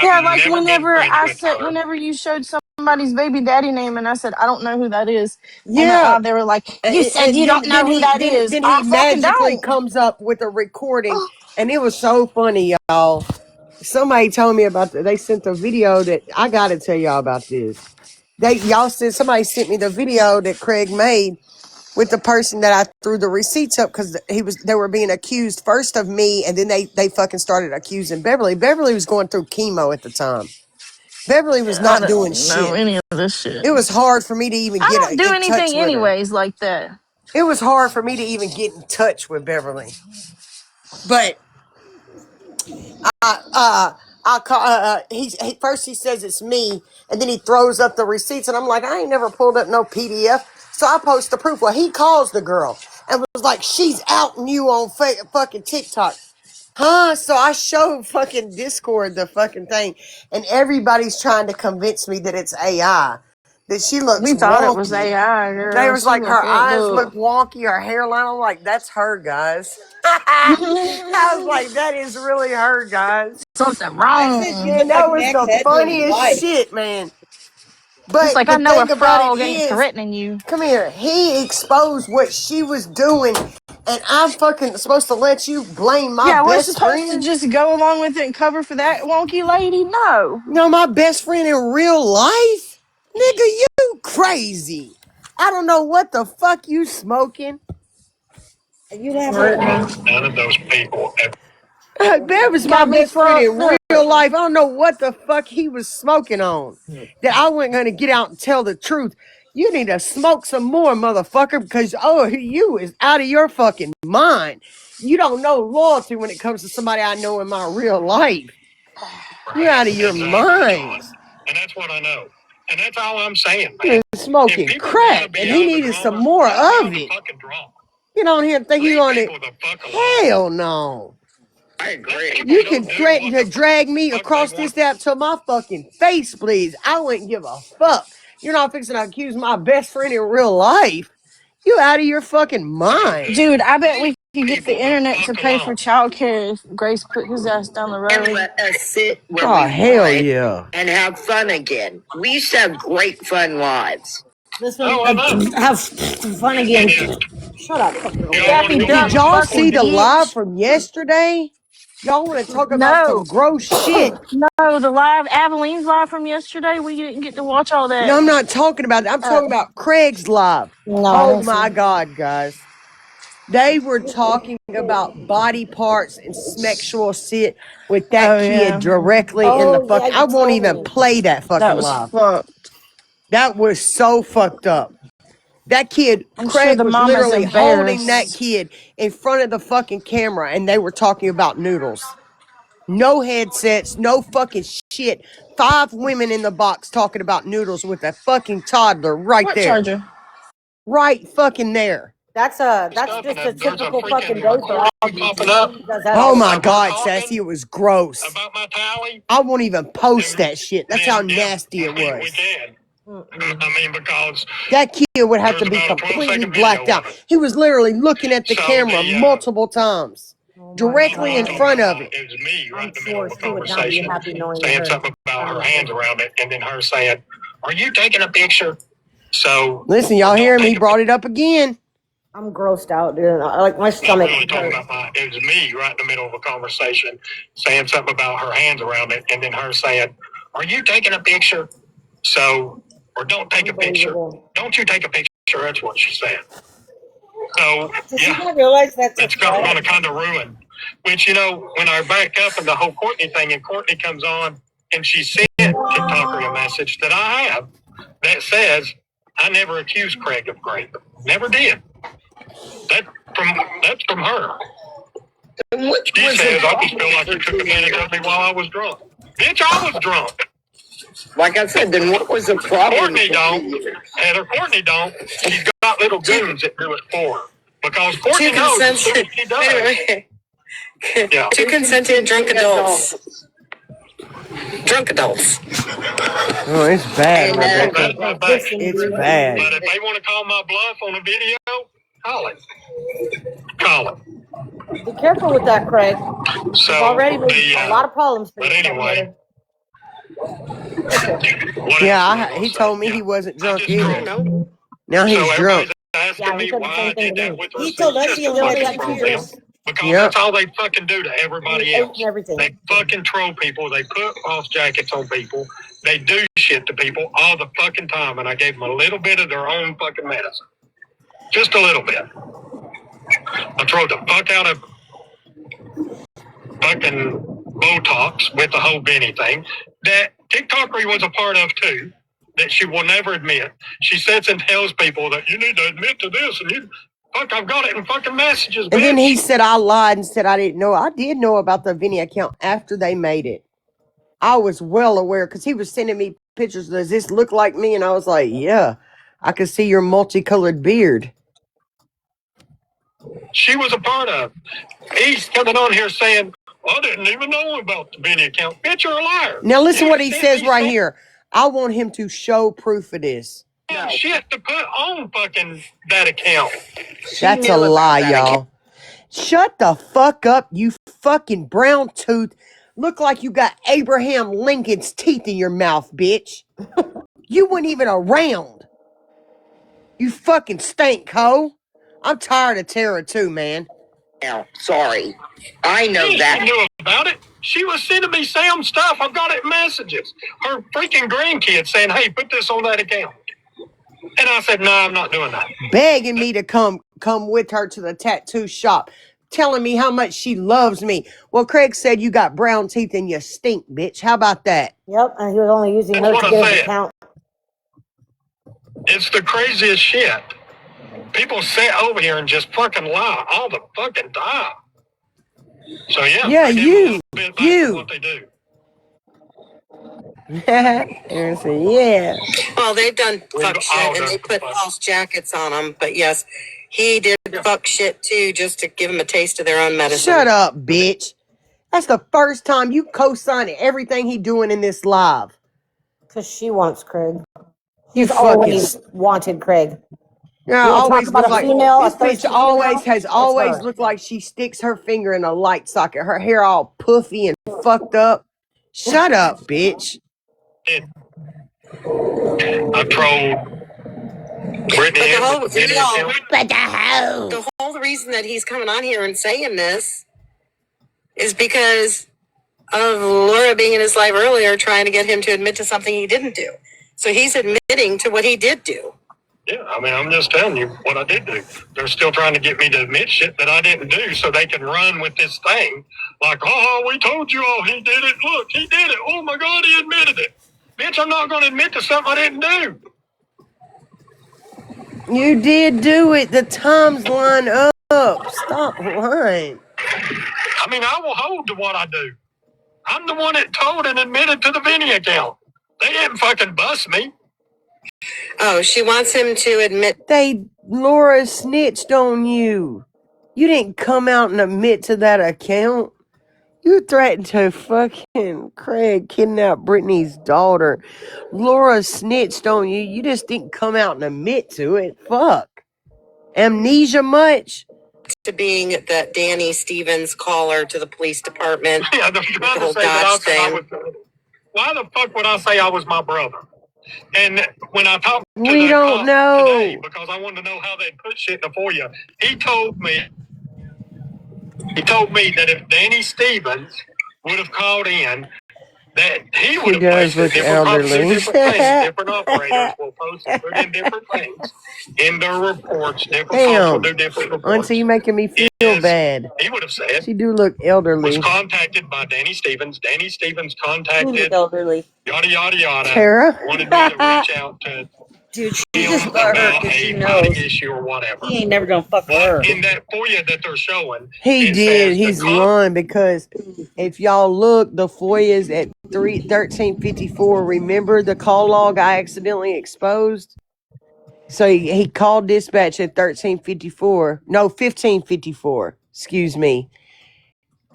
Yeah, I've like never been whenever friends I with said, her. whenever you showed somebody's baby daddy name, and I said I don't know who that is, and Yeah, they were like, "You said and you don't know who that is." then he I fucking magically don't. comes up with a recording, and it was so funny, y'all. Somebody told me about they sent the video that I gotta tell y'all about this. Somebody sent me the video that Craig made with the person that I threw the receipts up because they were being accused first of me, and then they fucking started accusing Beverly. Beverly was going through chemo at the time. Beverly was I not doing don't know shit. any of this shit. It was hard for me to even I get don't do in touch anything with her. anyways like that. It was hard for me to even get in touch with Beverly. But I call. First he says it's me, and then he throws up the receipts, and I'm like, I ain't never pulled up no PDF, so I post the proof. Well, he calls the girl and was like, she's outing you on fucking TikTok. Huh? So I showed fucking Discord the fucking thing, and everybody's trying to convince me that it's AI, that she looks We thought it was wonky. AI, They girl. was She like her look it. eyes look Look. wonky, her hairline. I'm like, that's her, guys. I was like, that is really her, guys. Something I said she wrong. Man, looked that like was Max the Headroom's funniest wife. shit, man. It's But like I the know a thing about it frog ain't is, threatening you. come here, he exposed what she was doing, and I'm fucking supposed to let you blame my Yeah, we're best supposed to friend? just go along with it and cover for that wonky lady. No. No, my best friend in real life? Nigga, you crazy. I don't know what the fuck you smoking. You have her. Brittany None of those people ever. That was my got me best friend in fucked up. real life. I don't know what the fuck he was smoking on. That I wasn't going to get out and tell the truth. You need to smoke some more, motherfucker, because, you is out of your fucking mind. You don't know loyalty when it comes to somebody I know in my real life. You're out of your Exactly, Dawn. mind. And that's what I know. And that's all I'm saying, man. If Smoking people want to crack, and be he out of the needed some drama, more let them be out of of the it. fucking drama. Get on here and think you Leave on it. people the fuck alone. Hell no. I agree. You can threaten to drag me across this app to my fucking face, please. I wouldn't give a fuck. You're not fixing to accuse my best friend in real life. You out of your fucking mind. Dude, I bet we could get the People the internet to fuck pay for alone. childcare if Grace put his ass down the And road. let us sit where Oh, we hell want yeah. and have fun again. We used to have great fun lives. This Oh, one, I know. have fun again. Shut up, fucking Y'all girl. want to Happy go Did dumb on? y'all fucking see the live bitch. from yesterday? Y'all want to talk about No. some gross shit? No, the live Aveline's live from yesterday. We didn't get to watch all that. No, I'm not talking about that. I'm talking about Craig's live. No, I Oh didn't see. my God, guys. They were talking about body parts and sexual shit with that Oh kid yeah, directly in the Oh fuck. yeah, I you won't told even me. play that that fucking was live. fucked. That was so fucked up. That kid, I'm sure Craig the was mama's literally holding that embarrassed. kid in front of the fucking camera, and they were talking about noodles. No headsets, no fucking shit. 5 women in the box talking about noodles with a fucking toddler right What there. charger? Right fucking there. That's Stuff, just a and there's a typical fucking freaking dose of recording Aubrey. popping up She does that Oh all the my of time. her God, Sassy, talking it was gross. about my tally. I won't even post Then, that shit. That's how yeah, nasty it maybe we was. can. I mean, because That kid would have there's to be about a 12 completely second video blacked out. of it. He was literally looking at the So camera multiple times, Oh my directly in talking front god. of about it. it was me right I'm in the middle sure of a she would not be conversation happy knowing saying her. something about her hands around it, and then her saying, "Are you taking a picture?" So Listen, y'all don't hear him? He take a brought it up again. I'm grossed out, dude. Like my I'm stomach really talking hurts. about it was me right in the middle of a conversation saying something about her hands around it, and then her saying, "Are you taking a picture?" So, or don't take a picture. Unbelievable. Don't you take a picture. sure that's what she said. So, Does she not realize that's it's going to kind of ruin. Which, when I back up and the whole Courtney thing, and Courtney comes on and she sent TikToker a message that I have that says, I never accused Craig of rape. Never did. That's from her. She says, I just feel like you took advantage of me while I was drunk. Bitch, I was drunk. Like I said, then what was the problem? Courtney don't. Heather, Courtney don't. She's got little goons that do it for her. Because Courtney knows as soon as she does. Yeah. Two consenting drunk adults. Drunk adults. Oh, it's bad, That's Rebecca. my bad. It's bad. But if they want to call my bluff on a video, call it. Call it. Be careful with that, Craig. So You've already made a lot of problems for but yourself. anyway. Yeah, he told me he wasn't drunk either. No. Now he's drunk. Yeah, he said the same thing to me. He told us he only had 2 drinks. Because that's all they fucking do to everybody else. Everything. They fucking troll people. They put false jackets on people. They do shit to people all the fucking time. And I gave them a little bit of their own fucking medicine. Just a little bit. I throw the fuck out of fucking Botox with the whole Benny thing that TikToker was a part of too, that she will never admit. She sits and tells people that you need to admit to this and you fuck, I've got it in fucking messages, bitch. And then he said I lied and said I didn't know. I did know about the Vinny account after they made it. I was well aware because he was sending me pictures. Does this look like me? And I was like, yeah, I could see your multicolored beard. She was a part of. He's coming on here saying, I didn't even know about the Benny account. Bitch, you're a liar. Now listen what he says right here. I want him to show proof of this. Shit to put on fucking that account. That's a lie, y'all. Shut the fuck up, you fucking brown tooth. Look like you got Abraham Lincoln's teeth in your mouth, bitch. You weren't even around. You fucking stink, ho. I'm tired of Tara too, man. Now, sorry. I know She that. knew about it. She was sending me Sam stuff. I've got it in messages. Her freaking grandkids saying, hey, put this on that account. And I said, no, I'm not doing that. Begging me to come with her to the tattoo shop. Telling me how much she loves me. Well, Craig said you got brown teeth and you stink, bitch. How about that? Yep, and he was only using her to get his account. It's the craziest shit. People sit over here and just fucking lie all the fucking time. So yeah, you. What they do. Aaron said, yeah. Well, they've done fuck shit and they put false jackets on them. But yes, he did fuck shit too, just to give them a taste of their own medicine. Shut up, bitch. That's the first time you co-signed everything he doing in this live. Because she wants Craig. She's always wanted Craig. Yeah, always look like female, this bitch always looked like she sticks her finger in a light socket. Her hair all puffy and fucked up. Shut up, bitch. I trolled Brittany. The whole reason that he's coming on here and saying this is because of Laura being in his life earlier, trying to get him to admit to something he didn't do. So he's admitting to what he did do. Yeah, I mean, I'm just telling you what I did do. They're still trying to get me to admit shit that I didn't do so they can run with this thing. Like, oh, we told you all he did it. Look, he did it. Oh, my God, he admitted it. Bitch, I'm not going to admit to something I didn't do. You did do it. The times line up. Stop lying. I mean, I will hold to what I do. I'm the one that told and admitted to the Vinny account. They didn't fucking bust me. Oh, she wants him to admit. Laura snitched on you. You didn't come out and admit to that account. You threatened to fucking Craig kidnap Brittany's daughter. Laura snitched on you. You just didn't come out and admit to it. Fuck. Amnesia much? To being that Danny Stevens caller to the police department. Yeah, they're trying to say that I was. Why the fuck would I say I was my brother? And when I talked to we don't know today, because I wanted to know how they put shit in the FOIA, he told me that if Danny Stevens would have called in, that he She would have does placed it. look Different cops do elderly. different things. Different operators will post and put in different things in their reports. Different cops will Damn. do different reports. Auntie, you making me feel bad. He would have said, She do look was elderly. contacted by Danny Stevens. Danny Stevens Who look contacted elderly? yada yada yada. Tara? Wanted me to reach out to Dude, she him just got her about because she a fighting knows issue or whatever. he ain't never gonna fuck her. But in that FOIA that they're showing, He it did. says the He's lying because if y'all look, the FOIA's at 1354. Remember the call log I accidentally exposed? So he called dispatch at 1354. No, 1554. Excuse me.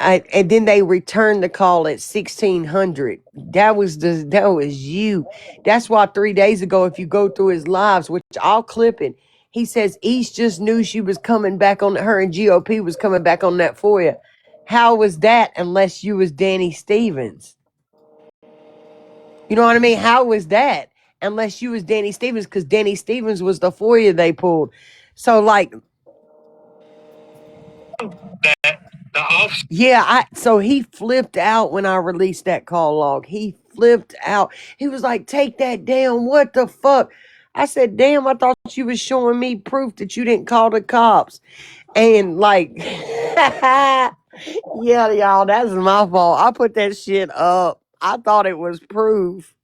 And then they returned the call at 1600. That was you. That's why 3 days ago, if you go through his lives, which I'll clip it, he says East just knew she was coming back on her and GOP was coming back on that for you. How was that unless you was Danny Stevens? You know what I mean? How was that unless you was Danny Stevens? Because Danny Stevens was the FOIA they pulled. So like, that the officer yeah, so he flipped out when I released that call log. He flipped out. He was like, take that down. What the fuck? I said, damn, I thought you was showing me proof that you didn't call the cops. And like, yeah, y'all, that's my fault. I put that shit up. I thought it was proof.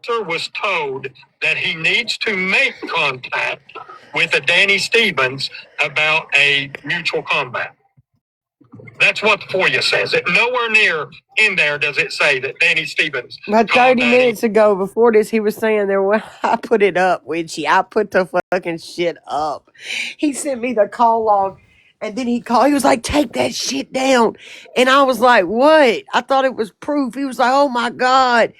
was told that he needs to make contact with a Danny Stevens about a mutual combat. That's what the FOIA says. It nowhere near in there does it say that Danny Stevens. But 30 minutes ago, before this, he was saying there. Well, I put it up, Witchy. I put the fucking shit up. He sent me the call log, and then he called. He was like, "Take that shit down," and I was like, "What?" I thought it was proof. He was like, "Oh my god!"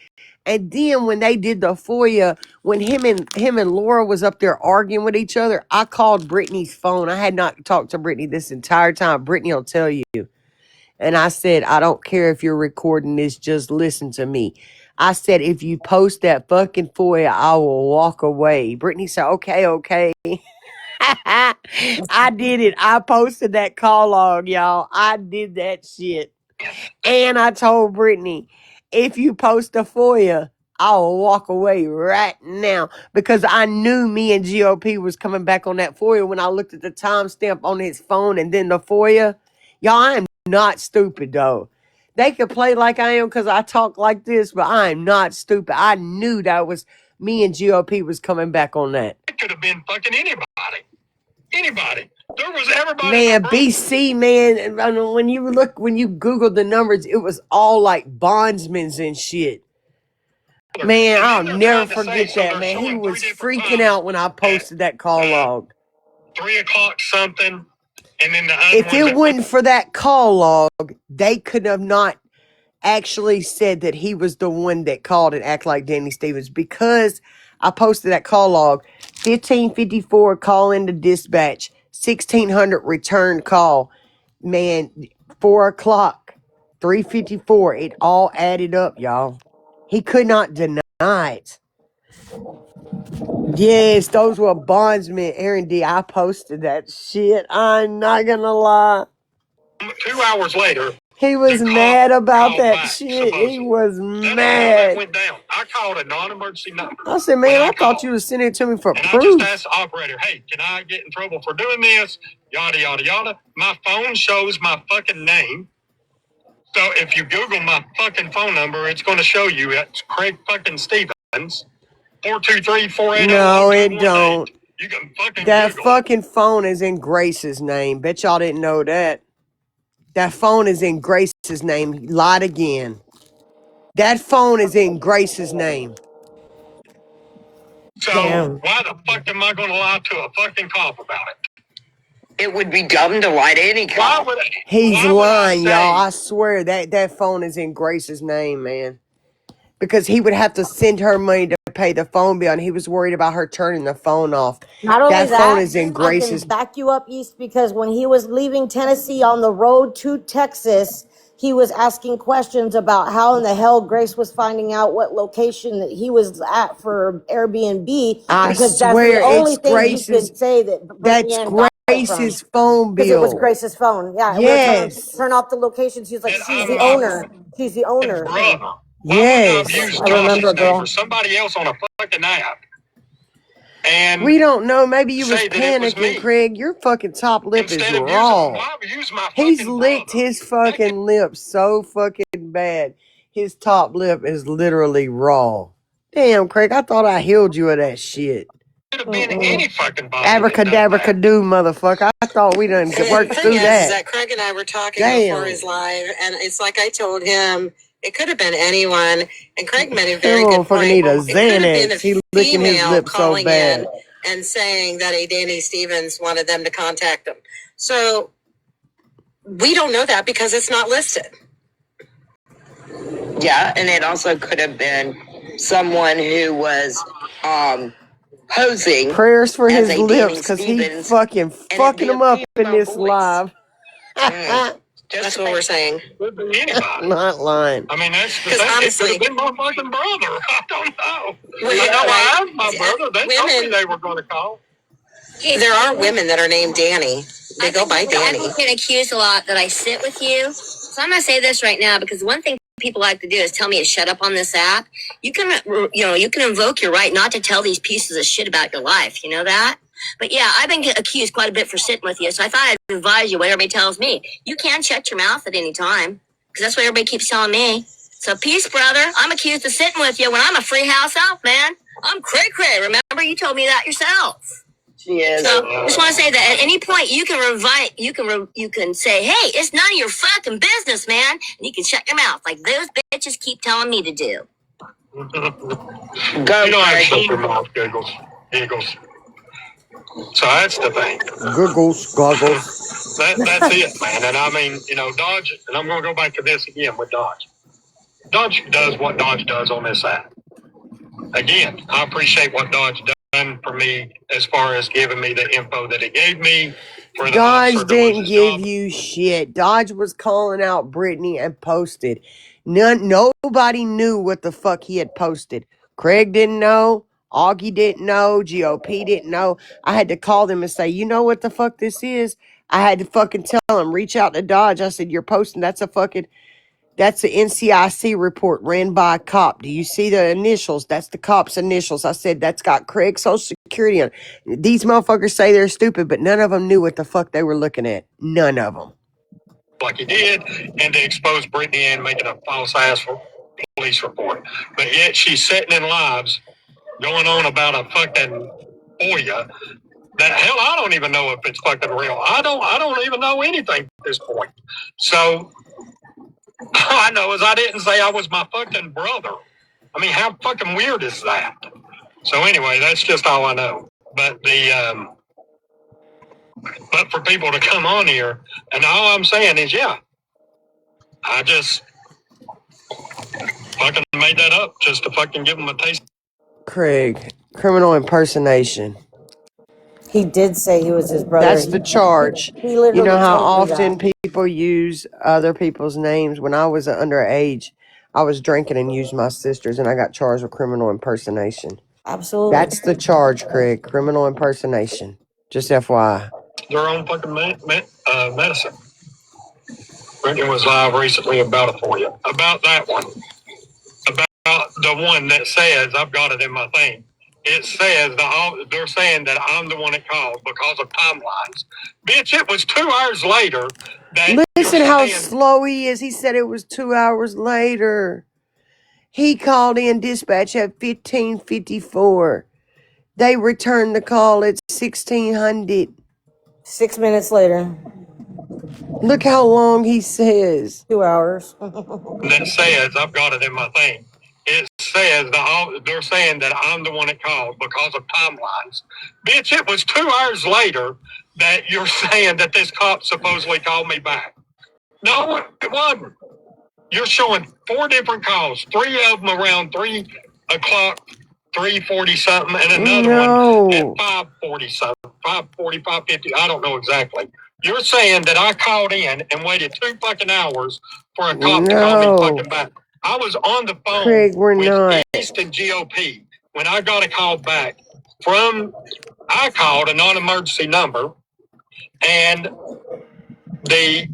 And then when they did the FOIA, when him and Laura was up there arguing with each other, I called Brittany's phone. I had not talked to Brittany this entire time. Brittany will tell you. And I said, I don't care if you're recording this, just listen to me. I said, if you post that fucking FOIA, I will walk away. Brittany said, okay. I did it. I posted that call log, y'all. I did that shit. And I told Brittany, if you post a FOIA, I will walk away right now because I knew me and GOP was coming back on that FOIA when I looked at the timestamp on his phone and then the FOIA. Y'all, I am not stupid though. They could play like I am because I talk like this, but I am not stupid. I knew that was me and GOP was coming back on that. It could have been fucking anybody. Anybody. There was everybody. Man, BC, man, when you Google the numbers, it was all like bondsmen's and shit. Man, I'll never forget that, man. He was freaking out when I posted that call log. 3 o'clock something, and then the if it wasn't for that call log, they could have not actually said that he was the one that called and act like Danny Stevens because I posted that call log. 1554 call into dispatch, 1600 return call. Man, 4 o'clock, 354. It all added up, y'all. He could not deny it. Yes, those were bondsmen. Aaron D. I posted that shit. I'm not gonna lie. 2 hours later, he was mad about that shit. Supposedly. He was mad. That went down. I called a non-emergency number. I said, man, I thought you was sending it to me for and proof. I just asked the operator, hey, can I get in trouble for doing this? Yada, yada, yada. My phone shows my fucking name. So if you Google my fucking phone number, it's going to show you it's Craig fucking Stevens. 423-480. No, it don't. You can fucking that Google fucking phone is in Grace's name. Bet y'all didn't know that. That phone is in Grace's name. He lied again. That phone is in Grace's name. So damn. Why the fuck am I going to lie to a fucking cop about it? It would be dumb to lie to any cop. He's lying, y'all. I swear that phone is in Grace's name, man. Because he would have to send her money to pay the phone bill, and he was worried about her turning the phone off. Not only that phone is in Grace's. I can back you up, East, because when he was leaving Tennessee on the road to Texas, he was asking questions about how in the hell Grace was finding out what location that he was at for Airbnb. I because swear that's the only it's thing Grace's. he could say that That's Grace's phone bill. Because it was Grace's phone. Yeah. Yes. We were turn off the locations. He's like, she's the owner. She's the owner. Yes. Use I remember, Tosh's name girl. or somebody else on a fucking app and We don't know. Maybe you was say that it was panicking, me Craig. Your fucking top lip is instead of raw. use my He's fucking licked brother. his fucking lip so fucking bad. His top lip is literally raw. Damn, Craig, I thought I healed you of that shit. Could have been any fucking body. Abracadabra kadoo, motherfucker. I thought we done worked The through thing is that. that Craig and I were talking Damn. before his live, and it's like I told him it could have been anyone, and Craig made a That very good motherfucker point. need a It could have been a Xanax. He licking his female lips so calling bad. in and saying that a Danny Stevens wanted them to contact him. So we don't know that because it's not listed. Yeah, and it also could have been someone who was posing Prayers for as his a lips, Danny because he Stevens, fucking and it'd fucking be him a up in female this voice. live. That's what we're saying. Could be anybody. Not lying. I mean, that's the Because thing. honestly- It could have been my fucking brother. I don't know. Well, I yeah, know right. I have my brother. They told me Women- they were going to call. There are women that are named Danny. They go by Danny. I've been accused a lot that I sit with you. So I'm going to say this right now because one thing people like to do is tell me to shut up on this app. You can invoke your right not to tell these pieces of shit about your life. You know that? But yeah, I've been accused quite a bit for sitting with you. So I thought I'd advise you what everybody tells me. You can shut your mouth at any time because that's what everybody keeps telling me. So peace, brother. I'm accused of sitting with you when I'm a free house elf, man. I'm cray cray. Remember, you told me that yourself. She is. So just want to say that at any point you can you can say, hey, it's none of your fucking business, man. And you can shut your mouth like those bitches keep telling me to do. Go, You know, I Craig. shut your mouth, giggles. So that's the thing. Googles, goggles. That's it, man. And I mean, Dodge, and I'm going to go back to this again with Dodge. Dodge does what Dodge does on this app. Again, I appreciate what Dodge done for me as far as giving me the info that he gave me. For the Dodge didn't give job. you shit. Dodge was calling out Brittany and posted. Nobody knew what the fuck he had posted. Craig didn't know. Augie didn't know. GOP didn't know. I had to call them and say, you know what the fuck this is? I had to fucking tell him, reach out to Dodge. I said, you're posting. That's the NCIC report ran by a cop. Do you see the initials? That's the cop's initials. I said, that's got Craig's social security on it. These motherfuckers say they're stupid, but none of them knew what the fuck they were looking at. None of them. Like he did, and to expose Brittany Ann making a false ass police report. But yet she's sitting in lives going on about a fucking FOIA that hell I don't even know if it's fucking real. I don't even know anything at this point. So all I know is I didn't say I was my fucking brother. I mean, how fucking weird is that? So anyway, that's just all I know. But but for people to come on here, and all I'm saying is, yeah, I just fucking made that up just to fucking give them a taste. Craig, criminal impersonation. He did say he was his brother. That's the charge. He literally You know how told me often that. people use other people's names? When I was underage, I was drinking and used my sister's, and I got charged with criminal impersonation. Absolutely. That's the charge, Craig. Criminal impersonation. Just FYI. Their own fucking medicine. Brittany was live recently about it for you. About that one. About the one that says, I've got it in my thing. It says, they're saying that I'm the one that called because of timelines. Bitch, it was 2 hours later that. Listen how slow he is. He said it was 2 hours later. He called in dispatch at 1554. They returned the call at 1600. 6 minutes later. Look how long he says. 2 hours. That says, I've got it in my thing. It says, they're saying that I'm the one that called because of timelines. Bitch, it was 2 hours later that you're saying that this cop supposedly called me back. No, it wasn't. You're showing 4 different calls, 3 of them around 3 o'clock, 3:40 something, and another one at 5:40 something, 5:40, 5:50. I don't know exactly. You're saying that I called in and waited 2 fucking hours for a cop to call me fucking back. I was on the phone Craig, we're with not. East and GOP when I got a call back I called a non-emergency number, and the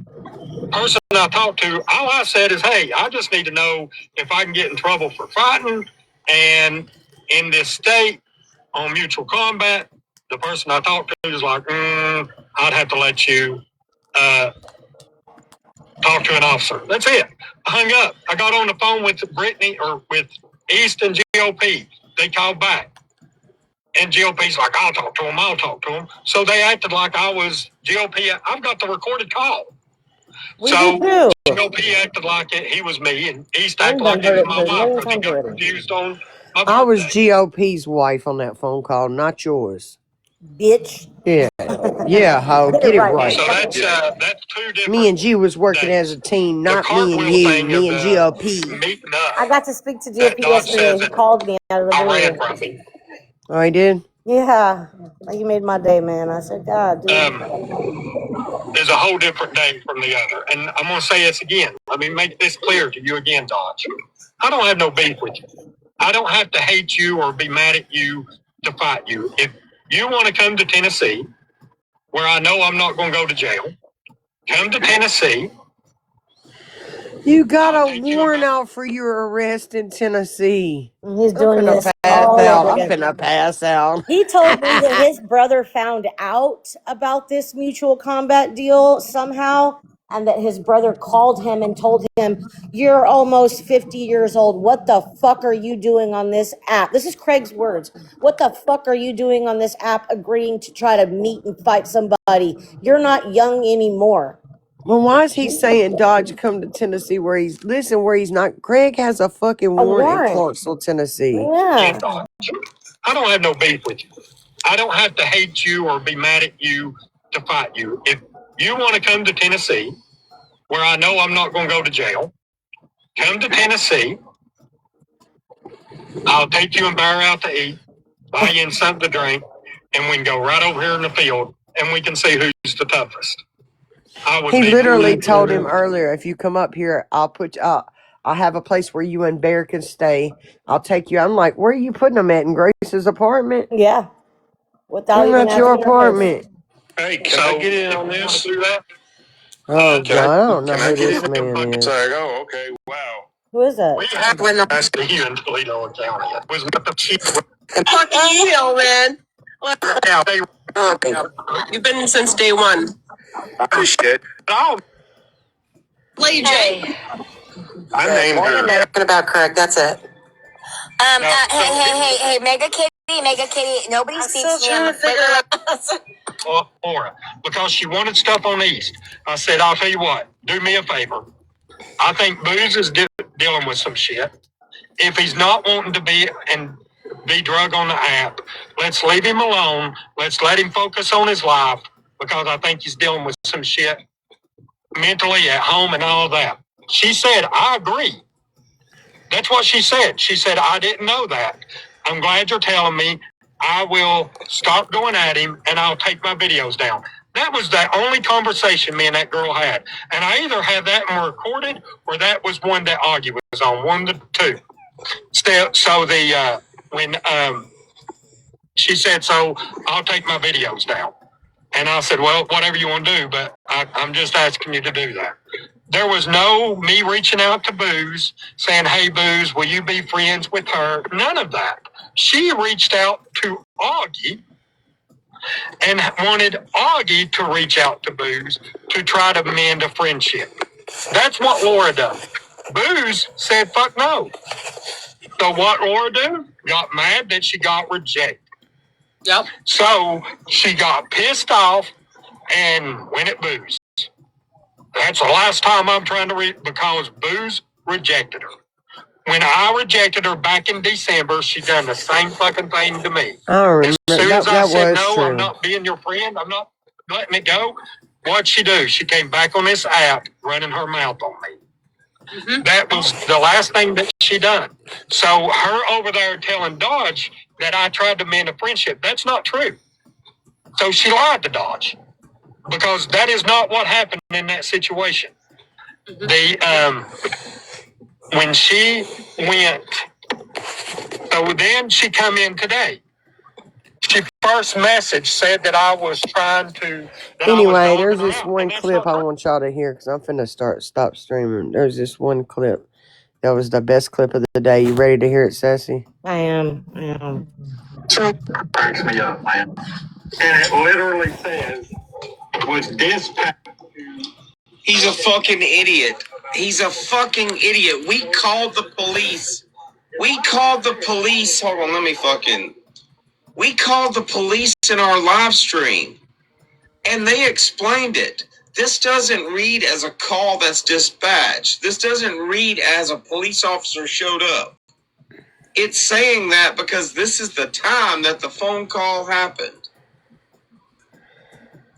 person I talked to, all I said is, hey, I just need to know if I can get in trouble for fighting. And in this state on mutual combat, the person I talked to was like, I'd have to let you talk to an officer. That's it. I hung up. I got on the phone with Brittany or with Easton GOP. They called back. And GOP's like, I'll talk to him. I'll talk to him. So they acted like I was GOP. I've got the recorded call. So GOP acted like he was me, and East acted like it was my wife because he got confused on my birthday. I was GOP's wife on that phone call, not yours. Bitch. Yeah. Yeah, ho. Get it right. So that's two different. Me and G was working as a team, not me and you. Me and GOP. I got to speak to GOP yesterday. He called me out of the blue. Oh, he did? Yeah. You made my day, man. I said, God, dude. Is a whole different day from the other. And I'm going to say this again. Let me make this clear to you again, Dodge. I don't have no beef with you. I don't have to hate you or be mad at you to fight you. If you want to come to Tennessee, where I know I'm not going to go to jail, come to Tennessee. You got a warrant out for your arrest in Tennessee. He's doing this all over again. I'm finna pass out. He told me that his brother found out about this mutual combat deal somehow, and that his brother called him and told him, you're almost 50 years old. What the fuck are you doing on this app? This is Craig's words. What the fuck are you doing on this app agreeing to try to meet and fight somebody? You're not young anymore. Well, why is he saying Dodge come to Tennessee where he's not? Craig has a fucking warrant in Clarksville, Tennessee. Yeah. I don't have no beef with you. I don't have to hate you or be mad at you to fight you. If you want to come to Tennessee, where I know I'm not going to go to jail, come to Tennessee. I'll take you and Barry out to eat, buy you something to drink, and we can go right over here in the field, and we can see who's the toughest. He literally told him earlier, if you come up here, I'll have a place where you and Bear can stay. I'll take you. I'm like, where are you putting them at? In Grace's apartment? Yeah. Without even at your apartment. Hey, can I get in on this? Oh, God, I don't know who this man is. Oh, okay, wow. Who is that? We have when I see you in Toledo County. It was not the chief. Fucking you, man. You've been since day one. Oh, shit. Oh. Lady J. I named her. Talking about Craig, that's it. Hey, Mega Kitty, nobody speaks to him. Laura, because she wanted stuff on East. I said, I'll tell you what, do me a favor. I think Booze is dealing with some shit. If he's not wanting to be drug on the app, let's leave him alone. Let's let him focus on his life, because I think he's dealing with some shit mentally at home and all that. She said, I agree. That's what she said. She said, I didn't know that. I'm glad you're telling me. I will stop going at him, and I'll take my videos down. That was the only conversation me and that girl had. And I either had that one recorded, or that was one that Augie was on, one of the two. So when she said, so I'll take my videos down. And I said, well, whatever you want to do, but I'm just asking you to do that. There was no me reaching out to Booze saying, hey, Booze, will you be friends with her? None of that. She reached out to Augie and wanted Augie to reach out to Booze to try to mend a friendship. That's what Laura done. Booze said, fuck no. So what Laura do? Got mad that she got rejected. Yep. So she got pissed off and went at Booze. That's the last time I'm trying to because Booze rejected her. When I rejected her back in December, she done the same fucking thing to me. I remember. As soon as I said, no, true. I'm not being your friend, I'm not letting it go, what'd she do? She came back on this app running her mouth on me. Mm-hmm. That was the last thing that she done. So her over there telling Dodge that I tried to mend a friendship, that's not true. So she lied to Dodge, because that is not what happened in that situation. Mm-hmm. When she went, so then she come in today. She first message said that I was trying to. Anyway, there's this one clip I want y'all to hear because I'm finna stop streaming. There's this one clip that was the best clip of the day. You ready to hear it, Sassy? I am. Cracks me up, man. And it literally says, was dispatched. He's a fucking idiot. He's a fucking idiot. We called the police. Hold on, we called the police in our live stream. And they explained it. This doesn't read as a call that's dispatched. This doesn't read as a police officer showed up. It's saying that because this is the time that the phone call happened.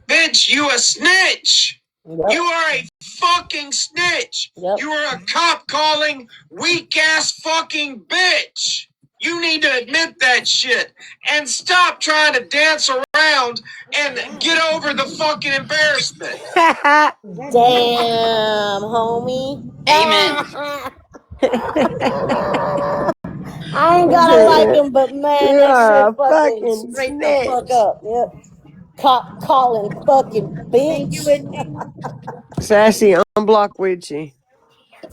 Bitch, you a snitch. Yep. You are a fucking snitch. Yep. You are a cop calling weak ass fucking bitch. You need to admit that shit and stop trying to dance around and get over the fucking embarrassment. Damn, homie. Amen. I ain't gotta like him, but man, that You're shit a fucking fucking straight the fuck snitch. up. Yep. Cop calling fucking bitch. Sassy, unblock Witchy.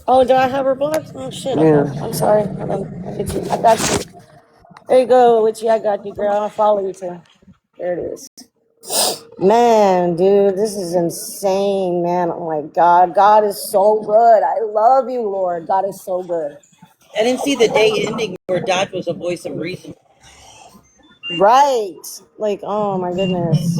Oh, do I have her blocked? Oh shit. Yeah. Okay. I'm sorry. Hold on. I got you. There you go, Witchy. I got you, girl. I'll follow you too. There it is. Man, dude, this is insane, man. Oh my God. God is so good. I love you, Lord. God is so good. I didn't see the day ending where Dodge was a voice of reason. Right. Like, oh my goodness.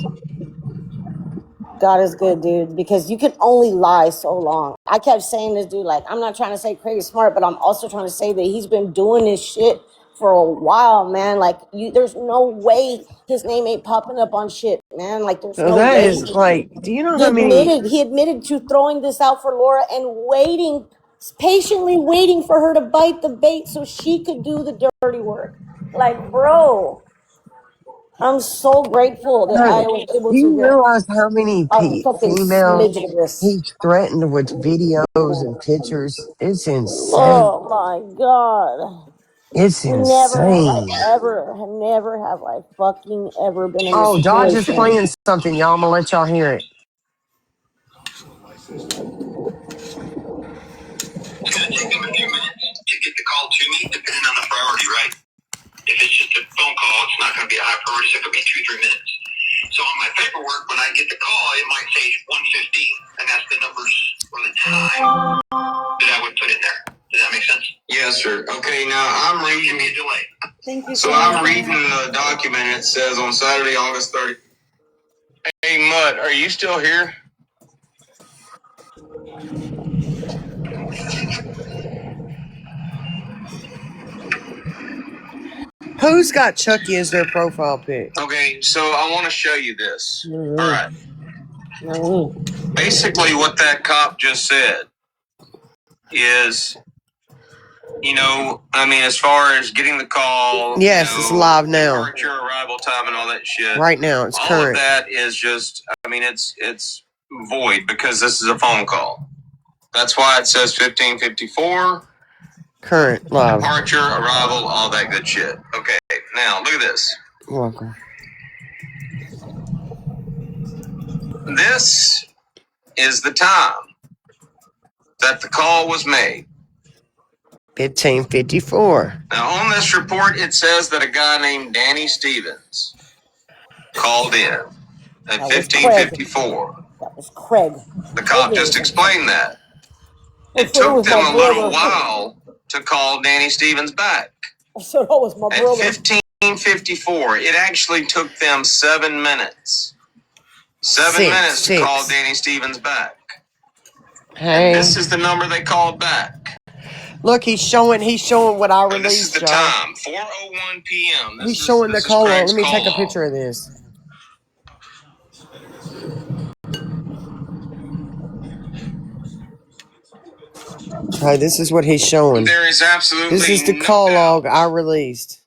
God is good, dude, because you can only lie so long. I kept saying this, dude, like, I'm not trying to say Craig smart, but I'm also trying to say that he's been doing this shit for a while, man. Like, there's no way his name ain't popping up on shit, man. Like, there's So no that way. is like, do you know He how many? admitted to throwing this out for Laura and waiting, patiently waiting for her to bite the bait so she could do the dirty work. Like, bro, I'm so grateful that I was able Do to you get realize how many a fucking females smidge of this. he's threatened with videos and pictures? It's insane. Oh my God. It's insane. Never have I fucking ever been in this Oh, Dodge is situation. playing something, y'all. I'm gonna let y'all hear it. It's going to take them a few minutes to get the call to me, depending on the priority, right? If it's just a phone call, it's not going to be a high priority, so it could be 2-3 minutes. So on my paperwork, when I get the call, it might say 1:15, and that's the numbers or the time that I would put in there. Does that make sense? Yes, sir. Okay, now I'm reading. Give me a delay. Thank you So I'm reading the document. It says on Saturday, August 30th. Hey, Mutt, are you still here? Who's got Chucky as their profile pic? Okay, so I want to show you this. Mm-hmm. All right. Basically, what that cop just said is, as far as getting the call, Yes, it's live now. departure, arrival time, and all that shit. Right now, it's all current. Of that is just, it's void because this is a phone call. That's why it says 1554. Current live. Departure, arrival, all that good shit. Okay, now look at this. You're welcome. This is the time that the call was made. 1554. Now, on this report, it says that a guy named Danny Stevens called in at 1554. That was Craig. The cop just explained that. It took them a little while to call Danny Stevens back. So that was my brother. At 1554, it actually took them 7 minutes. 7 minutes to call Danny Stevens back. Hey. And this is the number they called back. Look, he's showing what I released, this is the y'all. time, 4:01 p.m. He's showing the call log. Let me take a picture of this. Okay, this is what he's showing. There is absolutely This is the call log I released.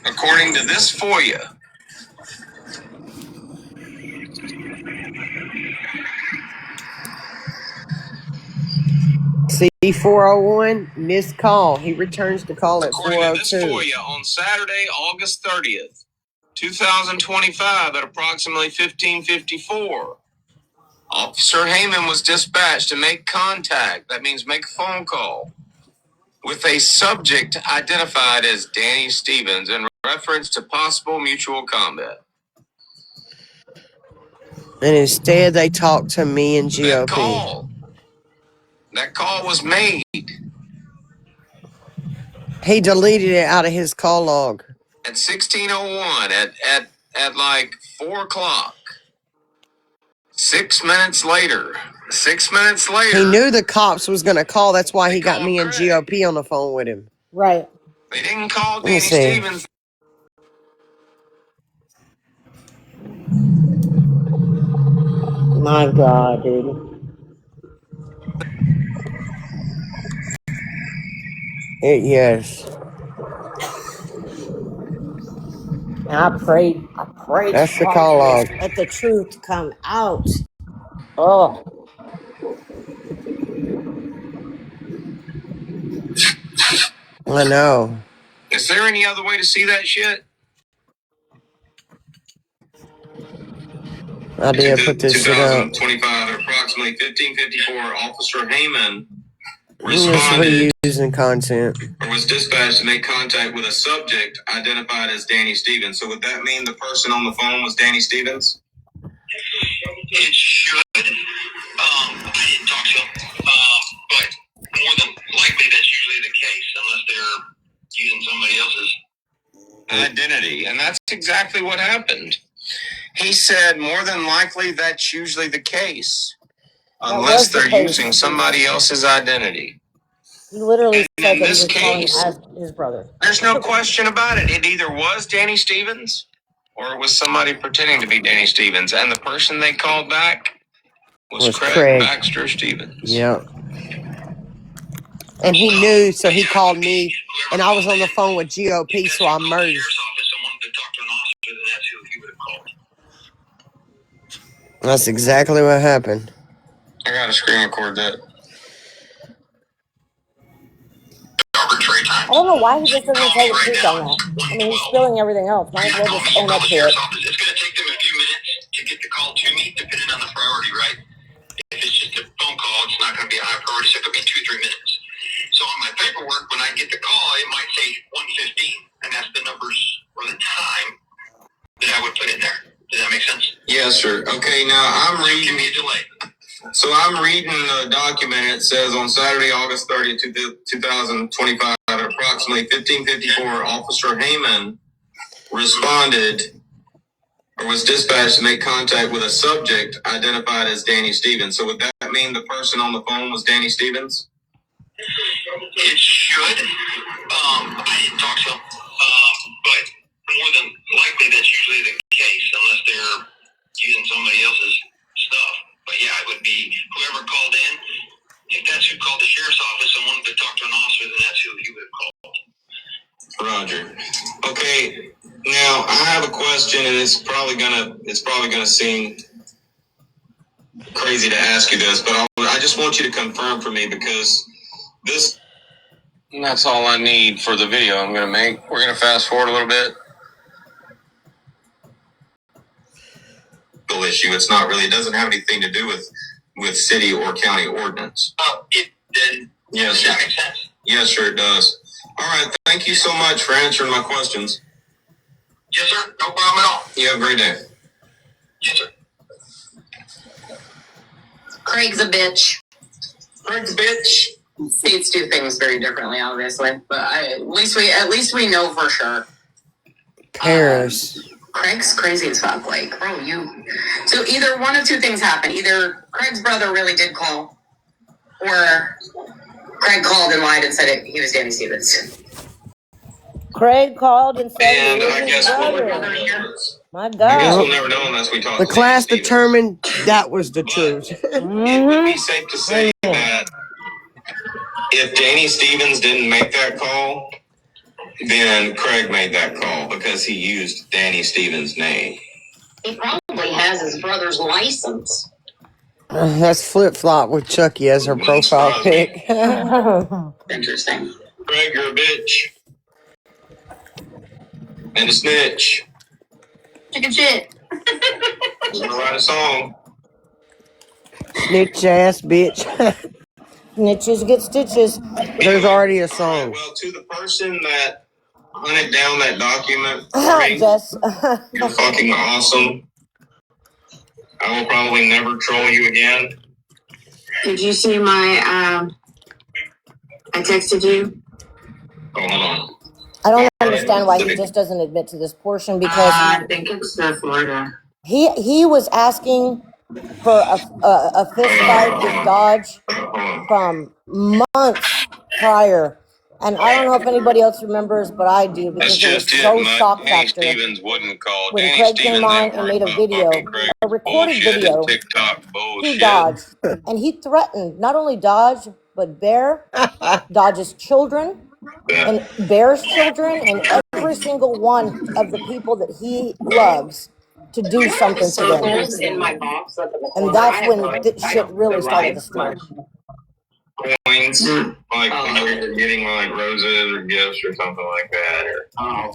According to this FOIA. C401, missed call. He returns the call at 402. According to this FOIA, on Saturday, August 30th, 2025 at approximately 15:54. Officer Heyman was dispatched to make contact. That means make a phone call with a subject identified as Danny Stevens in reference to possible mutual combat. And instead, they talked to me and GOP. That call was made He deleted it out of his call log. at 16:01 at like 4 o'clock. 6 minutes later. 6 minutes later. He knew the cops was going to call. That's why he got me and GOP on the phone with him. Right. They didn't call Let me Danny see. Stevens. My God, dude. Yes. And I prayed That's the hard call for this. log. Let the truth come out. Oh. I know. Is there any other way to see that shit? I did put this shit up. 2025 at approximately 15:54, Officer Heyman I'm just reusing content. or was dispatched to make contact with a subject identified as Danny Stevens. So would that mean the person on the phone was Danny Stevens? It should. I didn't talk to him, but more than likely that's usually the case, unless they're using somebody else's identity, and that's exactly what happened. He said more than likely that's usually the case, unless they're using somebody else's identity. He literally said In that he this was calling case, as his brother. there's no question about it. It either was Danny Stevens or it was somebody pretending to be Danny Stevens, and the person they called back was Craig Baxter Stevens. Yep. And he knew, so he called me, and I was on the phone with GOP, so I merged. That's exactly what happened. I gotta screen record that. I don't know why he just doesn't tell the truth on that. I mean, he's spilling everything else. Might as well just own up to it. It's gonna take them a few minutes to get the call to me, depending on the priority, right? If it's just a phone call, it's not gonna be a high priority, so it could be 2-3 minutes. So on my paperwork, when I get the call, it might say 1:15, and that's the numbers or the time that I would put in there. Does that make sense? Yes, sir. Okay, now I'm reading. Give me a delay. So I'm reading the document. It says on Saturday, August 30th, 2025, at approximately 15:54, Officer Heyman responded or was dispatched to make contact with a subject identified as Danny Stevens. So would that mean the person on the phone was Danny Stevens? It should. I didn't talk to him, but more than likely that's usually the case, unless they're using somebody else's stuff. But yeah, it would be whoever called in. If that's who called the sheriff's office and wanted to talk to an officer, then that's who he would have called. Roger. Okay. Now I have a question, and it's probably gonna seem crazy to ask you this, but I just want you to confirm for me, because this. And that's all I need for the video I'm gonna make. We're gonna fast forward a little bit. Issue. It's not really. It doesn't have anything to do with city or county ordinance. It did. Yes. Does that make sense? Yes, sir. It does. All right. Thank you so much for answering my questions. Yes, sir. No problem at all. You have a great day. Yes, sir. Craig's a bitch. Craig's a bitch. States do things very differently, obviously, but at least we know for sure. Paris. Craig's crazy as fuck. Like, bro, So either one of two things happen. Either Craig's brother really did call, or Craig called and lied and said he was Danny Stevens. Craig called and said he was I his guess brother. My I guess God. we'll never know unless we talk. The class determined that was the truth. It would be safe to say that if Danny Stevens didn't make that call, then Craig made that call because he used Danny Stevens' name. He probably has his brother's license. That's flip flop with Chucky as her profile pic. Interesting. Craig, you're a bitch. And a snitch. Chicken shit. I'm gonna write a song. Snitch ass bitch. Snitches get stitches. There's Anyway, already a all right. song. Well, to the person that hunted down that document for me, Jess. you're fucking awesome. I will probably never troll you again. Did you see my I texted you? Oh, hold on. I don't understand why he just doesn't admit to this portion because I think it's Florida. he was asking for a fist fight with Dodge from months prior. And I don't know if anybody else remembers, but I do That's because it was just it. so shock Danny factor Stevens wouldn't call. when Danny Craig came Stevens on ain't and worried made a about fucking video, Craig's a recorded bullshit and video TikTok to bullshit. Dodge, and he threatened not only Dodge but Bear, Dodge's children, and Bear's children, and every single one of the people that he loves to do something to them. In my box up in the And corner. that's I have when shit really started to steam. Coins, like you're getting like roses or gifts or something like that, or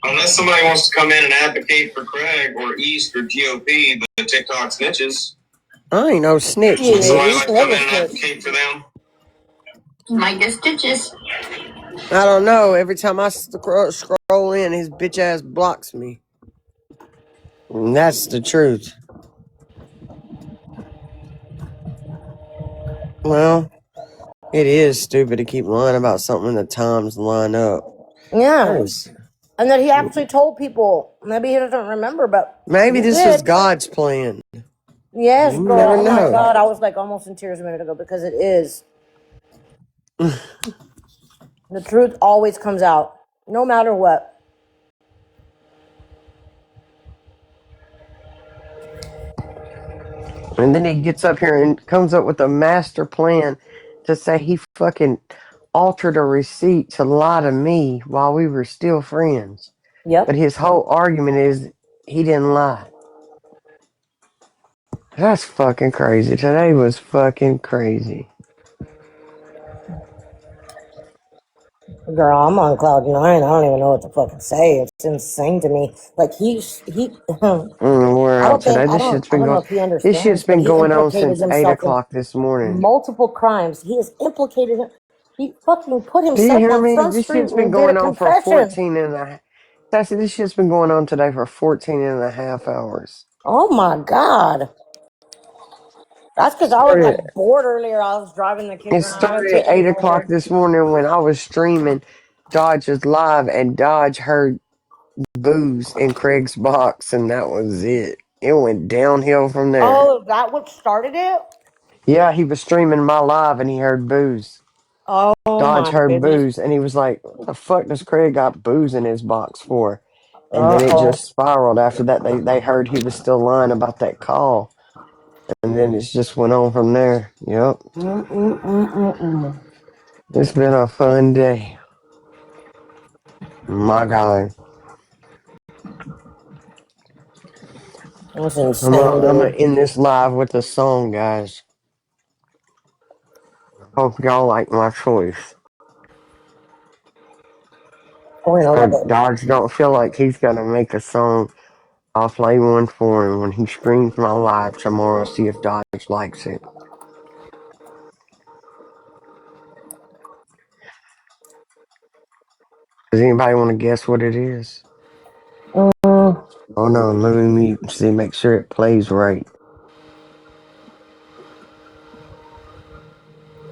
unless somebody wants to come in and advocate for Craig or East or GOP, the TikTok snitches. I ain't no snitch, Yeah, Somebody bitch. like to come in and advocate for them. Might get stitches. I don't know. Every time I scroll in, his bitch ass blocks me. And that's the truth. Well, it is stupid to keep lying about something the times line up. Yeah. Yes. And that he actually told people. Maybe he doesn't remember, but Maybe he this was did. God's plan. Yes, You girl. never Oh my know. God. I was like almost in tears a minute ago because it is. The truth always comes out, no matter what. And then he gets up here and comes up with a master plan to say he fucking altered a receipt to lie to me while we were still friends. Yep. But his whole argument is he didn't lie. That's fucking crazy. Today was fucking crazy. Girl, I'm on cloud nine. I don't even know what to fucking say. It's insane to me. Like he. We're I out don't think. today. I This don't. shit's I been don't know going. if he This shit's understands, but been he going on implicated since 8 himself in o'clock this morning. multiple crimes. He has implicated him. He fucking put Do you himself hear on me? Front This Street shit's been and did a going on for confession. 14 and a half. Sassy, this shit's been going on today for 14 and a half hours. Oh my God. That's because I was like bored earlier. I was driving the kids It around, started at taking 8 them o'clock over. this morning when I was streaming Dodge's live, and Dodge heard booze in Craig's box, and that was it. It went downhill from there. Oh, is that what started it? Yeah, he was streaming my live, and he heard booze. Oh Dodge my heard goodness. booze, and he was like, "What the fuck does Craig got booze in his box for?" And then it Uh-oh. just spiraled. After that, they heard he was still lying about that call, and then it just went on from there. Yep. It's been a fun day. My God. That's I'm insane, gonna dude. end this live with a song, guys. Hope y'all like my choice. Oh, you know, like If Dodge don't feel like he's gonna make a song, I'll play one for him when he streams my live tomorrow. See if Dodge likes it. Does anybody want to guess what it is? Oh no, let me see. Make sure it plays right.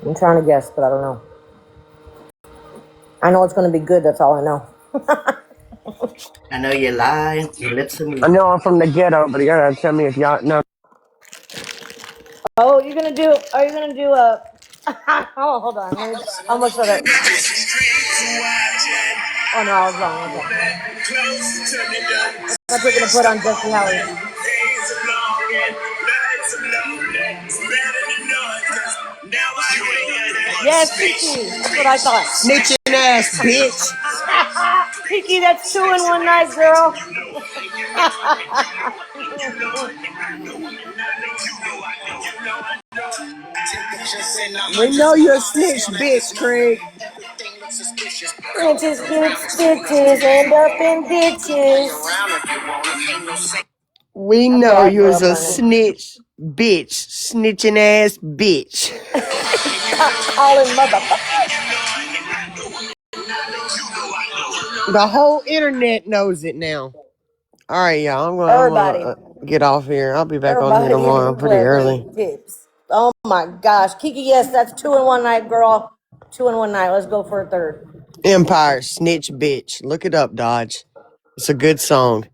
I'm trying to guess, but I don't know. I know it's going to be good. That's all I know. I know you lie. Your lips are I moving. know I'm from the ghetto, but you gotta tell me if y'all know. Oh, are you going to do a, oh, hold on. Let me, I almost said it. Oh, no, I was wrong. Okay. I thought you were going to put on Jesse Howard. Yes, Kiki. That's what I thought. Snitching ass bitch. Kiki, that's two in one night, girl. We know you're a snitch, bitch, Craig. Bitches get stitches, end up in ditches. We That's know what I you grew was up a learning. snitch, bitch, snitching ass bitch. Calling motherfucker. The whole internet knows it now. All right, y'all. I'm gonna Everybody. get off here. I'll be back on here Everybody in tomorrow pretty clever early. tips. Oh my gosh. Kiki, yes, that's 2 in 1 night, girl. 2 in 1 night. Let's go for a third. Empire, snitch, bitch. Look it up, Dodge. It's a good song.